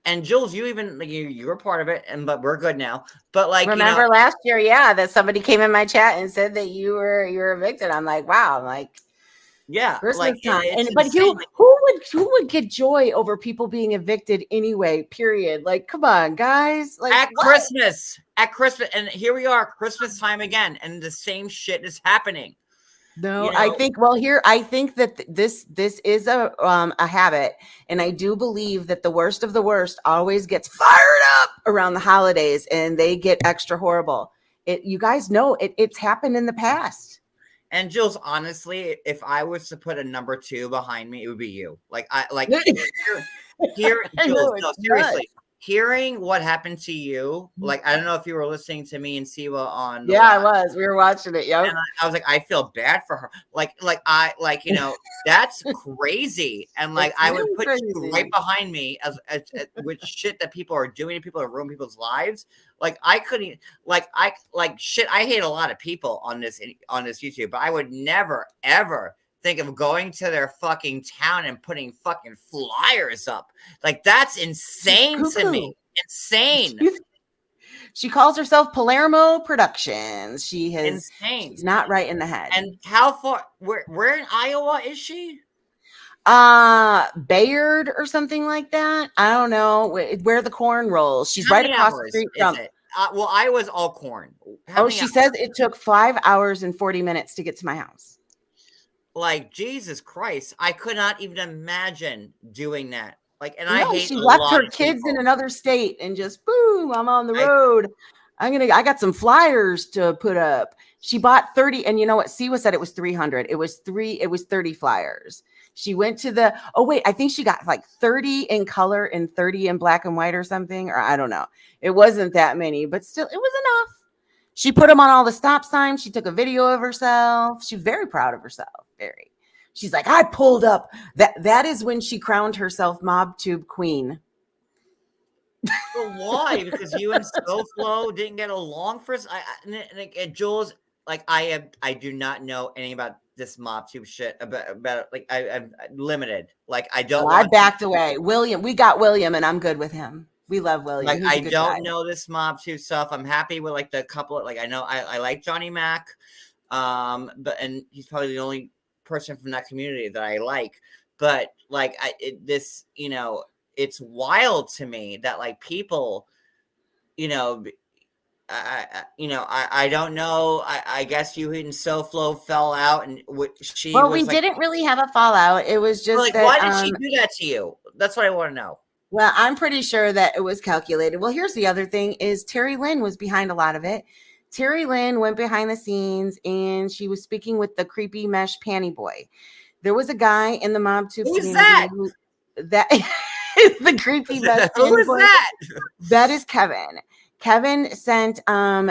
and Jules, you even like you were part of it, but we're good now. But like, remember, you know, last year, yeah, that somebody came in my chat and said that you were evicted. I'm like, wow. I'm like, Yeah, Christmas like time. it's But insane. who would get joy over people being evicted anyway? Period. Like, come on, guys. Like at what? Christmas, and here we are, Christmas time again, and the same shit is happening. No, You I know? think I think that this is a habit, and I do believe that the worst of the worst always gets fired up around the holidays, and they get extra horrible. You guys know it's happened in the past. And Jules, honestly, if I was to put a number 2 behind me, it would be you. Like here, I Jules, know, no, it's seriously. nuts. Hearing what happened to you, like I don't know if you were listening to me and Siwa on the Yeah, I live, was. We were watching it. Yep. and I was like, I feel bad for her. That's crazy. And like It's I would really put you crazy. right behind me as with shit that people are doing to people, that ruin people's lives. Like I couldn't, shit. I hate a lot of people on this YouTube, but I would never ever think of going to their fucking town and putting fucking flyers up. Like that's insane to me. Insane. She calls herself Palermo Productions. She's not right in the head. And how far? Where in Iowa is she? Bayard or something like that. I don't know where the corn rolls. She's How right many across the hours street is from. it? Well, Iowa's all corn. How many She hours? says it took 5 hours and 40 minutes to get to my house. Like Jesus Christ, I could not even imagine doing that. Like, and No, I hate she a left lot her of kids people. in another state and just boom, I'm on the road. I got some flyers to put up. She bought 30, and you know what? Siwa said it was 300. It was 30 flyers. She went to I think she got like 30 in color and 30 in black and white or something, or I don't know. It wasn't that many, but still it was enough. She put them on all the stop signs. She took a video of herself. She's very proud of herself. Very. She's like, I pulled up. That is when she crowned herself MobTube Queen. But why? Because you and SoFlo didn't get along first. And Jules, like I do not know anything about this MobTube shit about like I'm limited. Like I don't. I backed away. William, we got William, and I'm good with him. We love William. Like He's a I good don't guy. know this MobTube stuff. I'm happy with like the couple. Like I know I like Johnny Mac, and he's probably the only person from that community that I like. But like it's wild to me that like people, I don't know. I guess you and SoFlo fell out, and she. Well, was we didn't really have a fallout. It was just like, that. why did she do that to you? That's what I want to know. Well, I'm pretty sure that it was calculated. Well, here's the other thing: is Terry Lynn was behind a lot of it. Terry Lynn went behind the scenes, and she was speaking with the creepy mesh panty boy. There was a guy in the MobTube community. That is the creepy mesh panty boy. Who is that? That is Kevin. Kevin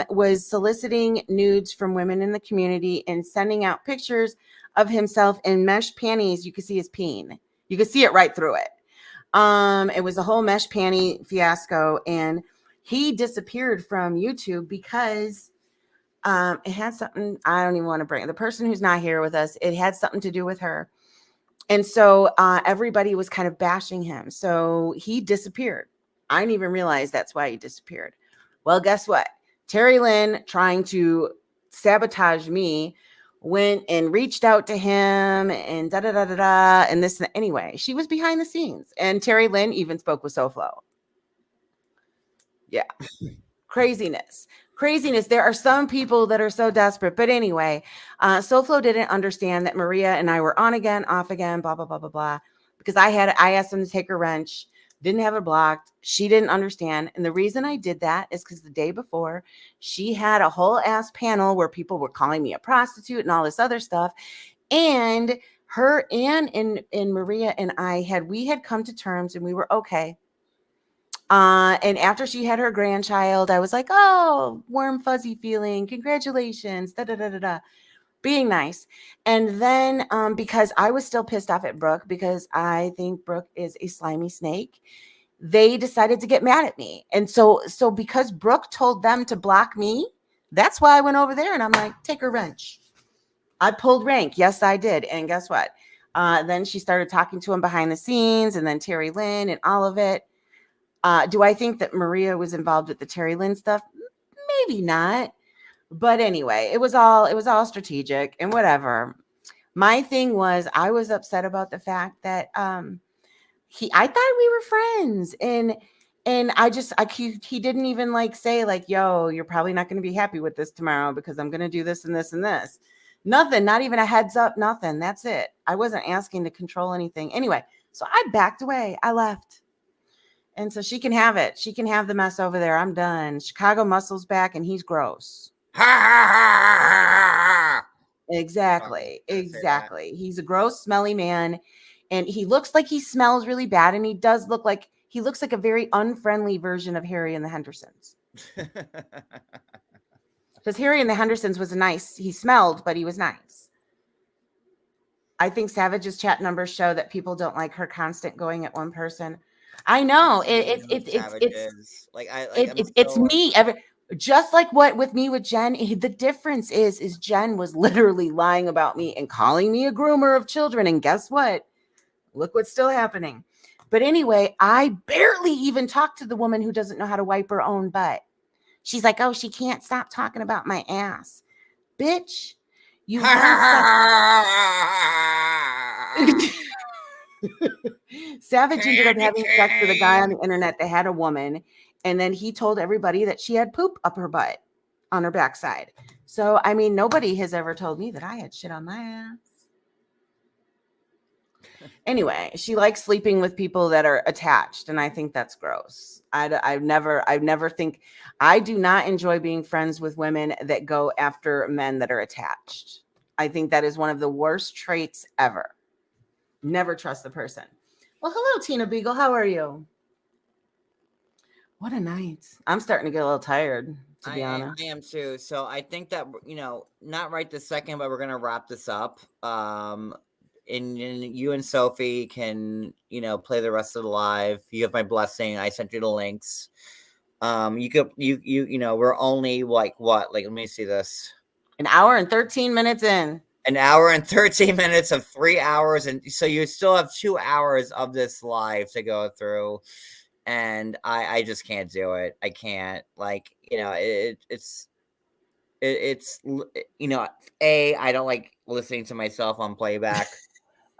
was soliciting nudes from women in the community and sending out pictures of himself in mesh panties. You could see his peen. You could see it right through it. It was a whole mesh panty fiasco, and he disappeared from YouTube because it had something. I don't even want to bring the person who's not here with us. It had something to do with her. And so everybody was kind of bashing him. So he disappeared. I didn't even realize that's why he disappeared. Well, guess what? Terry Lynn, trying to sabotage me, went and reached out to him and and this. Anyway, she was behind the scenes. And Terry Lynn even spoke with SoFlo. Yeah. Craziness. There are some people that are so desperate. But anyway, SoFlo didn't understand that Maria and I were on again, off again, blah, blah, blah, blah, blah. Because I asked him to take her wrench, didn't have her blocked. She didn't understand. And the reason I did that is because the day before, she had a whole ass panel where people were calling me a prostitute and all this other stuff. And her and Maria and we had come to terms and we were okay. And after she had her grandchild, I was like, oh, warm, fuzzy feeling. Congratulations. Being nice. And then because I was still pissed off at Brooke because I think Brooke is a slimy snake, they decided to get mad at me. And so because Brooke told them to block me, that's why I went over there and I'm like, take her wrench. I pulled rank. Yes, I did. And guess what? Then she started talking to him behind the scenes, and then Terry Lynn and all of it. Do I think that Maria was involved with the Terry Lynn stuff? Maybe not. But anyway, it was all strategic and whatever. My thing was, I was upset about the fact that I thought we were friends, and he didn't even like say like, yo, you're probably not going to be happy with this tomorrow because I'm going to do this and this and this. Nothing, not even a heads up, nothing. That's it. I wasn't asking to control anything. Anyway, so I backed away. I left. And so she can have it. She can have the mess over there. I'm done. Chicago Muscle's back and he's gross. Exactly. Exactly. He's a gross, smelly man. And he looks like he smells really bad. And he looks like a very unfriendly version of Harry and the Hendersons. Because Harry and the Hendersons was nice. He smelled, but he was nice. I think Savage's chat numbers show that people don't like her constant going at one person. I know it's me. Just like what with me with Jen, the difference is Jen was literally lying about me and calling me a groomer of children. And guess what? Look what's still happening. But anyway, I barely even talk to the woman who doesn't know how to wipe her own butt. She's like, oh, she can't stop talking about my ass. Bitch, you Savage ended up having sex with a guy on the internet that had a woman, and then he told everybody that she had poop up her butt on her backside. So, I mean, nobody has ever told me that I had shit on my ass. Anyway, she likes sleeping with people that are attached, and I think that's gross. I do not enjoy being friends with women that go after men that are attached. I think that is one of the worst traits ever. Never trust the person. Well, hello, Tina Beagle. How are you? What a night. I'm starting to get a little tired, to be honest. I am too. So I think that, not right this second, but we're going to wrap this up. And you and Sophie can, play the rest of the live. You have my blessing. I sent you the links. We're only like, what? Like, let me see this. An hour and 13 minutes in. An hour and 13 minutes of 3 hours. And so you still have 2 hours of this live to go through. And I just can't do it. I can't, like, it's I don't like listening to myself on playback.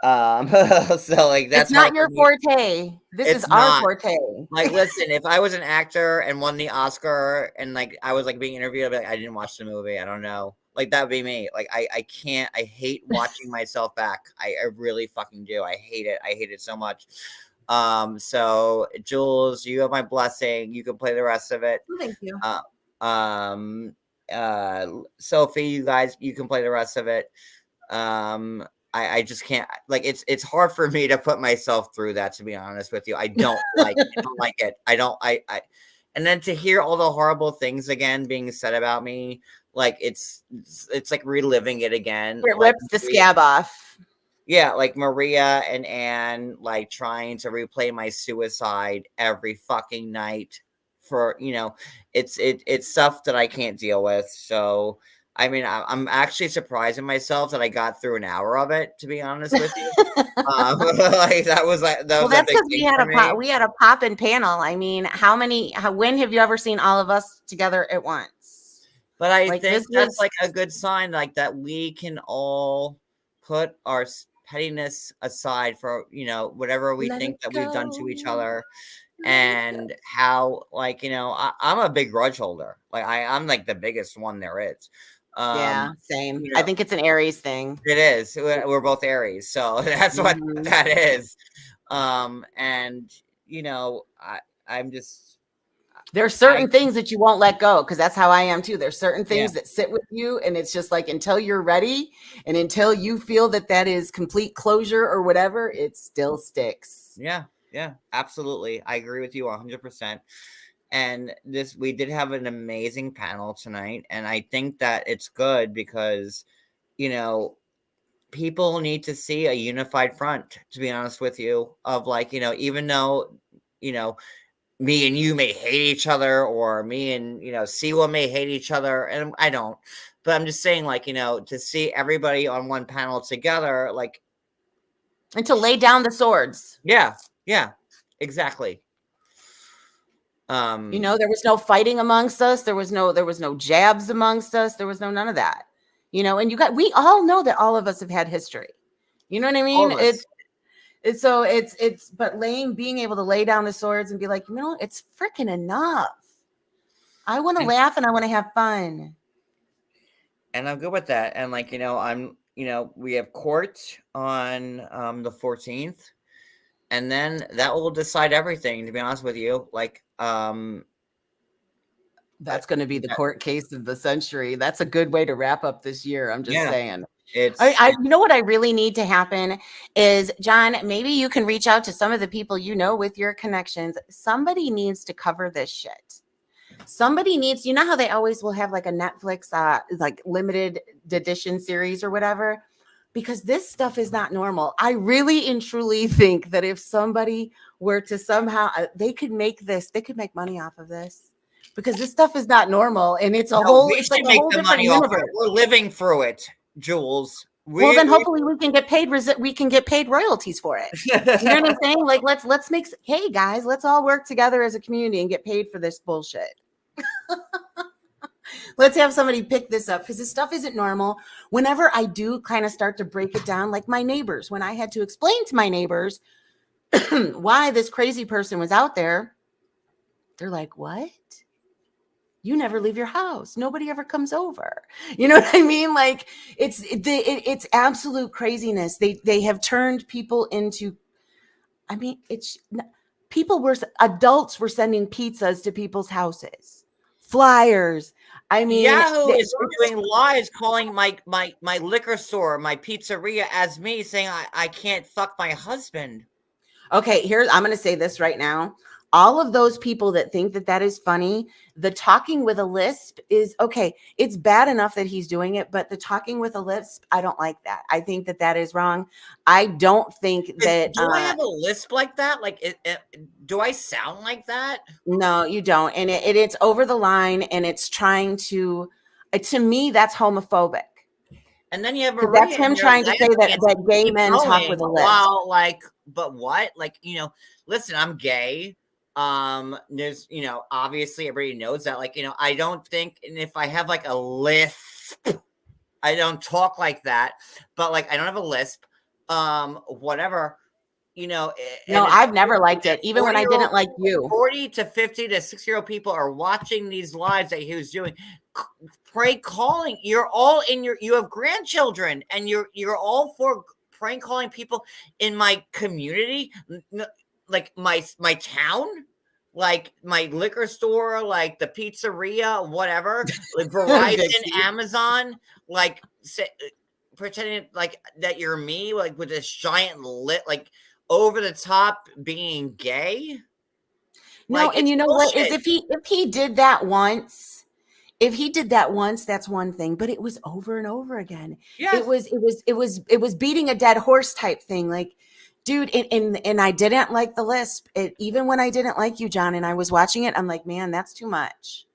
So like, that's it's not your forte. This is our forte. Like, listen, if I was an actor and won the Oscar and like I was like being interviewed, I'd be like, I didn't watch the movie. I don't know. Like, that would be me. Like, I can't. I hate watching myself back. I really fucking do. I hate it. I hate it so much. So Jules, you have my blessing. You can play the rest of it. Thank you. Sophie, you guys, you can play the rest of it. I just can't, like, it's hard for me to put myself through that, to be honest with you. I don't like it. I don't like it. I and then to hear all the horrible things again being said about me, like, it's like reliving it again. It rips the scab off. Yeah, like Maria and Anne, like, trying to replay my suicide every fucking night for, it's stuff that I can't deal with. So, I mean, I'm actually surprised in myself that I got through an hour of it, to be honest with you. Like, that was that's because we had a pop-in panel. I mean, when have you ever seen all of us together at once? But I think that's like a good sign, like, that we can all put our pettiness aside for, whatever we think that we've done to each other. And how, like, I'm a big grudge holder. Like, I'm like the biggest one there is. Yeah, same. I think it's an Aries thing. It is. We're both Aries, so that's what that is. And I'm just. There are certain things that you won't let go, because that's how I am too. There's certain things that sit with you, and it's just like, until you're ready and until you feel that is complete closure or whatever, it still sticks. Yeah, absolutely. I agree with you 100%. And we did have an amazing panel tonight, and I think that it's good because, people need to see a unified front, to be honest with you, of, like, even though, me and you may hate each other, or me and, Siwa may hate each other, and I don't, but I'm just saying, like, to see everybody on one panel together, like, and to lay down the swords. Yeah, exactly. There was no fighting amongst us. There was no jabs amongst us. There was none of that. you know, and we all know that all of us have had history. You know what I mean? But being able to lay down the swords and be like, you know, it's freaking enough. I want to laugh and I want to have fun. And I'm good with that. And like, we have court on the 14th, and then that will decide everything, to be honest with you. Like, that's going to be the court case of the century. That's a good way to wrap up this year. I'm just saying. You know what I really need to happen is, John, maybe you can reach out to some of the people you know with your connections. Somebody needs to cover this shit. Somebody needs, you know how they always will have like a Netflix like limited edition series or whatever, because this stuff is not normal. I really and truly think that if somebody were to somehow, they could make money off of this, because this stuff is not normal, and it's like a whole different universe. We're living through it, Jules. Well, then hopefully we can get paid. We can get paid royalties for it. You know what I'm saying? Like, let's make. Hey guys, let's all work together as a community and get paid for this bullshit. Let's have somebody pick this up, because this stuff isn't normal. Whenever I do kind of start to break it down, like my neighbors, when I had to explain to my neighbors why this crazy person was out there, they're like, "What? You never leave your house. Nobody ever comes over." You know what I mean? Like, it's absolute craziness. They have turned people into, I mean, adults were sending pizzas to people's houses, flyers. I mean, Yahoo is doing lives calling my liquor store, my pizzeria, as me, saying I can't fuck my husband. Okay, I'm going to say this right now. All of those people that think that is funny, the talking with a lisp is okay. It's bad enough that he's doing it, but the talking with a lisp, I don't like that. I think that is wrong. I don't think that. Do I have a lisp like that? Like, do I sound like that? No, you don't. And it's over the line, and it's trying to me, that's homophobic. And then you have that's him trying to say that gay men talk with a lisp. Wow, like, but what? Like, listen, I'm gay. There's, obviously everybody knows that. Like, I don't think, and if I have like a lisp, I don't talk like that. But like, I don't have a lisp. Whatever. No, I've never liked it, even when I didn't like you. 40 to 50 to 60-year-old people are watching these lives that he was doing. Prank calling. You're all you have grandchildren, and you're all for prank calling people in my community, like my town, like my liquor store, like the pizzeria, whatever, like Verizon, Amazon, like pretending like that you're me, like with this giant like over the top being gay. No, like, and you know bullshit. What is if he did that once. If he did that once, that's one thing, but it was over and over again. Yes. It was beating a dead horse type thing. Like, dude, and I didn't like the lisp. Even when I didn't like you, John, and I was watching it, I'm like, man, that's too much.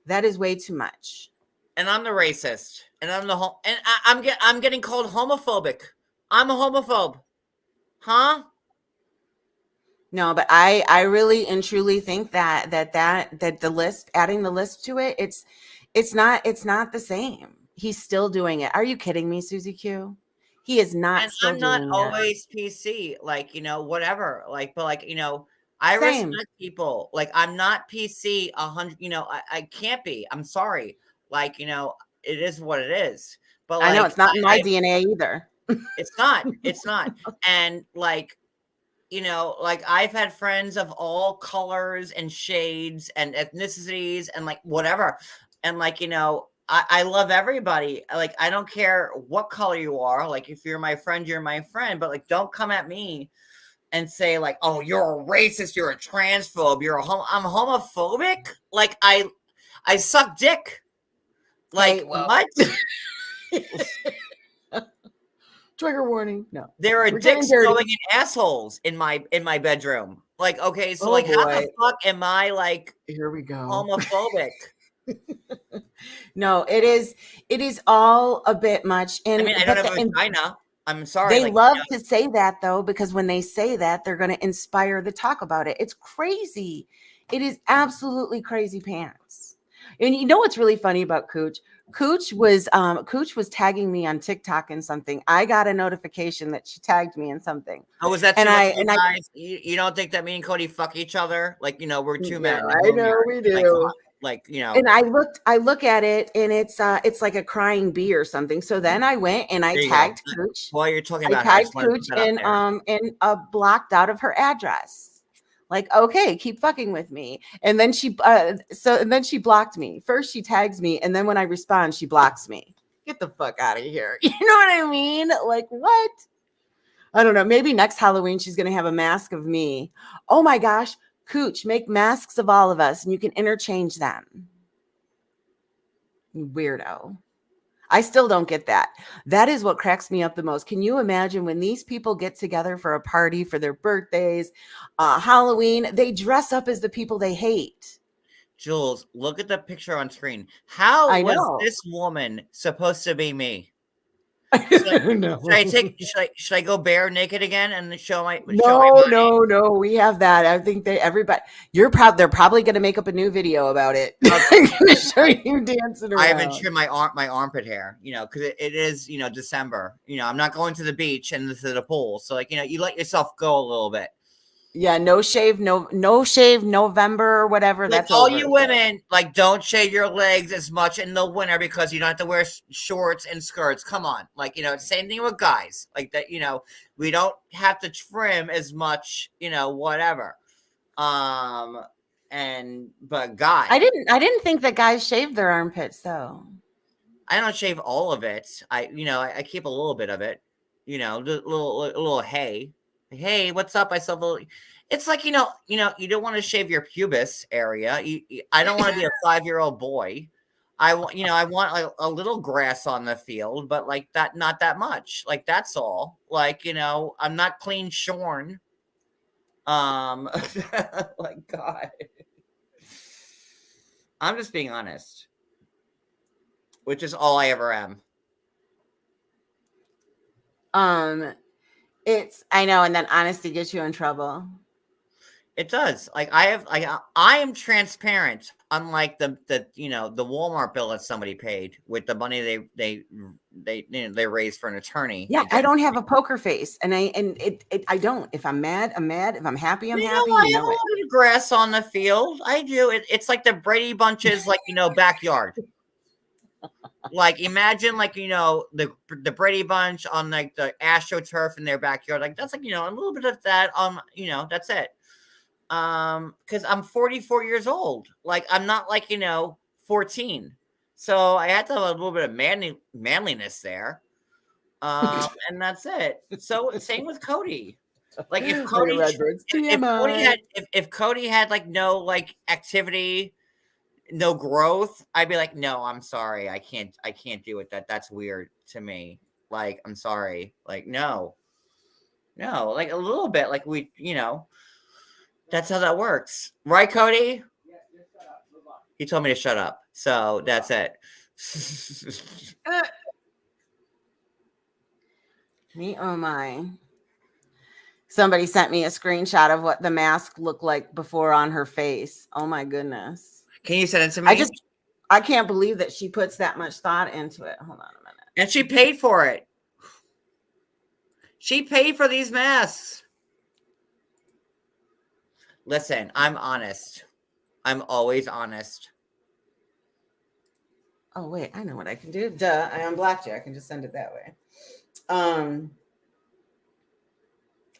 That is way too much. And I'm the racist, and I'm the I'm getting called homophobic. I'm a homophobe, huh? No, but I really and truly think that the list, adding the list to it, it's not the same. He's still doing it. Are you kidding me, Susie Q? He is not. And still I'm not doing always PC, like, whatever, like, but like, I Same. respect people. Like, I'm not PC 100. I can't be. I'm sorry. Like, it is what it is. But like, I know it's not in my DNA either. It's not. It's not. And like, like I've had friends of all colors and shades and ethnicities and like whatever. And like, I love everybody. Like, I don't care what color you are. Like, if you're my friend, you're my friend. But like, don't come at me and say like, oh, you're a racist, you're a transphobe, I'm homophobic. Like, I suck dick. Like, what? Trigger warning. No, there are dicks going in assholes in my bedroom. Like, okay, so like, how the fuck am I like? Here we go. Homophobic. No, it is all a bit much. And I mean, I don't have a vagina. I'm sorry. They love to say that though, because when they say that, they're going to inspire the talk about it. It's crazy. It is absolutely crazy pants. And you know what's really funny about Cooch? Cooch was tagging me on TikTok in something. I got a notification that she tagged me in something. Oh, was that too And much I for you and I guys? You don't think that me and Cody fuck each other? Like, we're two men. no, Like, I we're know married. we Like, come do. on. Like, And I look at it and it's like a crying bee or something. So then I went and I there you tagged go. Cooch. While you're talking I about her, I tagged just want to Cooch put that up there. and blocked out of her address. Like, okay, keep fucking with me. And then she blocked me. First she tags me, and then when I respond, she blocks me. Get the fuck out of here. You know what I mean? Like, what? I don't know. Maybe next Halloween she's gonna have a mask of me. Oh my gosh, Cooch, make masks of all of us and you can interchange them. You weirdo. I still don't get that. That is what cracks me up the most. Can you imagine when these people get together for a party for their birthdays, Halloween, they dress up as the people they hate? Jules, look at the picture on screen. How I was know. this woman supposed to be me? No. Should I go bare naked again and show my No. We have that. I think everybody. They're probably going to make up a new video about it. I'm going to show you dancing around. I haven't trimmed my armpit hair, because it is, December. I'm not going to the beach and to the pool, so you let yourself go a little bit. Yeah, no shave November or whatever. That's all over. You women, don't shave your legs as much in the winter because you don't have to wear shorts and skirts. Come on. Same thing with guys. Like that, we don't have to trim as much, whatever. But guys. I didn't think that guys shaved their armpits though. I don't shave all of it. I keep a little bit of it. A little hay. Hey, what's up? I saw the. It's like you don't want to shave your pubis area. I don't want to be a 5-year-old boy. I want a little grass on the field, but that, not that much. That's all. I'm not clean shorn. God, I'm just being honest, which is all I ever am. I know, and then honesty gets you in trouble. It does. I am transparent, unlike the Walmart bill that somebody paid with the money they raised for an attorney. Yeah, I don't have a poker face, and I don't. If I'm mad, I'm mad. If I'm happy, I'm happy. I have a little bit of grass on the field. I do. It's like the Brady Bunch's backyard. Imagine the Brady Bunch on the AstroTurf in their backyard. That's a little bit of that. That's it. Because I'm 44 years old. I'm not 14. So I had to have a little bit of manliness there. And that's it. So same with Cody. If Cody had no activity, no growth, I'd be no, I'm sorry, I can't do it. That's weird to me. I'm sorry. No, a little bit. We, that's how that works, right, Cody? He told me to shut up, so that's it. Oh my. Somebody sent me a screenshot of what the mask looked like before on her face. Oh my goodness. Can you send it to me? I can't believe that she puts that much thought into it. Hold on a minute. And she paid for it. She paid for these masks. Listen, I'm honest. I'm always honest. Oh wait, I know what I can do. Duh, I unblocked you. I can just send it that way.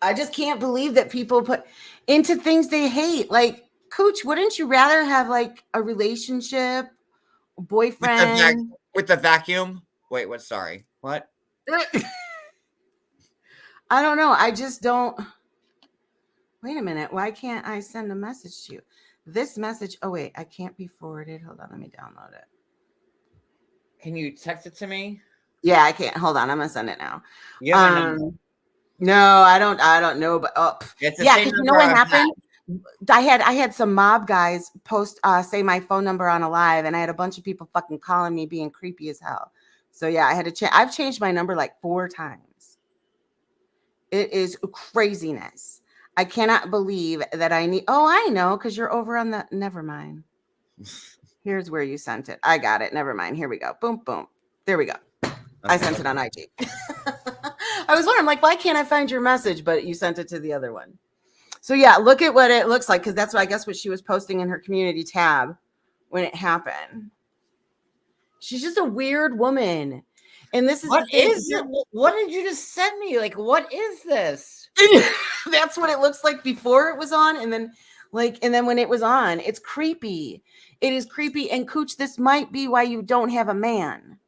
I just can't believe that people put into things they hate. Cooch, wouldn't you rather have a relationship, a boyfriend with the vacuum? Wait, what? Sorry, what? I don't know. I just don't. Wait a minute. Why can't I send a message to you? This message. Oh wait, I can't be forwarded. Hold on, let me download it. Can you text it to me? Yeah, I can't. Hold on, I'm gonna send it now. Yeah. No, I don't know, but yeah, because you know what happened? I had some mob guys post say my phone number on a live, and I had a bunch of people fucking calling me being creepy as hell. So yeah, I had to change. I've changed my number 4 times. It is craziness. I cannot believe that I need. Oh, I know, because you're over on the. Never mind. Here's where you sent it. I got it. Never mind. Here we go. Boom, boom. There we go. I sent it on IG. I was wondering, like, why can't I find your message? But you sent it to the other one. So yeah, look at what it looks like, because that's what I guess what she was posting in her community tab when it happened. She's just a weird woman. And this is what did you just send me? Like, what is this? That's what it looks like before it was on, and then when it was on, it's creepy. It is creepy. And Cooch, this might be why you don't have a man.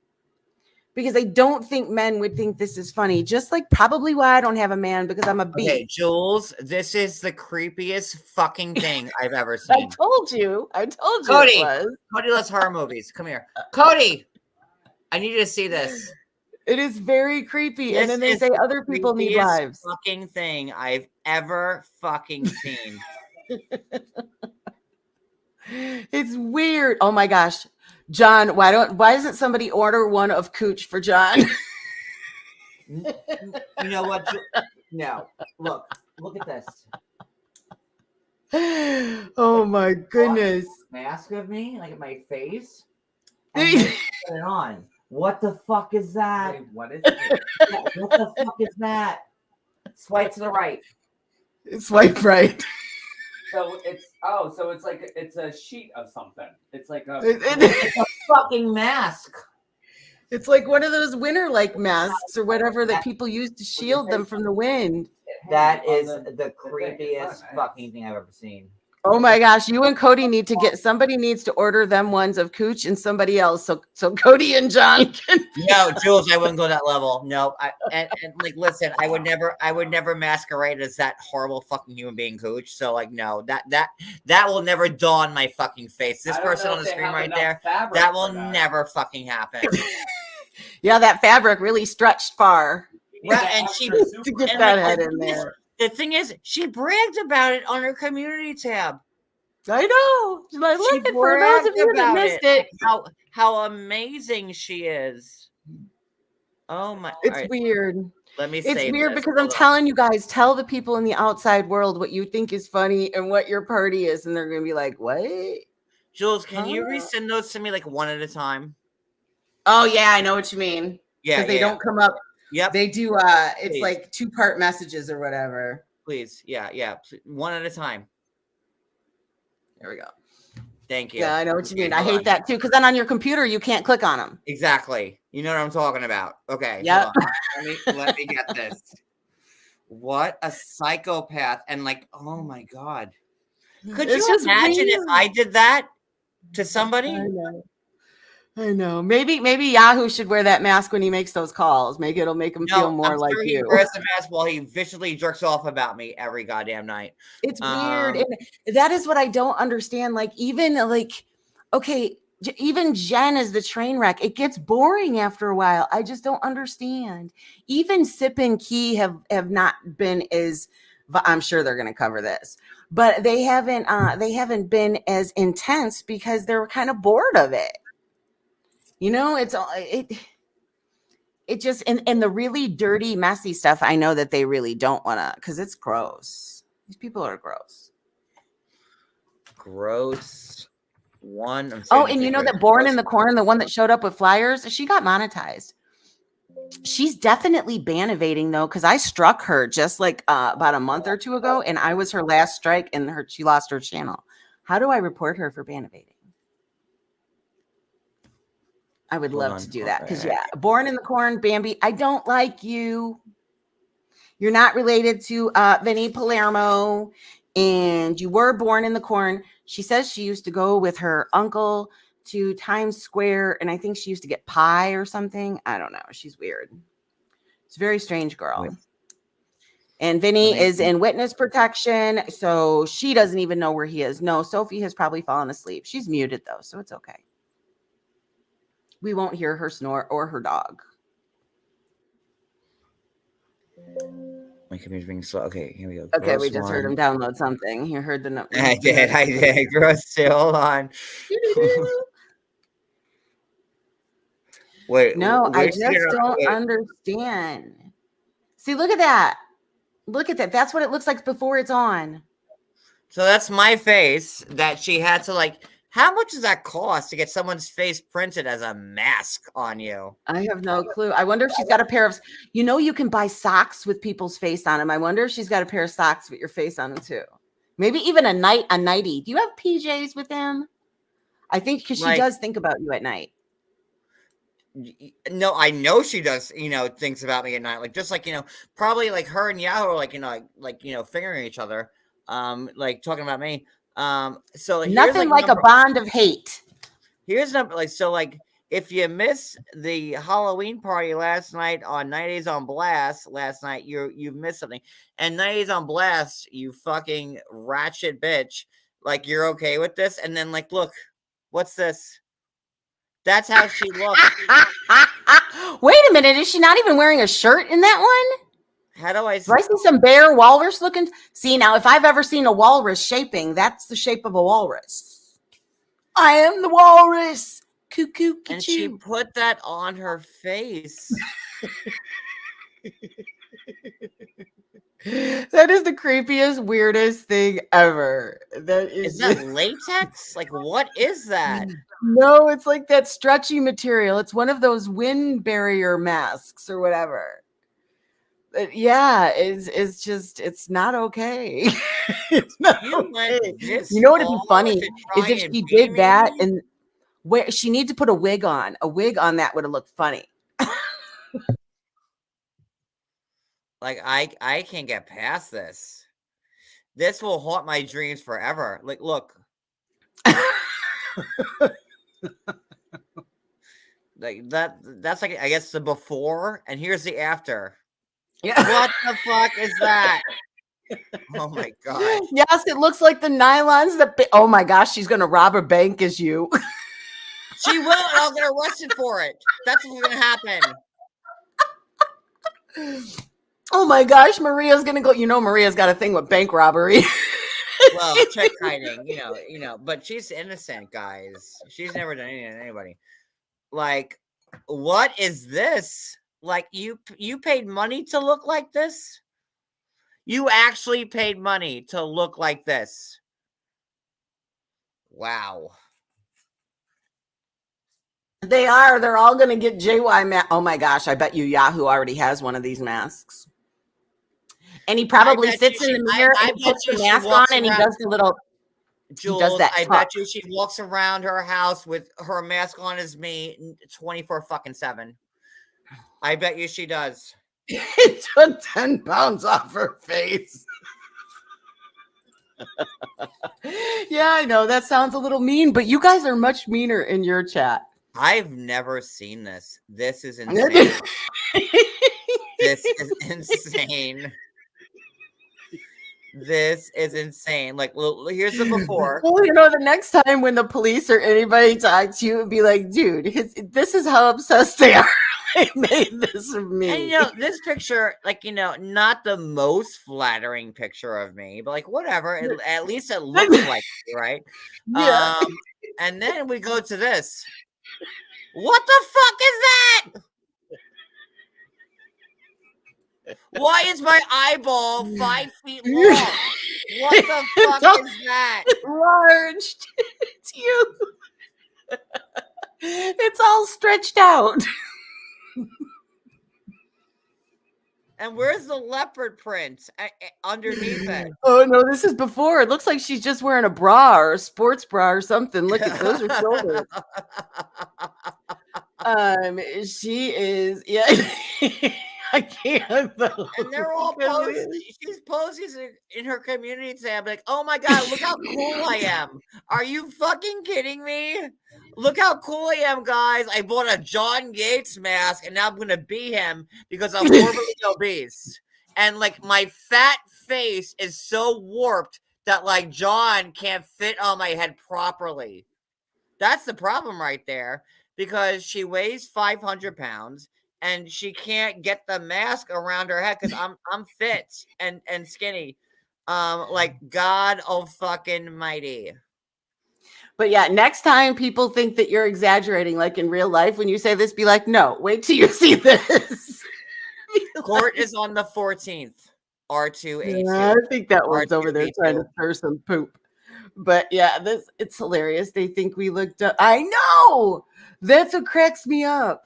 Because I don't think men would think this is funny. Just like probably why I don't have a man, because I'm a B. Okay, Jules, this is the creepiest fucking thing I've ever seen. I told you Cody, it was. Cody loves horror movies. Come here. Cody, I need you to see this. It is very creepy. And then they say other people need lives. Fucking thing I've ever fucking seen. It's weird. Oh my gosh. John, why doesn't somebody order one of Cooch for John? You know what? No. Look at this. Oh my goodness. Mask of me, like at my face. And then put it on. What the fuck is that? Wait, what is it? Yeah, what the fuck is that? Swipe to the right. Swipe right. So it's like it's a sheet of something. It's like a It's a fucking mask. It's like one of those winter-like masks or whatever that people use to shield them from the wind. That is the creepiest fucking thing I've ever seen. Oh my gosh, you and Cody need to somebody needs to order them ones of Cooch and somebody else. So Cody and John can. No, Jules, I wouldn't go that level. No, and like, listen, I would never masquerade as that horrible fucking human being, Cooch. So like, no, that will never dawn my fucking face. This person on the screen right there, that will never fucking happen. Yeah, that fabric really stretched far. Right, and she to get that head in there. The thing is, she bragged about it on her community tab. I know. Like, look at for those of you that missed it. How amazing she is. Oh my! It's weird. Let me say it's weird because I'm telling you guys, tell the people in the outside world what you think is funny and what your party is, and they're gonna be like, "What?" Jules, can you resend those to me like one at a time? Oh yeah, I know what you mean. Yeah, because they don't come up. Yep. They do. It's Please. Like 2-part messages or whatever. Please, yeah, one at a time. There we go. Thank you. Yeah, I know what you mean. I hate that too, because then on your computer you can't click on them. Exactly. You know what I'm talking about. Okay. Yep. Let me get this. What a psychopath! And like, oh my god, could It's you just imagine weird. if I did that to somebody? I know. Maybe Yahoo should wear that mask when he makes those calls. Maybe it'll make him feel more I'm like sure he you. wears the mask while he viciously jerks off about me every goddamn night. It's weird. And that is what I don't understand. Like, even like, okay, even Jen is the train wreck. It gets boring after a while. I just don't understand. Even Sip and Key have not been as, I'm sure they're going to cover this, but they haven't been as intense because they're kind of bored of it. You know, it just, and the really dirty, messy stuff, I know that they really don't want to, because it's gross. These people are gross. Gross. And you know that Born in the Corn, the one that showed up with flyers, she got monetized. She's definitely ban evading though, because I struck her just like about a month or two ago, and I was her last strike, and she lost her channel. How do I report her for ban evading? I would love to do that because Born in the Corn, Bambi, I don't like you. You're not related to Vinny Palermo, and you were born in the corn. She says she used to go with her uncle to Times Square, and I think she used to get pie or something. I don't know. She's weird. It's a very strange girl. And Vinny is in witness protection, so she doesn't even know where he is. No, Sophie has probably fallen asleep. She's muted though, so it's okay. We won't hear her snore or her dog. My computer's being slow. Okay, here we go. Okay, we just heard him download something. You heard the number. I did. Gross too. Hold on. Wait. No, I just don't understand. See, look at that. Look at that. That's what it looks like before it's on. So that's my face that she had to like How much does that cost to get someone's face printed as a mask on you? I have no clue. I wonder if she's got a pair of, you can buy socks with people's face on them. I wonder if she's got a pair of socks with your face on them too. Maybe even a nightie. Do you have PJs with him? I think because she does think about you at night. No, I know she does, thinks about me at night. Like, just like, probably like her and Yahoo are like, fingering each other, like talking about me. So like, Nothing like a bond of hate. Here's number, like, so like, if you miss the Halloween party last night on 90s on Blast last night, you've missed something. And 90s on Blast, you fucking ratchet bitch, like, you're okay with this? And then like, look, what's this? That's how she looks. Wait a minute. Is she not even wearing a shirt in that one? How do I see some bear walrus looking? See, now, if I've ever seen a walrus shaping, that's the shape of a walrus. I am the walrus. Cuckoo. And she put that on her face. That is the creepiest, weirdest thing ever. Is that latex? Like, what is that? No, it's like that stretchy material. It's one of those wind barrier masks or whatever. Yeah, it's just, it's not okay. It's not okay. You know what would be funny is if she did that and where she need to put a wig on. A wig on that would have looked funny. Like, I can't get past this. This will haunt my dreams forever. Like, look. Like that's like, I guess, the before, and here's the after. Yeah. What the fuck is that? Oh my god. Yes, it looks like the nylons that oh my gosh, she's gonna rob a bank as you. She will, and I'll get arrested for it. That's what's gonna happen. Oh my gosh, Maria's gonna go. Maria's got a thing with bank robbery. Well, check hiding, but she's innocent, guys. She's never done anything to anybody. Like, what is this? Like, you paid money to look like this? You actually paid money to look like this. Wow. They're all gonna get JY oh my gosh, I bet you Yahoo already has one of these masks. And he probably sits in the mirror and puts the mask on and he does the little Jules, does that I bet you she walks around her house with her mask on as me 24/7. I bet you she does. It took 10 pounds off her face. Yeah, I know that sounds a little mean, but you guys are much meaner in your chat. I've never seen this. This is insane. This is insane. This is insane. Like, here's the before. Well, the next time when the police or anybody talks to you, and be like, dude, this is how obsessed they are. They made this of me. And this picture, like, not the most flattering picture of me, but like, whatever. At least it looks like me, right? Yeah. And then we go to this. What the fuck is that? Why is my eyeball 5 feet long? What the fuck is that? Large. It's you. It's all stretched out. And where's the leopard print underneath it? Oh no, this is before. It looks like she's just wearing a bra or a sports bra or something. Look at those are shoulders. She is, yeah. I can't. And they're all posing. She's posing in her community tab, like, oh my god, look how cool I am. Are you fucking kidding me? Look how cool I am, guys. I bought a John Yates mask, and now I'm gonna be him because I'm morbidly obese. And like, my fat face is so warped that like John can't fit on my head properly. That's the problem right there, because she weighs 500 pounds. And she can't get the mask around her head because I'm fit and skinny. Like, God oh fucking mighty. But yeah, next time people think that you're exaggerating, like in real life, when you say this, be like, no, wait till you see this. Court is on the 14th. R2A2. Yeah, I think that one's over there trying to stir some poop. But yeah, it's hilarious. They think we looked up. I know. That's what cracks me up.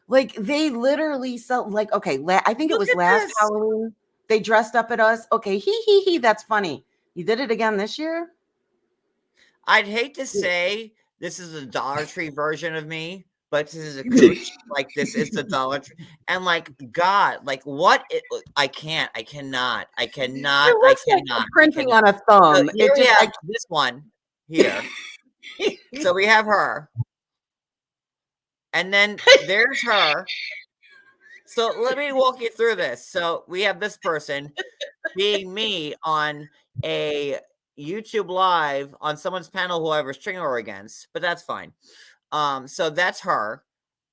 Like they literally sell like okay, I think it was last Halloween. They dressed up at us. Okay, he. That's funny. You did it again this year? I'd hate to say this is a Dollar Tree version of me, but this is a Cooch. Like this is the Dollar Tree, and like God, like what? I cannot. It looks like a printing on a thumb. So here It we just have this one here. So we have her, and then there's her. So let me walk you through this. So we have this person being me on a YouTube live on someone's panel who I was stringing her against, but that's fine. So that's her,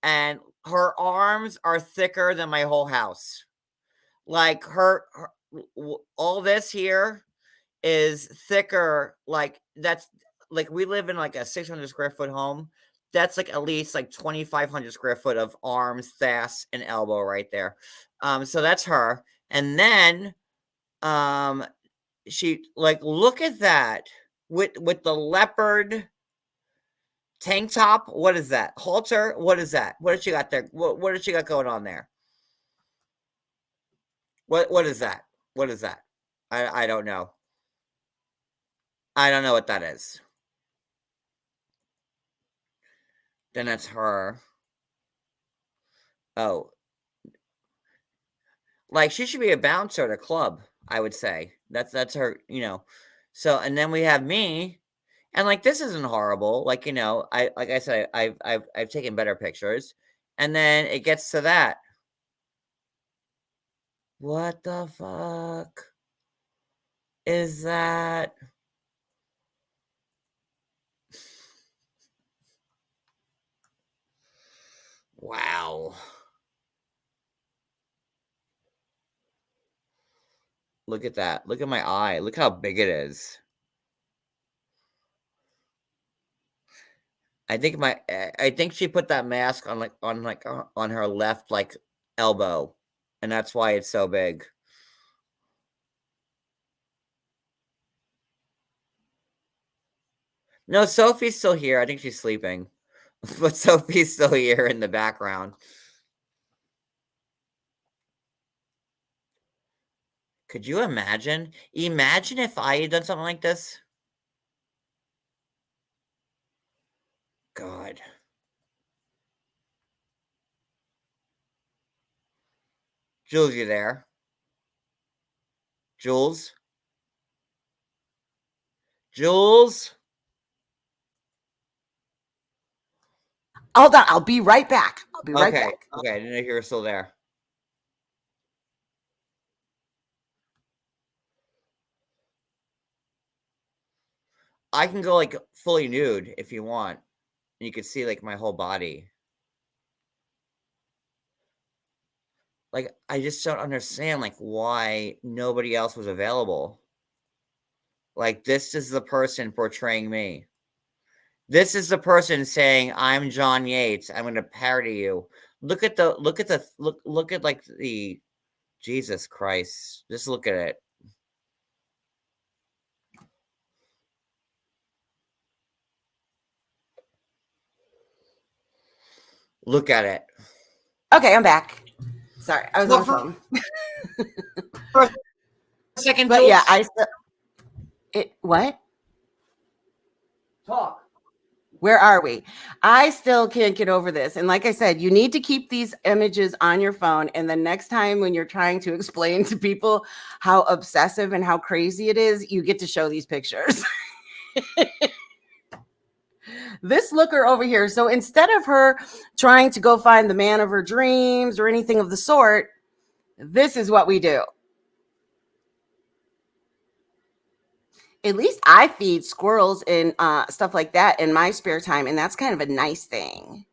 and her arms are thicker than my whole house. Like all this here is thicker. Like that's like we live in like a 600 square foot home. That's like at least like 2,500 square foot of arms, thighs, and elbow right there. So that's her, and then she like look at that with the leopard tank top. What is that? Halter? What is that? What did she got there? What did she got going on there? What is that? What is that? I don't know. I don't know what that is. Then that's her. Oh. Like she should be a bouncer at a club, I would say. That's her, you know. So and then we have me. And like this isn't horrible. Like, you know, I said, I've taken better pictures. And then it gets to that. What the fuck is that? Wow. Look at that. Look at my eye. Look how big it is. I think she put that mask on her left like elbow, and that's why it's so big. No, Sophie's still here. I think she's sleeping. But Sophie's still here in the background. Could you imagine? Imagine if I had done something like this. God. Jules, you there? Jules? Jules? Hold on, I'll be right back. I'll be right Okay. back. Okay, I didn't know you were still there. I can go like fully nude if you want. You could see like my whole body. Like, I just don't understand like why nobody else was available. Like, this is the person portraying me. This is the person saying, I'm John Yates. I'm going to parody you. Look at like the Jesus Christ. Just look at it. Look at it. Okay, I'm back. Sorry, I was on the phone. For a second, but Jules. yeah, what? Talk. Where are we? I still can't get over this. And like I said, you need to keep these images on your phone. And the next time when you're trying to explain to people how obsessive and how crazy it is, you get to show these pictures. This looker over here. So instead of her trying to go find the man of her dreams or anything of the sort, this is what we do. At least I feed squirrels and stuff like that in my spare time. And that's kind of a nice thing.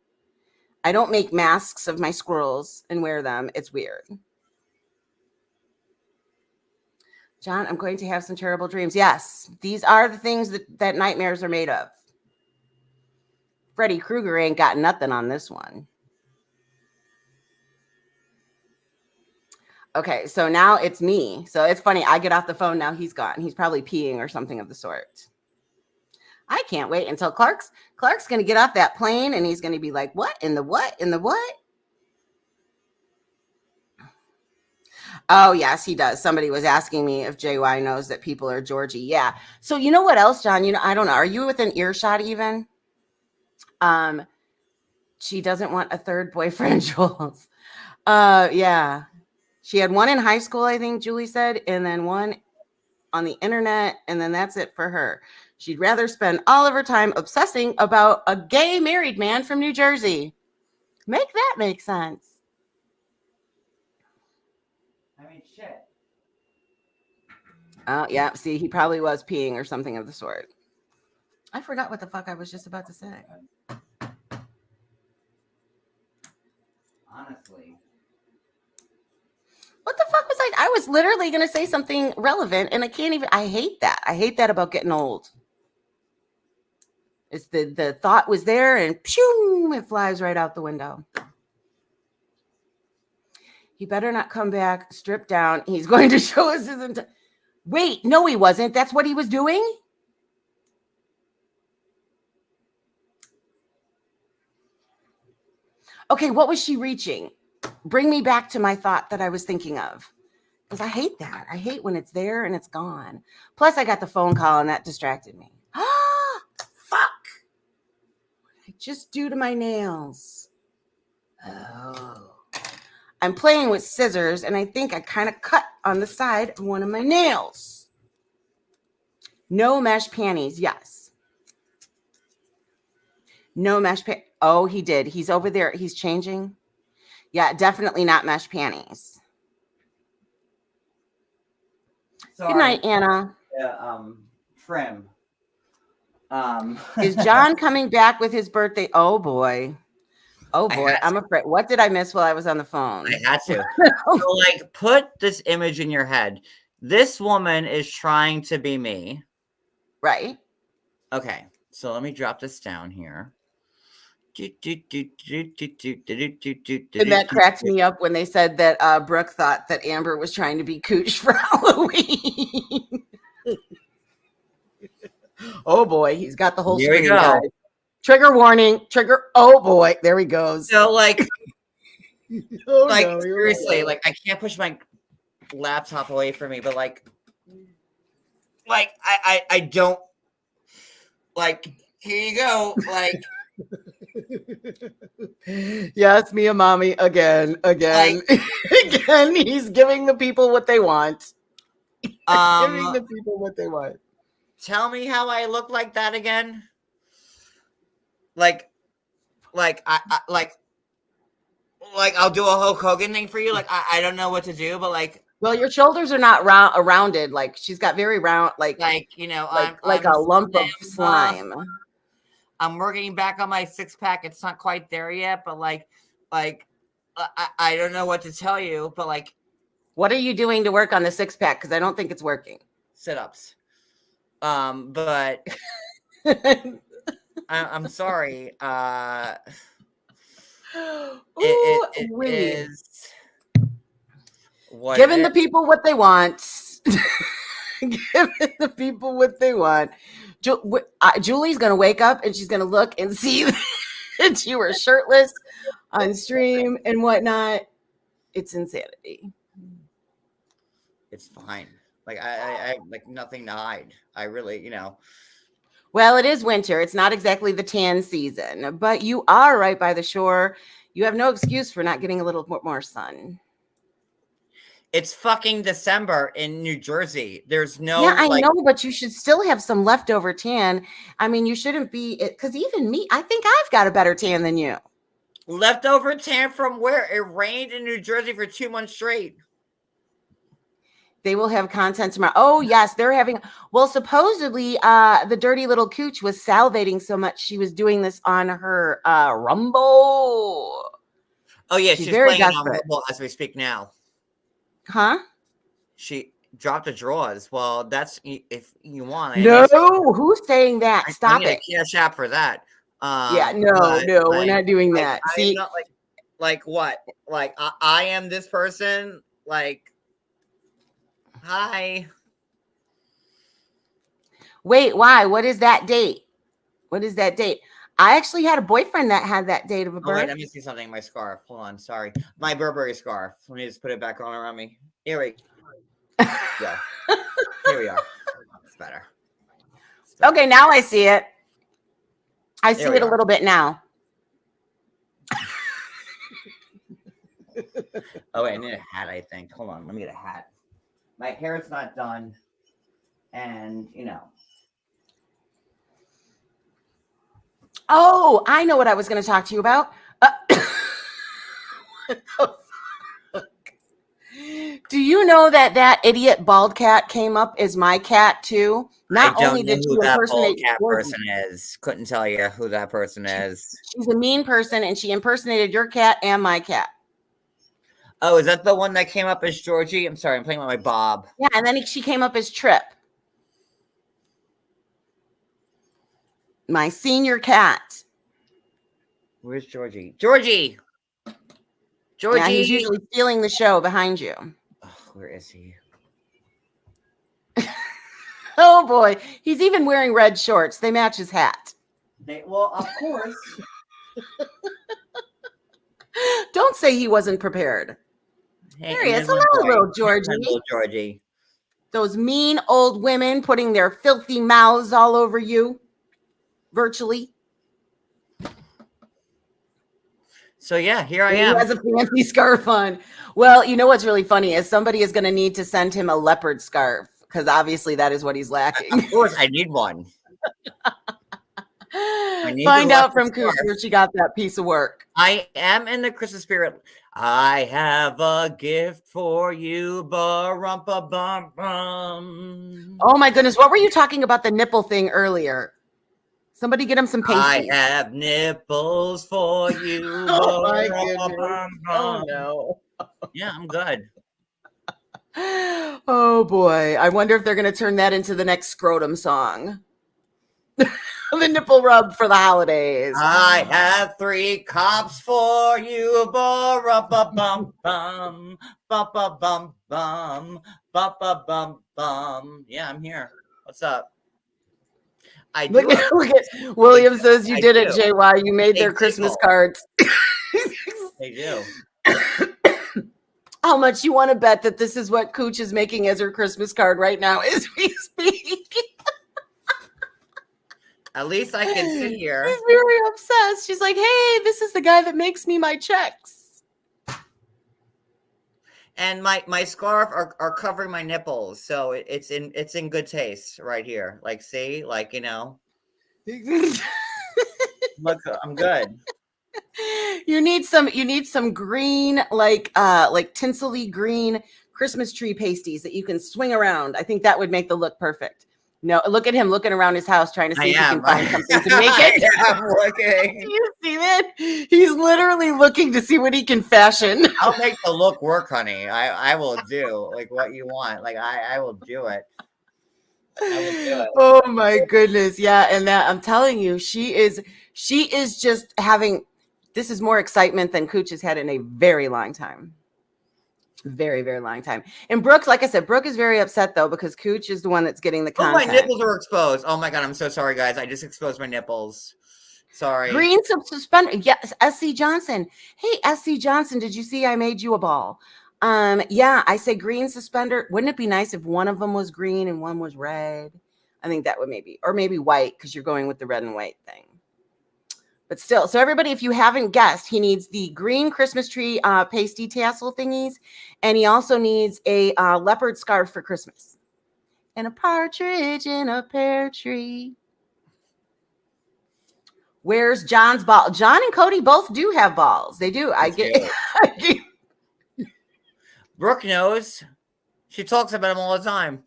I don't make masks of my squirrels and wear them. It's weird. John, I'm going to have some terrible dreams. Yes, these are the things that nightmares are made of. Freddy Krueger ain't got nothing on this one. Okay, so now it's me. So it's funny. I get off the phone. Now he's gone. He's probably peeing or something of the sort. I can't wait until Clark's going to get off that plane and he's going to be like, what in the what? In the what? Oh, yes, he does. Somebody was asking me if JY knows that people are Georgie. Yeah. So you know what else, John? I don't know. Are you within earshot even? She doesn't want a third boyfriend, Jules. Yeah. She had one in high school, I think Julie said, and then one on the internet, and then that's it for her. She'd rather spend all of her time obsessing about a gay married man from New Jersey. Make that make sense. I mean, shit. Oh, yeah. See, he probably was peeing or something of the sort. I forgot what the fuck I was just about to say. Honestly. What the fuck was I was literally going to say something relevant and I can't even. I hate that. I hate that about getting old. It's the thought was there and pew, it flies right out the window. He better not come back, strip down. He's going to show us his Wait, no, he wasn't. That's what he was doing? Okay, what was she reaching? Bring me back to my thought that I was thinking of. Because I hate that. I hate when it's there and it's gone. Plus, I got the phone call and that distracted me. Ah, fuck. What did I just do to my nails? Oh. I'm playing with scissors and I think I kind of cut on the side of one of my nails. No mesh panties. Yes. No mesh panties. Oh, he did. He's over there. He's changing. Yeah, definitely not mesh panties. Sorry. Good night, Anna. Trim. Is John coming back with his birthday? Oh boy. Oh boy. I'm afraid. What did I miss while I was on the phone? I had to. So, like, put this image in your head. This woman is trying to be me. Right. Okay. So let me drop this down here. And that cracked me up when they said that Brooke thought that Amber was trying to be Cooch for Halloween. Oh boy, he's got the whole Here we screen, go. guys. Trigger warning. Trigger. Oh boy, there he goes. So like, Oh, like no, you're seriously, right. like I can't push my laptop away from me, but like I don't like. Here you go. Like. Yes, Mia mommy again. Again. He's giving the people what they want. Giving the people what they want. Tell me how I look like that again. Like I'll do a Hulk Hogan thing for you. Like I don't know what to do, but like. Well, your shoulders are not rounded. Like she's got very round, like you know, like I'm a lump of slime. I'm working back on my 6-pack. It's not quite there yet, but like I don't know what to tell you, but like, what are you doing to work on the 6-pack? Because I don't think it's working. Sit-ups. But I'm sorry. It is what giving the people what they want. Giving the people what they want. Julie's gonna wake up and she's gonna look and see that you were shirtless on stream and whatnot. It's insanity. It's fine. Like I like nothing to hide. I really, Well, it is winter. It's not exactly the tan season, but you are right by the shore. You have no excuse for not getting a little more sun. It's fucking December in New Jersey. There's no. Yeah, I know, but you should still have some leftover tan. I mean, you shouldn't be, because even me, I think I've got a better tan than you. Leftover tan from where? It rained in New Jersey for 2 months straight. They will have content tomorrow. Oh, yes, they're having. Well, supposedly, the dirty little Cooch was salivating so much she was doing this on her Rumble. Oh yeah, she's very playing on desperate. Rumble as we speak now. Huh? She dropped the draws. Well, that's if you want. No, who's saying that? Stop it. Cash app for that. Yeah, no, we're not doing that. See, I'm not like what? Like I am this person. Like, hi. Wait, why? What is that date? What is that date? I actually had a boyfriend that had that date of a Oh, wait, birth. let me see something in my scarf. Hold on, sorry. My Burberry scarf. Let me just put it back on around me. Here we go. Here we are. It's better. Okay, now I see it. I see There we it a are. little bit now. Oh, wait, I need a hat, I think. Hold on, let me get a hat. My hair's not done. And, Oh, I know what I was going to talk to you about. Do you know that idiot bald cat came up as my cat too? Not I don't only know did who she that bald impersonate cat Georgie, person is. Couldn't tell you who that person is. she's a mean person, and she impersonated your cat and my cat. Oh, is that the one that came up as Georgie? I'm sorry, I'm playing with my Bob. Yeah, and then she came up as Trip, my senior cat. Where's Georgie? Georgie! Georgie! Yeah, he's usually stealing the show behind you. Oh, where is he? Oh boy, he's even wearing red shorts. They match his hat. Well, of course. Don't say he wasn't prepared. Hey, There he is. here's my Hello, boy. little Here's Georgie. my little Georgie. Those mean old women putting their filthy mouths all over you, virtually. So yeah, here I He am. has a fancy scarf on. Well, you know what's really funny is somebody is going to need to send him a leopard scarf because obviously that is what he's lacking. Of course, I need one. Find out from Cooch where she got that piece of work. I am in the Christmas spirit. I have a gift for you, ba-rum-ba-bum-bum. Oh my goodness, what were you talking about the nipple thing earlier? Somebody get him some pasties. I have nipples for you. Oh my goodness. ba-rum-ba-bum-bum. Oh no. Yeah, I'm good. Oh boy. I wonder if they're going to turn that into the next scrotum song. The nipple rub for the holidays. I have 3 cops for you. Ba-rum-ba-bum-bum. Ba-ba-bum-bum. Ba-ba-bum-bum. Yeah, I'm here. What's up? I do. Look at William says you I did it, do. JY. You made They their Christmas tickle. cards. They do. How much you want to bet that this is what Cooch is making as her Christmas card right now as we speak? At least I can sit here. She's very obsessed. She's like, hey, this is the guy that makes me my checks. And my scarf are covering my nipples, so it's in good taste right here. Like, see, like, look, I'm good. You need some green, like tinselly green Christmas tree pasties that you can swing around. I think that would make the look perfect. No, look at him looking around his house trying to see if he can find something to make it. I'm looking. Do you see that? He's literally looking to see what he can fashion. I'll make the look work, honey. I will do like what you want. Like I will do it. I will do it. Oh my goodness. Yeah. And that I'm telling you, she is just having, this is more excitement than Cooch has had in a very long time. Very, very long time. And Brooke, like I said, Brooke is very upset though, because Cooch is the one that's getting the Oh, content. my nipples are exposed. Oh my God. I'm so sorry, guys. I just exposed my nipples. Sorry. Green suspender. Yes. SC Johnson. Hey, SC Johnson, did you see I made you a ball? Yeah, I say green suspender. Wouldn't it be nice if one of them was green and one was red? I think that would maybe white, because you're going with the red and white thing. But still, so everybody, if you haven't guessed, he needs the green Christmas tree pasty tassel thingies, and he also needs a leopard scarf for Christmas. And a partridge in a pear tree. Where's John's ball? John and Cody both do have balls. They do. I get. Brooke knows. She talks about them all the time.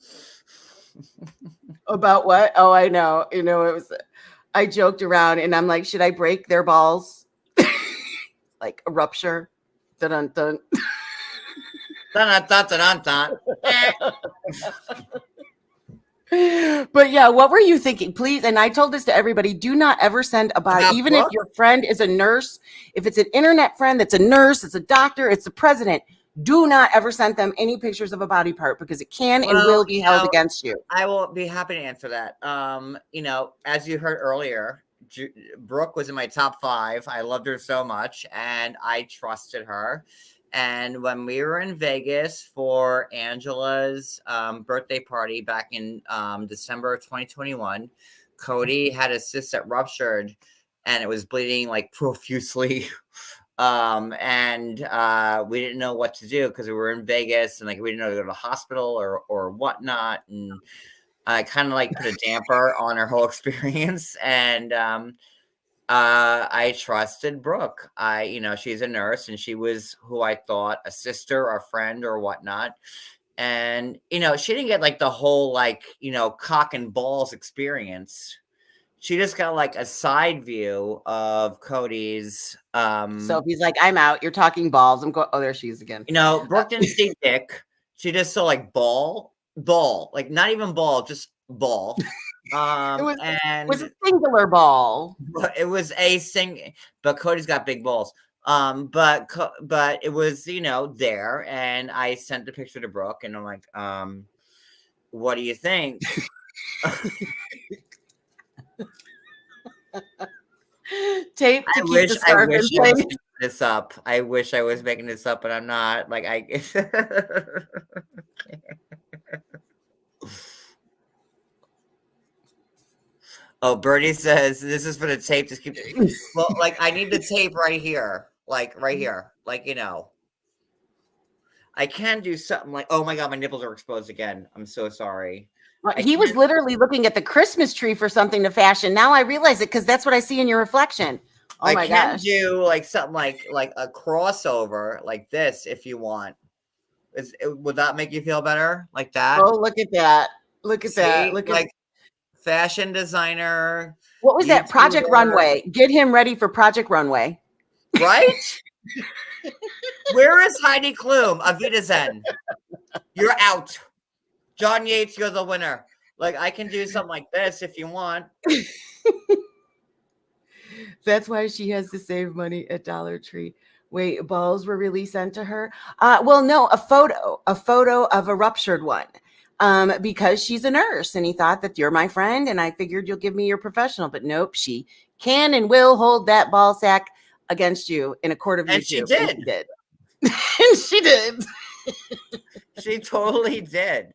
About what? Oh, I know. It was. I joked around and I'm like, should I break their balls? Like a rupture. Dun dun dun. Dun dun dun dun dun. But yeah, what were you thinking? Please, and I told this to everybody, do not ever send a body, even if your friend is a nurse, if it's an internet friend that's a nurse, it's a doctor, it's the president, do not ever send them any pictures of a body part, because it can and will be held against you. I will be happy to answer that. As you heard earlier, Brooke was in my top 5. I loved her so much, and I trusted her. And when we were in Vegas for Angela's birthday party back in December of 2021, Cody had his cyst that ruptured, and it was bleeding like profusely. And we didn't know what to do because we were in Vegas, and like we didn't know to go to the hospital or whatnot. And I kind of like put a damper on our whole experience. And I trusted Brooke. She's a nurse, and she was who I thought a sister or a friend or whatnot. And, she didn't get like the whole, like, cock and balls experience. She just got like a side view of Cody's. So if he's like, I'm out, you're talking balls. I'm going, oh, there she is again. Brooke didn't see dick. She just saw like ball, like not even ball, just ball. It was a singular ball. It was a sing, but Cody's got big balls. But it was, there, and I sent the picture to Brooke, and I'm like, what do you think? Tape to keep the scarf in place. This up. I wish I was making this up, but I'm not. Like Oh, Bernie says this is for the tape. Just keep. Well, like I need the tape right here, like right here, like I can do something like. Oh my god, my nipples are exposed again. I'm so sorry. He was literally looking at the Christmas tree for something to fashion. Now I realize it because that's what I see in your reflection. Oh my gosh. I can do like something like a crossover like this if you want. Would that make you feel better? Like that? Oh, look at that. Look at that. Look at fashion designer. What was that? Project Runway. Get him ready for Project Runway. Right? Where is Heidi Klum? Avita Zen. You're out. John Yates, you're the winner. Like, I can do something like this if you want. That's why she has to save money at Dollar Tree. Wait, balls were really sent to her? Well, no, a photo of a ruptured one. Because she's a nurse, and he thought that you're my friend, and I figured you'll give me your professional. But nope, she can and will hold that ball sack against you in a court of and she YouTube. did. And she did. And she did. She totally did.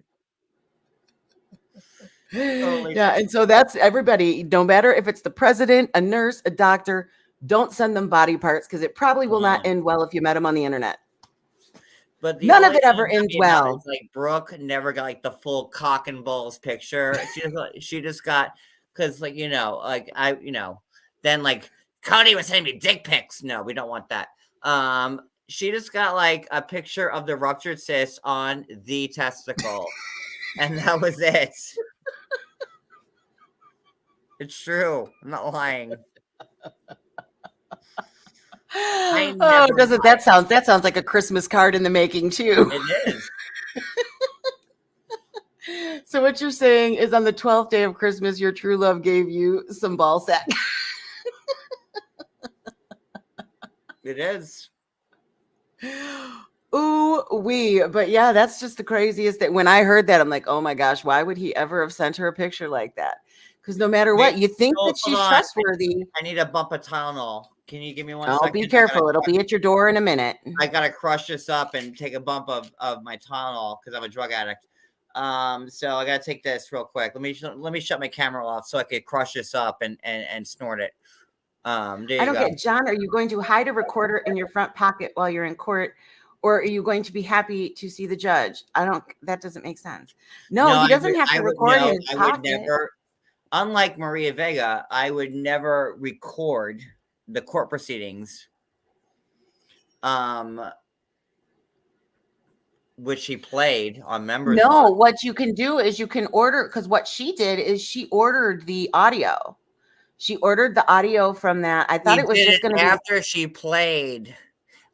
Yeah, and so that's everybody. No matter if it's the president, a nurse, a doctor, don't send them body parts because it probably will not end well if you met them on the internet. But none of it ever ends well. Like Brooke never got like the full cock and balls picture. She just got because then like Cody was sending me dick pics. No, we don't want that. She just got like a picture of the ruptured cyst on the testicle, and that was it. It's true. I'm not lying. Doesn't that sounds like a Christmas card in the making too? It is. So what you're saying is on the 12th day of Christmas, your true love gave you some ball sack. It is. Ooh, but yeah, that's just the craziest thing. When I heard that, I'm like, oh my gosh, why would he ever have sent her a picture like that? Because no matter what, you think that she's trustworthy. I need a bump of Tylenol. Can you give me one second? second? Be careful. It'll be at your door in a minute. I got to crush this up and take a bump of my Tylenol because I'm a drug addict. So I got to take this real quick. Let me shut my camera off so I could crush this up and snort it. I don't get, John, are you going to hide a recorder in your front pocket while you're in court? Or are you going to be happy to see the judge? That doesn't make sense. No, he doesn't have to record in his pocket. Would never, unlike Maria Vega, I would never record the court proceedings. Which she played on members. No, what you can do is you can order, because what she did is she ordered the audio. She ordered the audio from that. I thought it was just going to be after she played.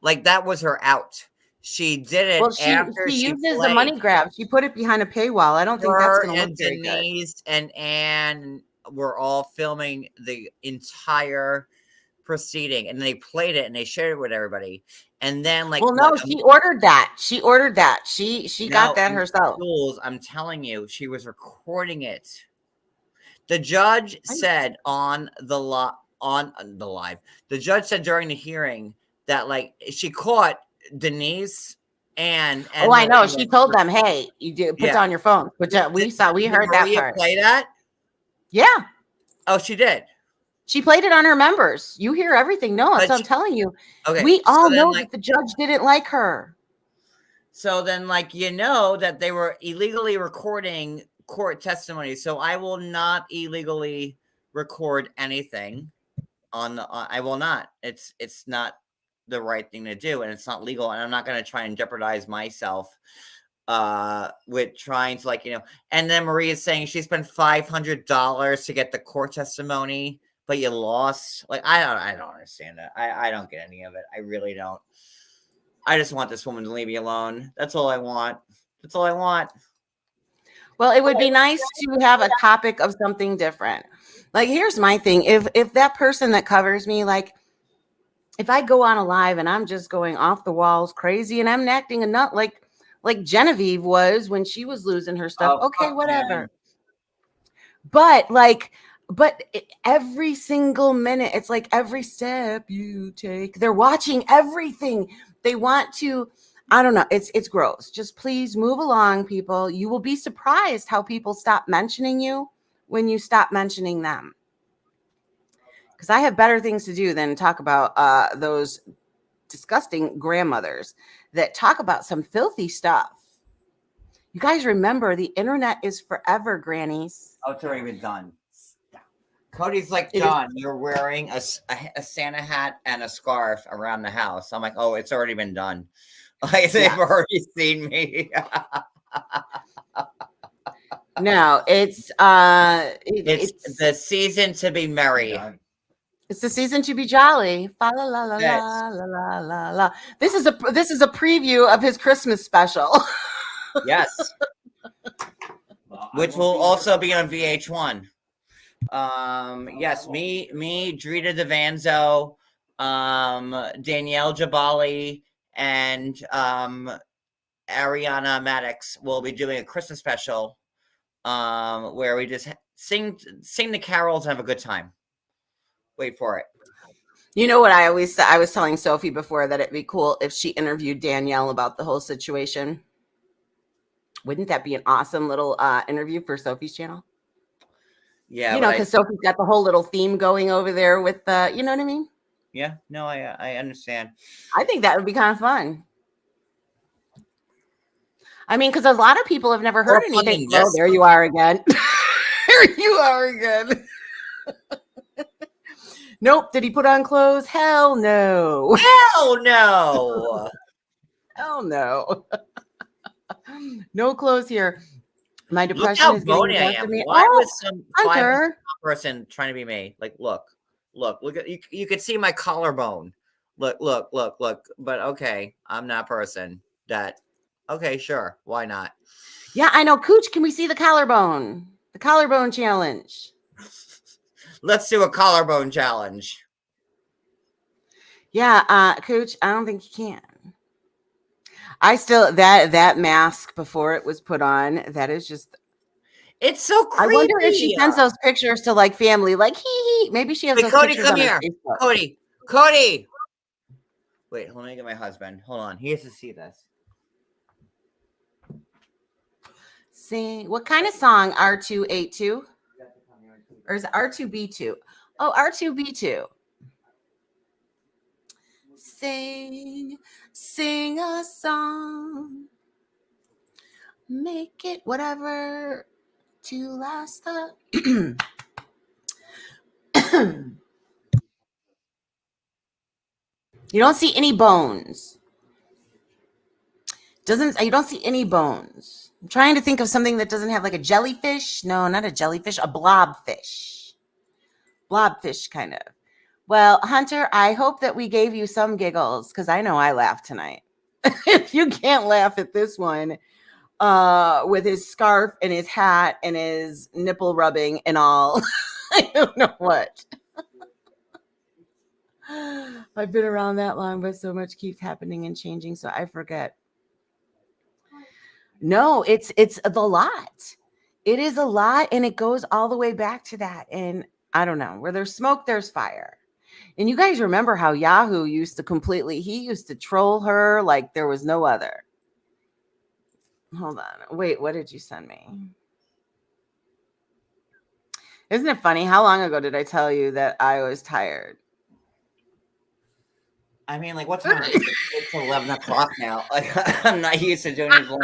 Like that was her out. She did it after she uses a money grab. She put it behind a paywall. I don't think that's going to look very good. Denise and Anne were all filming the entire proceeding, and they played it and they shared it with everybody. And then like, well, no, she ordered that. She got that herself. Jules, I'm telling you, she was recording it. The judge said on the live. The judge said during the hearing that like she caught Denise and Oh, I know. Maria She told them, "Hey, you do put down your phone." Which we heard that Maria part. play that? Yeah. Oh, she did. She played it on her members. You hear everything. No, so I'm telling you. Okay. We all know like, that the judge didn't like her. So then, like, that they were illegally recording court testimony. So I will not illegally record anything on the. I will not. It's not the right thing to do, and it's not legal. And I'm not going to try and jeopardize myself with trying to And then Maria's saying she spent $500 to get the court testimony, but you lost. Like, I don't understand that. I don't get any of it. I really don't. I just want this woman to leave me alone. That's all I want. That's all I want. Well, it would be nice to have a topic of something different. Like, here's my thing. If that person that covers me, like, if I go on a live and I'm just going off the walls crazy and I'm acting a nut like Genevieve was when she was losing her stuff, okay, whatever. But every single minute, it's like every step you take, they're watching everything. They want to, I don't know. It's gross. Just please move along, people. You will be surprised how people stop mentioning you when you stop mentioning them. Because I have better things to do than talk about those disgusting grandmothers that talk about some filthy stuff. You guys remember the internet is forever, grannies. Oh, it's already been done. Cody's like, John, you're wearing a Santa hat and a scarf around the house. I'm like, oh, it's already been done. Like, they've already seen me. No, it's the season to be merry. It's the season to be jolly. Fa la la la la la la la la. This is a preview of his Christmas special. Yes. Which will also be on VH1. Yes, me, Drita Devanzo, Danielle Jabali, and Ariana Maddox will be doing a Christmas special where we just sing the carols and have a good time. Wait for it. You know what I always said? I was telling Sophie before that it'd be cool if she interviewed Danielle about the whole situation. Wouldn't that be an awesome little interview for Sophie's channel? Yeah, because Sophie's got the whole little theme going over there with the, you know what I mean? Yeah, no, I understand. I think that would be kind of fun. I mean, because a lot of people have never heard anything. Oh, there you are again. There you are again. Nope. Did he put on clothes? Hell no. Hell no. Hell no. No clothes here. My depression Look how is getting bony the I best am. of me. Why was some Hunter. person trying to be me? Like, look at you could see my collarbone. Look. But okay, I'm that person that. Okay, sure. Why not? Yeah, I know. Cooch, can we see the collarbone? The collarbone challenge. Let's do a collarbone challenge. Yeah, Cooch, I don't think you can. I still that mask before it was put on, that is just, it's so creepy. I wonder if she sends those pictures to like family, like hee. Maybe she has those Cody, pictures come on here. Facebook. Cody. Wait, let me get my husband. Hold on. He has to see this. Sing. What kind of song? R282? Or is it R2B2? Oh, R2B2. Sing a song. Make it whatever to last the. You don't see any bones. You don't see any bones. I'm trying to think of something that doesn't have like a jellyfish. No, not a jellyfish, a blobfish. Blobfish kind of. Well, Hunter, I hope that we gave you some giggles because I know I laughed tonight. If you can't laugh at this one, with his scarf and his hat and his nipple rubbing and all, I don't know what. I've been around that long, but so much keeps happening and changing, so I forget. No, it's the lot. It is a lot, and it goes all the way back to that. And I don't know, where there's smoke, there's fire. And you guys remember how Yahoo used to troll her like there was no other. Hold on. Wait, what did you send me? Isn't it funny? How long ago did I tell you that I was tired? I mean, like, what time is it? It's 11 o'clock now. Like, I'm not used to doing these long.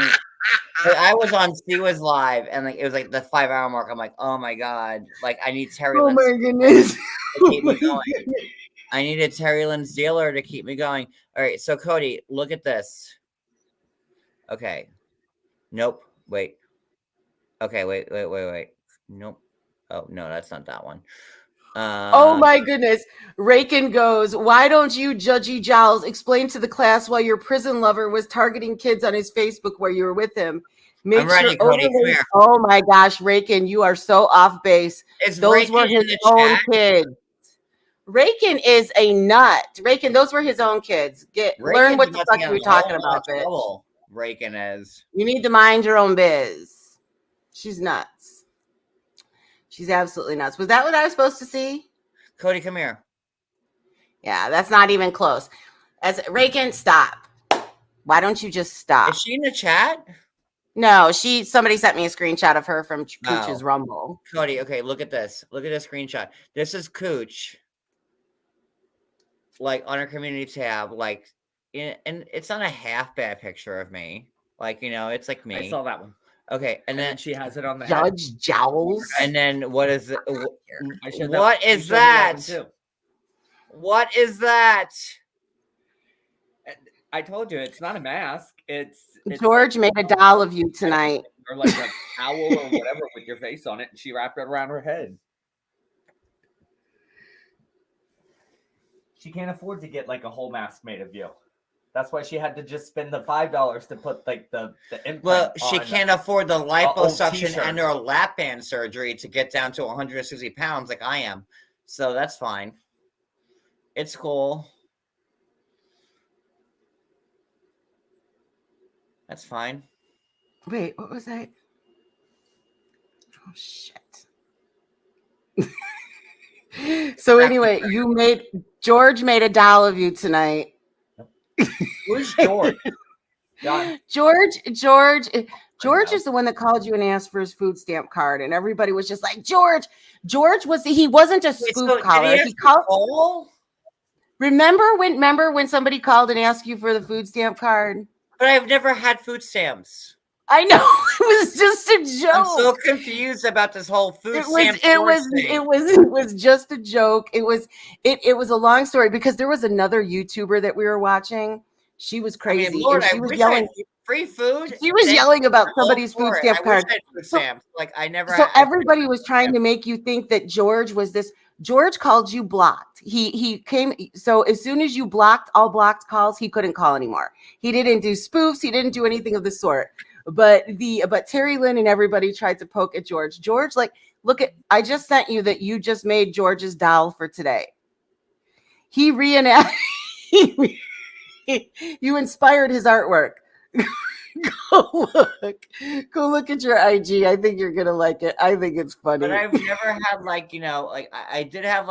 Like, I was on Siwa's live, and like it was like the 5-hour mark. I'm like, oh my god, like I need Terry. Oh my goodness. To keep me going. I needed Terry Lynn's dealer to keep me going. All right, so Cody, look at this. Okay. Nope. Wait. Okay. Wait. Nope. Oh no, that's not that one. Oh my goodness. Rakin goes, why don't you, Judgy Jowls, explain to the class why your prison lover was targeting kids on his Facebook where you were with him? I'm ready, Cody. Come here. Oh my gosh, Rakin, you are so off base. Those were Rakin in his the own chat? kids. Rakin is a nut. Rakin, those were his own kids. Learn what the fuck you were talking about, bitch. Rakin is. You need to mind your own biz. She's nuts. She's absolutely nuts. Was that what I was supposed to see? Cody, come here. Yeah, that's not even close. As Rakin, stop. Why don't you just stop? Is she in the chat? No, somebody sent me a screenshot of her from Cooch's Rumble. Cody, okay, look at this. Look at this screenshot. This is Cooch. Like on her community tab, like and it's not a half bad picture of me. Like, it's like me. I saw that one. Okay, and then she has it on the Judge Jowls. And then what is it? What What is that? What is that? I told you it's not a mask. It's George made a doll of you tonight. Or like a towel or whatever with your face on it, and she wrapped it around her head. She can't afford to get like a whole mask made of you. That's why she had to just spend the $5 to put like the implant. Well, she on can't afford the old liposuction t-shirt. and her lap band surgery to get down to 160 pounds like I am. So that's fine. It's cool. That's fine. Wait, what was that? Oh shit. So anyway, George made a doll of you tonight. Who's George? George is the one that called you and asked for his food stamp card, and everybody was just like, George he wasn't a spoof caller. He called. Remember when somebody called and asked you for the food stamp card? But I've never had food stamps. I know. It was just a joke. I'm so confused about this whole food stamp. It was just a joke. It was a long story because there was another YouTuber that we were watching. She was crazy. I mean, Lord, and she I was wish yelling. Free food. She was yelling about somebody's food stamp card. Food stamps. Like I never. So everybody was trying to make you think that George was this. George called you blocked. He came. So as soon as you blocked all blocked calls, he couldn't call anymore. He didn't do spoofs. He didn't do anything of the sort. But Terry Lynn and everybody tried to poke at George. George, like, look at. I just sent you that you just made George's doll for today. He reenacted. You inspired his artwork. Go look at your IG. I think you're gonna like it. I think it's funny. But I've never had I did have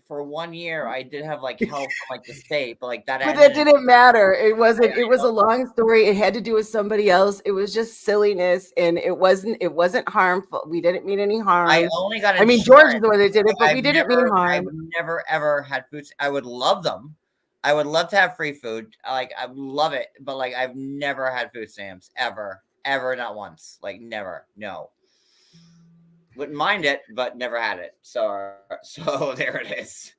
for 1 year I did have help from the state, but that. But that didn't matter. It wasn't. It was a long story. It had to do with somebody else. It was just silliness, and it wasn't harmful. We didn't mean any harm. I only got. George is the one that did it, but we didn't mean harm. I've never ever had foods. I would love them. I would love to have free food. I love it, but I've never had food stamps ever, not once. Never, no. Wouldn't mind it, but never had it. So there it is.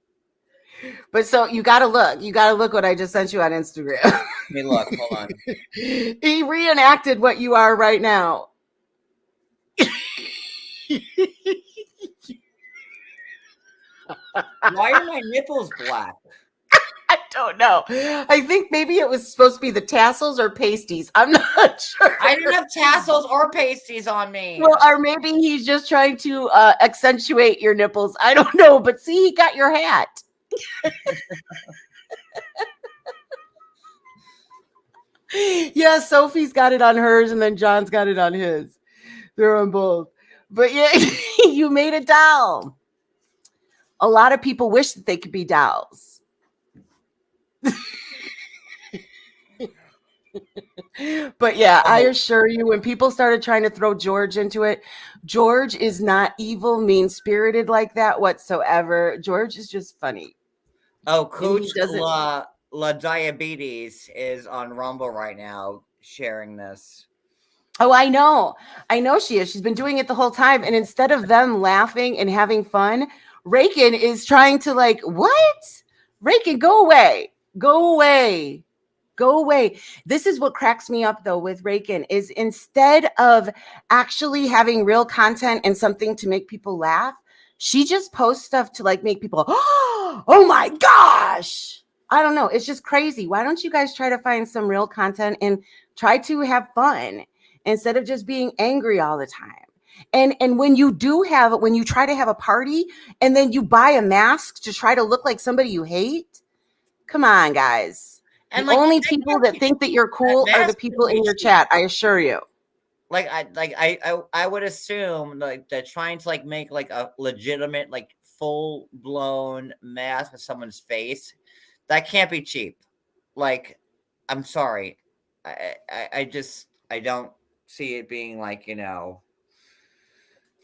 But so you gotta look. You gotta look what I just sent you on Instagram. Let me look. Hold on. He reenacted what you are right now. Why are my nipples black? I don't know. I think maybe it was supposed to be the tassels or pasties. I'm not sure. I didn't have tassels or pasties on me. Well, or maybe he's just trying to accentuate your nipples. I don't know. But see, he got your hat. Yeah, Sophie's got it on hers, and then John's got it on his. They're on both. But yeah, you made a doll. A lot of people wish that they could be dolls. But yeah, I assure you, when people started trying to throw George into it, George is not evil, mean-spirited like that whatsoever. George is just funny. Oh, And Cooch he doesn't. La Diabetes is on Rumble right now sharing this. Oh, I know. I know she is. She's been doing it the whole time. And instead of them laughing and having fun, Rakin is trying to like, what? Rakin, go away. Go away. Go away. This is what cracks me up though with Rakin is instead of actually having real content and something to make people laugh, she just posts stuff to like make people, oh my gosh. I don't know. It's just crazy. Why don't you guys try to find some real content and try to have fun instead of just being angry all the time? And when you try to have a party and then you buy a mask to try to look like somebody you hate, come on, guys. And the like, only people that think that you're cool are the people in your chat, I assure you. I would assume like they're trying to like make like a legitimate like full blown mask of someone's face. That can't be cheap. Like, I'm sorry. I don't see it being like, you know,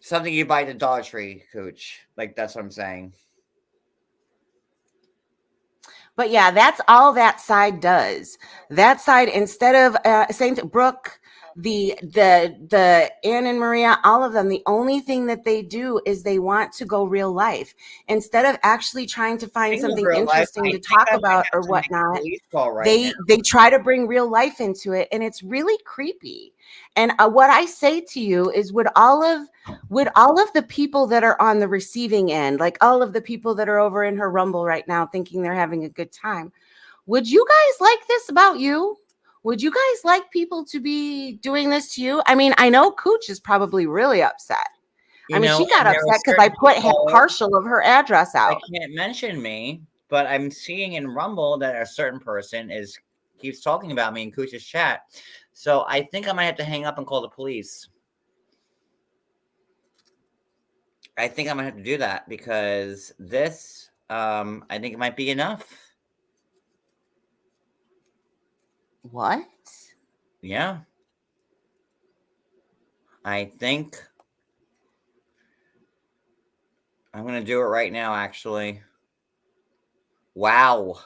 something you buy at the Dollar Tree, Cooch. Like, that's what I'm saying. But yeah, that's all that side does. That side, instead of Saint Brooke, the Anne and Maria, all of them, the only thing that they do is they want to go real life instead of actually trying to find something interesting to talk about or whatnot. They try to bring real life into it, and it's really creepy. And what I say to you is, would all of the people that are on the receiving end, like all of the people that are over in her Rumble right now thinking they're having a good time, would you guys like this about you? Would you guys like people to be doing this to you? I mean, I know Cooch is probably really upset. She got upset because I put partial of her address out. I can't mention me, but I'm seeing in Rumble that a certain person keeps talking about me in Cooch's chat. So I think I might have to hang up and call the police. I think I might have to do that because this, I think it might be enough. What? Yeah. I think I'm going to do it right now, actually. Wow.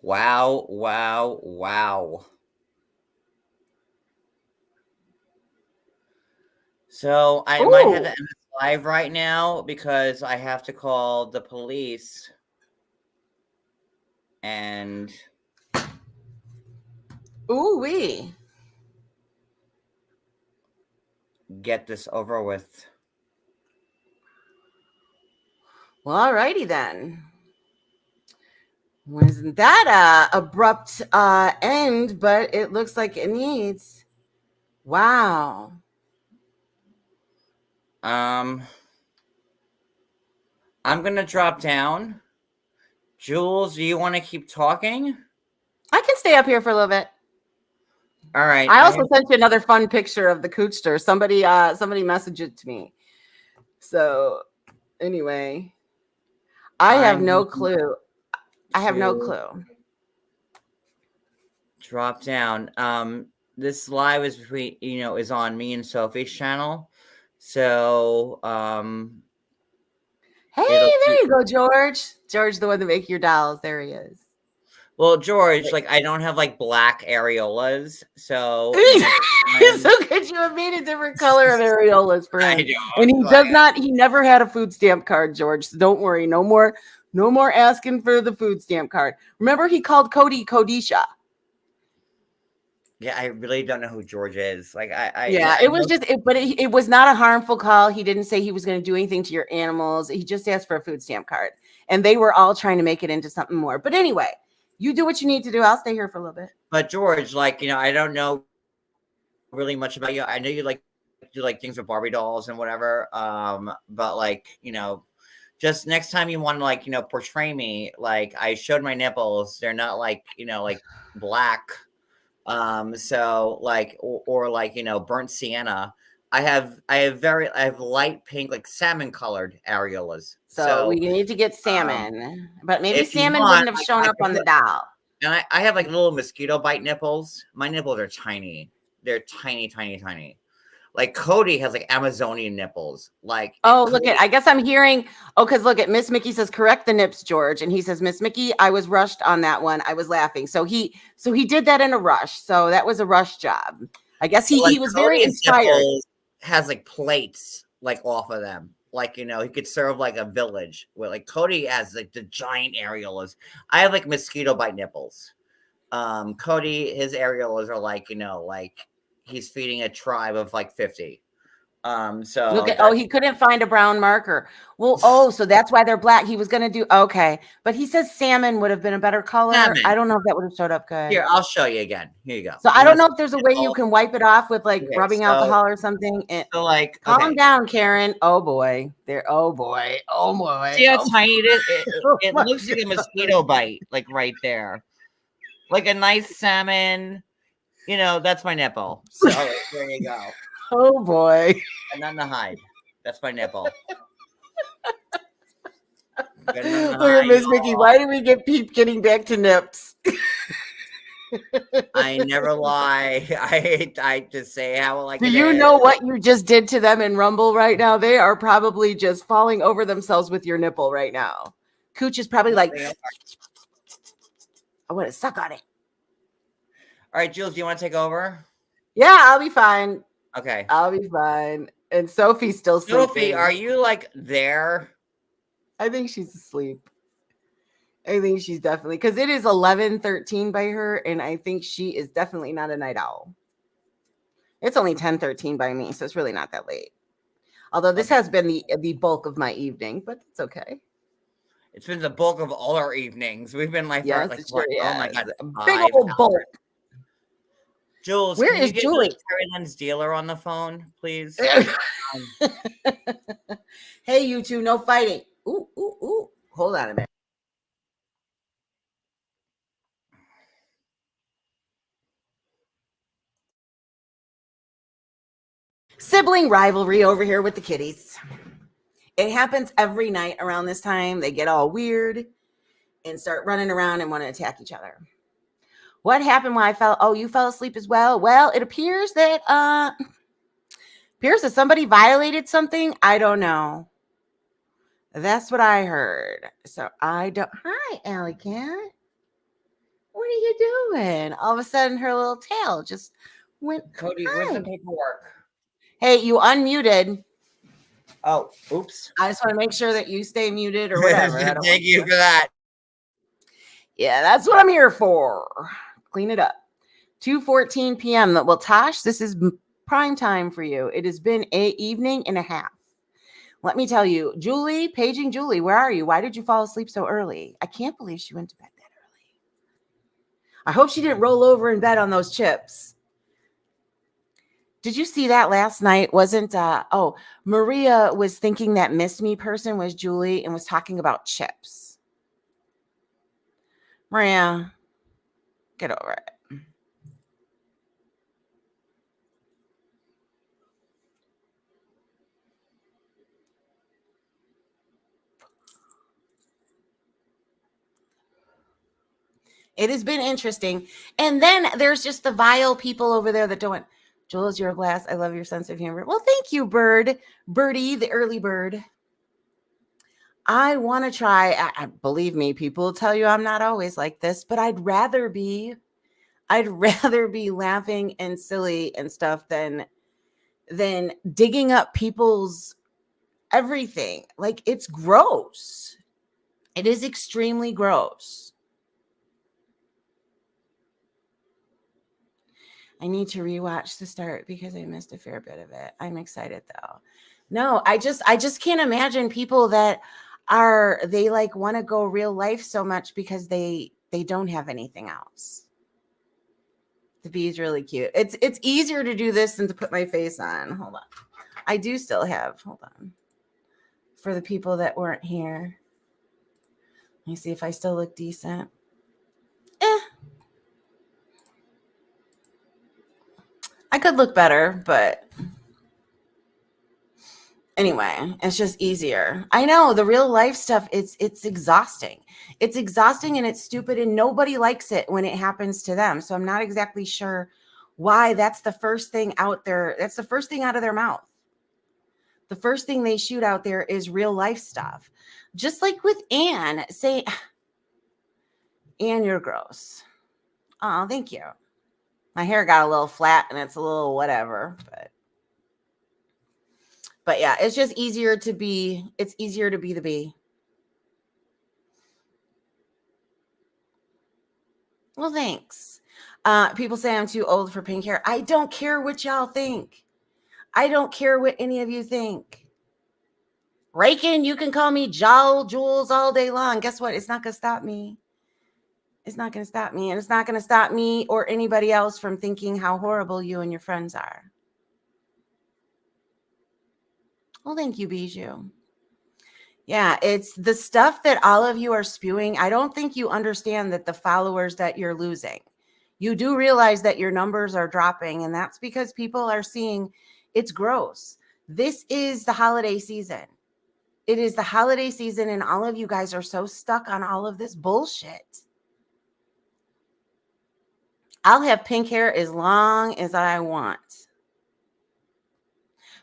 Wow, wow, wow. So I might have to end this live right now because I have to call the police and ooh-wee, get this over with. Well, alrighty then. Wasn't that a abrupt end, but it looks like it needs. Wow. I'm gonna drop down. Jules, do you want to keep talking? I can stay up here for a little bit. All right. I also sent you another fun picture of the Coochster. Somebody messaged it to me. So anyway, I have no clue. I have no clue. Drop down. This live is between, is on me and Sophie's channel. So, hey, there you go, George. George, the one that make your dolls. There he is. Well, George, like I don't have like black areolas, so so could you have made a different color of areolas for him? And he does not. He never had a food stamp card, George. So don't worry. No more asking for the food stamp card. Remember, he called Cody Kodisha. Yeah, I really don't know who George is. Like, it was just, but it was not a harmful call. He didn't say he was going to do anything to your animals. He just asked for a food stamp card, and they were all trying to make it into something more. But anyway, you do what you need to do. I'll stay here for a little bit. But George, like, I don't know really much about you. I know you like do like things with Barbie dolls and whatever. But like, just next time you want to like, portray me, like I showed my nipples. They're not like, like black. So like, or like, burnt sienna. I have light pink, like salmon colored areolas. So we So need to get salmon, but maybe if you salmon want, wouldn't have like, shown I up could on the put- doll. and I have like little mosquito bite nipples. My nipples are tiny. They're tiny, tiny, tiny. Like Cody has like Amazonian nipples. Like, Oh, look at, I guess I'm hearing, because look at Miss Mickey says, correct the nips, George. And he says, Miss Mickey, I was rushed on that one. I was laughing. So he did that in a rush. So that was a rush job. I guess he was very Cody's inspired. nipples has like plates like off of them. Like, he could serve like a village. Where like Cody has like the giant areolas. I have like mosquito bite nipples. Cody, his areolas are like, like he's feeding a tribe of like 50. So Look at, he couldn't find a brown marker. Well, so that's why they're black. He was going to do, okay. But he says salmon would have been a better color. Salmon. I don't know if that would have showed up good. Here, I'll show you again. Here you go. So I don't know if there's a way you can wipe it off with like Okay, rubbing so- alcohol or something. So like, Calm down, Karen. Oh boy. Oh boy. See how Oh, tiny it is? It my looks like a mosquito bite, like right there. Like a nice salmon. That's my nipple. So there you go. Oh boy. And then the hide. That's my nipple. Look at Miss Mickey. Why do we get Peep getting back to nips? I never lie. I just say how I like Do it you is. know what you just did to them in Rumble right now? They are probably just falling over themselves with your nipple right now. Cooch is probably like, I want to suck on it. All right, Jules, do you want to take over? Yeah, I'll be fine. Okay. I'll be fine. And Sophie's still sleeping. Sophie, are you like there? I think she's asleep. I think she's definitely, because it is 11:13 by her, and I think she is definitely not a night owl. It's only 10:13 by me, so it's really not that late. Although this has been the bulk of my evening, but it's okay. It's been the bulk of all our evenings. We've been like, Yes, like it sure oh my is. god, Big 5 old bulk. hours. Jules, Where can you is get Julie? Terry Lynn's dealer on the phone, please? Hey, you two, no fighting. Ooh, ooh, ooh. Hold on a minute. Sibling rivalry over here with the kitties. It happens every night around this time. They get all weird and start running around and want to attack each other. What happened when I fell? Oh, you fell asleep as well? Well, it appears that somebody violated something. I don't know. That's what I heard. So I don't. Hi, Alley Cat. What are you doing? All of a sudden, her little tail just went. Cody, where's the paperwork? Hey, you unmuted. Oh, oops. I just want to make sure that you stay muted or whatever. I don't Thank want you for that. Yeah, that's what I'm here for. Clean it up. 2:14 p.m. Well, Tosh, this is prime time for you. It has been an evening and a half. Let me tell you, Julie, paging Julie, where are you? Why did you fall asleep so early? I can't believe she went to bed that early. I hope she didn't roll over in bed on those chips. Did you see that last night? Maria was thinking that Miss Me person was Julie and was talking about chips. Maria, get over it. It has been interesting. And then there's just the vile people over there that don't. Jules, your glass. I love your sense of humor. Well, thank you, Birdie, the early bird. I want to try. Believe me, people will tell you I'm not always like this, but I'd rather be laughing and silly and stuff than digging up people's everything. Like, it's gross. It is extremely gross. I need to rewatch the start because I missed a fair bit of it. I'm excited though. No, I just can't imagine people that they like want to go real life so much because they don't have anything else. The bee is really cute. It's easier to do this than to put my face on. Hold on. I do still have, hold on. For the people that weren't here. Let me see if I still look decent. I could look better, but anyway, it's just easier. I know the real life stuff, it's exhausting. It's exhausting and it's stupid and nobody likes it when it happens to them. So I'm not exactly sure why that's the first thing out there. That's the first thing out of their mouth. The first thing they shoot out there is real life stuff. Just like with Anne, say, Anne, you're gross. Oh, thank you. My hair got a little flat and it's a little whatever, but yeah, it's just easier to be, it's easier to be the bee. Well, thanks. People say I'm too old for pink hair. I don't care what y'all think. I don't care what any of you think. Rakin, you can call me Jules all day long. Guess what? It's not going to stop me. It's not going to stop me. And it's not going to stop me or anybody else from thinking how horrible you and your friends are. Well, thank you, Bijou. Yeah, it's the stuff that all of you are spewing. I don't think you understand that the followers that you're losing. You do realize that your numbers are dropping, and that's because people are seeing it's gross. This is the holiday season. It is the holiday season, and all of you guys are so stuck on all of this bullshit. I'll have pink hair as long as I want.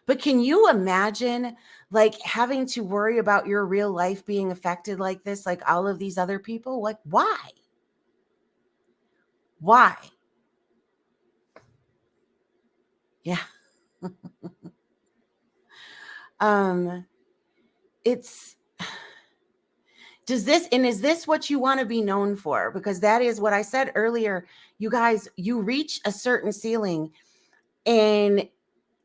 But can you imagine like having to worry about your real life being affected like this, like all of these other people? Like, why? Why? Yeah. It's, is this what you want to be known for? Because that is what I said earlier. You guys, you reach a certain ceiling and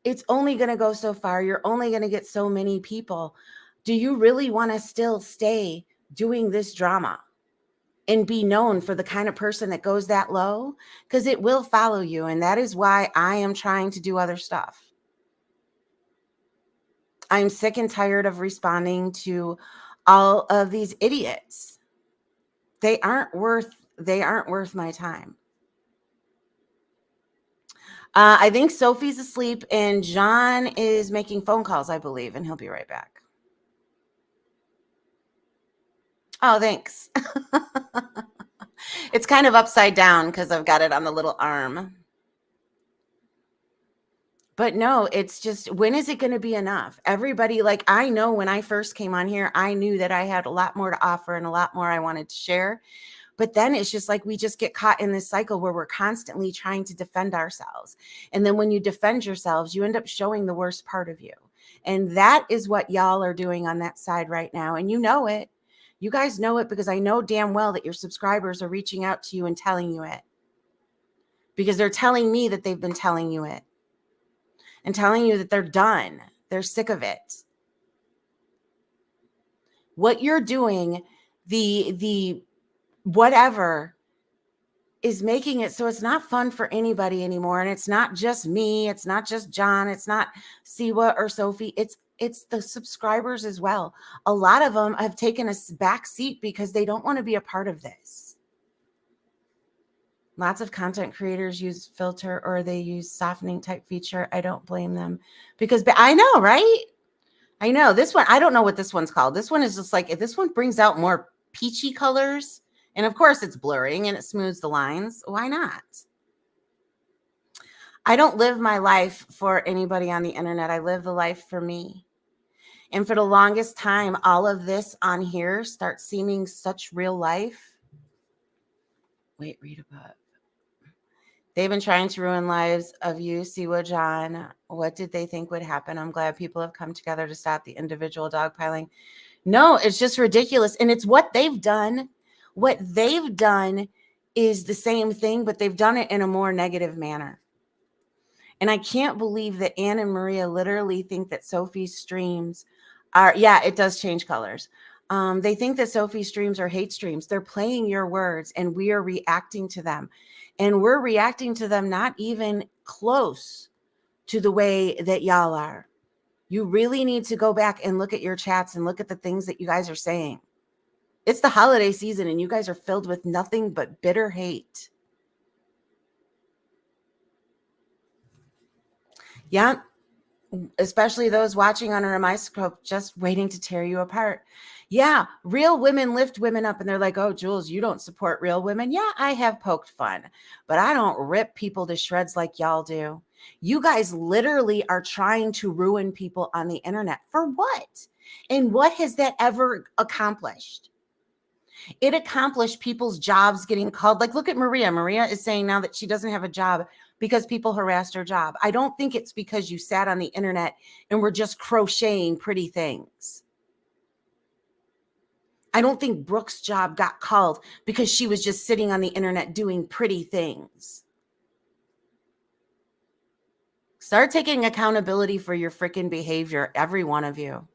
it's only going to go so far. You're only going to get so many people. Do you really want to still stay doing this drama and be known for the kind of person that goes that low? Because it will follow you. And that is why I am trying to do other stuff. I'm sick and tired of responding to all of these idiots. They aren't worth my time. I think Sophie's asleep and John is making phone calls, I believe, and he'll be right back. Oh, thanks. It's kind of upside down because I've got it on the little arm. But no, it's just, when is it going to be enough? Everybody, like, I know when I first came on here, I knew that I had a lot more to offer and a lot more I wanted to share. But then it's just like we just get caught in this cycle where we're constantly trying to defend ourselves. And then when you defend yourselves, you end up showing the worst part of you. And that is what y'all are doing on that side right now. And you know it. You guys know it because I know damn well that your subscribers are reaching out to you and telling you it. Because they're telling me that they've been telling you it. And telling you that they're done. They're sick of it. What you're doing, the whatever is making it so it's not fun for anybody anymore. And it's not just me. It's not just John. It's not Siwa or Sophie. It's the subscribers as well. A lot of them have taken a back seat because they don't want to be a part of this. Lots of content creators use filter or they use softening type feature. I don't blame them because I know, right? I know this one. I don't know what this one's called. This one is just like, if this one brings out more peachy colors, and of course it's blurring and it smooths the lines. Why not? I don't live my life for anybody on the internet. I live the life for me. And for the longest time, all of this on here starts seeming such real life. Wait, read above. They've been trying to ruin lives of you, Siwa John. What did they think would happen? I'm glad people have come together to stop the individual dogpiling. No, it's just ridiculous. And it's what they've done. What they've done is the same thing, but they've done it in a more negative manner. And I can't believe that Anne and Maria literally think that Sophie's streams are, yeah, it does change colors. They think that Sophie's streams are hate streams. They're playing your words and we are reacting to them. And we're reacting to them not even close to the way that y'all are. You really need to go back and look at your chats and look at the things that you guys are saying. It's the holiday season and you guys are filled with nothing but bitter hate. Yeah. Especially those watching under a microscope, just waiting to tear you apart. Yeah. Real women lift women up and they're like, oh, Jules, you don't support real women. Yeah, I have poked fun, but I don't rip people to shreds like y'all do. You guys literally are trying to ruin people on the internet. For what? And what has that ever accomplished? It accomplished people's jobs getting called. Like, look at Maria. Maria is saying now that she doesn't have a job because people harassed her job. I don't think it's because you sat on the internet and were just crocheting pretty things. I don't think Brooke's job got called because she was just sitting on the internet doing pretty things. Start taking accountability for your freaking behavior, every one of you.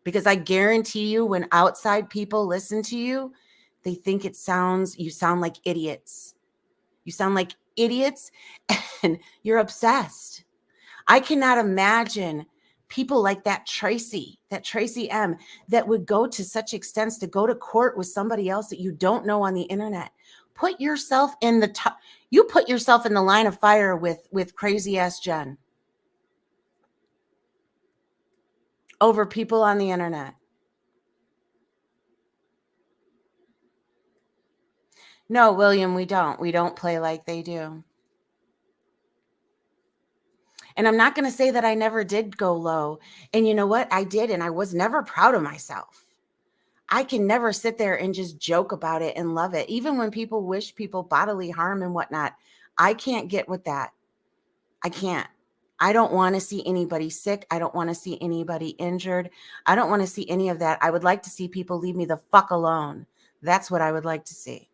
Because I guarantee you, when outside people listen to you, they think you sound like idiots. You sound like idiots and you're obsessed. I cannot imagine people like that Tracy M, that would go to such extents to go to court with somebody else that you don't know on the internet. Put yourself in you put yourself in the line of fire with crazy ass Jen over people on the internet. No, William, we don't. We don't play like they do. And I'm not going to say that I never did go low. And you know what? I did. And I was never proud of myself. I can never sit there and just joke about it and love it. Even when people wish people bodily harm and whatnot, I can't get with that. I can't. I don't want to see anybody sick. I don't want to see anybody injured. I don't want to see any of that. I would like to see people leave me the fuck alone. That's what I would like to see.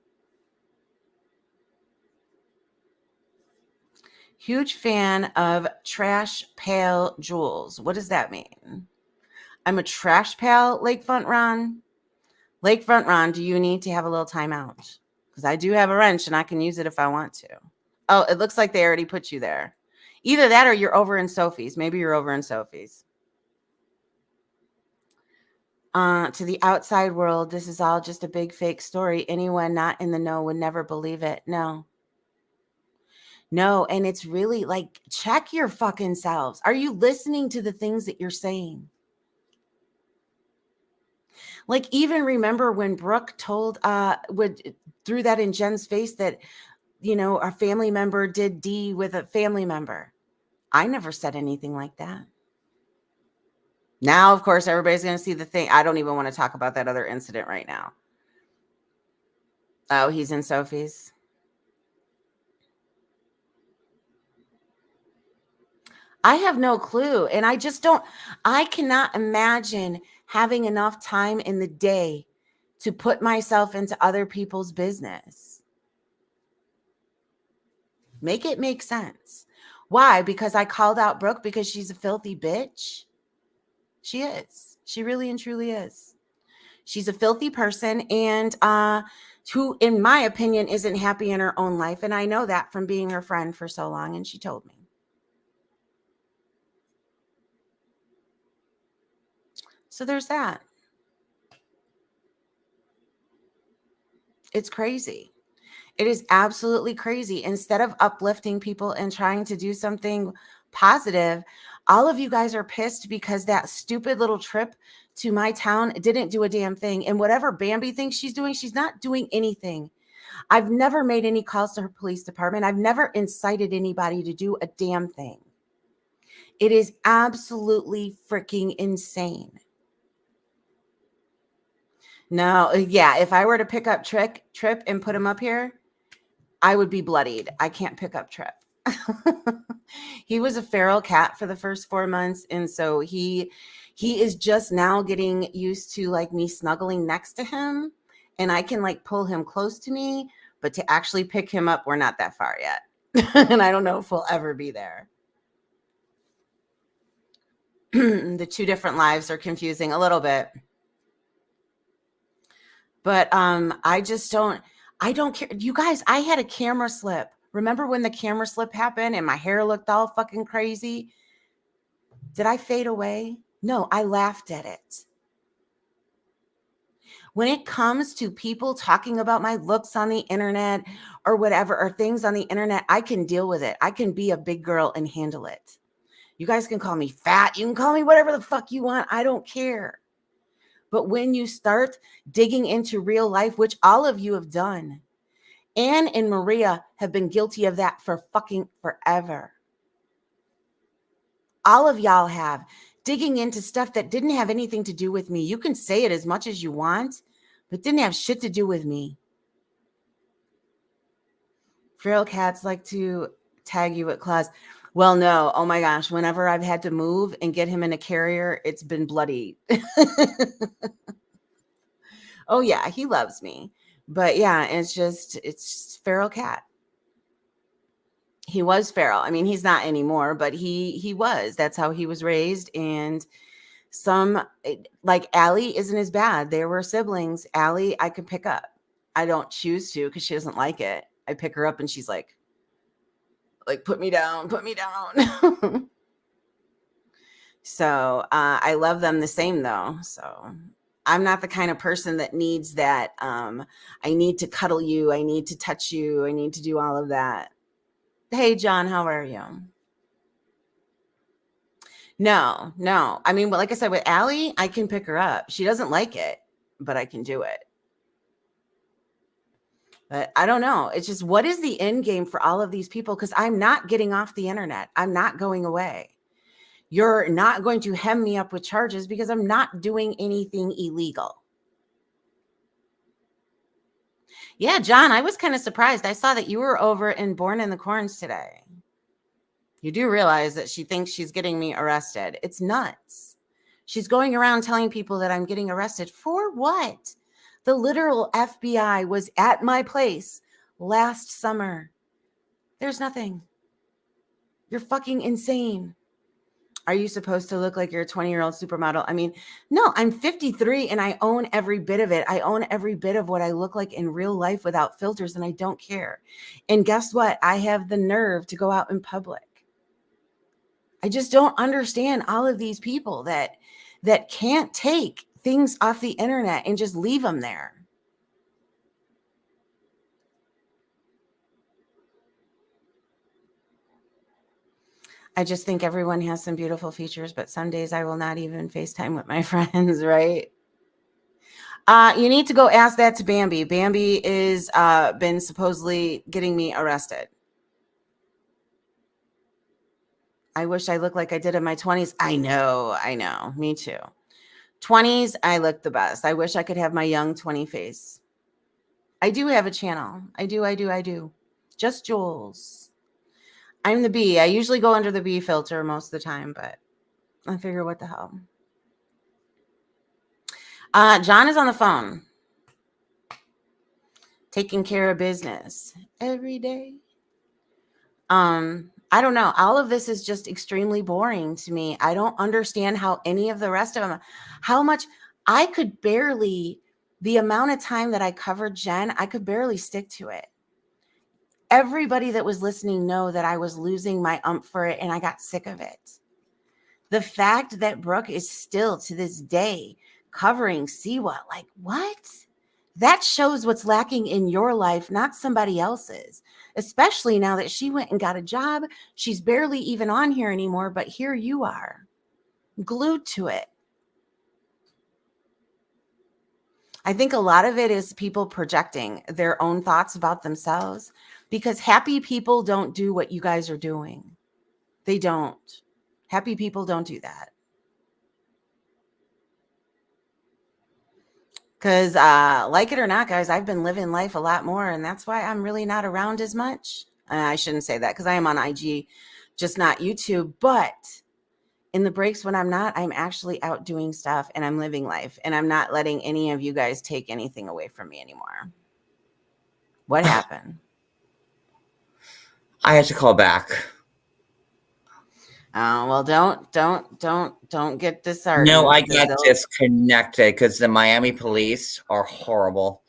Huge fan of Trash Pal Jules. What does that mean? I'm a trash pal, Lakefront Ron. Lakefront Ron, do you need to have a little timeout? Because I do have a wrench and I can use it if I want to. Oh, it looks like they already put you there. Either that or you're over in Sophie's. Maybe you're over in Sophie's. To the outside world, this is all just a big fake story. Anyone not in the know would never believe it. No. No, and it's really like, check your fucking selves. Are you listening to the things that you're saying? Like, even remember when Brooke threw that in Jen's face that, a family member did D with a family member. I never said anything like that. Now, of course, everybody's going to see the thing. I don't even want to talk about that other incident right now. Oh, he's in Sophie's. I have no clue. And I cannot imagine having enough time in the day to put myself into other people's business. Make it make sense. Why? Because I called out Brooke because she's a filthy bitch? She is. She really and truly is. She's a filthy person and who, in my opinion, isn't happy in her own life. And I know that from being her friend for so long. And she told me. So there's that. It's crazy. It is absolutely crazy. Instead of uplifting people and trying to do something positive, all of you guys are pissed because that stupid little trip to my town didn't do a damn thing. And whatever Bambi thinks she's doing, she's not doing anything. I've never made any calls to her police department. I've never incited anybody to do a damn thing. It is absolutely freaking insane. No, yeah, if I were to pick up Trip and put him up here, I would be bloodied. I can't pick up Trip. He was a feral cat for the first 4 months. And so he is just now getting used to like me snuggling next to him. And I can like pull him close to me, but to actually pick him up, we're not that far yet. And I don't know if we'll ever be there. The two different lives are confusing a little bit. But I don't care. You guys, I had a camera slip. Remember when the camera slip happened and my hair looked all fucking crazy? Did I fade away? No, I laughed at it. When it comes to people talking about my looks on the internet or whatever, or things on the internet, I can deal with it. I can be a big girl and handle it. You guys can call me fat. You can call me whatever the fuck you want. I don't care. But when you start digging into real life, which all of you have done, Anne and Maria have been guilty of that for fucking forever. All of y'all have, digging into stuff that didn't have anything to do with me. You can say it as much as you want, but didn't have shit to do with me. Feral cats like to tag you at claws. Well, no. Oh my gosh. Whenever I've had to move and get him in a carrier, it's been bloody. Oh yeah, he loves me. But yeah, it's just feral cat. He was feral. I mean, he's not anymore, but he was. That's how he was raised. And like Allie isn't as bad. They were siblings. Allie, I could pick up. I don't choose to because she doesn't like it. I pick her up and she's like, put me down, put me down. So I love them the same though. So I'm not the kind of person that needs that. I need to cuddle you. I need to touch you. I need to do all of that. Hey, John, how are you? No. I mean, like I said, with Allie, I can pick her up. She doesn't like it, but I can do it. But I don't know. It's just, what is the end game for all of these people? Because I'm not getting off the internet. I'm not going away. You're not going to hem me up with charges because I'm not doing anything illegal. Yeah, John, I was kind of surprised. I saw that you were over in Born in the Corns today. You do realize that she thinks she's getting me arrested. It's nuts. She's going around telling people that I'm getting arrested. For what? The literal FBI was at my place last summer. There's nothing. You're fucking insane. Are you supposed to look like you're a 20-year-old supermodel? I mean, no, I'm 53 and I own every bit of it. I own every bit of what I look like in real life without filters, and I don't care. And guess what? I have the nerve to go out in public. I just don't understand all of these people that can't take things off the internet and just leave them there. I just think everyone has some beautiful features, but some days I will not even FaceTime with my friends, right? You need to go ask that to Bambi. Bambi is been supposedly getting me arrested. I wish I looked like I did in my 20s. I know. Me too. 20s, I look the best. I wish I could have my young 20 face. I do have a channel. I do. Just Jules. I'm the B. I usually go under the B filter most of the time, but I figure what the hell. John is on the phone. Taking care of business every day. I don't know. All of this is just extremely boring to me. I don't understand how any of the rest of them, how much I could barely, the amount of time that I covered Jen, I could barely stick to it. Everybody that was listening know that I was losing my umph for it and I got sick of it. The fact that Brooke is still to this day covering Siwa, like what? That shows what's lacking in your life, not somebody else's, especially now that she went and got a job. She's barely even on here anymore, but here you are, glued to it. I think a lot of it is people projecting their own thoughts about themselves, because happy people don't do what you guys are doing. They don't. Happy people don't do that. Because like it or not, guys, I've been living life a lot more, and that's why I'm really not around as much. I shouldn't say that because I am on IG, just not YouTube. But in the breaks when I'm not, I'm actually out doing stuff and I'm living life, and I'm not letting any of you guys take anything away from me anymore. What happened? I had to call back. Oh, well, don't get disheartened. No, I got disconnected because the Miami police are horrible.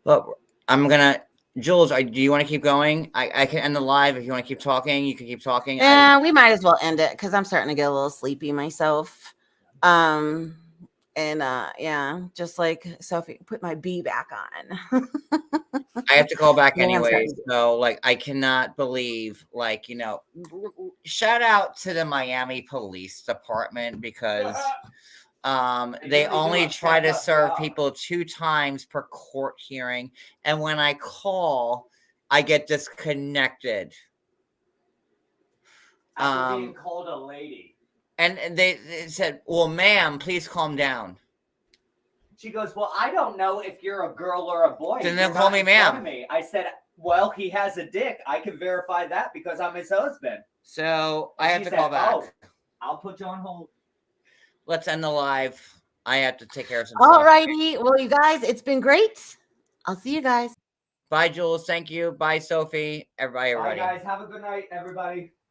But I'm gonna, Jules, do you want to keep going? I can end the live if you want to keep talking. You can keep talking. Yeah, we might as well end it because I'm starting to get a little sleepy myself. And yeah, just like Sophie, put my B back on. I have to call back Yeah, that's anyways. right. So like I cannot believe, like, shout out to the Miami Police Department because they only try to serve people 2 times per court hearing, and when I call, I get disconnected. After being called a lady. And they said, "Well, ma'am, please calm down." She goes, "Well, I don't know if you're a girl or a boy. Then You're they'll call not me in front ma'am. of me." I said, "Well, he has a dick. I can verify that because I'm his husband." So And I have she to call said, back. "Oh, I'll put you on hold." Let's end the live. I have to take care of some All stuff. righty. Well, you guys, it's been great. I'll see you guys. Bye, Jules. Thank you. Bye, Sophie. Everybody. Bye, guys. Have a good night, everybody.